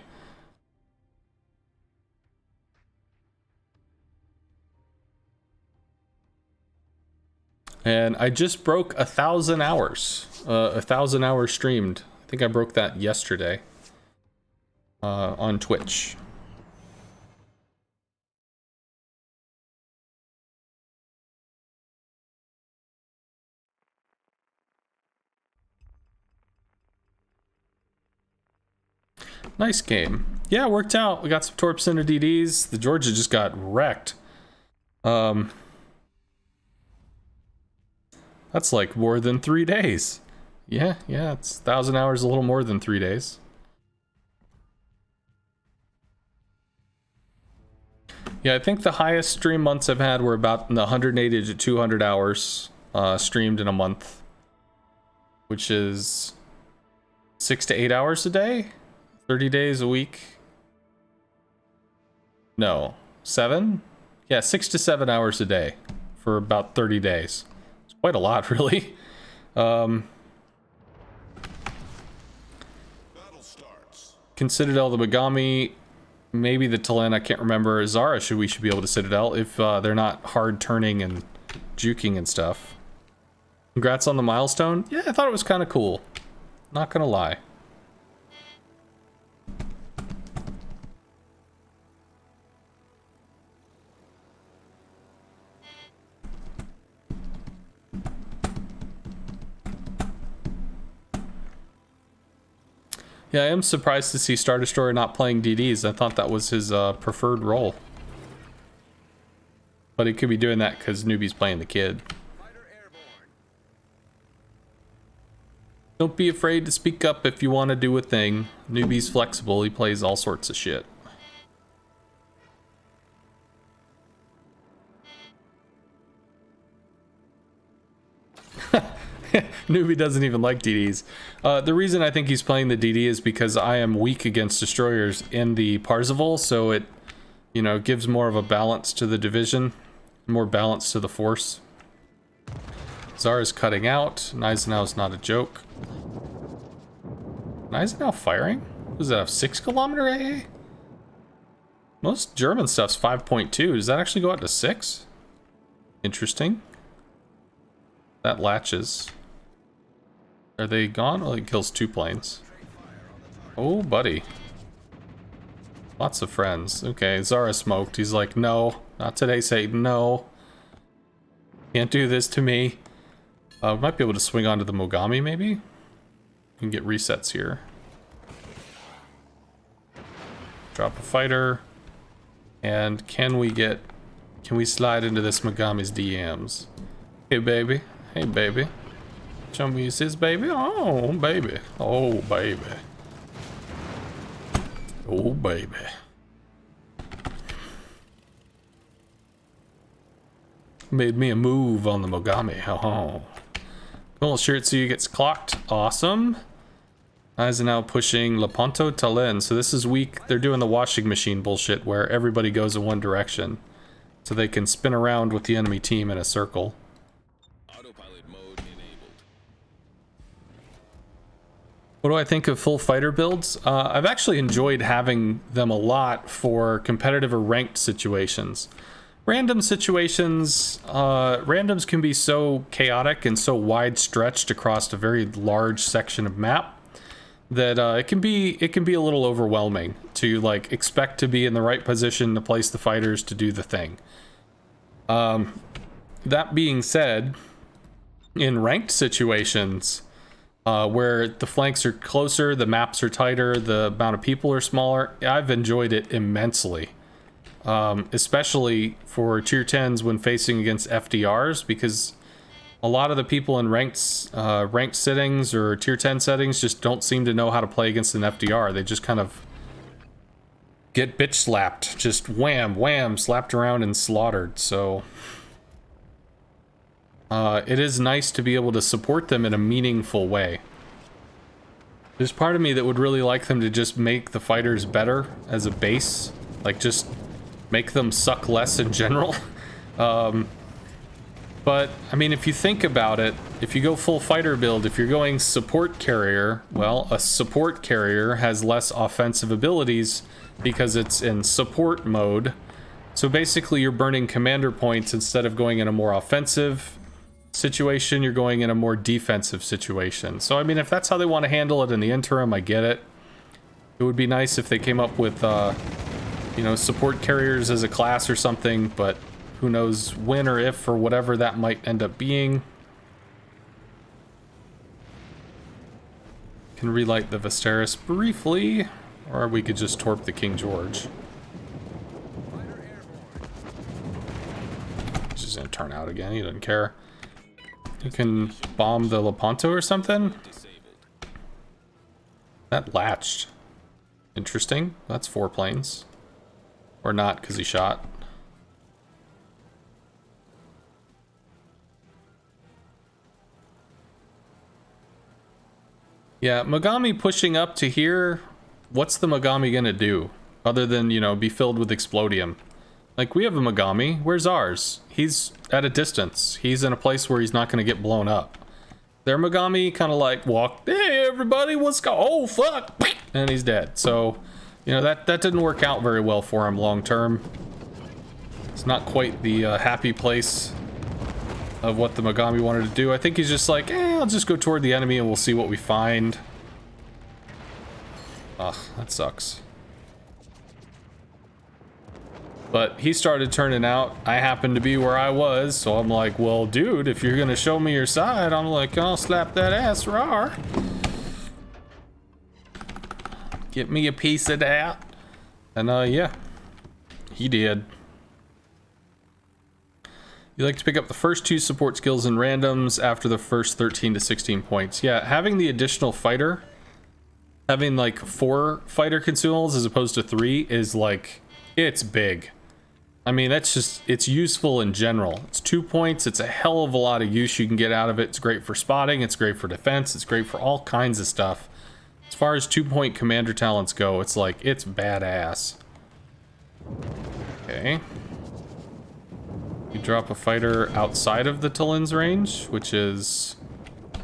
And I just broke 1,000 hours. 1,000 hours streamed. I think I broke that yesterday on Twitch. Nice game. Yeah, it worked out. We got some torps into DDs. The Georgia just got wrecked. That's like more than 3 days. Yeah, it's 1,000 hours, a little more than 3 days. Yeah, I think the highest stream months I've had were about in the 180 to 200 hours streamed in a month, which is 6 to 8 hours a day, 30 days a week. No, 7? Yeah, 6 to 7 hours a day for about 30 days. Quite a lot, really. Can Citadel the Megami, maybe the Talen, I can't remember. Zara we should be able to Citadel if they're not hard turning and juking and stuff. Congrats on the milestone. Yeah, I thought it was kind of cool. Not gonna lie. Yeah, I am surprised to see Star Destroyer not playing DDs. I thought that was his preferred role. But he could be doing that because Newbie's playing the kid. Don't be afraid to speak up if you want to do a thing. Newbie's flexible. He plays all sorts of shit. Newbie doesn't even like DDs. The reason I think he's playing the DD is because I am weak against destroyers in the Parzival, so it, you know, gives more of a balance to the division, more balance to the force. Zara's cutting out. Gneisenau's not a joke. Gneisenau firing? Does that have 6 kilometer AA? Most German stuff's 5.2. Does that actually go out to 6? Interesting. That latches. Are they gone? Well, it kills 2 planes. Oh, buddy. Lots of friends. Okay, Zara smoked. He's like, no, not today, Satan. No. Can't do this to me. Might be able to swing onto the Mogami, maybe? You can get resets here. Drop a fighter. And can we slide into this Mogami's DMs? Hey, baby. Hey, baby. Show me his baby. Oh, baby. Oh, baby. Oh, baby. Made me a move on the Mogami. Oh. Cool. Shiritsu gets clocked. Awesome. Gneisenau pushing Lepanto Talen. So this is weak. They're doing the washing machine bullshit where everybody goes in one direction. So they can spin around with the enemy team in a circle. What do I think of full fighter builds? I've actually enjoyed having them a lot for competitive or ranked situations. Random situations, randoms can be so chaotic and so wide stretched across a very large section of map that it can be a little overwhelming to like expect to be in the right position to place the fighters to do the thing. That being said, in ranked situations, where the flanks are closer, the maps are tighter, the amount of people are smaller, I've enjoyed it immensely. Especially for tier 10s when facing against FDRs, because a lot of the people in ranked settings or tier 10 settings just don't seem to know how to play against an FDR. They just kind of get bitch slapped, just wham, wham, slapped around and slaughtered. So it is nice to be able to support them in a meaningful way. There's part of me that would really like them to just make the fighters better as a base, like just make them suck less in general. But I mean, if you think about it, if you go full fighter build, if you're going support carrier, well, a support carrier has less offensive abilities because it's in support mode. So basically you're burning commander points. Instead of going in a more offensive situation, you're going in a more defensive situation. So I mean, if that's how they want to handle it in the interim, I get it. It would be nice if they came up with you know, support carriers as a class or something, but who knows when or if or whatever that might end up being. Can relight the Vesteris briefly, or we could just torp the King George. He's just gonna turn out again, he doesn't care. You can bomb the Lepanto or something? That latched. Interesting. That's 4 planes. Or not, because he shot. Yeah, Mogami pushing up to here, what's the Mogami gonna do? Other than, you know, be filled with explodium. Like, we have a Mogami, where's ours? He's at a distance. He's in a place where he's not gonna get blown up. Their Mogami kind of like walked, hey everybody, let's go, oh fuck, and he's dead. So, you know, that didn't work out very well for him long term. It's not quite the happy place of what the Mogami wanted to do. I think he's just like, I'll just go toward the enemy and we'll see what we find. Ugh, that sucks. But he started turning out. I happened to be where I was, so I'm like, well, dude, if you're gonna show me your side, I'm like, I'll slap that ass, rawr. Get me a piece of that. And yeah, he did. You like to pick up the first 2 support skills in randoms after the first 13 to 16 points. Yeah, having the additional fighter, having like 4 fighter consumables as opposed to 3 is like, it's big. I mean, that's just, it's useful in general. It's 2 points. It's a hell of a lot of use you can get out of it. It's great for spotting. It's great for defense. It's great for all kinds of stuff. As far as 2-point commander talents go, it's like, it's badass. Okay. You drop a fighter outside of the Talin's range, which is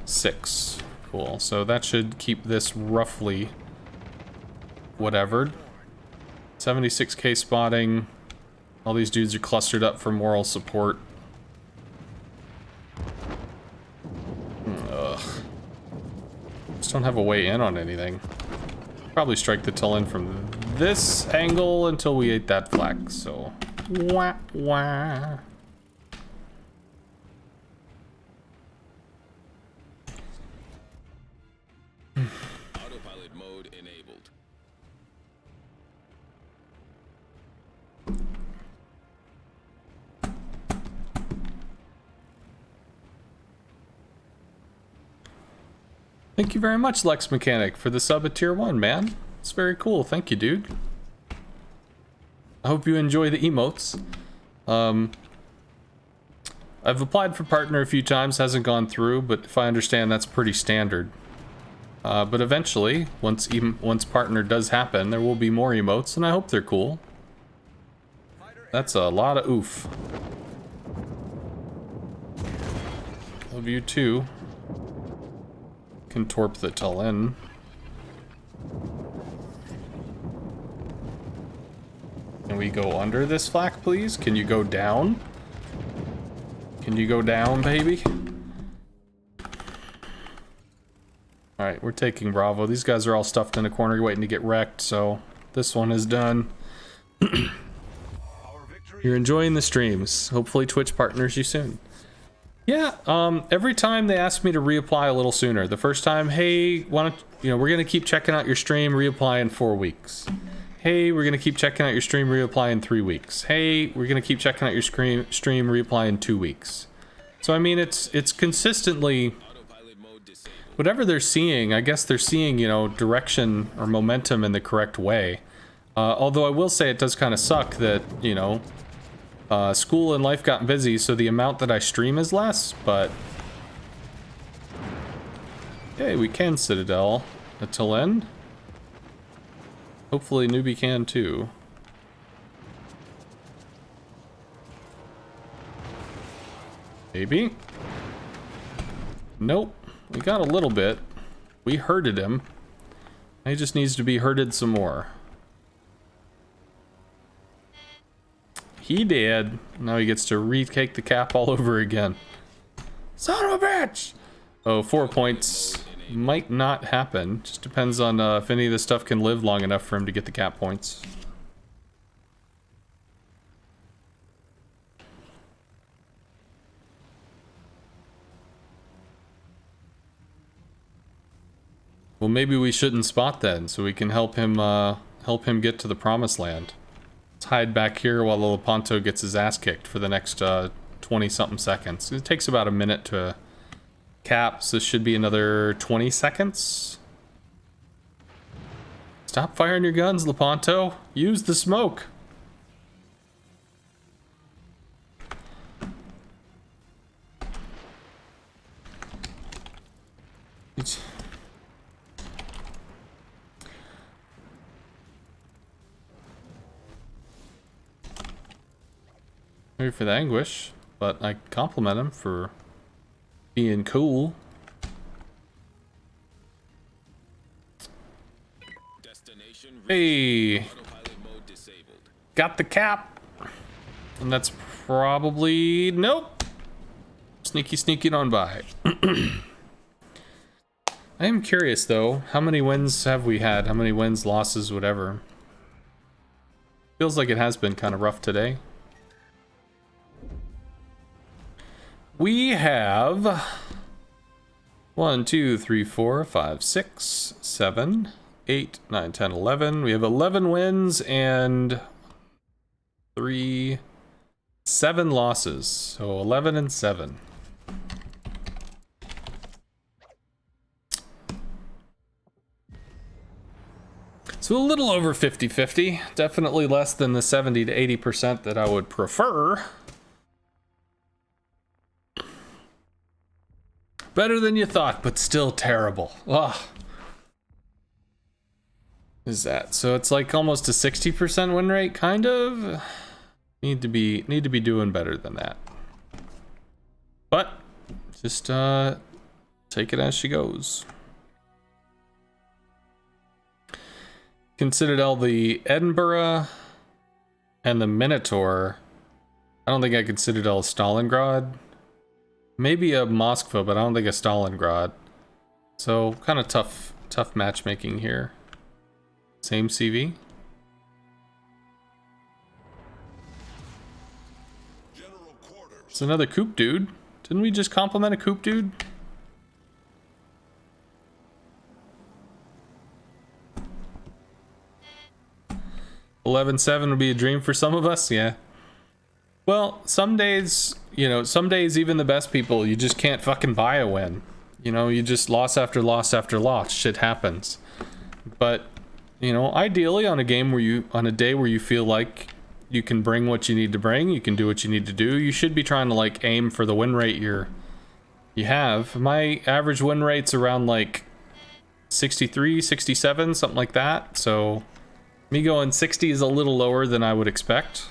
6. Cool. So that should keep this roughly whatever. 76k spotting. All these dudes are clustered up for moral support. Ugh. Just don't have a way in on anything. Probably strike the Talin from this angle until we ate that flag, so... Wah, wah. Autopilot mode enabled. Thank you very much, Lex Mechanic, for the sub at tier 1, man. It's very cool. Thank you, dude. I hope you enjoy the emotes. I've applied for partner a few times, hasn't gone through, but if I understand, that's pretty standard. But eventually, once partner does happen, there will be more emotes, and I hope they're cool. That's a lot of oof. Love you too. Can torp the Talin. Can we go under this flak, please? Can you go down? Can you go down, baby? Alright, we're taking Bravo. These guys are all stuffed in a corner waiting to get wrecked, so this one is done. You're enjoying the streams. Hopefully Twitch partners you soon. Yeah, every time they ask me to reapply a little sooner. The first time, hey, why don't, we're gonna keep checking out your stream, reapply in 4 weeks. Hey, we're gonna keep checking out your stream, reapply in 3 weeks. Hey, we're gonna keep checking out your stream, reapply in 2 weeks. So I mean, it's consistently whatever they're seeing. I guess they're seeing, direction or momentum in the correct way. Although I will say it does kind of suck that, school and life got busy, so the amount that I stream is less, but... Okay, we can Citadel until end. Hopefully newbie can too. Maybe? Nope. We got a little bit. We herded him. He just needs to be herded some more. He did. Now he gets to retake the cap all over again. Son of a bitch! Oh, 4 points might not happen. Just depends on if any of this stuff can live long enough for him to get the cap points. Well, maybe we shouldn't spot then, so we can help him get to the promised land. Hide back here while the Lepanto gets his ass kicked for the next 20-something seconds. It takes about a minute to cap, so this should be another 20 seconds. Stop firing your guns, Lepanto. Use the smoke. Sorry for the anguish, but I compliment him for being cool. Hey, got the cap, and that's probably nope. sneaky sneaking on by. I am curious though, how many wins have we had? How many wins, losses, whatever? Feels like it has been kind of rough today. We have 1, 2, 3, 4, 5, 6, 7, 8, 9, 10, 11. We have 11 wins and 7 losses. So 11 and 7. So a little over 50-50. Definitely less than the 70 to 80% that I would prefer. Better than you thought, but still terrible. Ugh. Is that? So it's like almost a 60% win rate, kind of. Need to be doing better than that. But just take it as she goes. Citadel, the Edinburgh, and the Minotaur. I don't think I could Citadel Stalingrad. Maybe a Moskva, but I don't think a Stalingrad. So kind of tough matchmaking here. Same CV. It's another Coop dude. Didn't we just compliment a Coop dude? $11.7 would be a dream for some of us, yeah. Well, some days, you know, some days even the best people, you just can't fucking buy a win. You know, you just loss after loss after loss. Shit happens. But, you know, ideally on a day where you feel like you can bring what you need to bring, you can do what you need to do, you should be trying to like aim for the win rate you have. My average win rate's around like 63, 67, something like that. So me going 60 is a little lower than I would expect.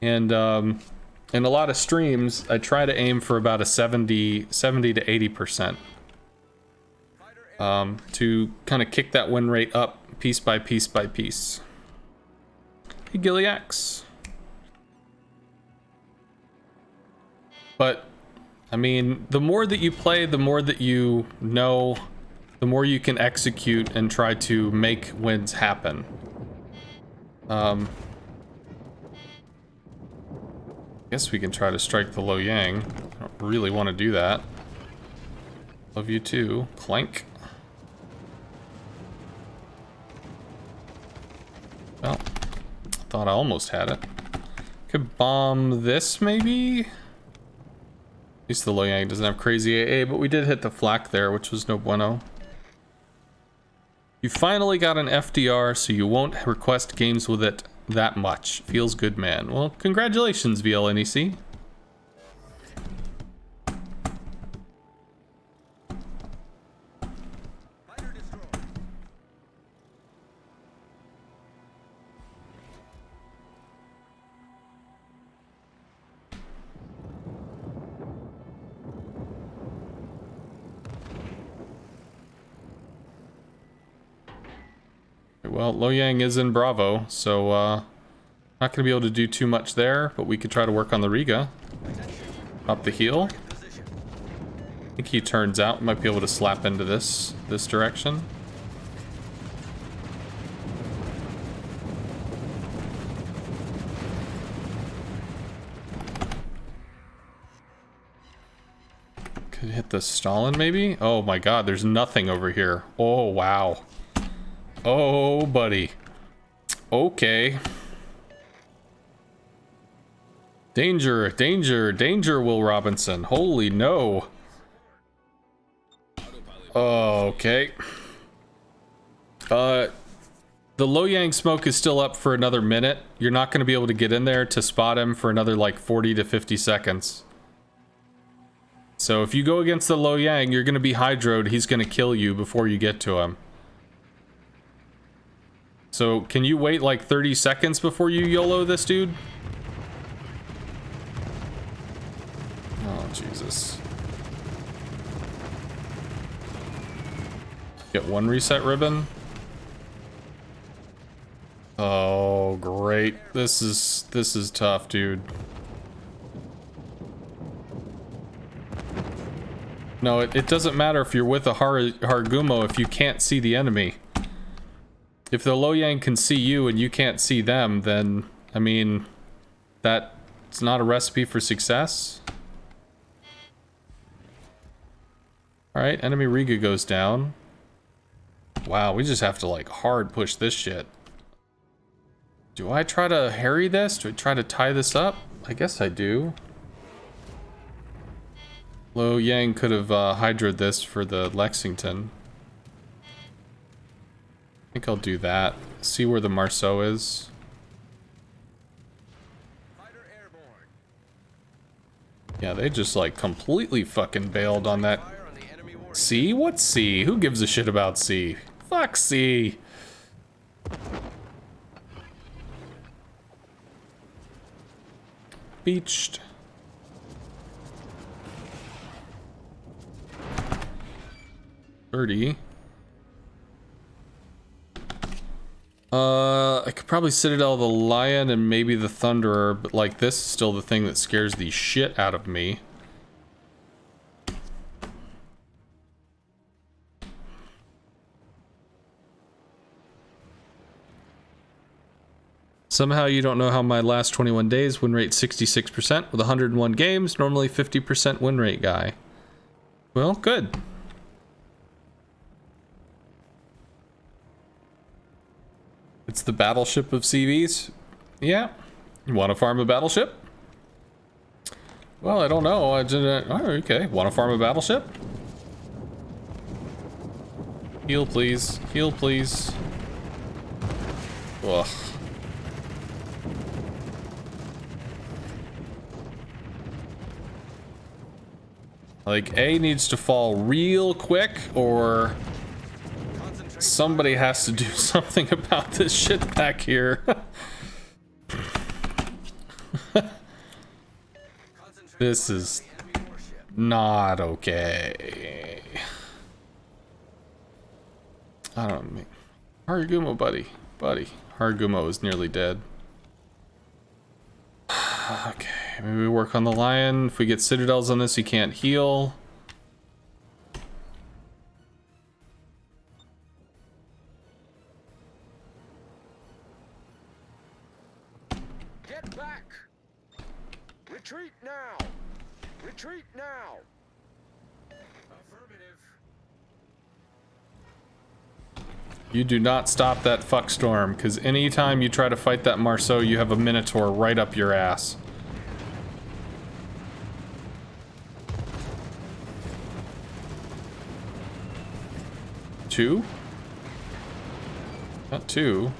And in a lot of streams, I try to aim for about a 70 to 80%. To kind of kick that win rate up piece by piece by piece. Hey, Gilliax. But, I mean, the more that you play, the more that you know, the more you can execute and try to make wins happen. I guess we can try to strike the Lo Yang. I don't really want to do that. Love you too. Clank. Well, thought I almost had it. Could bomb this maybe? At least the Lo Yang doesn't have crazy AA, but we did hit the flak there, which was no bueno. You finally got an FDR, so you won't request games with it that much. Feels good, man. Well, congratulations, VLNEC. Well, Lo Yang is in Bravo, so not gonna be able to do too much there, but we could try to work on the Riga. Up the heel. I think he turns out, might be able to slap into this direction. Could hit the Stalin maybe? Oh my god, there's nothing over here. Oh wow. Oh, buddy. Okay. Danger, danger, danger, Will Robinson. Holy no. Okay. The Lo Yang smoke is still up for another minute. You're not going to be able to get in there to spot him for another like 40 to 50 seconds. So if you go against the Lo Yang, you're going to be hydroed. He's going to kill you before you get to him. So, can you wait like 30 seconds before you YOLO this dude? Oh, Jesus. Get one reset ribbon. Oh, great. This is tough, dude. No, it doesn't matter if you're with a Hargumo if you can't see the enemy. If the Lo Yang can see you and you can't see them, then, I mean, that's not a recipe for success. Alright, enemy Riga goes down. Wow, we just have to, like, hard push this shit. Do I try to harry this? Do I try to tie this up? I guess I do. Lo Yang could have hydra'd this for the Lexington. I think I'll do that. See where the Marceau is. Fighter airborne. Yeah, they just, like, completely fucking bailed on that. Fire on the enemy war. C? What's C? Who gives a shit about C? Fuck C. Beached. $30. I could probably Citadel the Lion and maybe the Thunderer, but like this is still the thing that scares the shit out of me. Somehow you don't know how my last 21 days win rate 66% with 101 games, normally 50% win rate guy. Well, good. It's the battleship of CVs? Yeah. You want to farm a battleship? Well, I don't know. I didn't. Oh, okay. Want to farm a battleship? Heal, please. Heal, please. Ugh. Like, A needs to fall real quick, or somebody has to do something about this shit back here. This is not okay. I don't mean... Hargumo, buddy. Hargumo is nearly dead. Okay, maybe we work on the Lion. If we get Citadels on this, he can't heal. Get back! Retreat now! Retreat now! Affirmative. You do not stop that fuckstorm, because anytime you try to fight that Marceau, you have a Minotaur right up your ass. Two? Not two.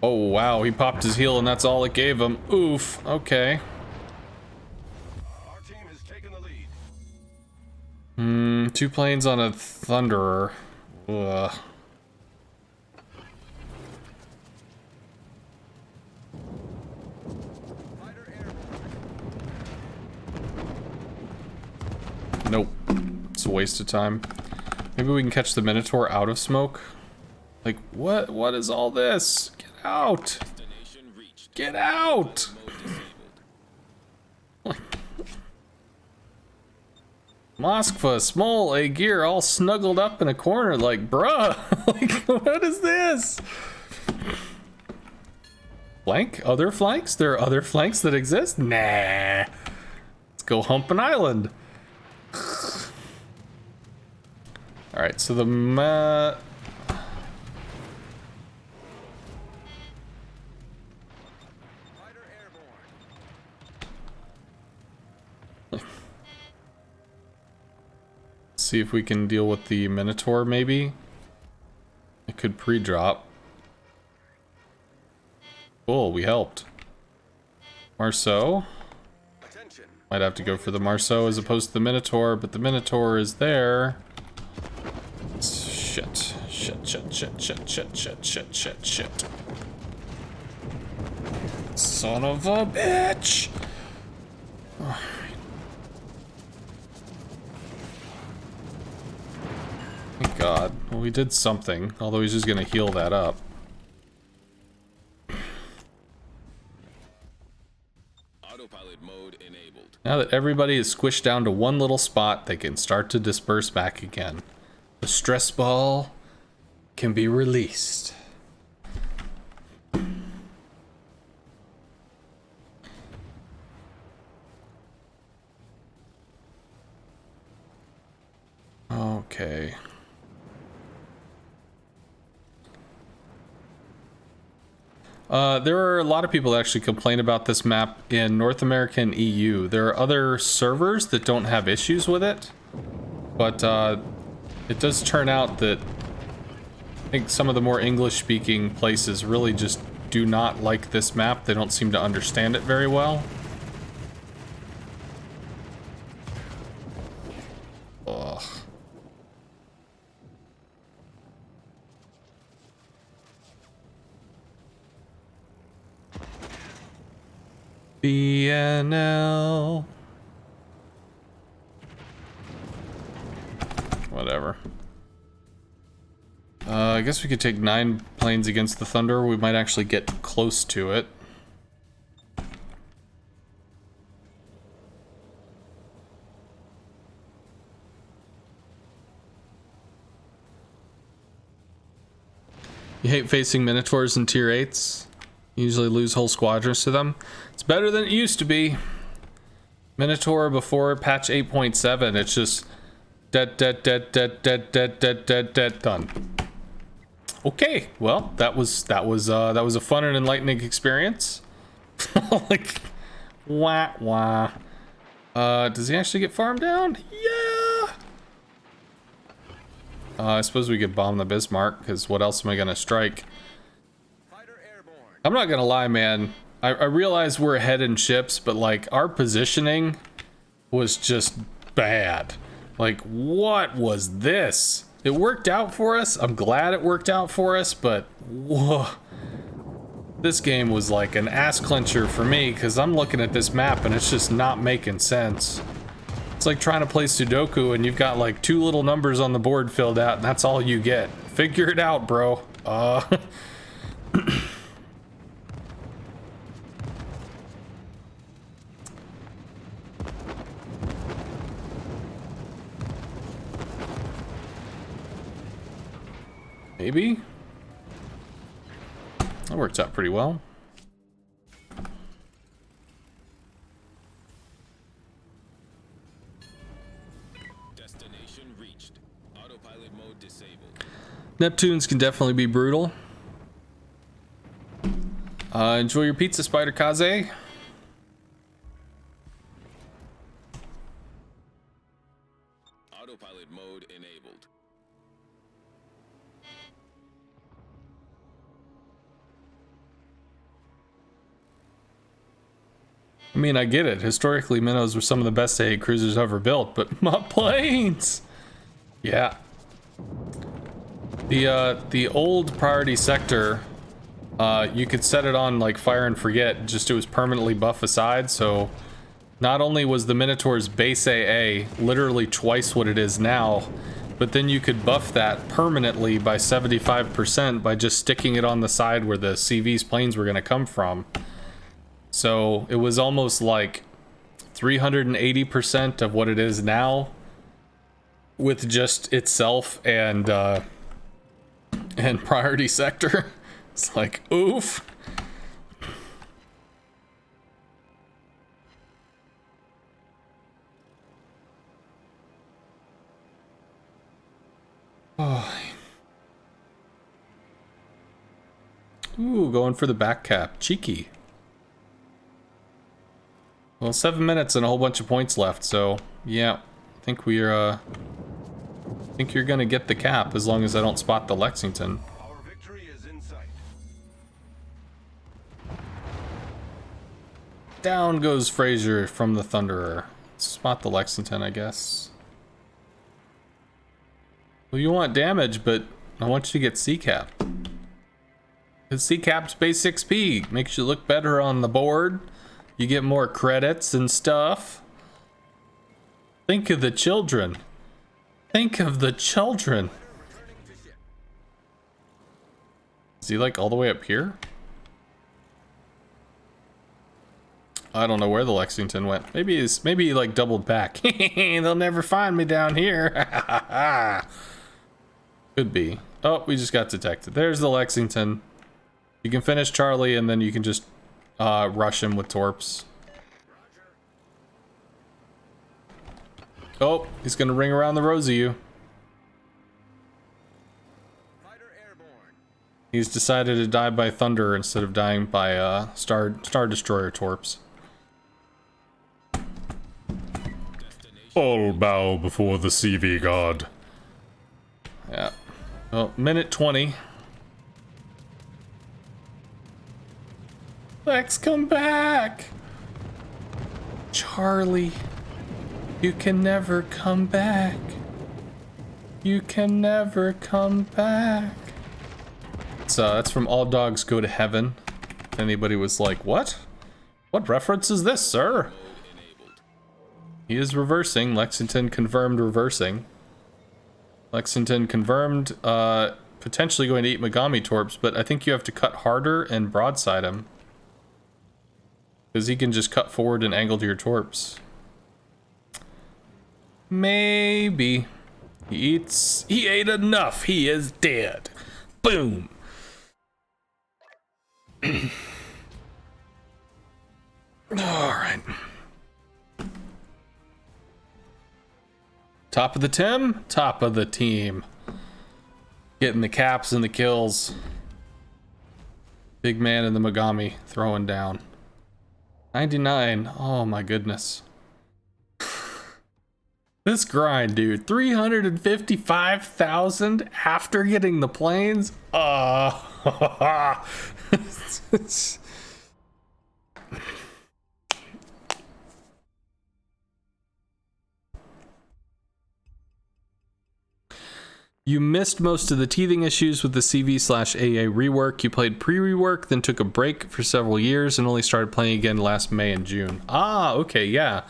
Oh wow, he popped his heal and that's all it gave him. Oof, okay. Our team has taken the lead. Two planes on a Thunderer. Ugh. Nope. It's a waste of time. Maybe we can catch the Minotaur out of smoke. Like, what is all this? Get out! Destination reached. Get out! Mode disabled. Moskva, small A gear, all snuggled up in a corner, like, bruh, like, what is this? Flank? Other flanks? There are other flanks that exist? Nah. Let's go hump an island. Alright, so the Fighter airborne. see if we can deal with the Minotaur, maybe? It could pre-drop. Cool, we helped. Marceau? Attention. Might have to go for the Marceau as opposed to the Minotaur, but the Minotaur is there. Shit. Shit. Son of a bitch! Thank God. Well, we did something, although he's just gonna heal that up. Autopilot mode enabled. Now that everybody is squished down to one little spot, they can start to disperse back again. The stress ball can be released. Okay. There are a lot of people that actually complain about this map in North America and EU. There are other servers that don't have issues with it, but it does turn out that I think some of the more English-speaking places really just do not like this map. They don't seem to understand it very well. Ugh. BNL. Whatever. I guess we could take 9 planes against the Thunder. We might actually get close to it. You hate facing Minotaurs in tier 8s? You usually lose whole squadrons to them. It's better than it used to be. Minotaur before patch 8.7, it's just dead, done. Okay, well, that was a fun and enlightening experience. Like, wah. Does he actually get farmed down? Yeah. I suppose we could bomb the Bismarck, because what else am I gonna strike? I'm not gonna lie, man. I realize we're ahead in ships, but like our positioning was just bad. Like, what was this? It worked out for us. I'm glad it worked out for us, but whoa. This game was like an ass clencher for me because I'm looking at this map and it's just not making sense. It's like trying to play Sudoku and you've got like 2 little numbers on the board filled out and that's all you get. Figure it out, bro. Maybe? That works out pretty well. Destination reached. Autopilot mode disabled. Neptunes can definitely be brutal. Enjoy your pizza, Spider Kaze. Autopilot mode enabled. I mean, I get it. Historically, minnows were some of the best AA cruisers ever built, but my planes! Yeah. The old priority sector, you could set it on like fire and forget, just it was permanently buff aside, so not only was the Minotaur's base AA literally twice what it is now, but then you could buff that permanently by 75% by just sticking it on the side where the CV's planes were going to come from. So it was almost like 380% of what it is now with just itself and priority sector. It's like, oof. Oh. Ooh, going for the back cap. Cheeky. Well, 7 minutes and a whole bunch of points left, so yeah, I think we're I think you're gonna get the cap as long as I don't spot the Lexington. Our victory is in sight. Down goes Fraser from the Thunderer. Spot the Lexington, I guess. Well, you want damage, but I want you to get C-cap. Because C-cap's base 6p, makes you look better on the board. You get more credits and stuff. Think of the children. Think of the children. Is he like all the way up here? I don't know where the Lexington went. Maybe he like doubled back. They'll never find me down here. Could be. Oh, we just got detected. There's the Lexington. You can finish Charlie and then you can just rush him with torps. Oh, he's gonna ring around the rosy you. Fighter airborne. He's decided to die by thunder instead of dying by Star Destroyer torps. All bow before the CV god. Yeah. Well, minute 20. Lex, come back! Charlie, you can never come back. You can never come back. So that's from All Dogs Go to Heaven. If anybody was like, what? What reference is this, sir? He is reversing. Lexington confirmed reversing. Lexington confirmed potentially going to eat Megami Torps, but I think you have to cut harder and broadside him. Because he can just cut forward and angle to your torps. Maybe. He ate enough. He is dead. Boom. Alright. Top of the Tim, top of the team. Getting the caps and the kills. Big man in the Megami throwing down. 99. Oh my goodness. This grind, dude. 355,000 after getting the planes. You missed most of the teething issues with the CV/AA rework. You played pre-rework, then took a break for several years, and only started playing again last May and June. Ah, okay, yeah.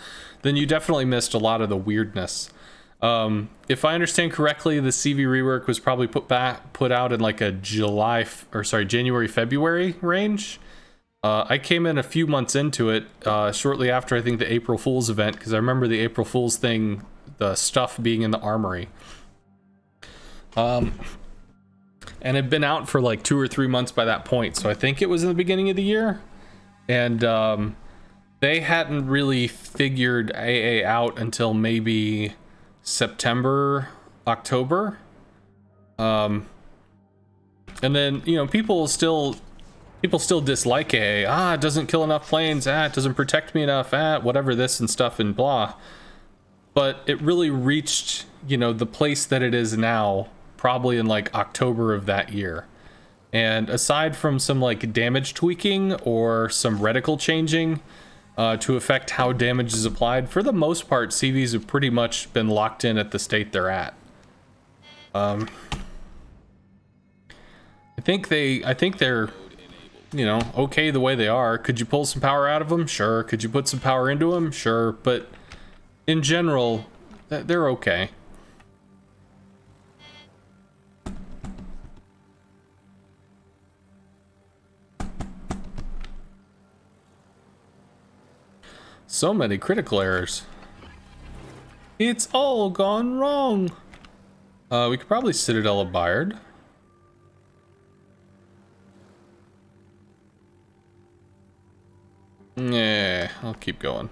Then you definitely missed a lot of the weirdness. If I understand correctly, the CV rework was probably put out in like a January, February range. I came in a few months into it, shortly after I think the April Fool's event, because I remember the April Fool's thing, the stuff being in the armory. And it'd been out for like 2 or 3 months by that point, so I think it was in the beginning of the year. And they hadn't really figured AA out until maybe September, October. And then, you know, people still dislike AA. It doesn't kill enough planes. It doesn't protect me enough. Whatever this and stuff and blah. But it really reached, you know, the place that it is now probably in like October of that year. And aside from some like damage tweaking or some reticle changing to affect how damage is applied, for the most part, CVs have pretty much been locked in at the state they're at. I think they're, you know, okay the way they are. Could you pull some power out of them? Sure. Could you put some power into them? Sure. But in general, they're okay. So many critical errors. It's all gone wrong. We could probably Citadel a Bayard. Yeah, I'll keep going.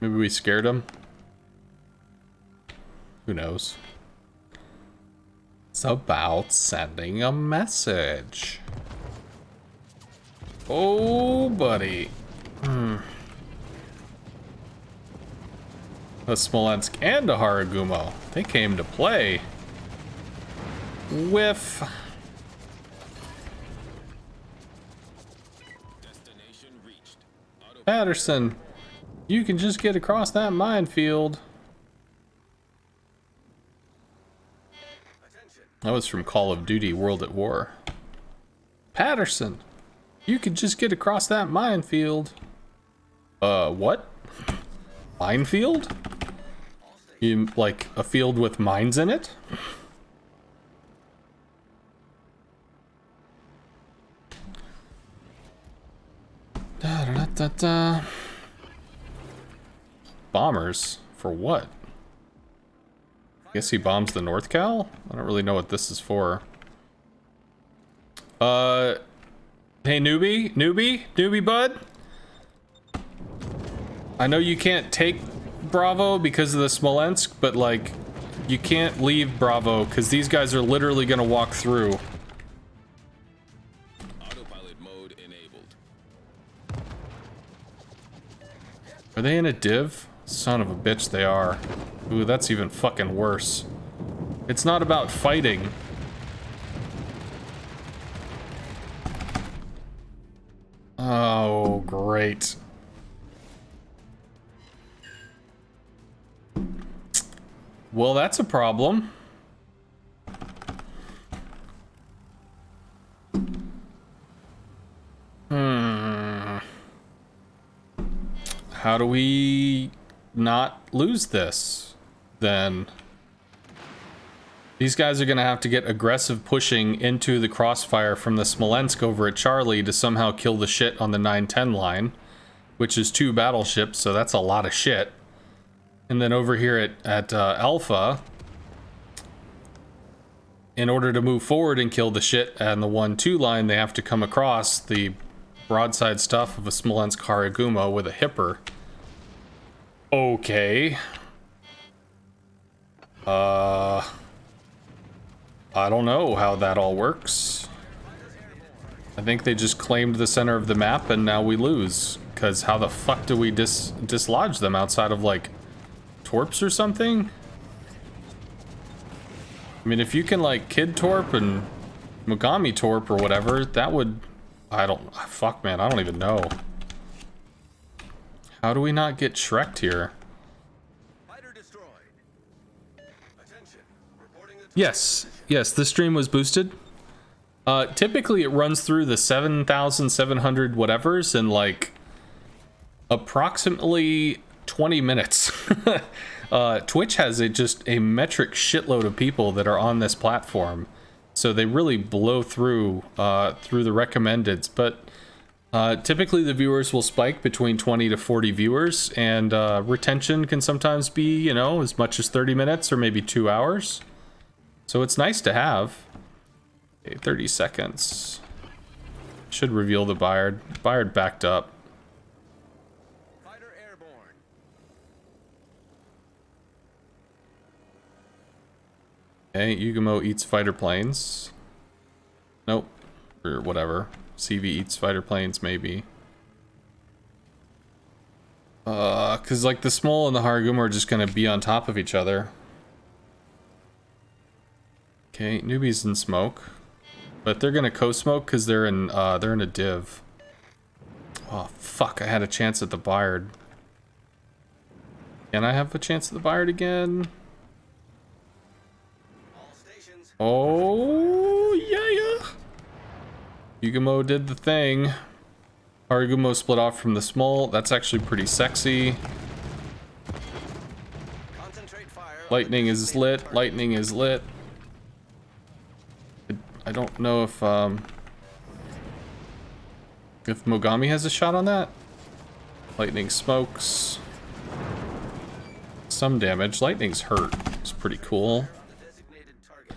Maybe we scared him. Who knows? It's about sending a message. Oh, buddy. A Smolensk and a Haragumo. They came to play. Whiff. Destination reached. Patterson, you can just get across that minefield. That was from Call of Duty World at War. Patterson, you could just get across that minefield. What? Minefield? You, like, a field with mines in it? Da, da, da, Da-da-da. Bombers? For what? I guess he bombs the North Cal? I don't really know what this is for. Hey newbie bud? I know you can't take Bravo because of the Smolensk, but like, you can't leave Bravo because these guys are literally gonna walk through. Autopilot mode enabled. Are they in a div? Son of a bitch, they are. Ooh, that's even fucking worse. It's not about fighting. Oh, great. Well, that's a problem. How do we not lose this, then? These guys are gonna have to get aggressive pushing into the crossfire from the Smolensk over at Charlie to somehow kill the shit on the 910 line, which is 2 battleships, so that's a lot of shit. And then over here at Alpha, in order to move forward and kill the shit and the 1-2 line, they have to come across the broadside stuff of a Smolensk Haragumo with a hipper. Okay. I don't know how that all works. I think they just claimed the center of the map and now we lose. Because how the fuck do we dislodge them outside of, like, torps or something? I mean, if you can, like, Kid Torp and Mogami Torp or whatever, that would... Fuck, man, I don't even know. How do we not get Shrek'd here? Fighter destroyed. Attention. Reporting the Yes, the stream was boosted. Typically it runs through the 7,700 whatevers in like approximately 20 minutes. Twitch has just a metric shitload of people that are on this platform, so they really blow through through the recommendeds. But typically the viewers will spike between 20 to 40 viewers, and retention can sometimes be, you know, as much as 30 minutes or maybe 2 hours. So it's nice to have. Okay, 30 seconds. Should reveal the Bayard. Bayard backed up. fighter airborne. Okay, Yugamo eats fighter planes. Nope. Or whatever. CV eats fighter planes, maybe. Cause like the Smol and the Haragumo are just gonna be on top of each other. Okay, newbies in smoke. But they're gonna co-smoke because they're in a div. Oh fuck, I had a chance at the Bayard. Can I have a chance at the Bayard again? All stations. Oh yeah. Yugamo did the thing. Haragumo split off from the Smol. That's actually pretty sexy. Concentrate fire. on Lightning the is lit. designated Lightning is lit. I don't know if Mogami has a shot on that. Lightning smokes. Some damage. Lightning's hurt. It's pretty cool. target. The designated target.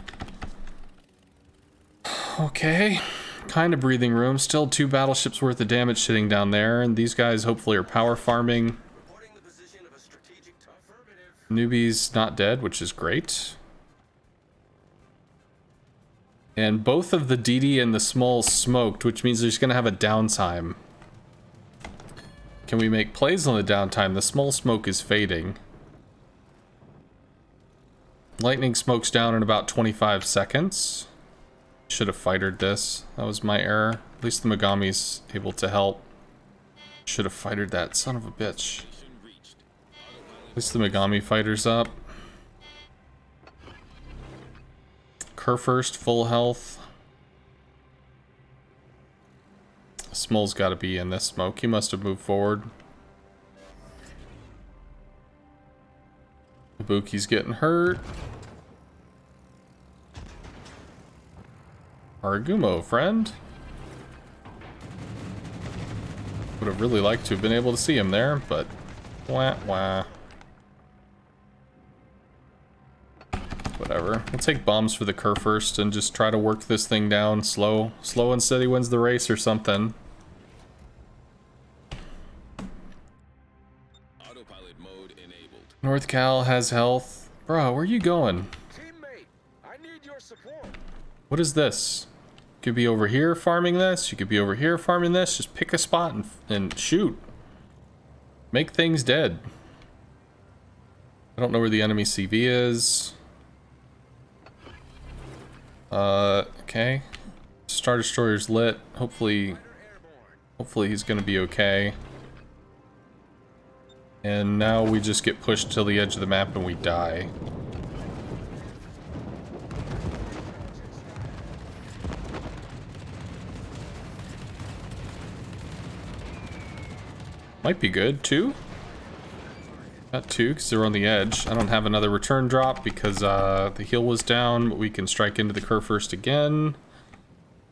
Okay. Kind of breathing room. Still 2 battleships worth of damage sitting down there, and these guys hopefully are power farming. Reporting the position of a strategic affirmative. Newbie's not dead, which is great. And both of the DD and the Smol smoked, which means there's going to have a downtime. Can we make plays on the downtime? The Smol smoke is fading. Lightning smokes down in about 25 seconds. Should have fightered this. That was my error. At least the Mogami's able to help. Should have fightered that, son of a bitch. At least the Mogami fighter's up. Kurfürst, full health. Smol's got to be in this smoke. He must have moved forward. Ibuki's getting hurt. Haragumo, friend. Would have really liked to have been able to see him there, but wah wah. Whatever. We'll take bombs for the Kerr first and just try to work this thing down slow. Slow and steady wins the race or something. Autopilot mode enabled. North Cal has health. Bro, where are you going? Teammate, I need your support. What is this? You could be over here farming this. You could be over here farming this. Just pick a spot and shoot. Make things dead. I don't know where the enemy CV is. Okay. Star Destroyer's lit. Hopefully he's gonna be okay. And now we just get pushed to the edge of the map and we die. Might be good. 2? Got 2 because they're on the edge. I don't have another return drop because the heal was down, but we can strike into the Kerr first again.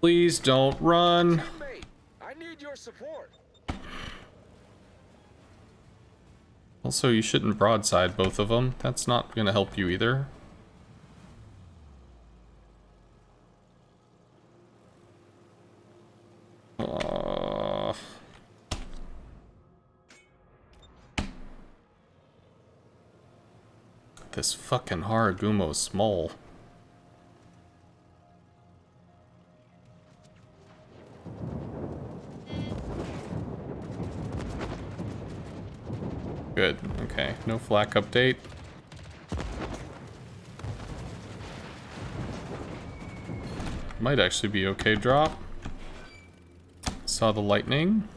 Please don't run. Teammate, I need your support. Also, you shouldn't broadside both of them. That's not going to help you either. This fucking Haragumo's small. Good. Okay. No flak update. Might actually be okay drop. Saw the lightning.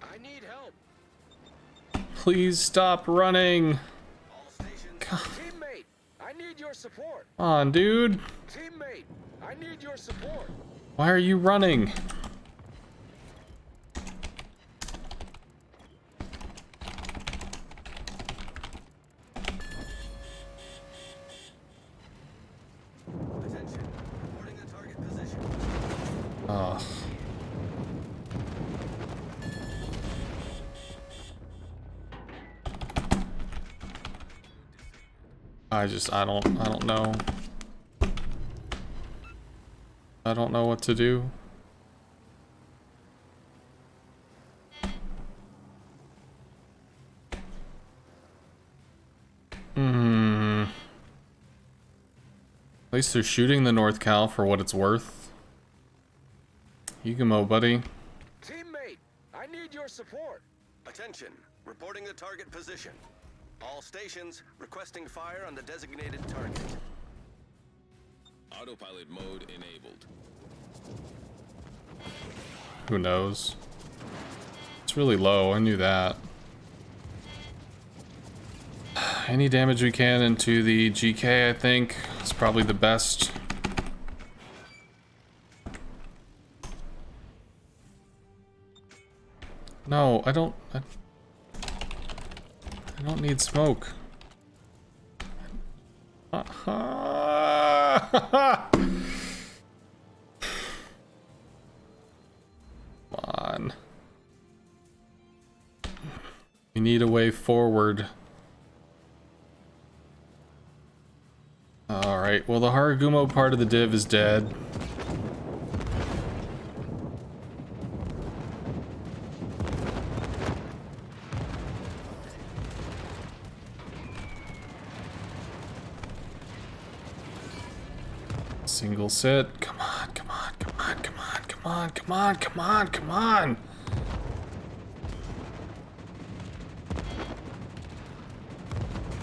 I need help. Please stop running. All stations. Teammate, I need your support. Come on, dude. Teammate, I need your support. Why are you running? Attention. Reporting the target position. Oh. I don't know. I don't know what to do. At least they're shooting the North Cal for what it's worth. You can mow, buddy. Teammate, I need your support. Attention. Reporting the target position. All stations requesting fire on the designated target. Autopilot mode enabled. Who knows? It's really low, I knew that. Any damage we can into the GK, I think, is probably the best. No, I don't need smoke. Come on. We need a way forward. Alright, well the Haragumo part of the div is dead. Single sit. Come on, come on, come on, come on, come on, come on, come on, come on.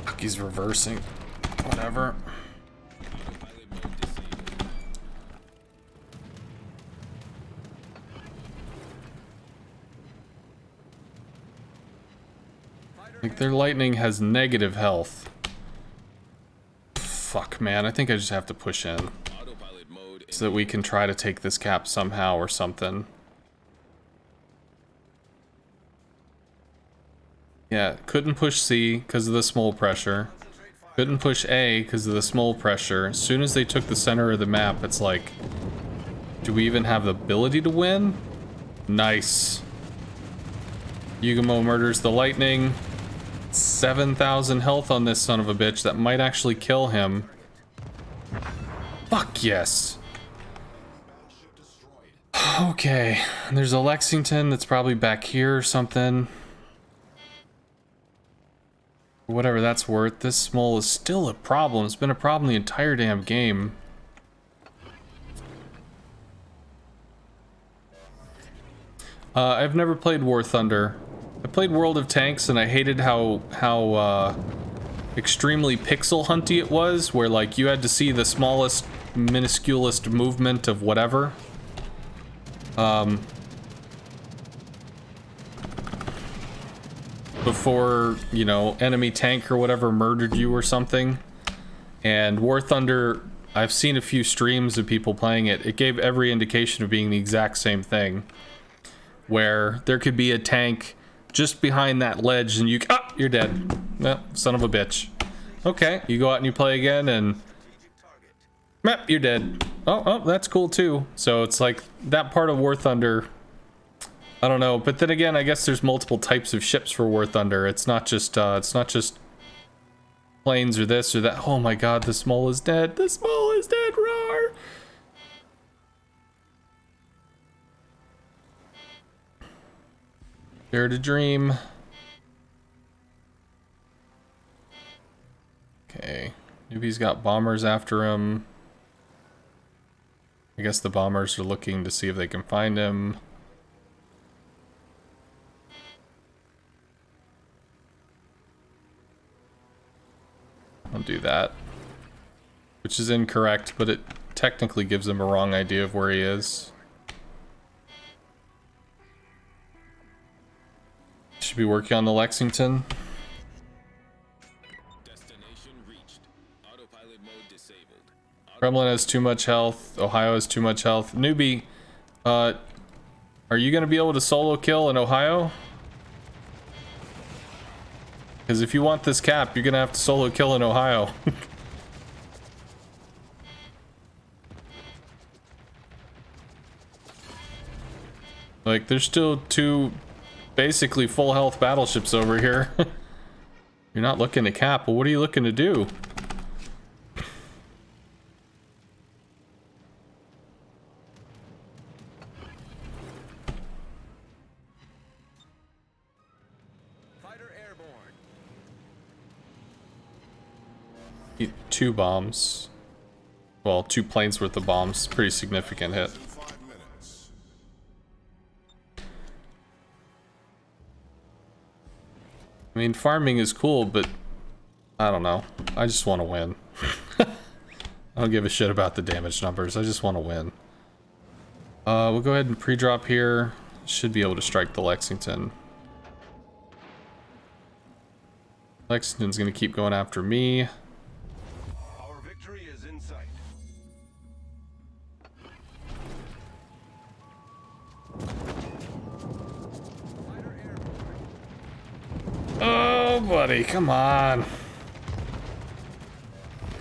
Fuck, he's reversing. Whatever. Autopilot mode disabled. Like their lightning has negative health. Fuck, man. I think I just have to push in Autopilot mode so that we can try to take this cap somehow or something. Yeah, couldn't push C because of the small pressure. Couldn't push A because of the small pressure. As soon as they took the center of the map, it's like, do we even have the ability to win? Nice. Yugumo murders the lightning. 7,000 health on this son of a bitch. That might actually kill him. Fuck yes. Okay, there's a Lexington that's probably back here or something. Whatever that's worth. This small is still a problem. It's been a problem the entire damn game. I've never played War Thunder. I played World of Tanks and I hated how extremely pixel hunty it was, where like you had to see the smallest, minusculest movement of whatever. Before, you know, enemy tank or whatever murdered you or something. And War Thunder, I've seen a few streams of people playing it. It gave every indication of being the exact same thing. Where there could be a tank just behind that ledge and you're dead. No, son of a bitch. Okay, you go out and you play again and you're dead. Oh, that's cool too. So it's like that part of War Thunder, I don't know. But then again, I guess there's multiple types of ships for War Thunder. It's not just planes or this or that. Oh my god, the small is dead. The small is dead, roar. Dare to dream. Okay. Newbie's got bombers after him. I guess the bombers are looking to see if they can find him. I'll do that. Which is incorrect, but it technically gives them a wrong idea of where he is. Should be working on the Lexington. Destination reached. Autopilot mode disabled. Kremlin has too much health. Ohio has too much health. Newbie, are you gonna be able to solo kill in Ohio? Because if you want this cap, you're gonna have to solo kill in Ohio. Like, there's still two basically full health battleships over here. You're not looking to cap, well, what are you looking to do? Fighter airborne. Two bombs. Well, 2 planes worth of bombs. Pretty significant hit. In 5 minutes. I mean, farming is cool, but I don't know. I just want to win. I don't give a shit about the damage numbers. I just want to win. We'll go ahead and pre-drop here. Should be able to strike the Lexington. Lexington's gonna keep going after me. Our victory is in sight. Fighter airborne. Oh, buddy, come on.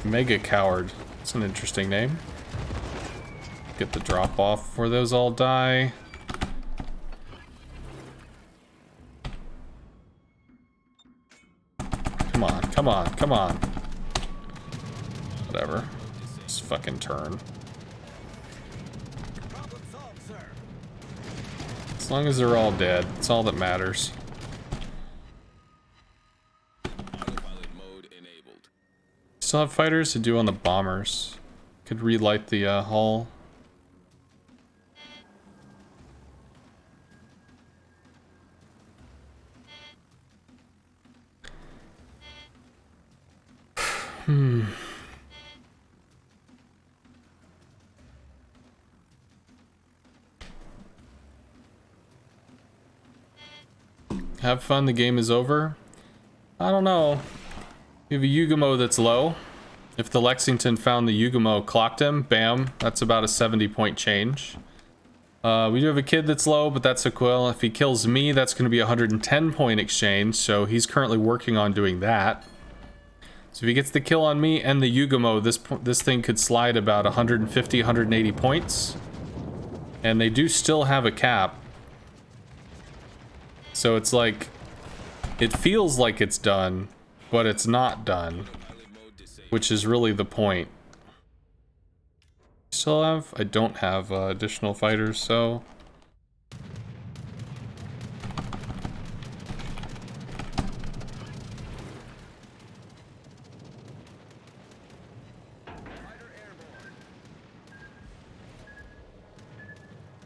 Mega Coward. That's an interesting name. Get the drop off before those all die. Come on, come on, come on. Whatever. Just fucking turn. Problem solved, sir. As long as they're all dead, that's all that matters. Autopilot mode enabled. Still have fighters to do on the bombers. Could relight the hull. Have fun, the game is over. I don't know. You have a Yugumo that's low. If the Lexington found the Yugumo, clocked him, bam, that's about a 70-point change. We do have a kid that's low, but that's a quill. If he kills me, that's going to be a 110-point exchange, so he's currently working on doing that. So if he gets the kill on me and the Yugumo, this thing could slide about 150, 180 points. And they do still have a cap. So it's like, it feels like it's done, but it's not done, which is really the point. Still have? I don't have additional fighters, so...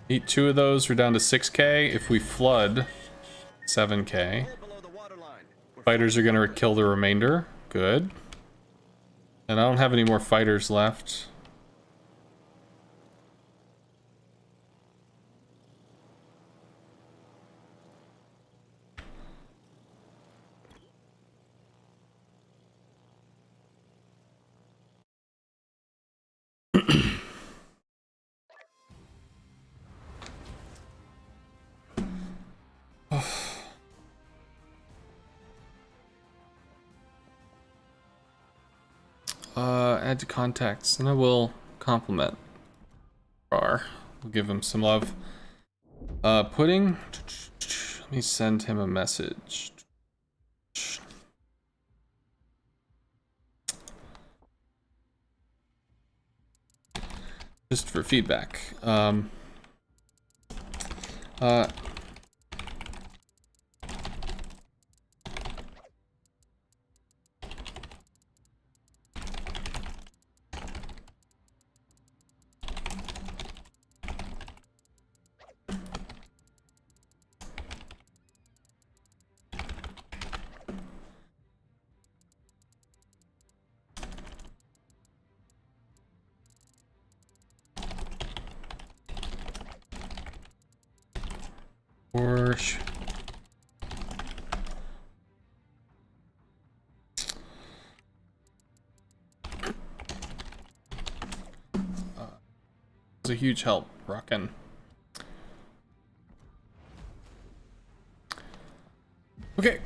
Eat 2 of those, we're down to 6k. If we flood, 7k. Fighters are gonna kill the remainder. Good. And I don't have any more fighters left. Add to contacts, and I will compliment Rar. We'll give him some love. Pudding. Let me send him a message. Just for feedback. A huge help, Rockin'. Okay.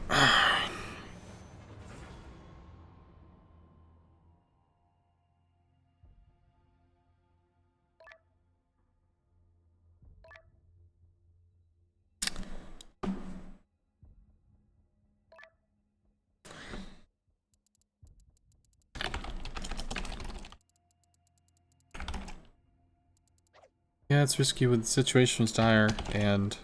Yeah, it's risky when the situation's dire, and...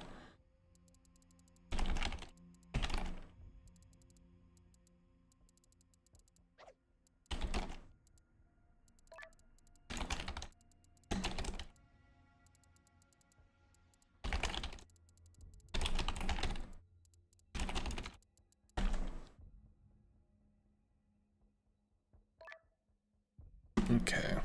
Okay.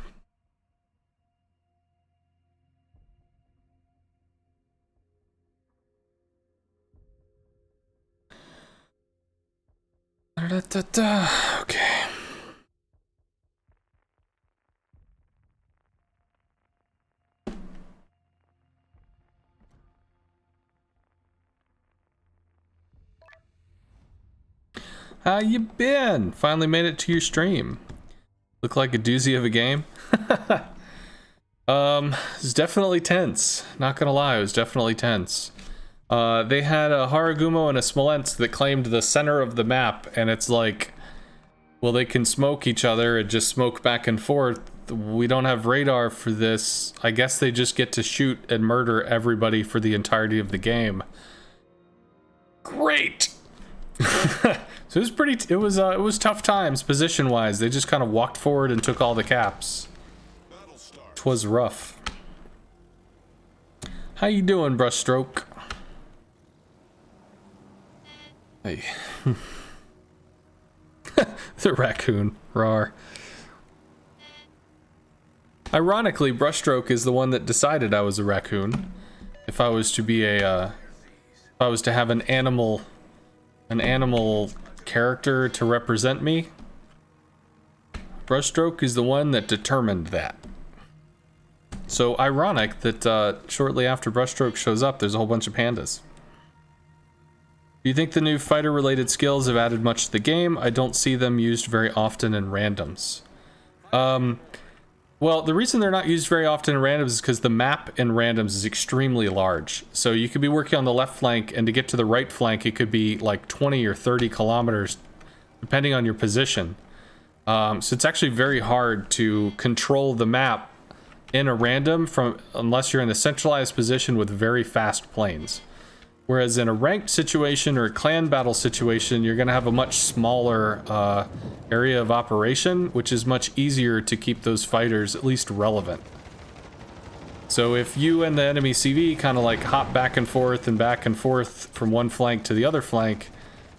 Okay. How you been? Finally made it to your stream. Look like a doozy of a game. It's definitely tense. Not gonna lie, it was definitely tense. They had a Haragumo and a Smolensk that claimed the center of the map, and it's like, well, they can smoke each other and just smoke back and forth. We don't have radar for this. I guess they just get to shoot and murder everybody for the entirety of the game. Great! So it was tough times position-wise. They just kind of walked forward and took all the caps. 'Twas rough. How you doing, Brushstroke? Hey. The raccoon. Rawr. Ironically, Brushstroke is the one that decided I was a raccoon. If I was to be if I was to have an animal character to represent me, Brushstroke is the one that determined that. So ironic that shortly after Brushstroke shows up, there's a whole bunch of pandas. Do you think the new fighter-related skills have added much to the game? I don't see them used very often in randoms. Well, Well, the reason they're not used very often in randoms is because the map in randoms is extremely large. So you could be working on the left flank, and to get to the right flank, it could be like 20 or 30 kilometers, depending on your position. So it's actually very hard to control the map in a random unless you're in a centralized position with very fast planes. Whereas in a ranked situation or a clan battle situation, you're going to have a much smaller area of operation, which is much easier to keep those fighters at least relevant. So if you and the enemy CV kind of like hop back and forth from one flank to the other flank,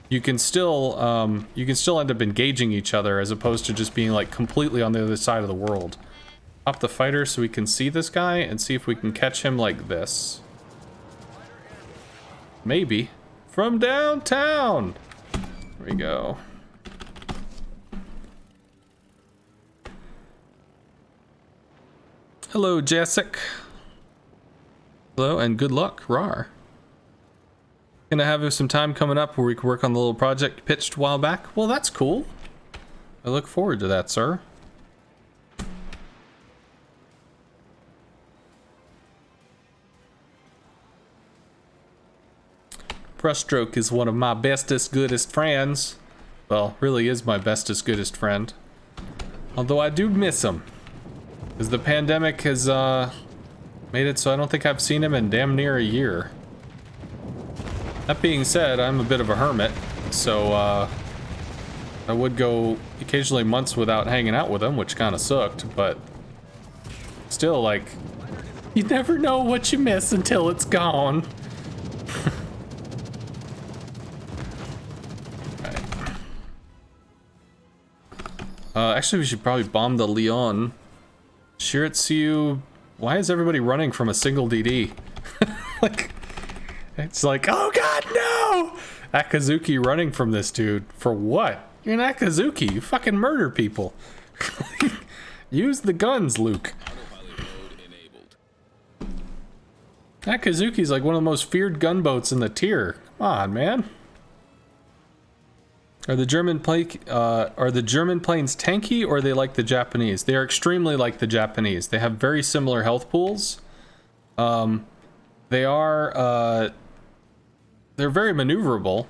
you can still end up engaging each other as opposed to just being like completely on the other side of the world. Pop the fighter so we can see this guy and see if we can catch him like this. Maybe. From downtown! There we go. Hello, Jessic. Hello, and good luck, Rar. Gonna have some time coming up where we can work on the little project you pitched a while back. Well, that's cool. I look forward to that, sir. Brushstroke is one of my bestest, goodest friends. Well, really is my bestest, goodest friend. Although I do miss him. Because the pandemic has made it so I don't think I've seen him in damn near a year. That being said, I'm a bit of a hermit, so I would go occasionally months without hanging out with him, which kind of sucked, but still, like, you never know what you miss until it's gone. Actually, we should probably bomb the Leon. Shiritsu, why is everybody running from a single DD? Like, it's like, oh god, no! Akazuki running from this dude. For what? You're an Akazuki, you fucking murder people. Use the guns, Luke. Akazuki's like one of the most feared gunboats in the tier. Come on, man. Are the German planes tanky, or are they like the Japanese? They are extremely like the Japanese. They have very similar health pools. They're very maneuverable.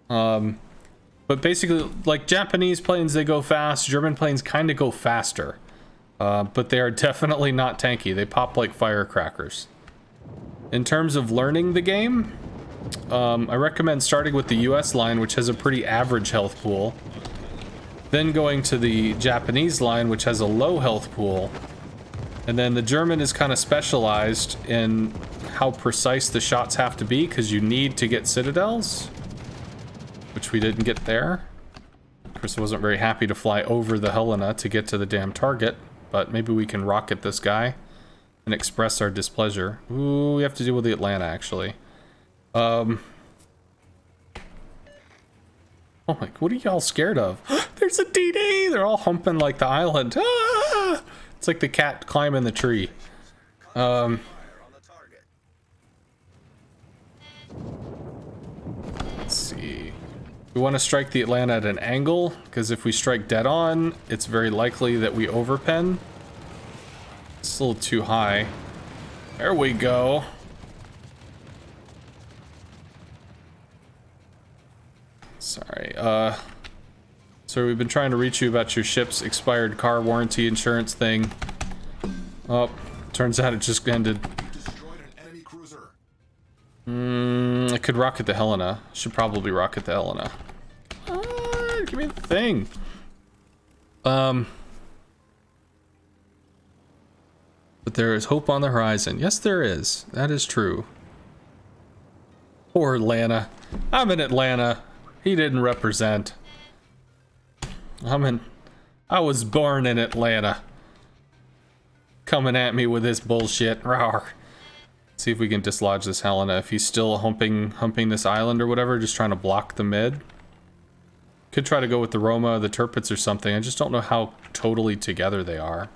But basically, like Japanese planes, they go fast. German planes kind of go faster. But they are definitely not tanky. They pop like firecrackers. In terms of learning the game, I recommend starting with the US line, which has a pretty average health pool. Then going to the Japanese line, which has a low health pool. And then the German is kind of specialized in how precise the shots have to be, because you need to get citadels, which we didn't get there. Of course, I wasn't very happy to fly over the Helena to get to the damn target, but maybe we can rocket this guy and express our displeasure. Ooh, we have to deal with the Atlanta, actually. Oh my, what are y'all scared of? There's a DD! They're all humping like the island. Ah! It's like the cat climbing the tree. Let's see. We want to strike the Atlanta at an angle, because if we strike dead on, it's very likely that we overpen. It's a little too high. There we go. Sorry, so we've been trying to reach you about your ship's expired car warranty insurance thing. Oh, turns out it just ended. Destroyed an enemy cruiser. I could rocket the Helena. Should probably rocket the Helena. Give me the thing. But there is hope on the horizon. Yes, there is. That is true. Poor Atlanta. I'm in Atlanta. He didn't represent. I was born in Atlanta. Coming at me with this bullshit. Rawr. See if we can dislodge this Helena. If he's still humping this island or whatever, just trying to block the mid. Could try to go with the Roma, the Tirpitz or something. I just don't know how totally together they are.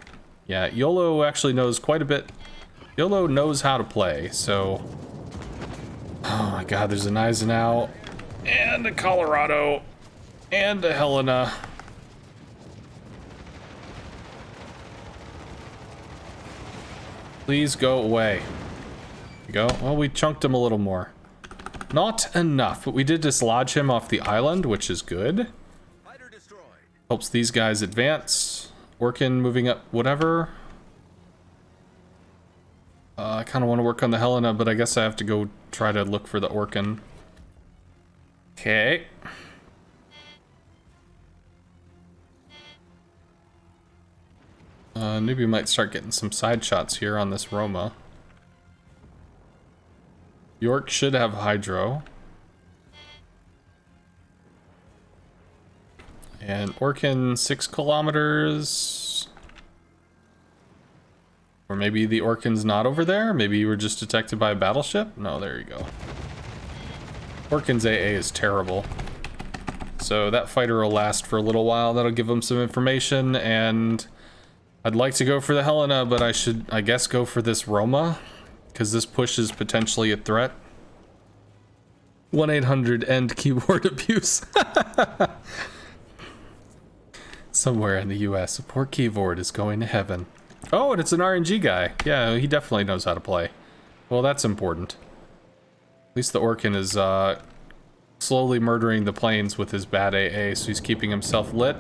Yeah, YOLO actually knows quite a bit. YOLO knows how to play, so... Oh my god, there's an Eisenhower. And a Colorado. And a Helena. Please go away. There you go. Well, we chunked him a little more. Not enough, but we did dislodge him off the island, which is good. Fighter destroyed. Helps these guys advance. Orkin moving up, whatever. I kind of want to work on the Helena, but I guess I have to go try to look for the Orkin. Okay. Maybe we might start getting some side shots here on this Roma. York should have hydro. And Orkin 6 kilometers. Or maybe the Orkin's not over there? Maybe you were just detected by a battleship? No, there you go. Orkin's AA is terrible. So that fighter will last for a little while. That'll give them some information, and I'd like to go for the Helena, but I should, I guess, go for this Roma, because this push is potentially a threat. 1-800-END keyboard abuse. Somewhere in the US, a poor keyboard is going to heaven. Oh, and it's an RNG guy. Yeah, he definitely knows how to play. Well, that's important. At least the Orkin is slowly murdering the planes with his bad AA, so he's keeping himself lit.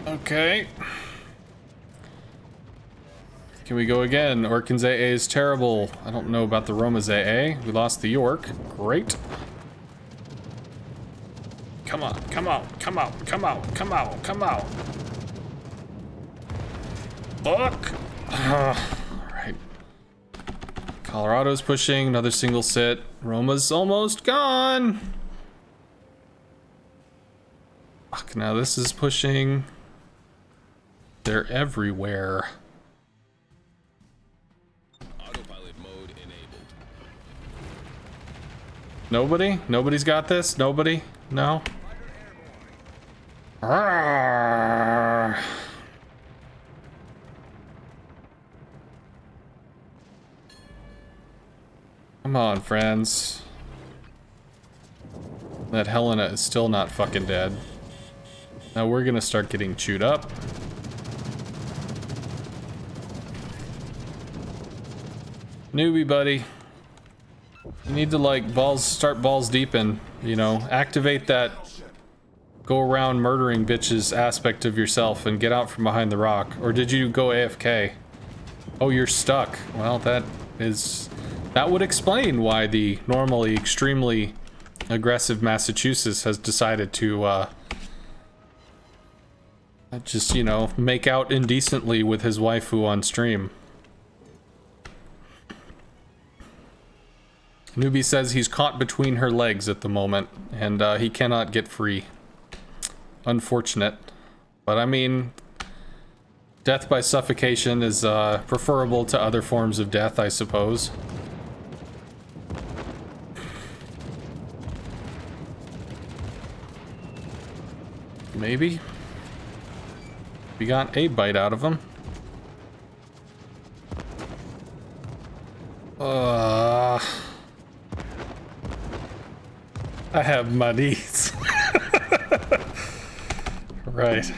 Okay. Can we go again? Orkin's AA is terrible. I don't know about the Roma's AA. We lost the York. Great. Come on, come on, come out, come out, come out, come out. Fuck. Alright. Colorado's pushing. Another single sit. Roma's almost gone. Fuck, now this is pushing. They're everywhere. Autopilot mode enabled. Nobody? Nobody's got this? Nobody? No? Arrgh. Come on, friends. That Helena is still not fucking dead. Now we're gonna start getting chewed up. Newbie, buddy. You need to, like, start balls deep in, you know, activate that go around murdering bitches aspect of yourself and get out from behind the rock. Or did you go AFK? Oh, you're stuck. Well, that would explain why the normally extremely aggressive Massachusetts has decided to, just, you know, make out indecently with his waifu on stream. Newbie says he's caught between her legs at the moment, and he cannot get free. Unfortunate. But I mean, death by suffocation is preferable to other forms of death, I suppose. Maybe. We got a bite out of him. I have my needs. Right.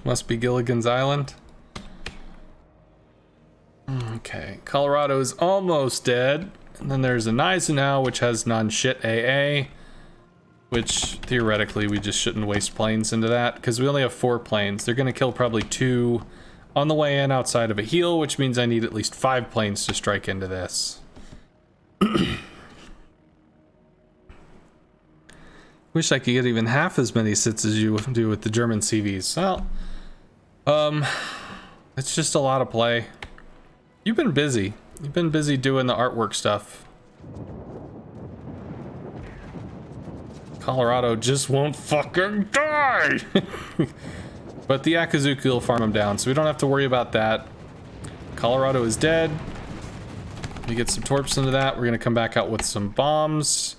Must be Gilligan's Island. Okay, Colorado is almost dead. And then there's a Gneisenau, which has non-shit AA. Which, theoretically, we just shouldn't waste planes into that. Because we only have 4 planes. They're going to kill probably 2 on the way in outside of a heal, which means I need at least 5 planes to strike into this. Wish I could get even half as many sits as you do with the German CVs. Well, it's just a lot of play. You've been busy. You've been busy doing the artwork stuff. Colorado just won't fucking die! But the Akazuki will farm him down, so we don't have to worry about that. Colorado is dead. We get some torps into that. We're gonna come back out with some bombs.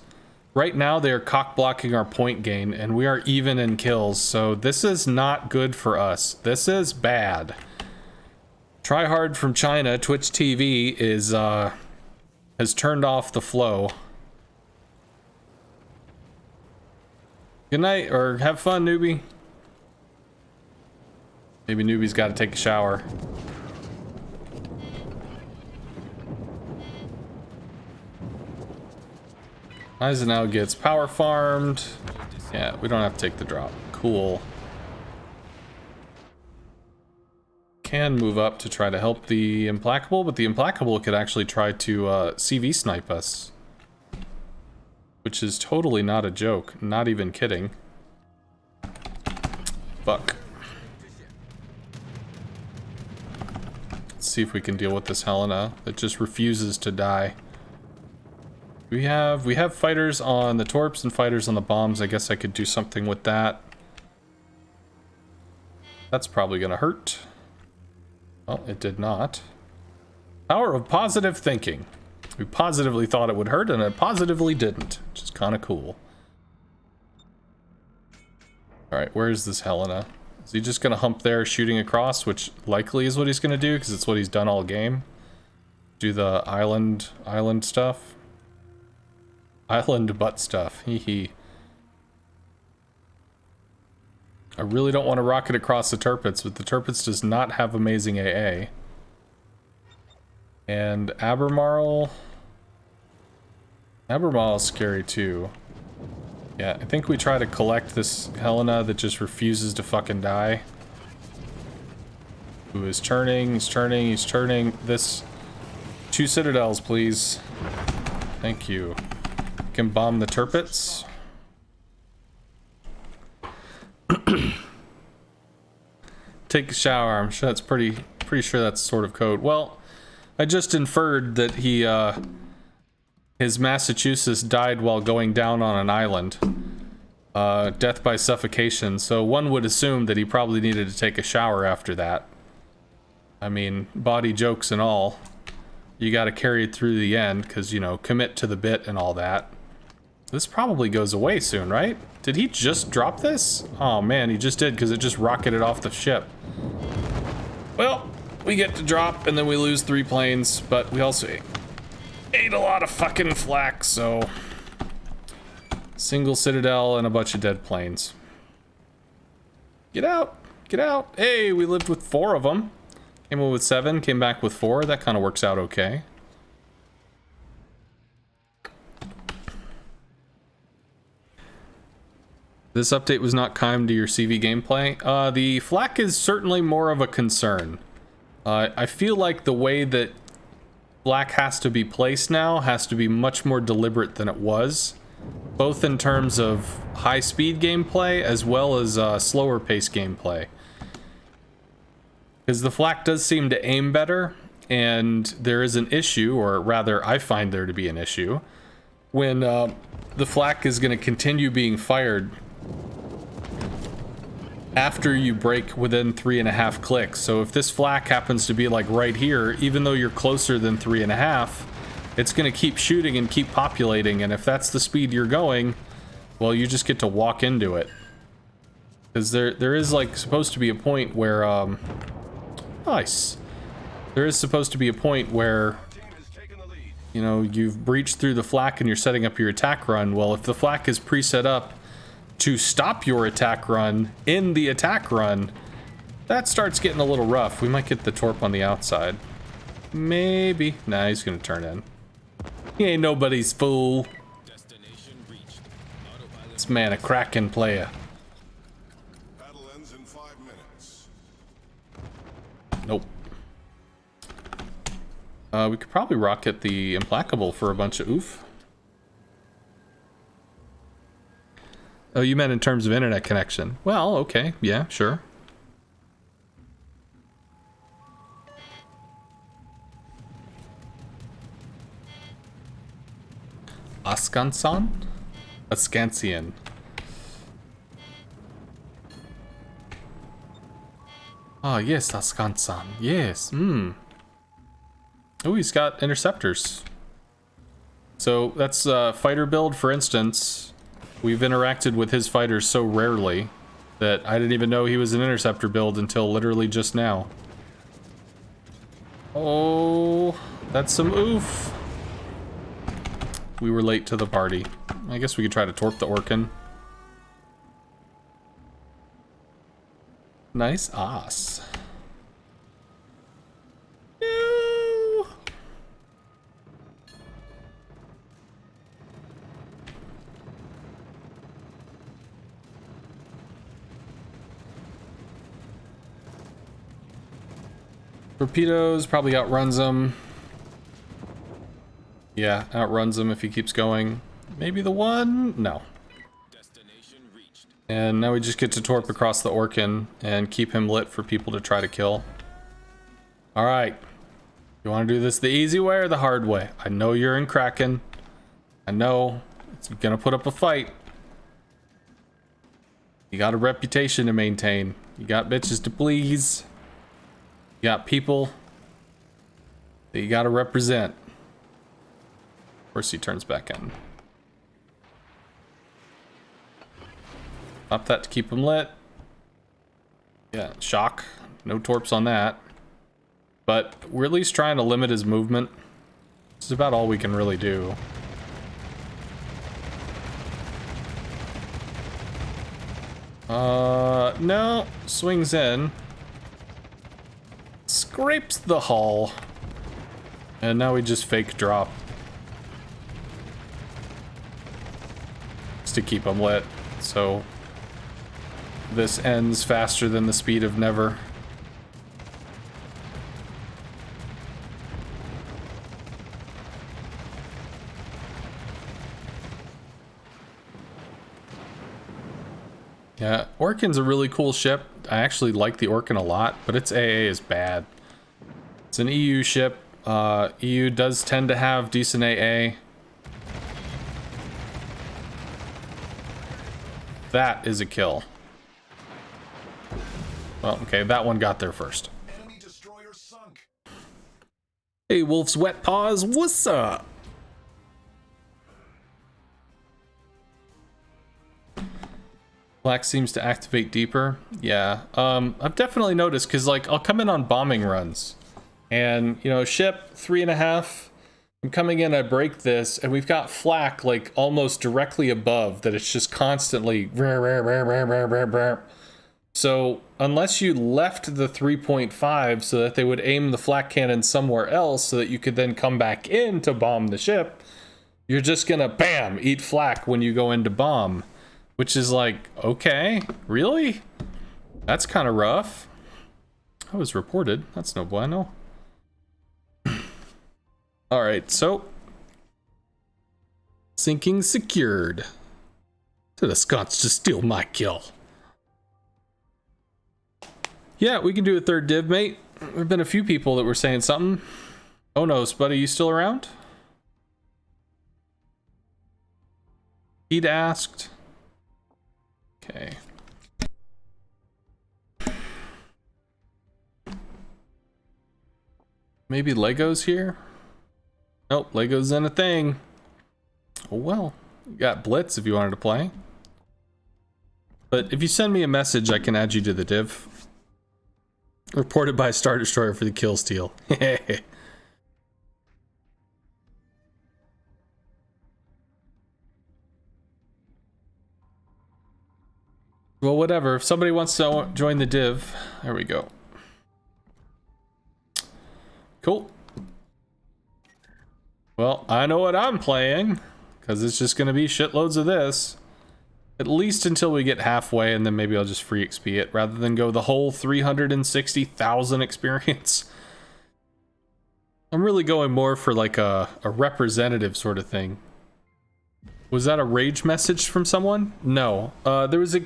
Right now they are cock blocking our point gain, and we are even in kills, so this is not good for us. This is bad. Try Hard from China, Twitch TV is has turned off the flow. Good night, or have fun, newbie. Maybe newbie's got to take a shower. Eisenhower gets power farmed. Yeah, we don't have to take the drop. Cool. Can move up to try to help the Implacable, but the Implacable could actually try to CV snipe us. Which is totally not a joke. Not even kidding. Fuck. Let's see if we can deal with this Helena that just refuses to die. We have fighters on the torps and fighters on the bombs. I guess I could do something with that. That's probably gonna hurt. Well, it did not. Power of positive thinking. We positively thought it would hurt, and it positively didn't, which is kind of cool. Alright, where is this Helena? Is he just gonna hump there, shooting across, which likely is what he's gonna do, because it's what he's done all game? Do the island stuff? Island butt stuff. Hee hee. I really don't want to rocket across the Turpits, but the Turpits does not have amazing AA. And Albemarle is scary too. Yeah, I think we try to collect this Helena that just refuses to fucking die. Who is turning, he's turning. This... 2 Citadels, please. Thank you. Can bomb the Turpits. Take a shower. I'm sure that's pretty sure that's sort of code. Well, I just inferred that he his Massachusetts died while going down on an island. Death by suffocation. So one would assume that he probably needed to take a shower after that. I mean, body jokes and all. You got to carry it through the end because, you know, commit to the bit and all that. This probably goes away soon, right? Did he just drop this? Oh man, he just did because it just rocketed off the ship. Well, we get to drop and then we lose 3 planes, but we also ate a lot of fucking flak, so... Single Citadel and a bunch of dead planes. Get out! Get out! Hey, we lived with 4 of them. Came in with 7, came back with 4. That kind of works out okay. This update was not kind to your CV gameplay. The flak is certainly more of a concern. I feel like the way that flak has to be placed now has to be much more deliberate than it was. Both in terms of high-speed gameplay as well as slower pace gameplay. Because the flak does seem to aim better, and there is an issue, or rather I find there to be an issue, when the flak is going to continue being fired after you break within 3.5 clicks. So if this flak happens to be like right here, even though you're closer than 3.5, it's going to keep shooting and keep populating, and if that's the speed you're going, well, you just get to walk into it. Because there is like supposed to be a point where nice. There is supposed to be a point where, you know, you've breached through the flak and you're setting up your attack run. Well, if the flak is preset up to stop your attack run in the attack run, that starts getting a little rough. We might get the torp on the outside. Maybe. Nah, he's gonna turn in. He ain't nobody's fool. This man a cracking player. Battle ends in 5 minutes. Nope. We could probably rocket the Implacable for a bunch of oof. Oh, you meant in terms of internet connection. Well, okay. Yeah, sure. Ascanson? Ascansian. Ah, yes, Ascanson. Yes. Oh, he's got interceptors. So that's a fighter build, for instance. We've interacted with his fighters so rarely that I didn't even know he was an interceptor build until literally just now. Oh, that's some oof. We were late to the party. I guess we could try to torp the Orkin. Nice ass. No. Torpedoes probably outruns him. Yeah, outruns him if he keeps going. Maybe the one? No. Destination reached. And now we just get to torp across the Orkin and keep him lit for people to try to kill. Alright. You want to do this the easy way or the hard way? I know you're in Kraken. I know. It's gonna put up a fight. You got a reputation to maintain. You got bitches to please. You got people that you gotta represent. Of course he turns back in. Up that to keep him lit. Yeah, shock. No torps on that. But we're at least trying to limit his movement. This is about all we can really do. No. Swings in. Scrapes the hull. And now we just fake drop. Just to keep him lit. So this ends faster than the speed of never. Yeah, Orkin's a really cool ship. I actually like the Orkin a lot, but its AA is bad. It's an EU ship. EU does tend to have decent AA. That is a kill. Well, okay, that one got there first. Enemy destroyer sunk. Hey, Wolf's Wet Paws, what's up? Black seems to activate deeper. Yeah, I've definitely noticed, because, like, I'll come in on bombing runs. And, you know, ship 3.5, I'm coming in, I break this, and we've got flak, like, almost directly above, that it's just constantly... So, unless you left the 3.5 so that they would aim the flak cannon somewhere else so that you could then come back in to bomb the ship, you're just gonna, bam, eat flak when you go in to bomb. Which is like, okay, really? That's kind of rough. I was reported. That's no bueno. Alright, so. Sinking secured. To the Scots to steal my kill. Yeah, we can do a third div, mate. There've been a few people that were saying something. Oh no, Spuddy, you still around? He'd asked. Okay. Maybe Lego's here? Nope, Lego's in a thing. Oh well. You got Blitz if you wanted to play. But if you send me a message, I can add you to the div. Reported by Star Destroyer for the kill steal. Well, whatever. If somebody wants to join the div, there we go. Cool. Well, I know what I'm playing, because it's just going to be shitloads of this. At least until we get halfway, and then maybe I'll just free XP it, rather than go the whole 360,000 experience. I'm really going more for like a representative sort of thing. Was that a rage message from someone? No. There was a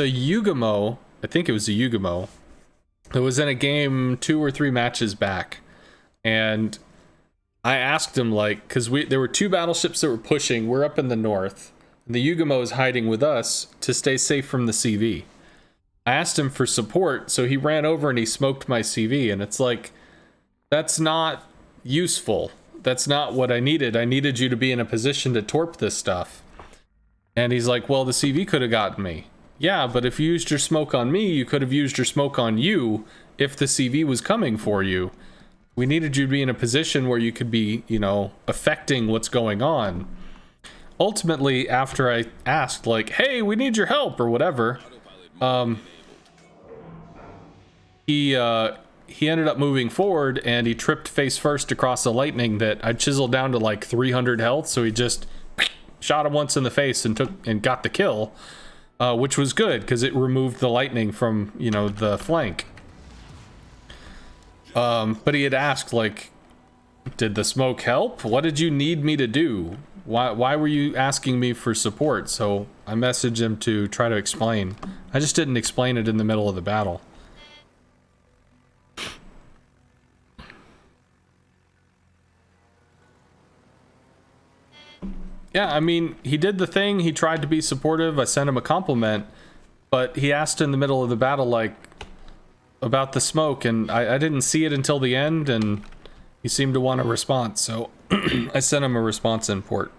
Yugamo, I think it was a Yugamo, that was in a game 2 or 3 matches back. And I asked him, like, because there were 2 battleships that were pushing, we're up in the north, and the Yugamo is hiding with us to stay safe from the CV. I asked him for support, so he ran over and he smoked my CV, and it's like, that's not useful. That's not what I needed. I needed you to be in a position to torp this stuff. And he's like, well, the CV could have gotten me. Yeah, but if you used your smoke on me, you could have used your smoke on you if the CV was coming for you. We needed you to be in a position where you could be, you know, affecting what's going on. Ultimately, after I asked, like, hey, we need your help or whatever, he ended up moving forward and he tripped face first across the lightning that I chiseled down to like 300 health. So he just shot him once in the face and got the kill, which was good because it removed the lightning from, you know, the flank. But he had asked, like, did the smoke help? What did you need me to do? Why were you asking me for support? So I messaged him to try to explain. I just didn't explain it in the middle of the battle. Yeah, I mean, he did the thing. He tried to be supportive. I sent him a compliment, but he asked in the middle of the battle, like, about the smoke, and I didn't see it until the end, and he seemed to want a response, so I sent him a response import.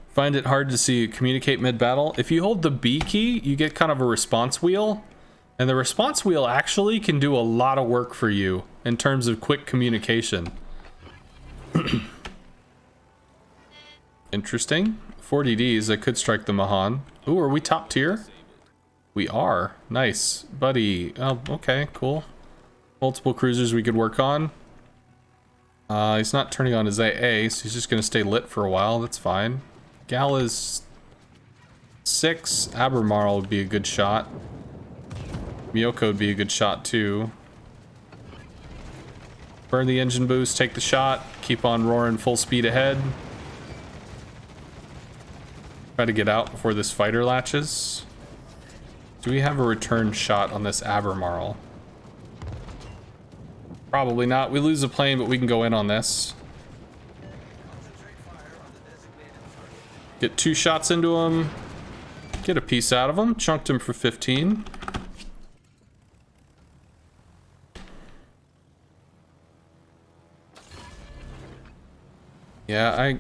Find it hard to see you communicate mid-battle. If you hold the B key, you get kind of a response wheel, and the response wheel actually can do a lot of work for you in terms of quick communication. Interesting. 40 Ds, I could strike the Mahan. Ooh, are we top tier? We are. Nice. Buddy. Oh, okay, cool. Multiple cruisers we could work on. He's not turning on his AA, so he's just going to stay lit for a while. That's fine. Gal is 6. Albemarle would be a good shot. Miyoko would be a good shot, too. Burn the engine boost, take the shot, keep on roaring full speed ahead. Try to get out before this fighter latches. Do we have a return shot on this Albemarle? Probably not. We lose a plane, but we can go in on this. Get 2 shots into him. Get a piece out of him. Chunked him for 15. Yeah,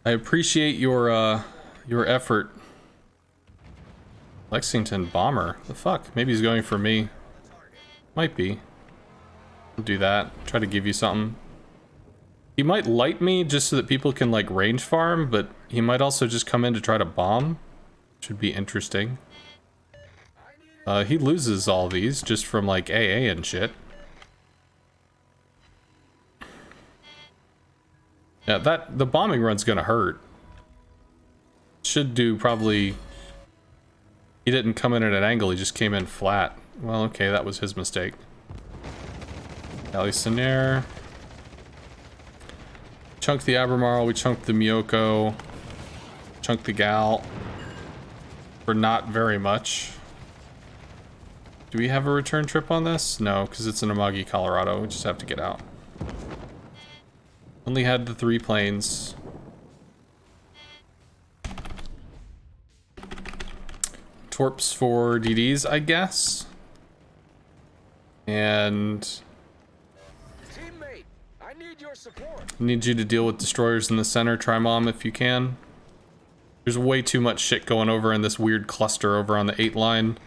I appreciate your effort. Lexington bomber. The fuck? Maybe he's going for me. Might be. I'll do that. Try to give you something. He might light me just so that people can like range farm, but he might also just come in to try to bomb. Should be interesting. He loses all these just from like AA and shit. Yeah, the bombing run's gonna hurt. Should do probably... He didn't come in at an angle, he just came in flat. Well, okay, that was his mistake. Alicenair. Chunked the Albemarle, we chunked the Miyoko. Chunked the Gal. For not very much. Do we have a return trip on this? No, because it's in Amagi, Colorado. We just have to get out. Only had the 3 planes. Torps for DDs, I guess. And Teammate, I need your support. need you to deal with destroyers in the center. Try mom if you can. There's way too much shit going over in this weird cluster over on the 8 line.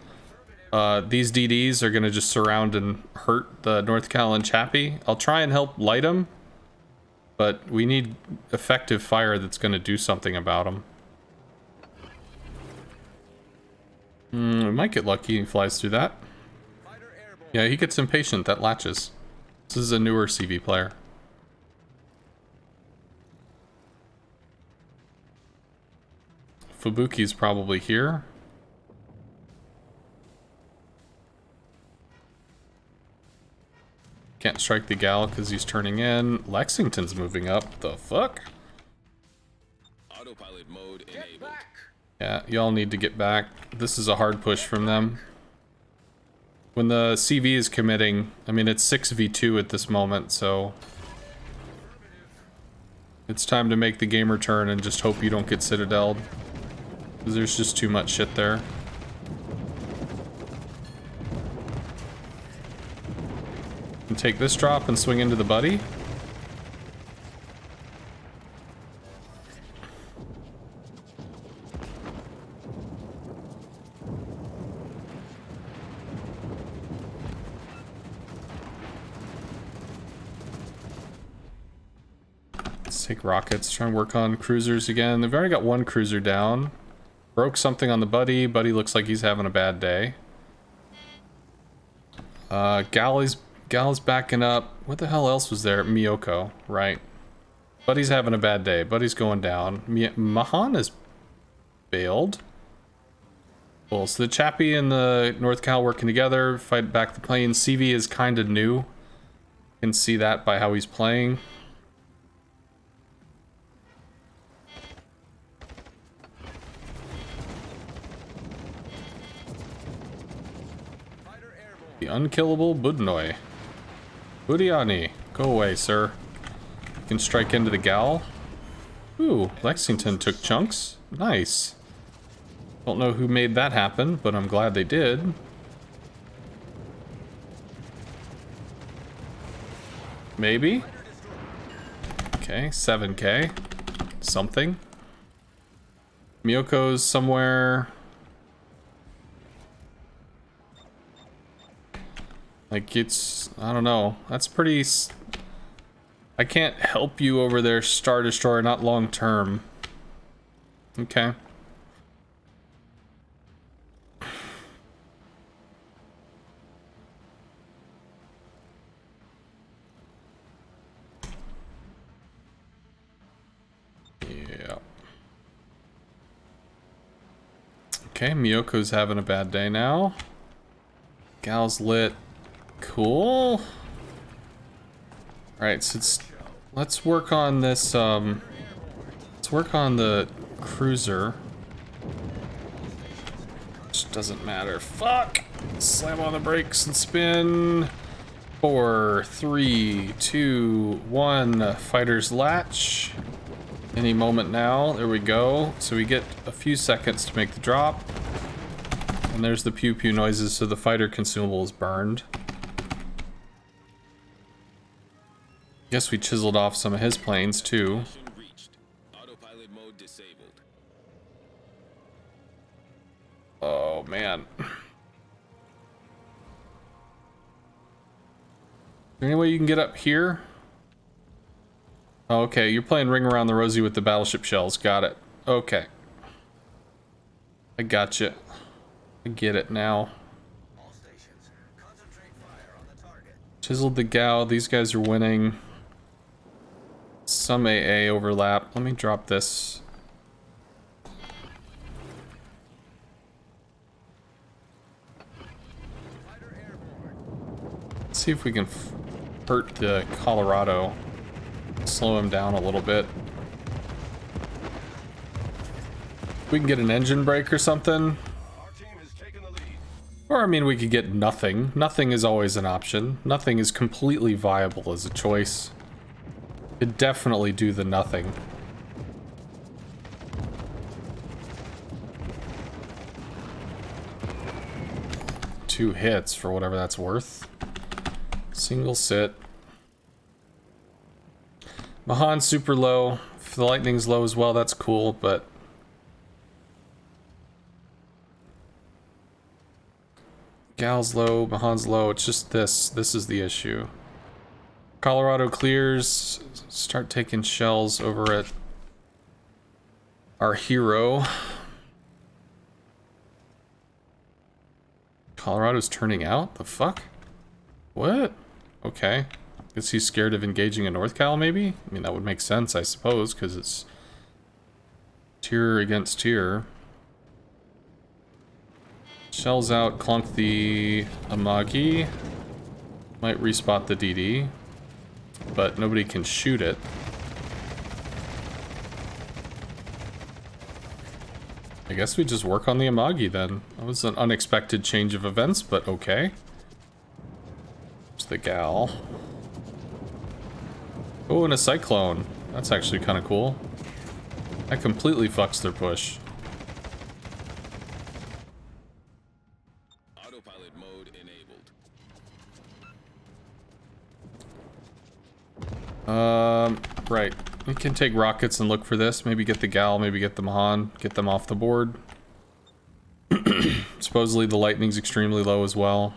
These DDs are gonna just surround and hurt the North Carolina Chappie. I'll try and help light them, but we need effective fire that's gonna do something about them. We might get lucky and he flies through that. Yeah, he gets impatient. That latches. This is a newer CV player. Fubuki's probably here. Can't strike the Gal because he's turning in. Lexington's moving up. The fuck? Autopilot mode Get enabled. back. Yeah, y'all need to get back. This is a hard push from them. When the CV is committing, I mean, it's 6v2 at this moment, so... It's time to make the game return and just hope you don't get Citadel'd. Because there's just too much shit there. And take this drop and swing into the buddy. take rockets. Try and work on cruisers again. They've already got one cruiser down. Broke something on the buddy. Buddy looks like he's having a bad day. Gal's backing up. What the hell else was there? Miyoko, right? Buddy's having a bad day. Buddy's going down. Mahan is bailed. Cool. So the Chappie and the North Cal working together, fight back the plane. CV is kind of new. You can see that by how he's playing. The unkillable Budnoy. Budiani. Go away, sir. You can strike into the Gal. Ooh, Lexington took chunks. Nice. Don't know who made that happen, but I'm glad they did. Maybe? Okay, 7K. Something. Miyoko's somewhere... Like, it's... I don't know. That's pretty... I can't help you over there, Star Destroyer, not long term. Okay. Yeah. Okay, Miyoko's having a bad day now. Gal's lit. Cool. Alright, so let's work on this, let's work on the cruiser. Which doesn't matter. Fuck! Slam on the brakes and spin. 4, 3, 2, 1. Fighter's latch. Any moment now. There we go. So we get a few seconds to make the drop. And there's the pew pew noises, so the fighter consumable is burned. Guess we chiseled off some of his planes too. Autopilot mode disabled. Oh man. Is there any way you can get up here? Oh, okay, you're playing Ring Around the Rosie with the battleship shells. Got it. Okay. I gotcha. I get it now. All stations, concentrate fire on the target. Chiseled the Gao. These guys are winning. Some AA overlap. Let me drop this. Fighter airborne. Let's see if we can hurt the Colorado. Slow him down a little bit. We can get an engine brake or something. Our team has taken the lead. Or, I mean, we could get nothing. Nothing is always an option. Nothing is completely viable as a choice. Could definitely do the nothing. Two hits for whatever that's worth. Single sit. Mahan's super low. If the lightning's low as well, that's cool, but... Gal's low, Mahan's low. It's just this. This is the issue. Colorado clears. Start taking shells over at our hero. Colorado's turning out? The fuck? What? Okay. Guess he's scared of engaging a North Cal, maybe? I mean, that would make sense, I suppose, because it's tier against tier. Shells out, clunk the Amagi. Might respot the DD. But nobody can shoot it. I guess we just work on the Amagi then. That was an unexpected change of events, but okay. There's the Gal. Oh, and a Cyclone. That's actually kind of cool. That completely fucks their push. Autopilot mode enabled. Right. We can take rockets and look for this. Maybe get the Gal, maybe get the Mahan, get them off the board. Supposedly the lightning's extremely low as well.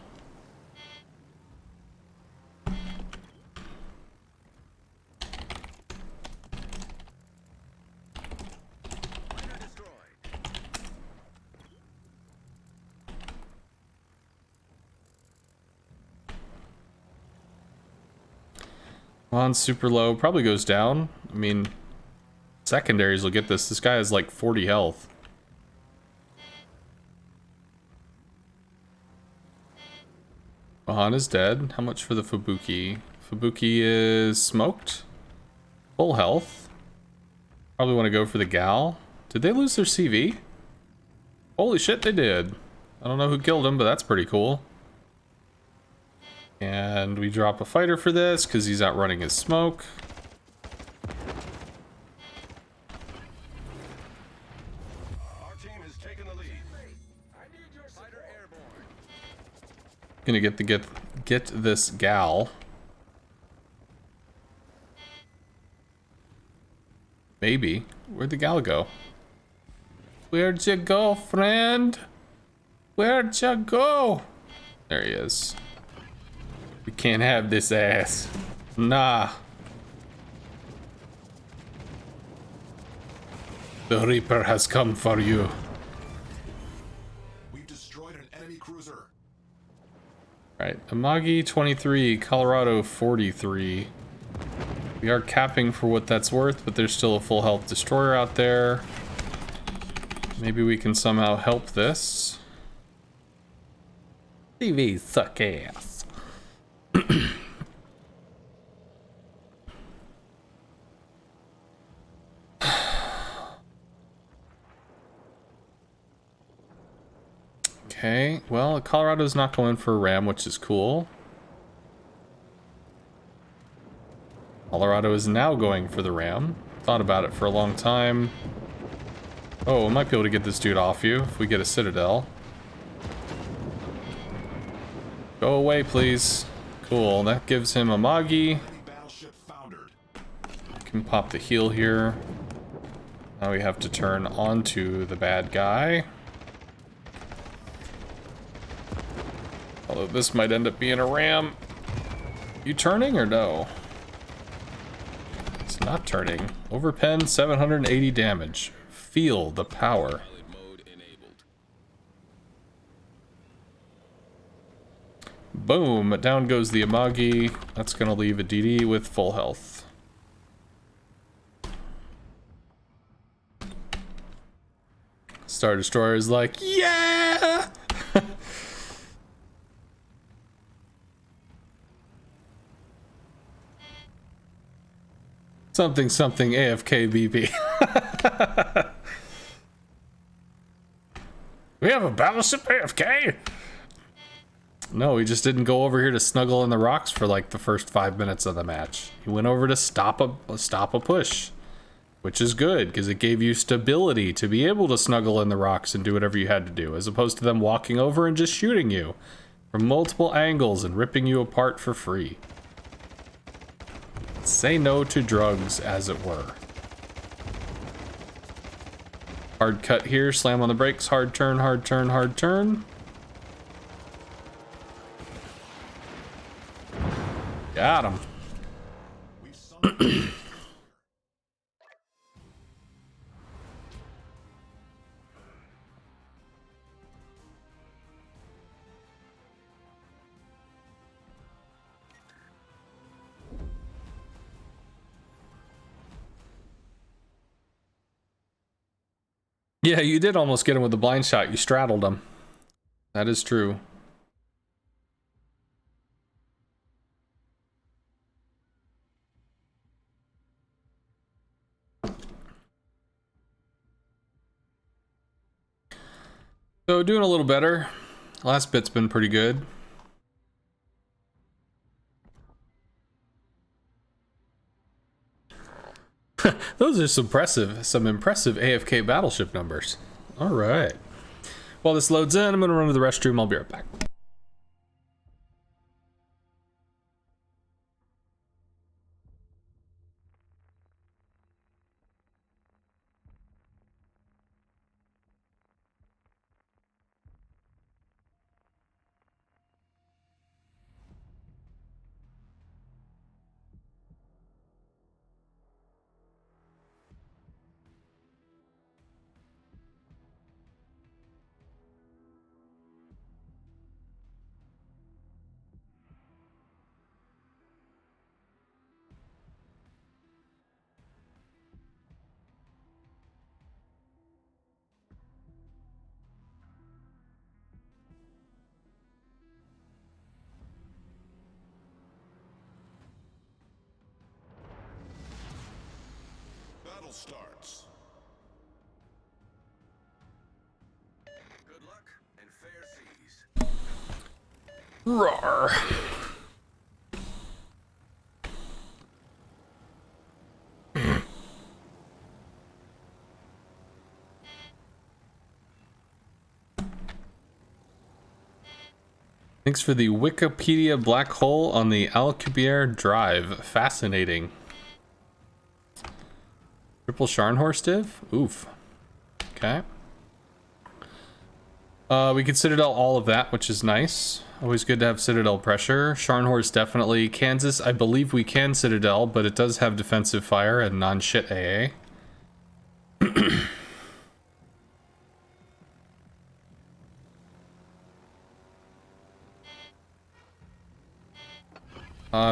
On super low, probably goes down. I mean, secondaries will get this. This guy has like 40 health. Bahan is dead. How much for the Fubuki? Fubuki is smoked. Full health. Probably want to go for the gal. Did they lose their CV? Holy shit, they did. I don't know who killed him, but that's pretty cool. And we drop a fighter for this because he's outrunning his smoke. Our team has taken the lead. I need your Fighter airborne. Gonna get this gal. Maybe. Where'd the gal go? Where'd you go, friend? Where'd you go? There he is. We can't have this ass. Nah. The Reaper has come for you. We've destroyed an enemy cruiser. Alright, Amagi 23, Colorado 43. We are capping for what that's worth, but there's still a full health destroyer out there. Maybe we can somehow help this. TVs suck ass. Okay, well, Colorado's not going for a ram, which is cool. Colorado is now going for the ram. Thought about it for a long time. Oh, we might be able to get this dude off you if we get a Citadel. Go away, please. Cool, that gives him a Magi. Enemy battleship foundered. Can pop the heal here. Now we have to turn onto the bad guy. Although this might end up being a ram. You turning or no? It's not turning. Overpen, 780 damage. Feel the power. Autopilot mode enabled. Boom! Down goes the Amagi. That's gonna leave a DD with full health. Star Destroyer is like, yeah! Something something AFK BP. We have a battleship AFK? No, he just didn't go over here to snuggle in the rocks for like the first 5 minutes of the match. He went over to stop a push, which is good because it gave you stability to be able to snuggle in the rocks and do whatever you had to do, as opposed to them walking over and just shooting you from multiple angles and ripping you apart for free. Say no to drugs, as it were. Hard cut here, slam on the brakes, hard turn, hard turn, hard turn. Got him. We've sunk. Yeah, you did almost get him with the blind shot. You straddled him. That is true. So doing a little better. Last bit's been pretty good. Those are some impressive AFK battleship numbers. All right. While this loads in, I'm going to run to the restroom. I'll be right back. battle starts. Good luck and fair seas. Roar. Thanks for the Wikipedia black hole on the Alcubierre Drive. Fascinating. Triple Scharnhorst div? Oof. Okay. We can Citadel all of that, which is nice. Always good to have Citadel pressure. Scharnhorst definitely. Kansas, I believe we can Citadel, but it does have defensive fire and non-shit AA.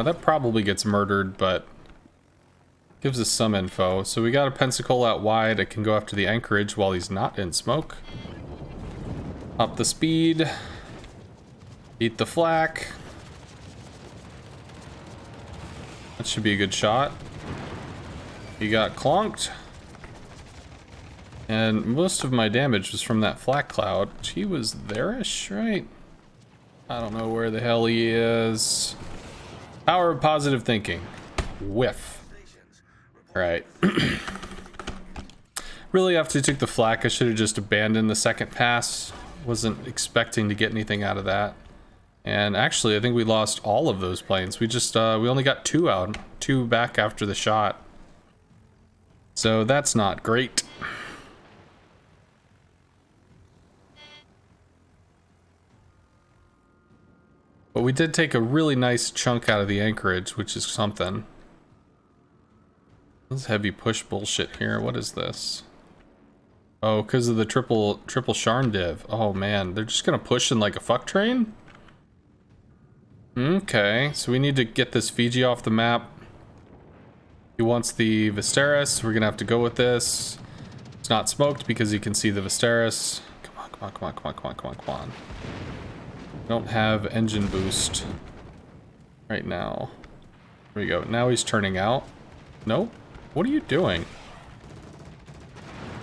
That probably gets murdered, but gives us some info. So we got a Pensacola out wide. I can go after the anchorage while he's not in smoke. Up the speed. Eat the flak. That should be a good shot. He got clonked. And most of my damage was from that flak cloud. He was there-ish, right? I don't know where the hell he is. Power of positive thinking. Whiff. Alright. Really, after I took the flak, I should have just abandoned the second pass. Wasn't expecting to get anything out of that. And actually, I think we lost all of those planes. We just, we only got 2 out. 2 back after the shot. So that's not great. But we did take a really nice chunk out of the anchorage, which is something. This heavy push bullshit here. What is this? Oh, because of the triple Sharn div. Oh man, they're just gonna push in like a fuck train? Okay, so we need to get this Fiji off the map. He wants the Viserys. We're gonna have to go with this. It's not smoked because you can see the Viserys. Come on, come on, come on, come on, come on, come on, come on. Don't have engine boost right now. Here we go. Now he's turning out. Nope. What are you doing?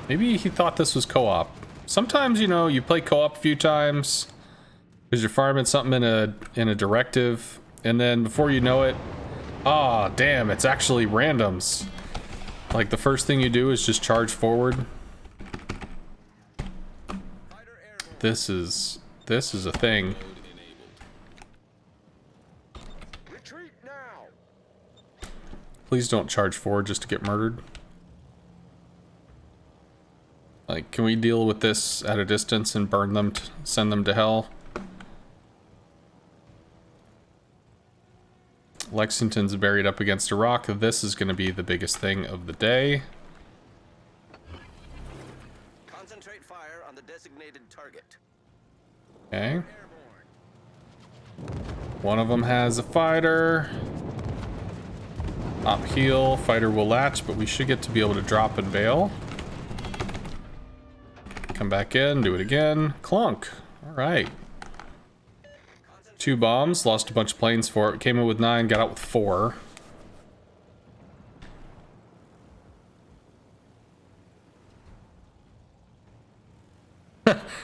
Maybe he thought this was co-op. Sometimes, you know, you play co-op a few times because you're farming something in a directive, and then before you know it, ah, damn, it's actually randoms. Like the first thing you do is just charge forward. This is a thing. Retreat now. Please don't charge forward just to get murdered. Like, can we deal with this at a distance and burn them, send them to hell? Lexington's buried up against a rock. This is going to be the biggest thing of the day. Concentrate fire on the designated target. Okay. One of them has a fighter. Top heel. Fighter will latch, but we should get to be able to drop and bail. Come back in, do it again. Clunk. Alright. 2 bombs, lost a bunch of planes for it. Came in with 9, got out with 4.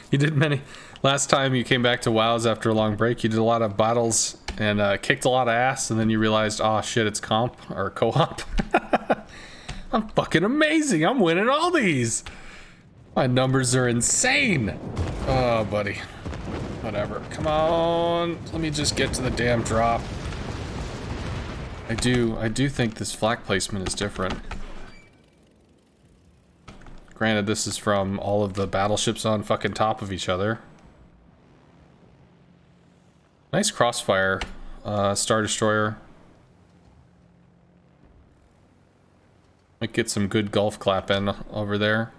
You did many. Last time you came back to WoWs after a long break, you did a lot of battles and kicked a lot of ass, and then you realized, oh shit, it's comp or co-op. I'm fucking amazing. I'm winning all these. My numbers are insane. Oh, buddy. Whatever. Come on. Let me just get to the damn drop. I do think this flak placement is different. Granted, this is from all of the battleships on fucking top of each other. Nice crossfire, Star Destroyer. Might get some good golf clap in over there.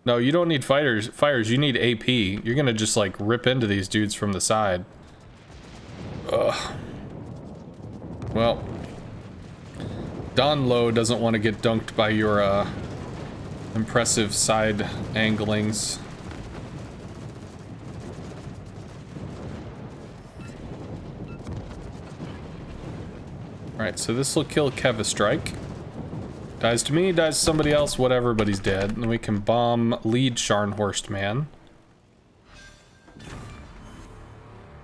No, you don't need fires, you need AP. You're gonna just like rip into these dudes from the side. Ugh. Well, Don Low doesn't want to get dunked by your impressive side anglings. Alright, so this will kill Kev a strike. Dies to me, dies to somebody else, whatever, but he's dead. And we can bomb lead Scharnhorst man.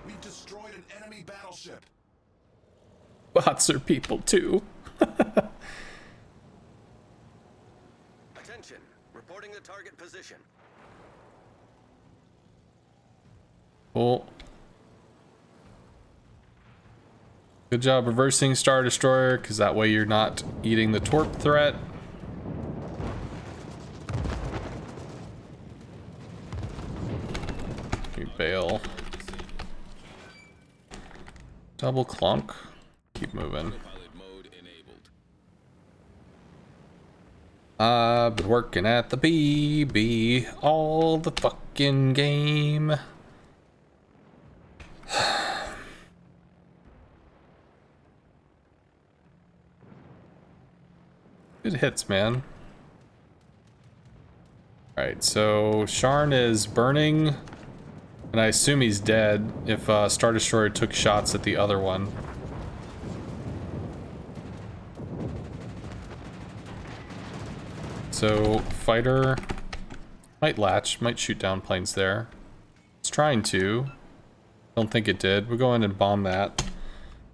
We destroyed an enemy battleship. Bots are people too. Attention. Reporting the target position. Cool. Good job reversing Star Destroyer, because that way you're not eating the torp threat. We bail. Double clunk. Keep moving. Autopilot mode enabled. I've been working at the BB all the fucking game. Good hits, man. Alright, so Sharn is burning, and I assume he's dead if Star Destroyer took shots at the other one. So, fighter might latch, might shoot down planes there. It's trying to. Don't think it did. We'll go in and bomb that.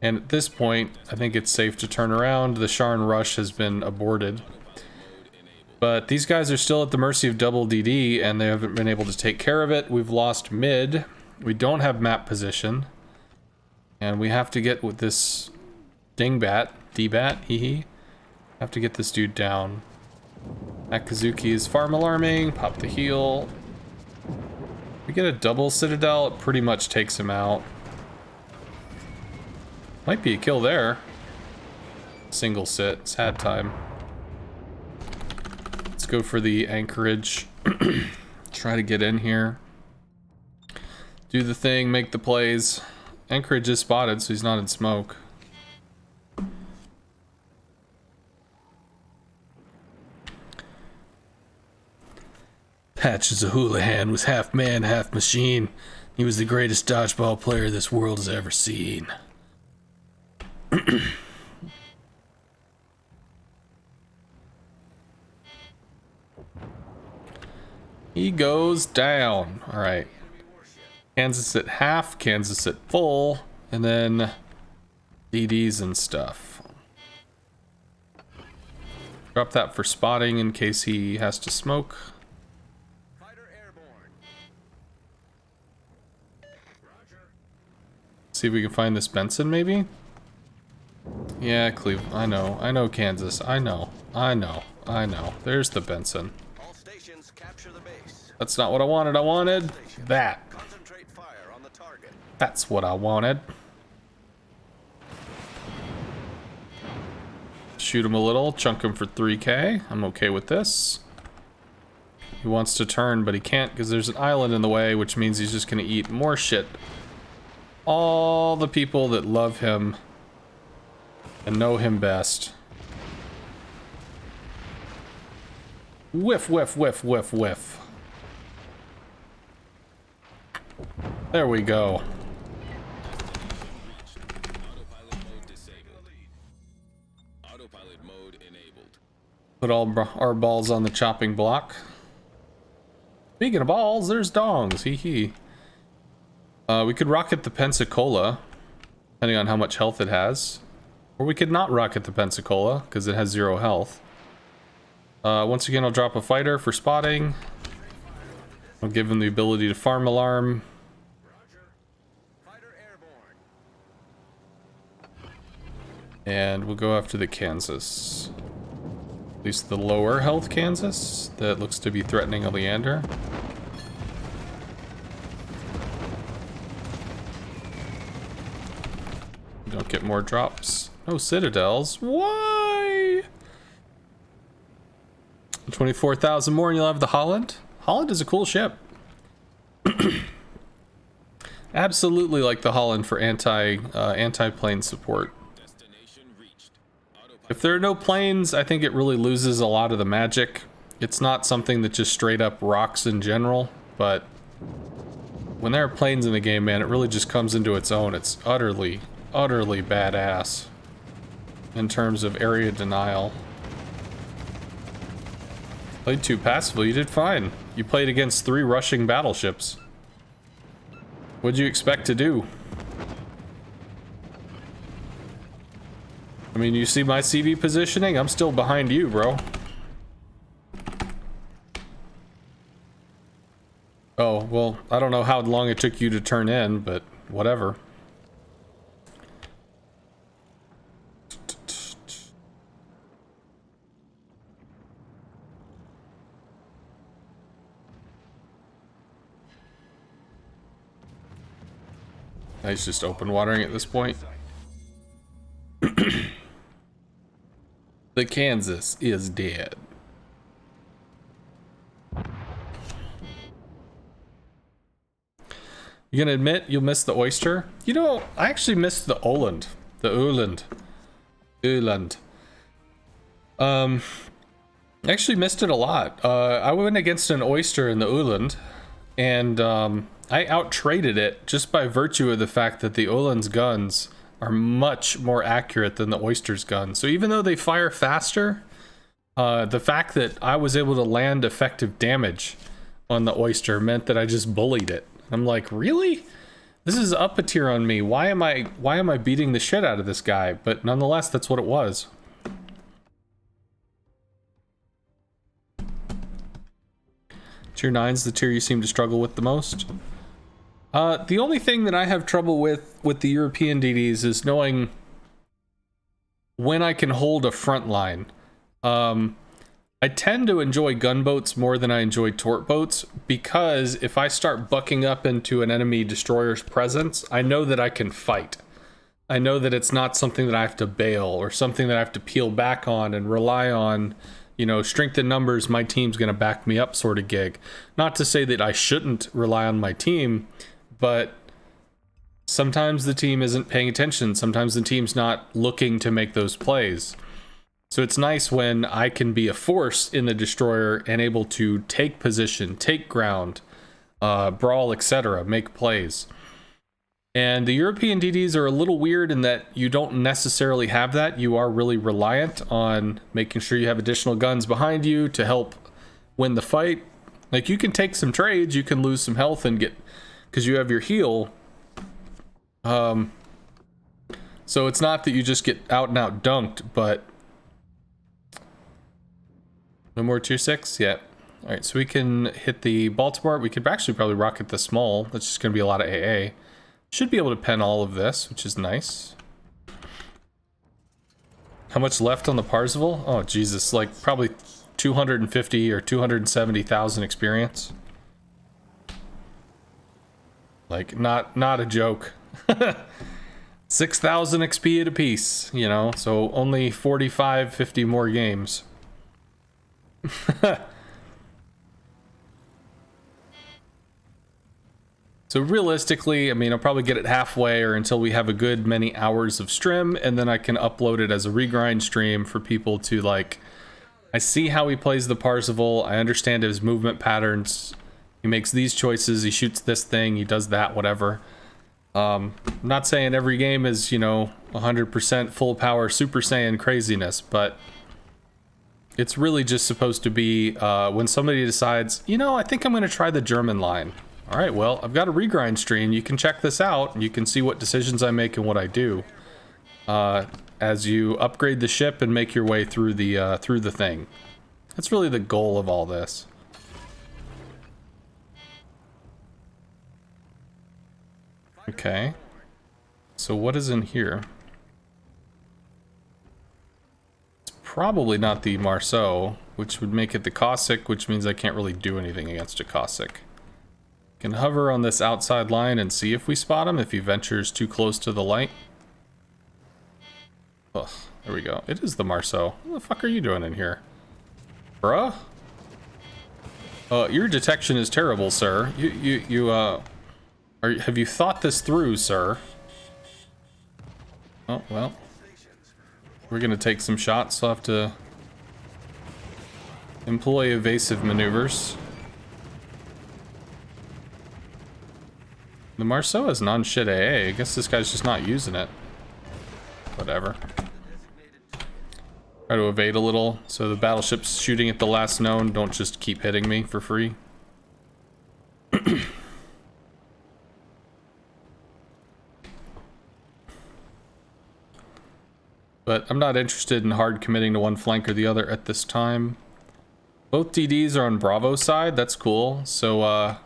And at this point, I think it's safe to turn around. The Sharn rush has been aborted. But these guys are still at the mercy of double DD, and they haven't been able to take care of it. We've lost mid. We don't have map position. And we have to get with this dingbat, D-bat, hee. Have to get this dude down. Akazuki is farm alarming. Pop the heal. If we get a double Citadel, it pretty much takes him out. Might be a kill there. Single sit. Sad time. Let's go for the anchorage. Try to get in here. Do the thing, make the plays. Anchorage is spotted, so he's not in smoke. Patch is a Houlihan, was half man, half machine. He was the greatest dodgeball player this world has ever seen. He goes down. All right. Kansas at half, Kansas at full, and then DDs and stuff. Drop that for spotting in case he has to smoke. Fighter airborne. Roger. See if we can find this Benson, maybe? Yeah, Cleveland. I know Kansas. I know. There's the Benson. All stations capture the base. That's not what I wanted. I wanted that. Concentrate fire on the target. That's what I wanted. Shoot him a little, chunk him for 3k. I'm okay with this. He wants to turn, but he can't because there's an island in the way, which means he's just gonna eat more shit. All the people that love him and know him best. Whiff, whiff, whiff, whiff, whiff. There we go. Autopilot mode disabled. Autopilot mode enabled. Put all our balls on the chopping block. Speaking of balls, there's dongs. Hee hee. We could rocket the Pensacola, depending on how much health it has. Or we could not rocket the Pensacola, because it has 0 health. Once again, I'll drop a fighter for spotting. I'll give him the ability to farm alarm. Roger. Fighter airborne. And we'll go after the Kansas. At least the lower health Kansas that looks to be threatening a Leander. Don't get more drops. No Citadels. Why? 24,000 more and you'll have the Holland. Holland is a cool ship. Absolutely like the Holland for anti-plane support. Destination reached. Autopilot If there are no planes, I think it really loses a lot of the magic. It's not something that just straight up rocks in general, but when there are planes in the game, man, it really just comes into its own. It's utterly badass in terms of area denial. Played too passively. You did fine. You played against 3 rushing battleships. What'd you expect to do? I mean, you see my CV positioning? I'm still behind you, bro. Oh, well, I don't know how long it took you to turn in, but whatever. He's just open watering at this point. The Kansas is dead. You gonna admit you'll miss the oyster? You know, I actually missed the Oland. The Uland. Uland. I actually missed it a lot. I went against an oyster in the Uland, and I out-traded it just by virtue of the fact that the Uland's guns are much more accurate than the oyster's guns. So even though they fire faster, the fact that I was able to land effective damage on the oyster meant that I just bullied it. I'm like, really? This is up a tier on me. Why am I beating the shit out of this guy? But nonetheless, that's what it was. Tier 9's the tier you seem to struggle with the most. The only thing that I have trouble with the European DDs is knowing when I can hold a front line. I tend to enjoy gunboats more than I enjoy torp boats, because if I start bucking up into an enemy destroyer's presence, I know that I can fight. I know that it's not something that I have to bail or something that I have to peel back on and rely on, you know, strength in numbers, my team's going to back me up sort of gig. Not to say that I shouldn't rely on my team, but sometimes the team isn't paying attention. Sometimes the team's not looking to make those plays. So it's nice when I can be a force in the destroyer and able to take position, take ground, brawl, etc., make plays. And the European DDs are a little weird in that you don't necessarily have that. You are really reliant on making sure you have additional guns behind you to help win the fight. Like, you can take some trades, you can lose some health and get, because you have your heal. So it's not that you just get out and out dunked, but no more tier 6 yet. All right, so we can hit the Baltimore. We could actually probably rocket the small. That's just going to be a lot of AA. Should be able to pen all of this, which is nice. How much left on the Parzival? Oh, Jesus, like probably 250 or 270,000 experience. Like, not a joke. 6,000 XP at a piece, you know, so only 45, 50 more games. So realistically, I mean, I'll probably get it halfway or until we have a good many hours of stream, and then I can upload it as a regrind stream for people to, like, I see how he plays the Parzival, I understand his movement patterns, he makes these choices, he shoots this thing, he does that, whatever. I'm not saying every game is, you know, 100% full power Super Saiyan craziness, but it's really just supposed to be when somebody decides, you know, I think I'm going to try the German line. All right, well, I've got a regrind stream. You can check this out. You can see what decisions I make and what I do as you upgrade the ship and make your way through the thing. That's really the goal of all this. Okay. So what is in here? It's probably not the Marceau, which would make it the Cossack, which means I can't really do anything against a Cossack. Can hover on this outside line and see if we spot him if he ventures too close to the light. Ugh, there we go. It is the Marceau. What the fuck are you doing in here? Bruh? Your detection is terrible, sir. Have you thought this through, sir? Oh, well. We're gonna take some shots, so I'll have to employ evasive maneuvers. The Marceau is non-shit AA. I guess this guy's just not using it. Whatever. Try to evade a little, so the battleships shooting at the last known don't just keep hitting me for free. But I'm not interested in hard committing to one flank or the other at this time. Both DDs are on Bravo side, that's cool. So,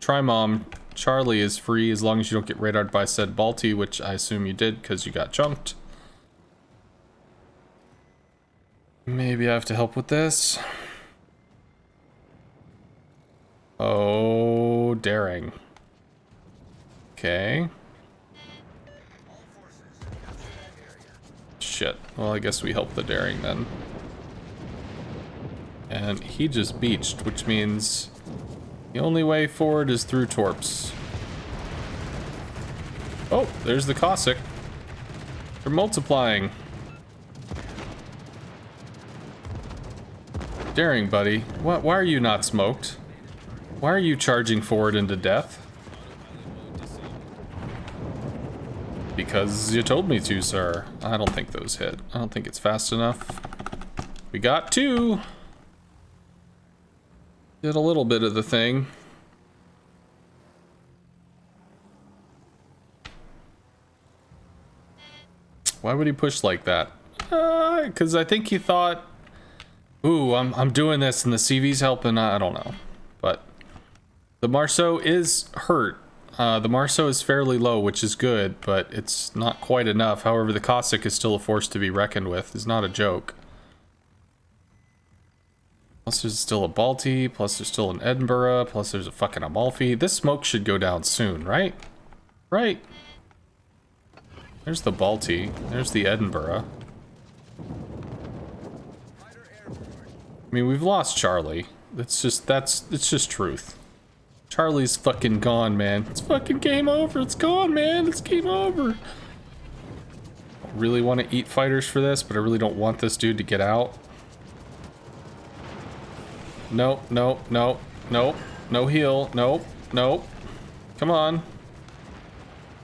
Trimom, Charlie is free as long as you don't get radared by said Balti, which I assume you did because you got junked. Maybe I have to help with this. Oh, daring. Okay. Shit. Well, I guess we help the daring then. And he just beached, which means the only way forward is through torps. Oh, there's the Cossack. They're multiplying. Daring, buddy. Why are you not smoked? Why are you charging forward into death? Because you told me to, sir. I don't think those hit. I don't think it's fast enough. We got two. Did a little bit of the thing. Why would he push like that? Because I think he thought, ooh, I'm doing this and the CV's helping. I don't know. But the Marceau is hurt. The Marceau is fairly low, which is good, but it's not quite enough. However, the Cossack is still a force to be reckoned with. It's not a joke. Plus there's still a Balti, plus there's still an Edinburgh, plus there's a fucking Amalfi. This smoke should go down soon, right? Right. There's the Balti. There's the Edinburgh. I mean, we've lost Charlie. It's just truth. Charlie's fucking gone, man. It's fucking game over. It's gone, man. It's game over. I really want to eat fighters for this, but I really don't want this dude to get out. Nope, nope, nope, nope. No heal. Nope, nope. Come on.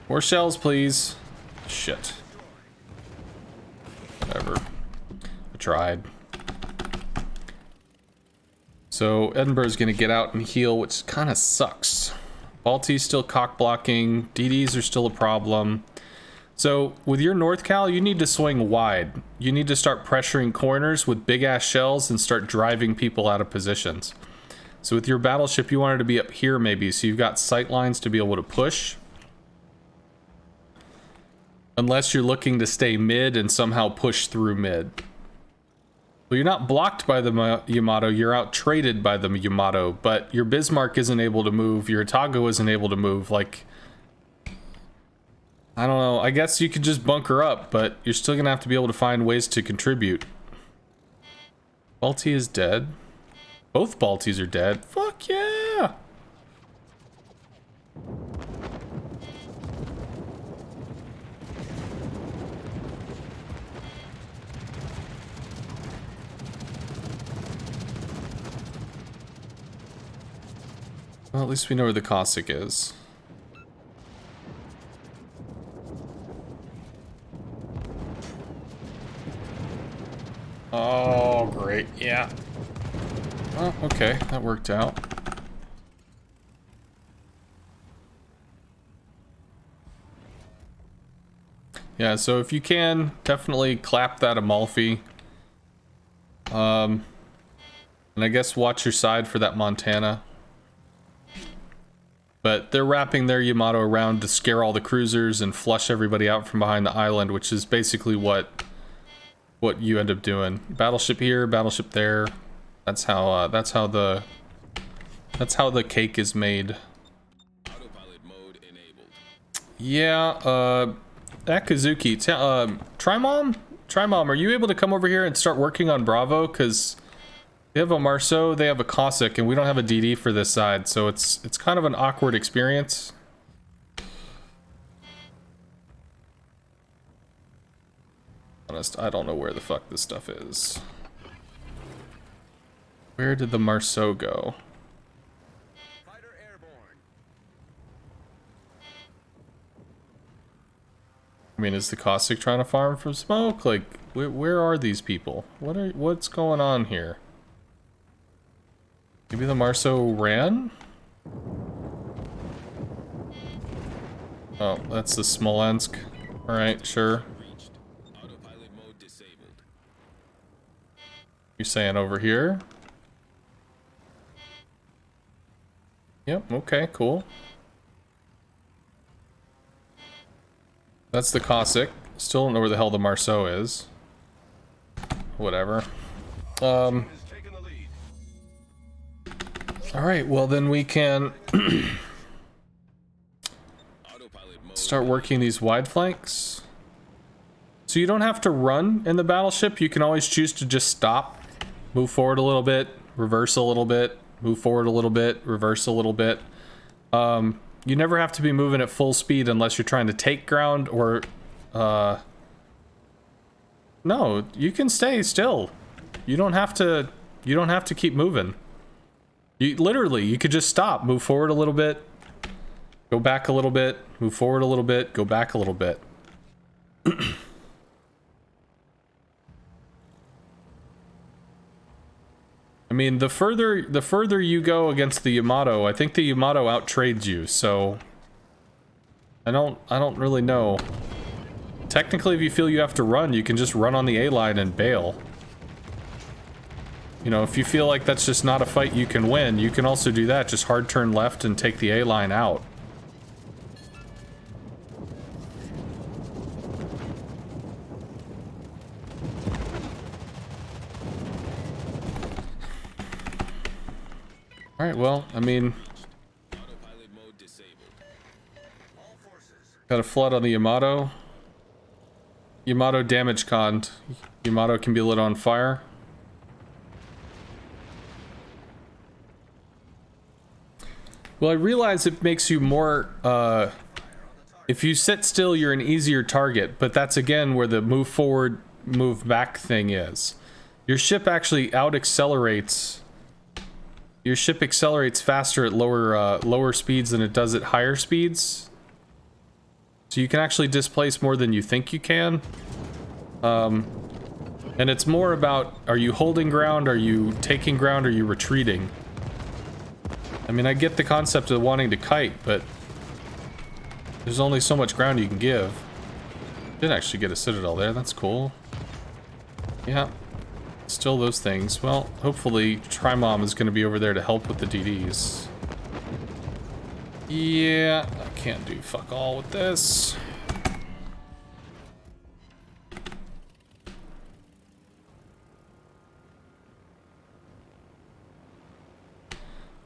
More shells, please. Shit. Whatever. I tried. So Edinburgh's gonna get out and heal, which kind of sucks. Balti's still cock blocking. DDs are still a problem. So with your North Cal, you need to swing wide. You need to start pressuring corners with big ass shells and start driving people out of positions. So with your battleship, you want it to be up here maybe, so you've got sight lines to be able to push. Unless you're looking to stay mid and somehow push through mid. Well, you're not blocked by the Yamato, you're out traded by the Yamato, but your Bismarck isn't able to move, your Otago isn't able to move, like... I don't know, I guess you could just bunker up, but you're still gonna have to be able to find ways to contribute. Balti is dead. Both Baltis are dead. Fuck yeah! Well, at least we know where the Cossack is. Oh, great. Yeah. Oh, okay. That worked out. Yeah, so if you can, definitely clap that Amalfi. And I guess watch your side for that Montana. But they're wrapping their Yamato around to scare all the cruisers and flush everybody out from behind the island, which is basically what you end up doing. Battleship here, battleship there. That's how the cake is made. Autopilot mode enabled. Yeah, Akazuki, Trimom, are you able to come over here and start working on Bravo? Because they have a Marceau, they have a Cossack, and we don't have a DD for this side, so it's kind of an awkward experience. Honest, I don't know where the fuck this stuff is. Where did the Marceau go? Fighter airborne. I mean, is the Cossack trying to farm from smoke? Like, Where are these people? What's going on here? Maybe the Marceau ran? Oh, that's the Smolensk. Alright, sure. Reached. Autopilot mode disabled. You're saying over here? Yep, okay, cool. That's the Cossack. Still don't know where the hell the Marceau is. Whatever. Has taken the lead. Alright, well then we can Autopilot mode. start working these wide flanks. So you don't have to run in the battleship, you can always choose to just stop, move forward a little bit, reverse a little bit, move forward a little bit, reverse a little bit. You never have to be moving at full speed unless you're trying to take ground or no, you can stay still. You don't have to keep moving. You literally, you could just stop, move forward a little bit, go back a little bit, move forward a little bit, go back a little bit. I mean, the further you go against the Yamato, I think the Yamato outtrades you, so I don't really know. Technically, if you feel you have to run, you can just run on the A line and bail. You know, if you feel like that's just not a fight you can win, you can also do that. Just hard turn left and take the A line out. Alright, well, I mean, Autopilot mode disabled. All forces. got a flood on the Yamato. Yamato damage conned. Yamato can be lit on fire. Well, I realize it makes you more, if you sit still, you're an easier target, but that's again where the move forward, move back thing is. Your ship actually out-accelerates. Your ship accelerates faster at lower speeds than it does at higher speeds. So you can actually displace more than you think you can. And it's more about, are you holding ground, are you taking ground, are you retreating? I mean, I get the concept of wanting to kite, but there's only so much ground you can give. Did actually get a Citadel there, that's cool. Yeah, still those things. Well, hopefully Trimom is going to be over there to help with the DDs. Yeah, I can't do fuck all with this.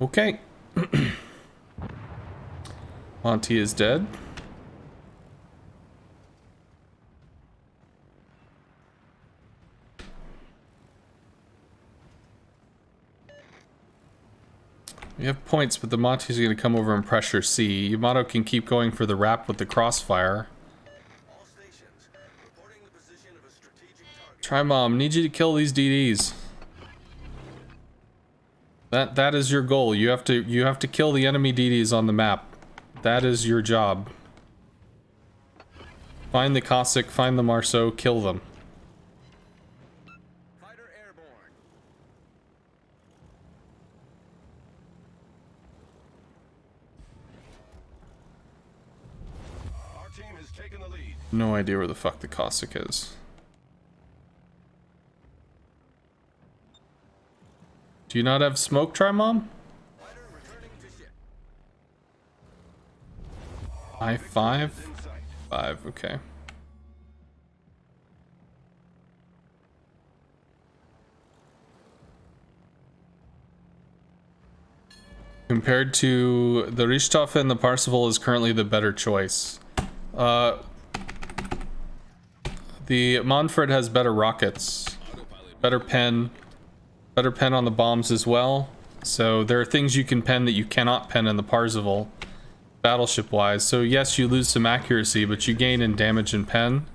Okay. Monty is dead. We have points, but the Monty's going to come over and pressure C. Yamato can keep going for the wrap with the crossfire. All stations. Reporting the position of a strategic target. Trimom, need you to kill these DDs. That is your goal. You have to kill the enemy DDs on the map. That is your job. Find the Cossack, find the Marceau, kill them. Fighter airborne. Our team has taken the lead. No idea where the fuck the Cossack is. Do you not have smoke, Trimom? Fighter returning to ship. I-5? In sight. 5, okay. Compared to the Richthofen, the Parsifal is currently the better choice. The Manfred has better rockets, better pen on the bombs as well. So there are things you can pen that you cannot pen in the Parzival, battleship wise. So yes, you lose some accuracy, but you gain in damage and pen.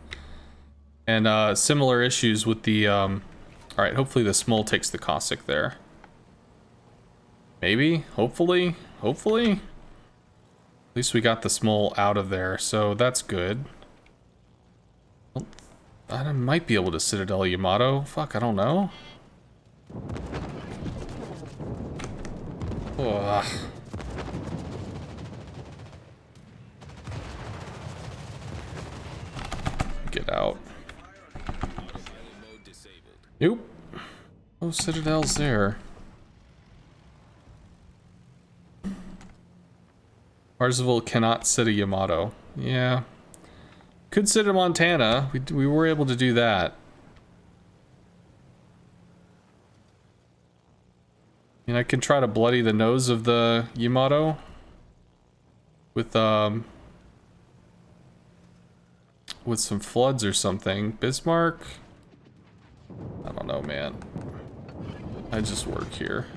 And similar issues with the alright, hopefully the Smol takes the Cossack there. Maybe, hopefully. At least we got the Smol out of there, so that's good. I might be able to Citadel Yamato. Fuck, I don't know. Ugh. Get out. Nope. Oh, Citadel's there. Parzival cannot sit a Yamato. Yeah. Could sit a Montana. We were able to do that. And I can try to bloody the nose of the Yamato with some floods or something. Bismarck? I don't know, man. I just work here.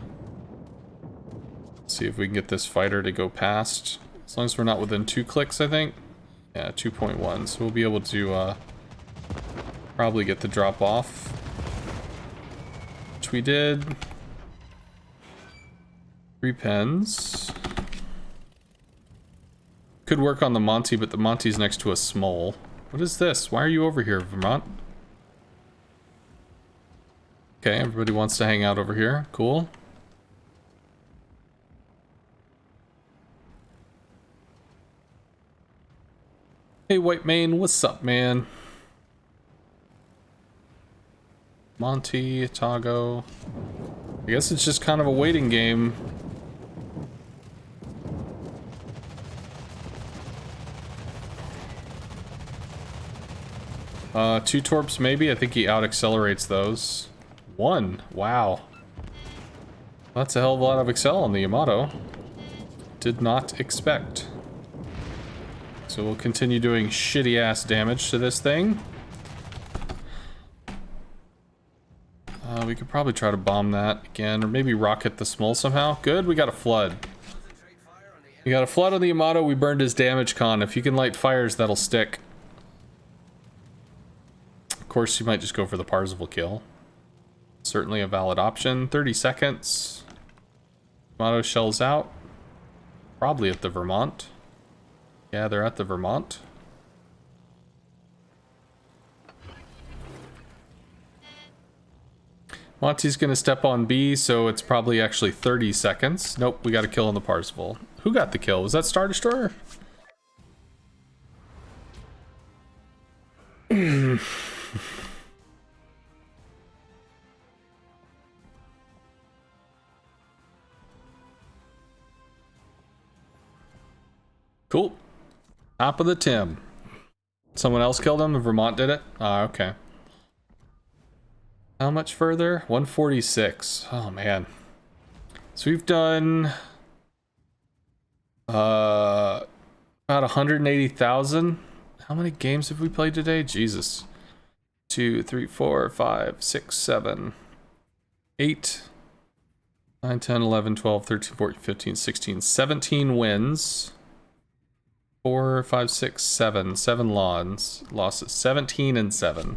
See if we can get this fighter to go past. As long as we're not within 2 clicks, I think. Yeah, 2.1. So we'll be able to probably get the drop off. Which we did. 3 pens. Could work on the Monty, but the Monty's next to a Small. What is this? Why are you over here, Vermont? Okay, everybody wants to hang out over here. Cool. Hey, White Mane, what's up, man? Monty, Tago. I guess it's just kind of a waiting game. Two torps maybe? I think he out-accelerates those. 1. Wow. That's a hell of a lot of Excel on the Yamato. Did not expect. So we'll continue doing shitty-ass damage to this thing. We could probably try to bomb that again, or maybe rocket the Small somehow. Good, we got a flood. We got a flood on the Yamato, we burned his damage con. If you can light fires, that'll stick. Of course, you might just go for the Parzival kill. Certainly a valid option. 30 seconds. Yamato shells out. Probably at the Vermont. Yeah, they're at the Vermont. Monty's gonna step on B, so it's probably actually 30 seconds. Nope, we got a kill on the Parzival. Who got the kill? Was that Star Destroyer? Cool. Top of the Tim. Someone else killed him? Vermont did it? Ah, okay. How much further? 146. Oh, man. So we've done... about 180,000. How many games have we played today? Jesus. 2, 3, 4, 5, 6, 7, 8, 9, 10, 11, 12, 13, 14, 15, 16, 17 wins. 4, 5, 6, 7. 7 losses. 17 and 7.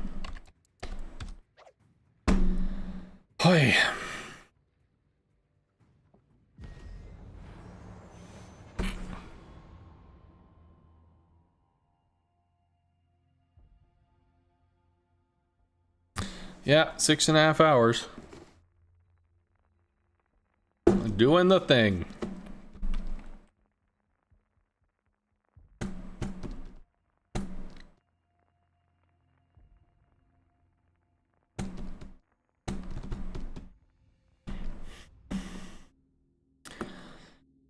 Hoy. Yeah, 6.5 hours. Doing the thing.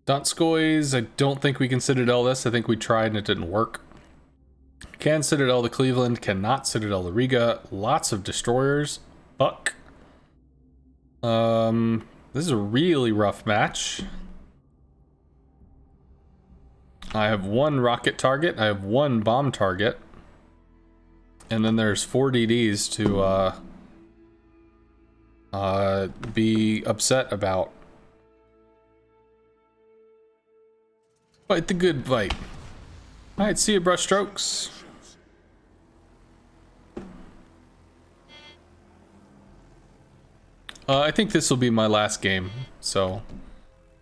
Donskoys, I don't think we can Citadel this. I think we tried and it didn't work. Can Citadel the Cleveland, cannot Citadel the Riga. Lots of destroyers. Fuck. This is a really rough match. I have 1 rocket target. I have 1 bomb target. And then there's 4 DDs to be upset about. Fight the good fight. Alright, see you, brush strokes. I think this will be my last game, so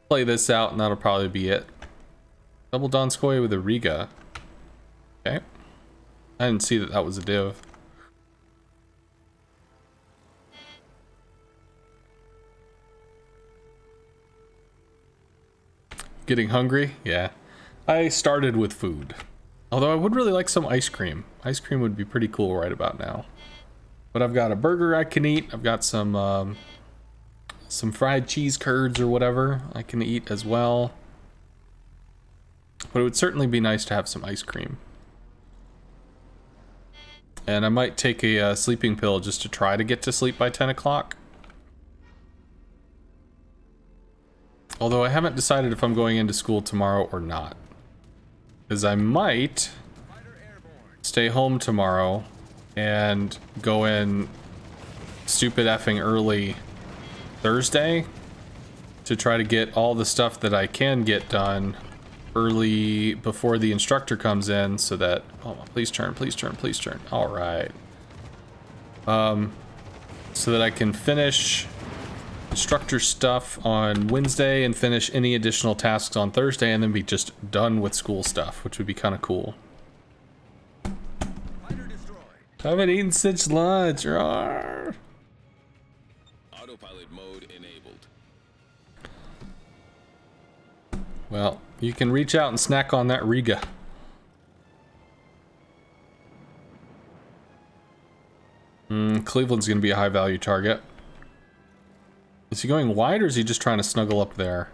play this out and that'll probably be it. Double Donskoy with a Riga. Okay. I didn't see that that was a div. Getting hungry? Yeah. I started with food. Although I would really like some ice cream. Ice cream would be pretty cool right about now. But I've got a burger I can eat. I've got some fried cheese curds or whatever I can eat as well. But it would certainly be nice to have some ice cream. And I might take a sleeping pill just to try to get to sleep by 10 o'clock. Although I haven't decided if I'm going into school tomorrow or not. Because I might stay home tomorrow and go in stupid effing early Thursday to try to get all the stuff that I can get done early before the instructor comes in so that... Oh, please turn, please turn, please turn. All right. So that I can finish instructor stuff on Wednesday and finish any additional tasks on Thursday and then be just done with school stuff, which would be kind of cool. I haven't eaten since lunch. Rawr. Autopilot mode enabled. Well, you can reach out and snack on that Riga. Cleveland's going to be a high value target. Is he going wide or is he just trying to snuggle up there?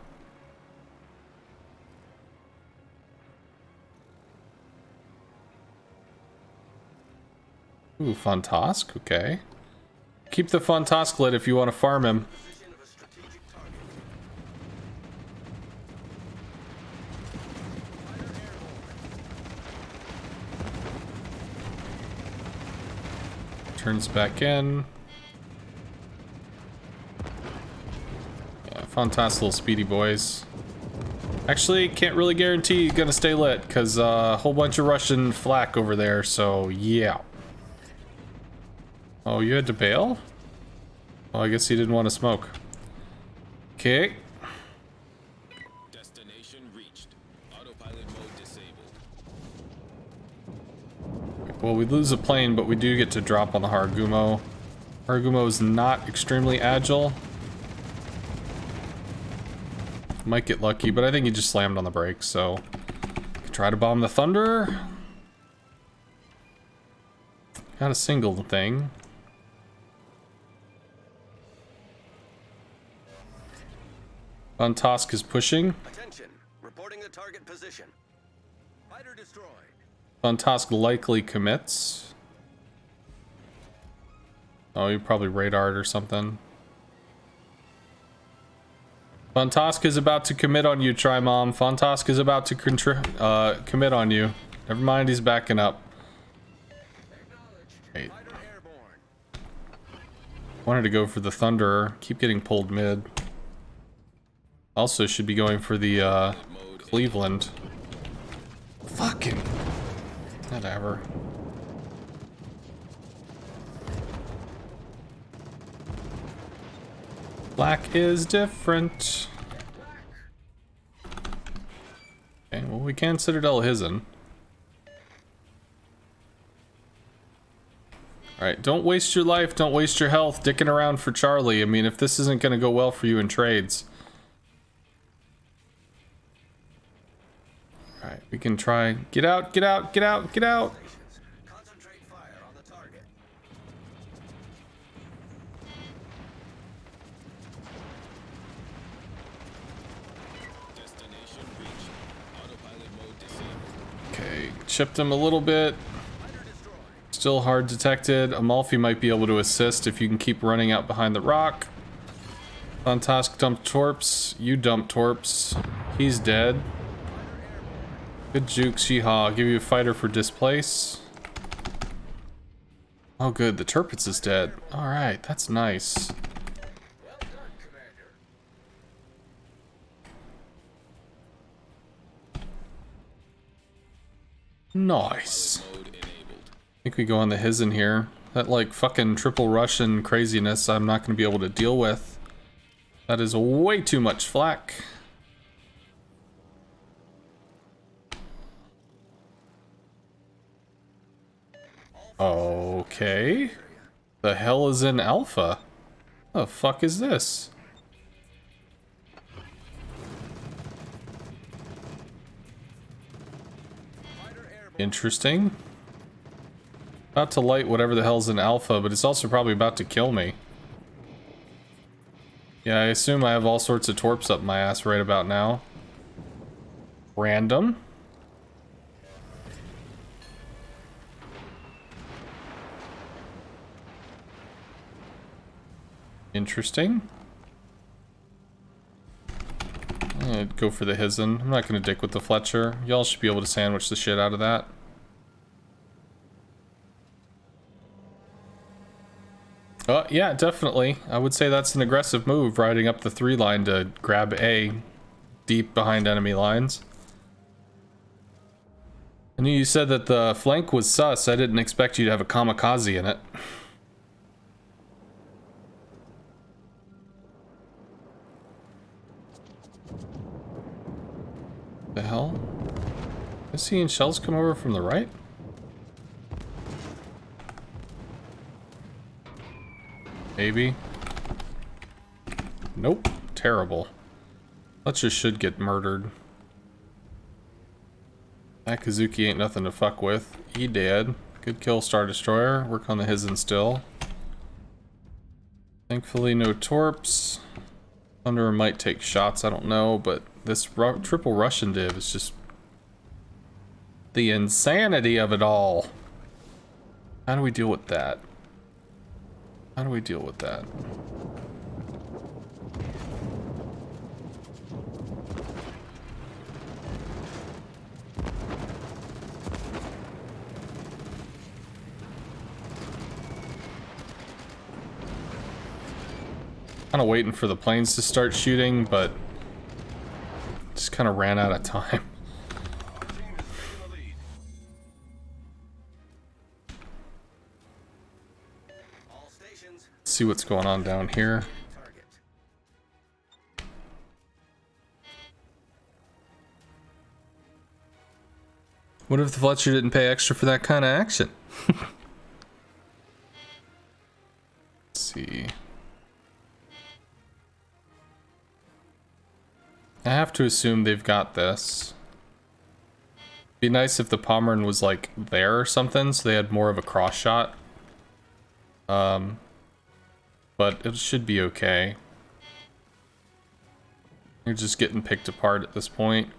Ooh, Fontask, okay. Keep the Fontask lit if you want to farm him. Turns back in. Yeah, Fontask little speedy boys. Actually, can't really guarantee he's gonna stay lit, because a whole bunch of Russian flak over there, so yeah. Oh, you had to bail? Well, I guess he didn't want to smoke. Okay. Destination reached. Autopilot mode disabled. Well, we lose a plane, but we do get to drop on the Haragumo. Haragumo is not extremely agile. Might get lucky, but I think he just slammed on the brakes, so... Try to bomb the Thunder. Got a single thing. Fontask is pushing. Attention. Reporting the target position. Fighter destroyed. Fontask likely commits. Oh, you probably radared or something. Fontask is about to commit on you, Trimom. Fontask is about to commit on you. Never mind, he's backing up. Wait. Fighter airborne. Wanted to go for the Thunderer. Keep getting pulled mid. Also should be going for the Cleveland. Fucking whatever. Black is different. Okay, well we can Citadel his'n. Alright, don't waste your life, don't waste your health dicking around for Charlie. I mean, if this isn't gonna go well for you in trades. Alright, we can try. Get out, get out, get out, get out! Concentrate fire on the target. Destination reached. Autopilot mode disabled. Okay, chipped him a little bit. Still hard detected. Amalfi might be able to assist if you can keep running out behind the rock. Fontask dumped Torps. You dumped Torps. He's dead. Good juke, Shiha. I'll give you a fighter for displace. Oh good, the Turpitz is dead. Alright, that's nice. Well done, Commander. Nice. Mode enabled. I think we go on the his'n here. That like fucking triple Russian craziness I'm not going to be able to deal with. That is way too much flak. Okay. The hell is in Alpha? The fuck is this? Interesting. About to light whatever the hell's in alpha, but it's also probably about to kill me. Yeah, I assume I have all sorts of torps up my ass right about now. Random. Interesting. I'd go for the Hizen. I'm not gonna dick with the Fletcher. Y'all should be able to sandwich the shit out of that. Yeah, definitely. I would say that's an aggressive move, riding up the 3 line to grab A deep behind enemy lines. I knew you said that the flank was sus. I didn't expect you to have a kamikaze in it. The hell? I'm seeing shells come over from the right? Maybe. Nope. Terrible. Fletcher should get murdered. That Kazuki ain't nothing to fuck with. He dead. Good kill, Star Destroyer. Work on the Hizen still. Thankfully, no torps. Thunderer might take shots, I don't know, but this triple Russian div is just the insanity of it all. How do we deal with that? How do we deal with that? Kind of waiting for the planes to start shooting, but just kind of ran out of time. See what's going on down here. What if the Fletcher didn't pay extra for that kind of action? Let's see. I have to assume they've got this. Be nice if the Pommern was like there or something, so they had more of a cross shot. But it should be okay. You're just getting picked apart at this point.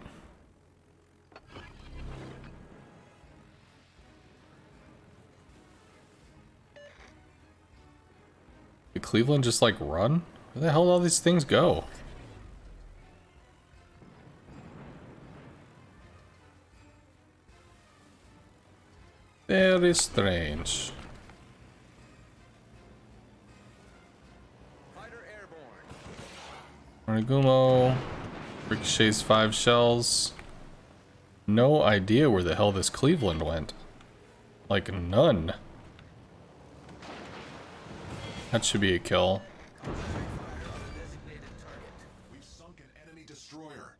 Did Cleveland just like run? Where the hell did all these things go? Very strange. Morigumo ricochets 5 shells. No idea where the hell this Cleveland went. Like, none. That should be a kill. We've sunk an enemy destroyer.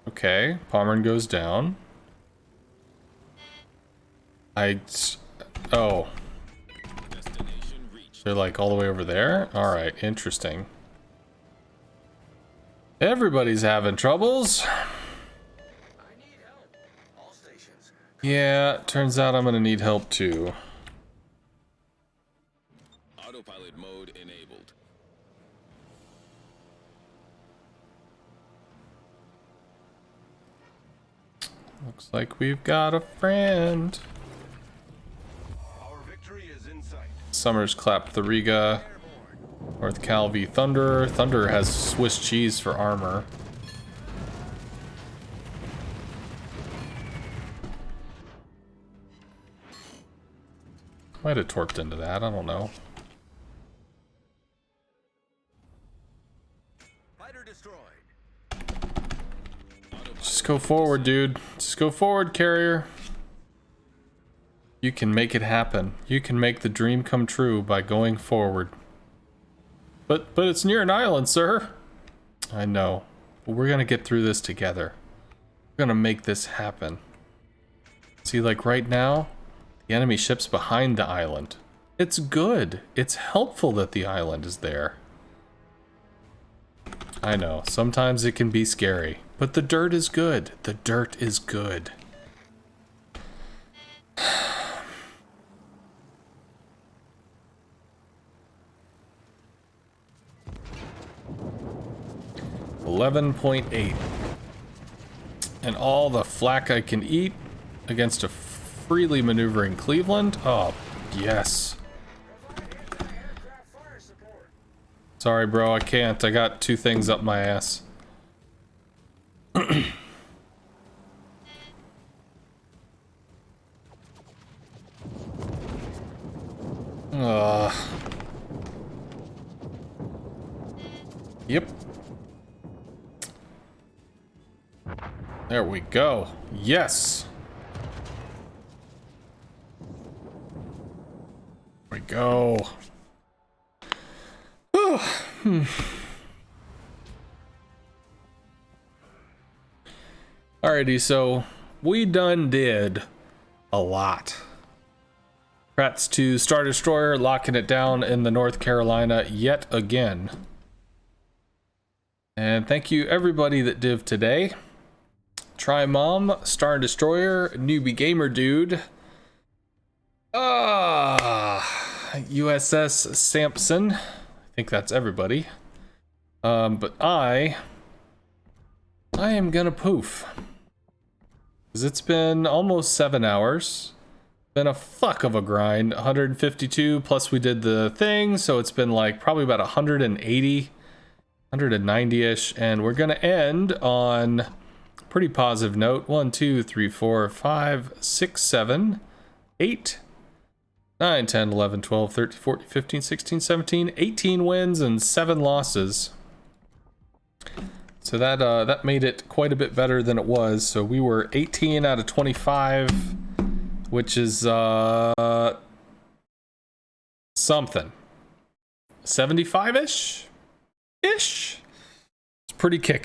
Okay, Pommern goes down. Oh. Destination reached. They're like all the way over there? Alright, interesting. Everybody's having troubles. I need help. All stations. Yeah, turns out I'm gonna need help too. Autopilot mode enabled. Looks like we've got a friend. Our victory is in sight. Summers clapped the Riga. North Cal v Thunder. Thunder has Swiss cheese for armor. Might have torped into that, I don't know. Fighter destroyed. Just go forward, dude. Just go forward, carrier. You can make it happen. You can make the dream come true by going forward. But it's near an island, sir. I know. But we're gonna get through this together. We're gonna make this happen. See, like right now, the enemy ship's behind the island. It's good. It's helpful that the island is there. I know, sometimes it can be scary, but the dirt is good. The dirt is good. $11.8. And all the flack I can eat against a freely maneuvering Cleveland. Oh, yes. Sorry, bro, I can't. I got 2 things up my ass. Yep. There we go. Yes. There we go. Alrighty, so we done did a lot. Congrats to Star Destroyer locking it down in the North Carolina yet again. And thank you everybody that div today. Try Mom, Star Destroyer, Newbie Gamer Dude, USS Sampson. I think that's everybody. But I am gonna poof. 'Cause it's been almost 7 hours. Been a fuck of a grind. 152 plus we did the thing, so it's been like probably about 180, 190-ish, and we're gonna end on a pretty positive note. 1, 2, 3, 4, 5, 6, 7, 8, 9, 10, 11, 12, 13, 14, 15, 16, 17, 18 wins and 7 losses. So that made it quite a bit better than it was. So we were 18 out of 25, which is something. 75-ish? It's pretty kicking.